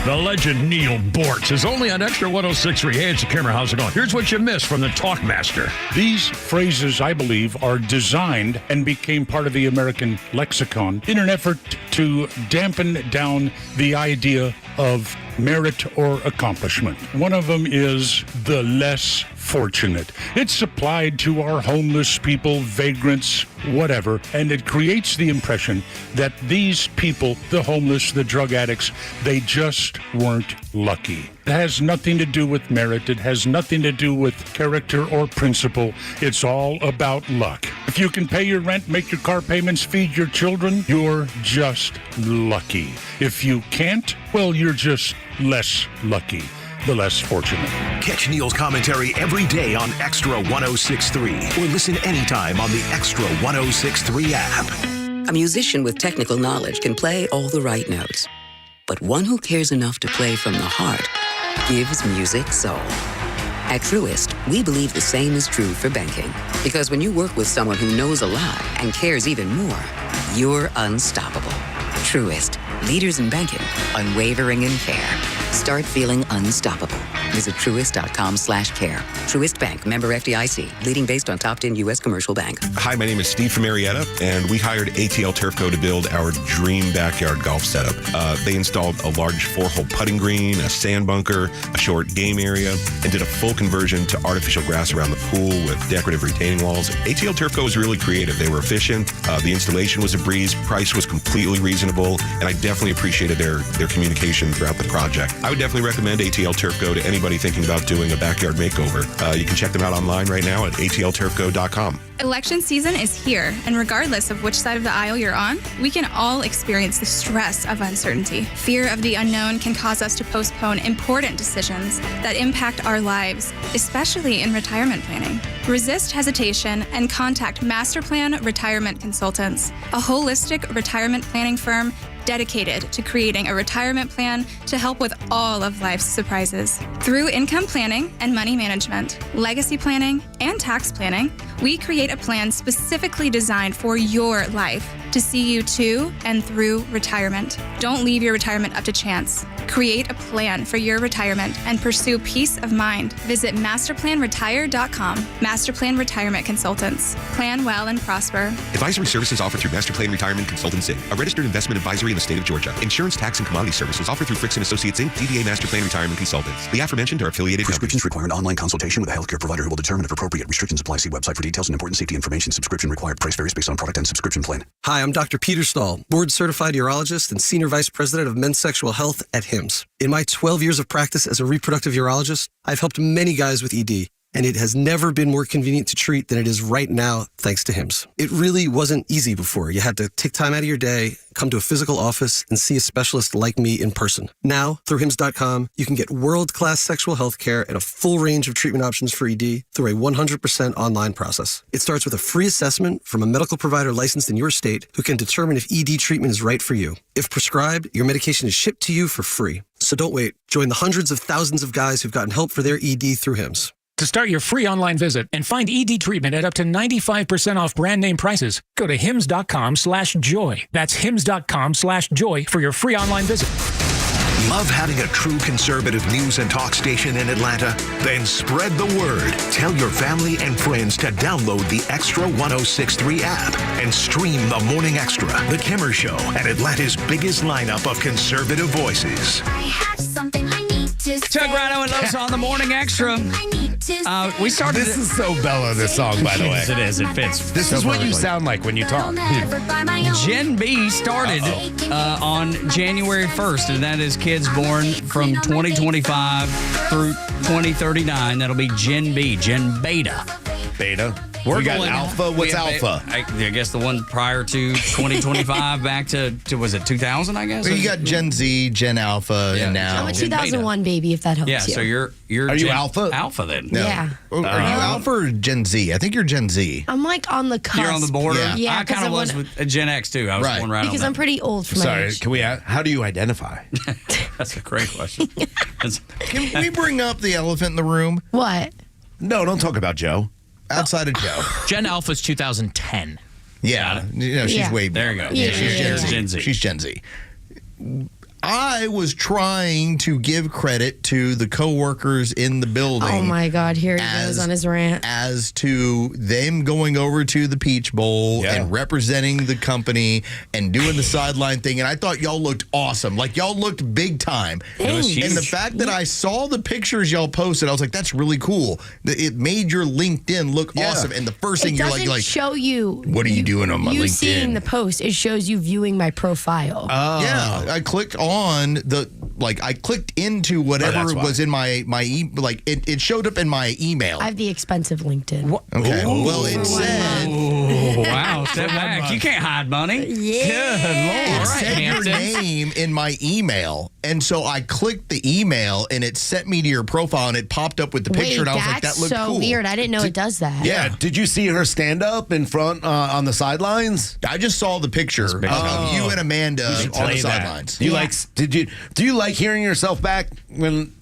Speaker 3: The legend Neil Bortz is only on Extra 106.3. Hey, it's the camera. How's it going? Here's what you missed from the Talkmaster.
Speaker 18: These phrases, I believe, are designed and became part of the American lexicon in an effort to dampen down the idea of merit or accomplishment. One of them is the less fortunate. It's applied to our homeless people, vagrants, whatever, and it creates the impression that these people, the homeless, the drug addicts, they just weren't lucky. It has nothing to do with merit. It has nothing to do with character or principle. It's all about luck. If you can pay your rent, make your car payments, feed your children, you're just lucky. If you can't, well, you're just less lucky. The less fortunate.
Speaker 6: Catch Neil's commentary every day on Extra 106.3 or listen anytime on the Extra 106.3 app.
Speaker 19: A musician with technical knowledge can play all the right notes, but one who cares enough to play from the heart gives music soul. At Truist, we believe the same is true for banking, because when you work with someone who knows a lot and cares even more, you're unstoppable. Truist, leaders in banking, unwavering in care. Start feeling unstoppable. Visit Truist.com/care. Truist Bank, member FDIC, leading based on top 10 U.S. commercial bank.
Speaker 16: Hi, my name is Steve from Marietta, and we hired ATL Turf Co. to build our dream backyard golf setup. They installed a large 4-hole putting green, a sand bunker, a short game area, and did a full conversion to artificial grass around the pool with decorative retaining walls. ATL Turf Co. was really creative. They were efficient. The installation was a breeze. Price was completely reasonable, and I definitely appreciated their communication throughout the project. I would definitely recommend ATL Turf Co. to anybody thinking about doing a backyard makeover. You can check them out online right now at atlturfco.com.
Speaker 20: Election season is here, and regardless of which side of the aisle you're on, we can all experience the stress of uncertainty. Fear of the unknown can cause us to postpone important decisions that impact our lives, especially in retirement planning. Resist hesitation and contact Masterplan Retirement Consultants, a holistic retirement planning firm dedicated to creating a retirement plan to help with all of life's surprises. Through income planning and money management, legacy planning, and tax planning, we create a plan specifically designed for your life to see you to and through retirement. Don't leave your retirement up to chance. Create a plan for your retirement and pursue peace of mind. Visit masterplanretire.com. Masterplan Retirement Consultants. Plan well and prosper.
Speaker 16: Advisory services offered through Masterplan Retirement Consultants, Inc., a registered investment advisory in the state of Georgia. Insurance, tax, and commodity services offered through Frickson Associates, Inc., DBA Masterplan Retirement Consultants. The aforementioned are affiliated
Speaker 21: Prescriptions require an online consultation with a healthcare provider who will determine if appropriate. Restrictions apply. See website for details and important safety information. Subscription required. Price varies based on product and subscription plan.
Speaker 23: Hi, I'm Dr. Peter Stahl, board-certified urologist and senior vice president of men's sexual health at HIMSS. In my 12 years of practice as a reproductive urologist, I've helped many guys with ED, and it has never been more convenient to treat than it is right now, thanks to HIMSS. It really wasn't easy before. You had to take time out of your day, come to a physical office, and see a specialist like me in person. Now, through HIMSS.com, you can get world-class sexual health care and a full range of treatment options for ED through a 100% online process. It starts with a free assessment from a medical provider licensed in your state who can determine if ED treatment is right for you. If prescribed, your medication is shipped to you for free. So don't wait. Join the hundreds of thousands of guys who've gotten help for their ED through HIMSS.
Speaker 26: To start your free online visit and find ED treatment at up to 95% off brand name prices, go to hims.com/joy. That's hims.com/joy for your free online visit.
Speaker 6: Love having a true conservative news and talk station in Atlanta? Then spread the word. Tell your family and friends to download the Extra 106.3 app and stream the Morning Extra, The Kimmer Show, and Atlanta's biggest lineup of conservative voices.
Speaker 2: I have something I need to say.
Speaker 8: Chuck Rhino and Losa on the Morning Extra. We started.
Speaker 9: This is so Bella, this song, by the way.
Speaker 8: It is. It fits.
Speaker 9: This is what you sound like when you talk.
Speaker 8: Gen B started on January 1st, and that is kids born from 2025 through 2039. That'll be Gen B, Gen Beta.
Speaker 9: Beta.
Speaker 8: We're
Speaker 9: We got
Speaker 8: going-
Speaker 9: Alpha. What's
Speaker 8: we have
Speaker 9: Alpha?
Speaker 8: I guess the one prior to 2025 back to was it 2000, I guess?
Speaker 15: Well, you got Gen Z, Gen Alpha, and now.
Speaker 4: I'm a 2001 baby, if that helps
Speaker 8: Yeah,
Speaker 4: you.
Speaker 8: so you're
Speaker 15: Are you
Speaker 8: Gen
Speaker 15: Alpha?
Speaker 8: Alpha then.
Speaker 15: No.
Speaker 4: Yeah.
Speaker 15: Are you Alpha or Gen Z? I think you're Gen Z.
Speaker 4: I'm like on the cusp.
Speaker 8: You're on the border.
Speaker 4: Yeah,
Speaker 8: I kind of was with a Gen X too. I was born right
Speaker 4: because
Speaker 8: on
Speaker 4: I'm
Speaker 8: that.
Speaker 4: pretty old for my
Speaker 9: Sorry,
Speaker 4: age.
Speaker 9: can we? How do you identify?
Speaker 8: That's a great question.
Speaker 15: Can we bring up the elephant in the room?
Speaker 4: What?
Speaker 9: No, don't talk about Joe.
Speaker 15: Outside of Joe.
Speaker 1: Gen Alpha's 2010.
Speaker 15: Yeah. She's
Speaker 1: Yeah.
Speaker 15: way
Speaker 8: There you go.
Speaker 15: Yeah,
Speaker 8: Yeah,
Speaker 15: she's
Speaker 8: yeah,
Speaker 15: Gen Z.
Speaker 8: Gen Z.
Speaker 15: She's Gen Z. I was trying to give credit to the coworkers in the building.
Speaker 4: Oh my God! Here he goes on his rant.
Speaker 15: As to them going over to the Peach Bowl and representing the company and doing the sideline thing. And I thought y'all looked awesome. Like, y'all looked big time.
Speaker 8: It was
Speaker 15: And the
Speaker 8: huge.
Speaker 15: fact that I saw the pictures y'all posted, I was like, that's really cool. It made your LinkedIn look awesome. And the first thing
Speaker 4: It
Speaker 15: you're
Speaker 4: doesn't
Speaker 15: like,
Speaker 4: show you.
Speaker 15: what are you doing on my
Speaker 4: you
Speaker 15: LinkedIn?
Speaker 4: seeing the post? It shows you viewing my profile.
Speaker 15: Yeah, I clicked on I clicked into whatever
Speaker 4: that's why.
Speaker 15: was in my it showed up in my email.
Speaker 4: I have the expensive LinkedIn.
Speaker 15: Okay. Well, it said.
Speaker 8: Oh, wow. Step back. You can't hide money.
Speaker 4: Yeah.
Speaker 8: Good Lord.
Speaker 15: It said your name in my email, and so I clicked the email, and it sent me to your profile, and it popped up with the picture, and I was like,
Speaker 4: that's
Speaker 15: "That looked
Speaker 4: so
Speaker 15: cool."
Speaker 4: weird. I didn't know it does that.
Speaker 9: Yeah. Did you see her stand up in front on the sidelines?
Speaker 15: I just saw the picture of you and Amanda on the sidelines.
Speaker 9: Do you do you like hearing yourself back when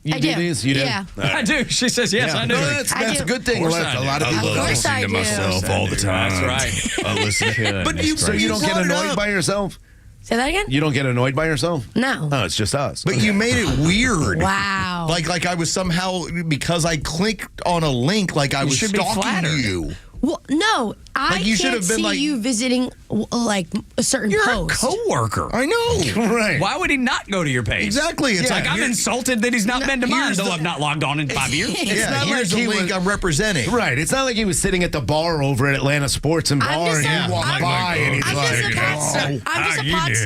Speaker 9: you
Speaker 4: I
Speaker 9: do
Speaker 4: do.
Speaker 9: these? You do?
Speaker 4: Yeah.
Speaker 8: I do. She says yes. I do.
Speaker 9: No, that's a good thing.
Speaker 8: Of course
Speaker 9: A
Speaker 8: I
Speaker 9: lot of
Speaker 8: do.
Speaker 9: people
Speaker 8: Of course
Speaker 9: listen
Speaker 8: I
Speaker 9: to
Speaker 8: do.
Speaker 9: myself all the time.
Speaker 8: That's right.
Speaker 15: I listen.
Speaker 9: But you don't get annoyed by yourself.
Speaker 4: Say that again?
Speaker 9: You don't get annoyed by yourself?
Speaker 4: No.
Speaker 9: Oh, it's just us.
Speaker 15: But you made it weird.
Speaker 4: Wow.
Speaker 15: Like I was somehow, because I clicked on a link, like I was
Speaker 8: should be
Speaker 15: stalking
Speaker 8: flattered.
Speaker 15: you.
Speaker 4: Well, no, I
Speaker 15: Like, you should
Speaker 4: can't
Speaker 15: have been
Speaker 4: see
Speaker 15: like-
Speaker 4: you visiting like a certain
Speaker 8: You're
Speaker 4: post.
Speaker 8: a coworker.
Speaker 15: I know.
Speaker 9: Right.
Speaker 8: Why would he not go to your page?
Speaker 15: Exactly. It's
Speaker 8: like I'm
Speaker 15: here-
Speaker 8: insulted that he's not been to mine,
Speaker 15: here's
Speaker 8: though
Speaker 15: the-
Speaker 8: I've not logged on in 5 years.
Speaker 15: Yeah, here's the link I'm representing.
Speaker 9: Right. It's not like he was sitting at the bar over at Atlanta Sports and
Speaker 4: I'm
Speaker 9: Bar
Speaker 4: just
Speaker 9: and
Speaker 4: a-
Speaker 9: you walked
Speaker 4: I'm-
Speaker 9: by and he's
Speaker 4: I'm
Speaker 9: like,
Speaker 4: just a podster. I'm just a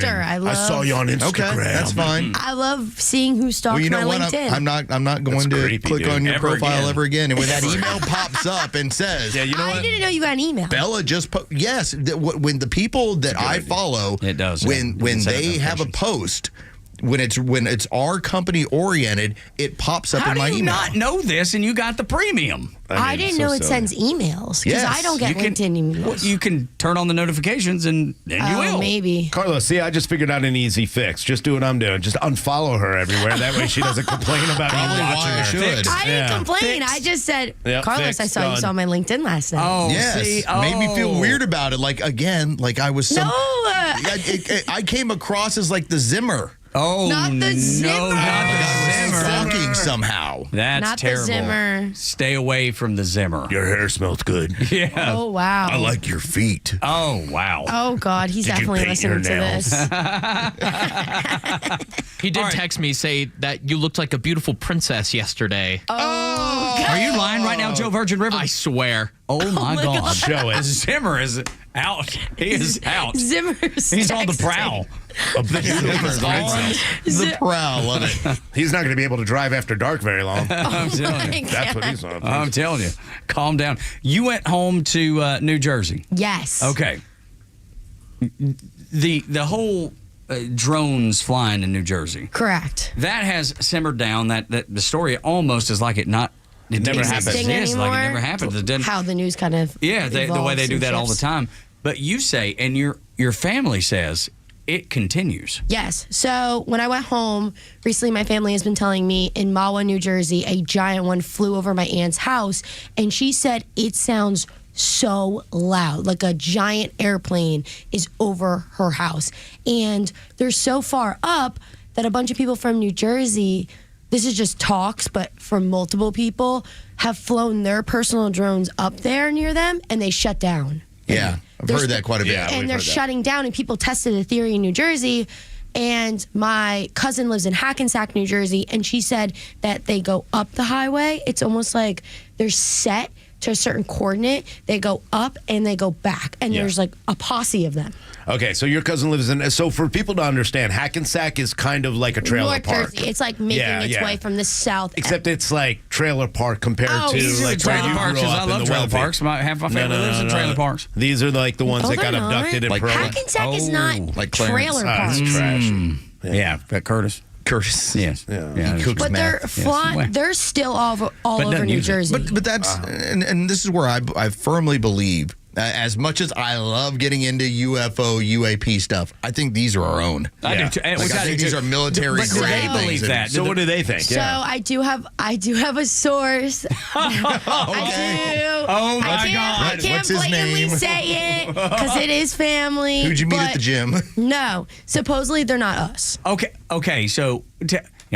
Speaker 4: podster. I love.
Speaker 9: I saw you on Instagram.
Speaker 15: Okay, that's fine.
Speaker 4: I love seeing who stalks
Speaker 15: Well, you know
Speaker 4: my
Speaker 15: what?
Speaker 4: LinkedIn.
Speaker 15: I'm not going
Speaker 9: That's
Speaker 15: to
Speaker 9: creepy,
Speaker 15: click
Speaker 9: dude.
Speaker 15: on your
Speaker 8: Ever
Speaker 15: profile
Speaker 8: again.
Speaker 15: ever again. And when that email pops up and says,
Speaker 9: Yeah, you know
Speaker 4: I
Speaker 9: what?
Speaker 4: didn't know you got an email.
Speaker 15: Bella just yes, when the people that I follow,
Speaker 8: It does,
Speaker 15: when
Speaker 8: yeah. You can set
Speaker 15: they
Speaker 8: up
Speaker 15: have a post, when it's our company oriented, it pops up
Speaker 8: How
Speaker 15: in
Speaker 8: do
Speaker 15: my
Speaker 8: you
Speaker 15: email.
Speaker 8: not know this and you got the premium?
Speaker 4: I didn't know it sends emails because I don't get
Speaker 8: You can-
Speaker 4: LinkedIn emails.
Speaker 8: Well, you can turn on the notifications and you will.
Speaker 4: Maybe.
Speaker 9: Carlos, see, I just figured out an easy fix. Just do what I'm doing. Just unfollow her everywhere. That way she doesn't complain about
Speaker 15: Probably
Speaker 9: you
Speaker 15: why
Speaker 9: watching
Speaker 15: I
Speaker 9: her.
Speaker 15: should.
Speaker 4: I didn't
Speaker 9: Yeah.
Speaker 4: complain. I just said,
Speaker 9: Yep,
Speaker 4: Carlos,
Speaker 9: fixed,
Speaker 4: I saw you
Speaker 9: done.
Speaker 4: saw my LinkedIn last night.
Speaker 8: Oh,
Speaker 15: Yes,
Speaker 8: see?
Speaker 15: made me feel
Speaker 8: Oh.
Speaker 15: weird about it. Like again, like I was some.
Speaker 4: No,
Speaker 15: I came across as like the Zimmer.
Speaker 8: Oh,
Speaker 4: Not the Zimmer.
Speaker 8: No, not the Zimmer.
Speaker 15: Stalking somehow.
Speaker 8: That's
Speaker 4: Not the
Speaker 8: terrible.
Speaker 4: Zimmer.
Speaker 8: Stay away from the Zimmer.
Speaker 9: Your hair smells good.
Speaker 8: Yeah.
Speaker 4: Oh, wow.
Speaker 15: I like your feet.
Speaker 8: Oh, wow.
Speaker 4: Oh, God. He's
Speaker 9: Did you
Speaker 4: definitely
Speaker 9: paint your
Speaker 4: listening to
Speaker 9: nails?
Speaker 4: this.
Speaker 1: He did text me, say that you looked like a beautiful princess yesterday.
Speaker 4: Oh, God.
Speaker 8: Are you lying right now, Joe Virgin River?
Speaker 1: I swear.
Speaker 8: Oh, my
Speaker 4: my
Speaker 8: God.
Speaker 4: God.
Speaker 9: Show it.
Speaker 8: Zimmer is out. He is out.
Speaker 4: Zimmer's
Speaker 8: He's on the
Speaker 4: texting.
Speaker 8: prowl.
Speaker 9: Zimmer's on
Speaker 15: The prowl. Love it.
Speaker 9: He's not going to be able to drive after dark very long.
Speaker 8: I'm telling you.
Speaker 9: That's what he's on.
Speaker 8: I'm telling you. Calm down. You went home to New Jersey.
Speaker 4: Yes.
Speaker 8: Okay. The whole drones flying in New Jersey.
Speaker 4: Correct.
Speaker 8: That has simmered down. That the story almost is like it never happened.
Speaker 4: Existing
Speaker 8: It's like it
Speaker 4: anymore?
Speaker 8: never happened. It didn't-
Speaker 4: How the news kind of
Speaker 8: yeah, the way
Speaker 4: evolves
Speaker 8: they do
Speaker 4: and
Speaker 8: that all the
Speaker 4: shifts.
Speaker 8: time. But you say, and your family says, it continues.
Speaker 4: Yes. So when I went home recently, my family has been telling me in Mahwah, New Jersey, a giant one flew over my aunt's house, and she said it sounds so loud, like a giant airplane is over her house, and they're so far up that a bunch of people from New Jersey, this is just talks, but from multiple people, have flown their personal drones up there near them, and they shut down.
Speaker 15: Yeah, I've heard that quite a bit.
Speaker 4: And they're shutting down, and people tested a theory in New Jersey. And my cousin lives in Hackensack, New Jersey, and she said that they go up the highway. It's almost like they're set to a certain coordinate. They go up and they go back, and there's like a posse of them.
Speaker 9: Okay, so your cousin lives in. So for people to understand, Hackensack is kind of like a trailer
Speaker 4: North
Speaker 9: park.
Speaker 4: Jersey. It's like making its way from the south.
Speaker 9: Except it's like trailer park compared to
Speaker 8: these are
Speaker 9: like
Speaker 8: trailer
Speaker 9: where you
Speaker 8: parks,
Speaker 9: grew
Speaker 8: 'cause
Speaker 9: up
Speaker 8: I
Speaker 9: in
Speaker 8: love
Speaker 9: the
Speaker 8: trailer
Speaker 9: Wealthy.
Speaker 8: parks. Half my family lives in trailer parks.
Speaker 9: These are like the ones that got
Speaker 4: they're not.
Speaker 9: abducted and
Speaker 15: Like
Speaker 9: pro.
Speaker 4: Hackensack is not
Speaker 15: like
Speaker 4: trailer parks.
Speaker 9: It's trash.
Speaker 8: Yeah, Curtis.
Speaker 15: Yes.
Speaker 8: Yeah.
Speaker 15: He cooks
Speaker 4: But they're
Speaker 15: math.
Speaker 4: they're still all over New Jersey.
Speaker 15: But that's and this is where I firmly believe. As much as I love getting into UFO, UAP stuff, I think these are our own.
Speaker 8: I do too.
Speaker 15: I think these are military
Speaker 8: But do
Speaker 15: grade
Speaker 8: they
Speaker 15: things.
Speaker 8: believe that?
Speaker 9: So what do they think?
Speaker 4: So I do have a source.
Speaker 8: Oh my God!
Speaker 4: I can't
Speaker 15: What's his
Speaker 4: blatantly
Speaker 15: name?
Speaker 4: say it because it is family.
Speaker 15: Who'd you meet at
Speaker 4: but
Speaker 15: the gym?
Speaker 4: No, supposedly they're not us.
Speaker 8: Okay. So you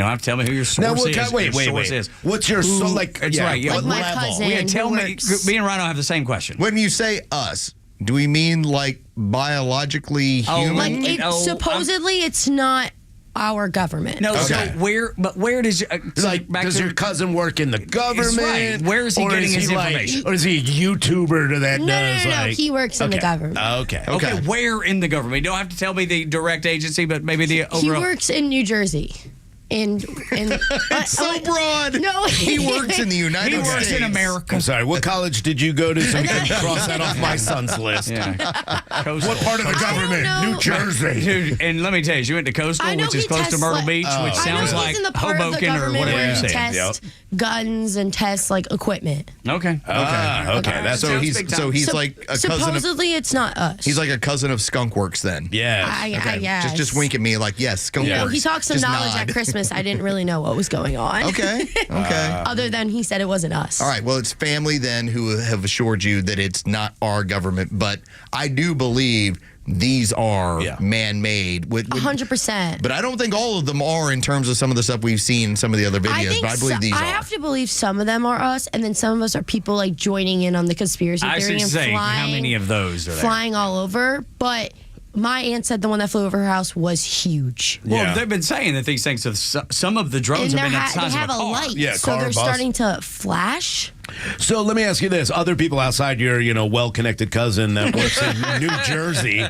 Speaker 8: don't have to tell me who your source
Speaker 9: Now,
Speaker 8: is.
Speaker 9: wait.
Speaker 8: Source is.
Speaker 9: What's your like?
Speaker 8: That's right. Yeah.
Speaker 4: Like my
Speaker 9: level?
Speaker 4: cousin.
Speaker 8: Yeah, tell
Speaker 4: who
Speaker 8: me.
Speaker 4: works-
Speaker 8: Me and Rhino have the same question.
Speaker 15: When you say us, do we mean like biologically human?
Speaker 4: Like it, supposedly it's not our government.
Speaker 8: No,
Speaker 15: Okay.
Speaker 8: so where does
Speaker 9: Like, does your cousin work in the government?
Speaker 8: right. Where is he
Speaker 9: Or
Speaker 8: getting his
Speaker 9: like-
Speaker 8: information?
Speaker 9: or is he a YouTuber that
Speaker 4: No,
Speaker 9: does like?
Speaker 4: he works in the government.
Speaker 8: Okay, where in the government? You don't have to tell me the direct agency, but maybe the
Speaker 4: He
Speaker 8: overall.
Speaker 4: works in New Jersey. In
Speaker 15: so broad.
Speaker 4: No,
Speaker 15: he works in the United
Speaker 8: He
Speaker 15: States.
Speaker 8: works in America.
Speaker 9: I'm sorry. What college did you go to? So we can cross that off my son's list.
Speaker 8: Yeah.
Speaker 9: What part of the government? New Jersey.
Speaker 8: Dude, and let me tell you, you went to Coastal,
Speaker 4: I know
Speaker 8: which is
Speaker 4: he
Speaker 8: close to
Speaker 4: tests,
Speaker 8: Myrtle
Speaker 4: like-
Speaker 8: Beach, which
Speaker 4: I
Speaker 8: sounds
Speaker 4: know
Speaker 8: like
Speaker 4: he's in the part of the
Speaker 8: Hoboken or
Speaker 4: government
Speaker 8: whatever
Speaker 4: where
Speaker 8: you
Speaker 4: he
Speaker 8: said.
Speaker 4: tests guns and tests like equipment.
Speaker 8: Okay.
Speaker 9: That's
Speaker 15: so he's like a cousin of.
Speaker 4: Supposedly it's not us.
Speaker 15: He's like a cousin of Skunkworks then.
Speaker 9: Yeah.
Speaker 4: I guess.
Speaker 15: Just wink at me like yes, Skunkworks.
Speaker 4: You know, he talked some
Speaker 15: Just
Speaker 4: knowledge
Speaker 15: nod.
Speaker 4: at Christmas. I didn't really know what was going on.
Speaker 15: Okay.
Speaker 4: Other than he said it wasn't us.
Speaker 15: All right. Well, it's family then who have assured you that it's not our government, but I do believe these are man-made.
Speaker 4: 100%.
Speaker 15: But I don't think all of them are in terms of some of the stuff we've seen in some of the other videos. But I believe these
Speaker 4: I
Speaker 15: are.
Speaker 4: have to believe some of them are us, and then some of us are people like joining in on the conspiracy
Speaker 8: I
Speaker 4: theory
Speaker 8: should
Speaker 4: and
Speaker 8: say,
Speaker 4: flying,
Speaker 8: how many of those are there?
Speaker 4: flying all over. But my aunt said the one that flew over her house was huge.
Speaker 8: Well, they've been saying that these things, some of the drones
Speaker 4: And
Speaker 8: have been
Speaker 4: they
Speaker 8: the size
Speaker 4: have
Speaker 8: of a car.
Speaker 4: light, so they're starting to flash.
Speaker 9: So let me ask you this: other people outside your, well-connected cousin that works in New Jersey,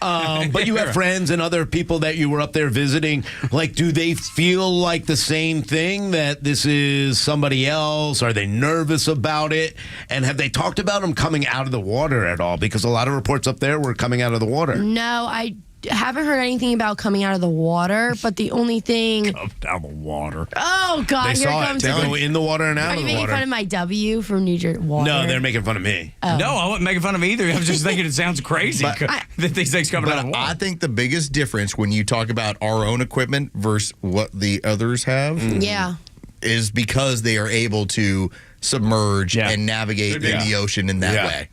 Speaker 9: but you have friends and other people that you were up there visiting. Like, do they feel like the same thing, that this is somebody else? Are they nervous about it? And have they talked about them coming out of the water at all? Because a lot of reports up there were coming out of the water.
Speaker 4: No, I haven't heard anything about coming out of the water, but the only thing.
Speaker 8: Out of the water.
Speaker 4: Oh, God,
Speaker 9: They
Speaker 4: here
Speaker 9: saw it.
Speaker 4: comes
Speaker 9: They go in the water and out
Speaker 4: Are
Speaker 9: of
Speaker 4: you
Speaker 9: the
Speaker 4: making
Speaker 9: water.
Speaker 4: fun of my W from New Jersey? Water?
Speaker 9: No, they're making fun of me.
Speaker 4: Oh.
Speaker 8: No, I wasn't making fun of either. I was just thinking it sounds crazy that these things coming out of the water.
Speaker 15: I think the biggest difference when you talk about our own equipment versus what the others have
Speaker 4: Yeah.
Speaker 15: is because they are able to submerge and navigate in the ocean in that way.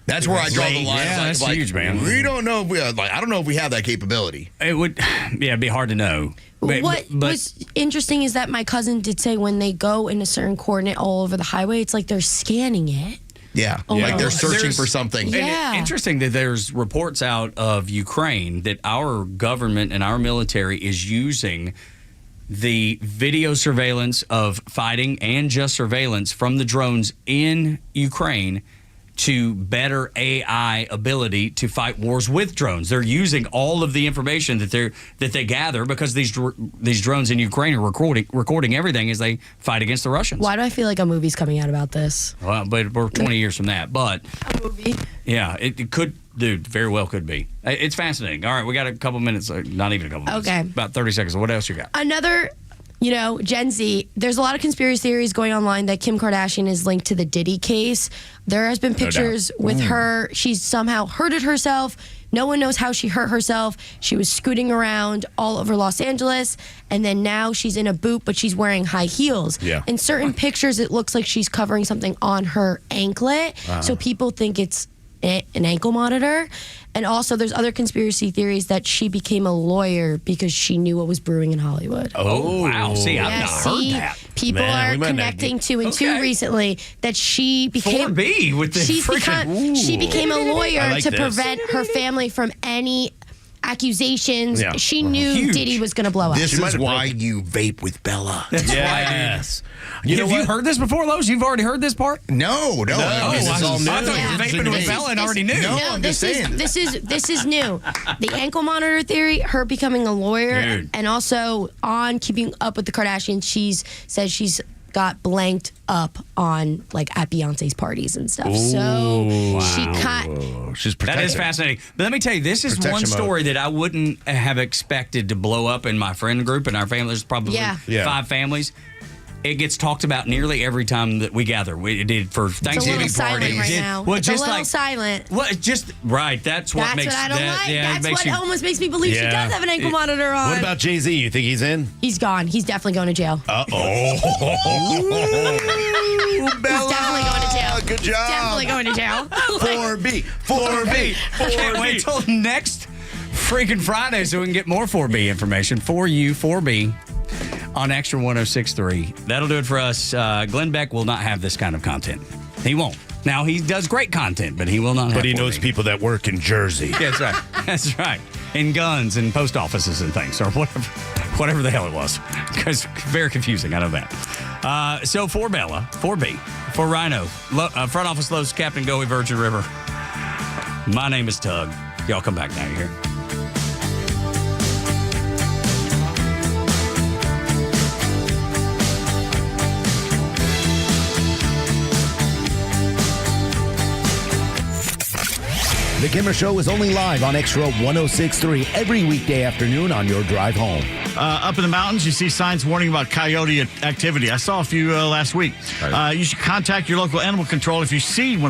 Speaker 15: That's where I draw the line.
Speaker 8: Yeah, that's huge, man.
Speaker 15: We don't know if we I don't know if we have that capability.
Speaker 8: It would, it'd be hard to know. But
Speaker 4: was interesting is that my cousin did say when they go in a certain coordinate all over the highway, it's like they're scanning it.
Speaker 15: Yeah,
Speaker 4: Oh,
Speaker 15: like
Speaker 4: wow.
Speaker 15: they're searching
Speaker 8: There's-
Speaker 15: for something.
Speaker 8: And
Speaker 4: Yeah.
Speaker 8: interesting that there's reports out of Ukraine that our government and our military is using the video surveillance of fighting and just surveillance from the drones in Ukraine to better AI ability to fight wars with drones. They're using all of the information that they gather because these drones in Ukraine are recording everything as they fight against the Russians.
Speaker 4: Why do I feel like a movie's coming out about this?
Speaker 8: Well, but we're 20 years from that. But
Speaker 4: A movie.
Speaker 8: yeah, it could, dude, very well could be. It's fascinating. All right, we got a couple minutes, not even a couple minutes.
Speaker 4: Okay.
Speaker 8: About 30 seconds. What else you got?
Speaker 4: Another, Gen Z, there's a lot of conspiracy theories going online that Kim Kardashian is linked to the Diddy case. There has been pictures with her. She's somehow hurted herself. No one knows how she hurt herself. She was scooting around all over Los Angeles, and then now she's in a boot, but she's wearing high heels.
Speaker 9: Yeah.
Speaker 4: In certain pictures, it looks like she's covering something on her anklet, so people think it's an ankle monitor. And also, there's other conspiracy theories that she became a lawyer because she knew what was brewing in Hollywood.
Speaker 8: Oh, wow. See, I've not heard that.
Speaker 4: People are connecting 2 and 2 recently that she became
Speaker 8: 4B with the
Speaker 4: she became a lawyer
Speaker 9: I like
Speaker 4: to
Speaker 9: this.
Speaker 4: prevent her family from any accusations.
Speaker 9: Yeah.
Speaker 4: She knew Diddy was going to blow up.
Speaker 15: This is why you vape with Bella.
Speaker 9: Yes.
Speaker 5: Have you heard this before, Lowe's? You've already heard this part?
Speaker 15: No. I mean, this is all new.
Speaker 5: I thought you were vaping with Bella and already knew.
Speaker 15: No,
Speaker 4: No,
Speaker 15: I'm
Speaker 4: this
Speaker 15: just saying.
Speaker 4: this is new. The ankle monitor theory, her becoming a lawyer,
Speaker 8: Dude.
Speaker 4: and also on Keeping Up with the Kardashians, says she's got blanked up on like at Beyonce's parties and stuff. She cut.
Speaker 9: She's
Speaker 8: That
Speaker 9: protected.
Speaker 8: is fascinating. But let me tell you, this is
Speaker 9: Protection
Speaker 8: one
Speaker 9: mode.
Speaker 8: story that I wouldn't have expected to blow up in my friend group and our family. There's probably
Speaker 4: Yeah.
Speaker 8: 5 families. It gets talked about nearly every time that we gather. We did for
Speaker 4: It's a
Speaker 8: Thanksgiving
Speaker 4: little silent
Speaker 8: parties.
Speaker 4: right now.
Speaker 8: Well,
Speaker 4: It's
Speaker 8: just
Speaker 4: a little
Speaker 8: like
Speaker 4: silent.
Speaker 8: well, just right. That's what
Speaker 4: That's
Speaker 8: makes
Speaker 4: what I don't
Speaker 8: that.
Speaker 4: like.
Speaker 8: Yeah, it
Speaker 4: That's
Speaker 8: makes
Speaker 4: what
Speaker 8: you,
Speaker 4: almost makes me believe she
Speaker 9: Yeah.
Speaker 4: does have an ankle monitor on.
Speaker 9: What about Jay-Z? You think he's in?
Speaker 4: He's gone. He's definitely going to jail. He's definitely going to jail.
Speaker 15: Good job.
Speaker 4: Definitely going to jail.
Speaker 15: 4B. 4B.
Speaker 8: Can't wait till next freaking Friday so we can get more 4B information for you. 4B. On Extra 106.3. That'll do it for us. Glenn Beck will not have this kind of content. He won't. Now, he does great content, but he will not have
Speaker 9: But he
Speaker 8: 4B.
Speaker 9: knows people that work in Jersey.
Speaker 8: Yeah, that's right. That's right. In guns and post offices and things, or whatever the hell it was. Because very confusing. I know that. So for Bella, for B, for Rhino, front office Lowe's Captain Goey Virgin River. My name is Tug. Y'all come back now. You hear?
Speaker 9: The Kimmer Show is only live on Extra 106.3 every weekday afternoon on your drive home.
Speaker 7: Up in the mountains, you see signs warning about coyote activity. I saw a few last week. You should contact your local animal control if you see one.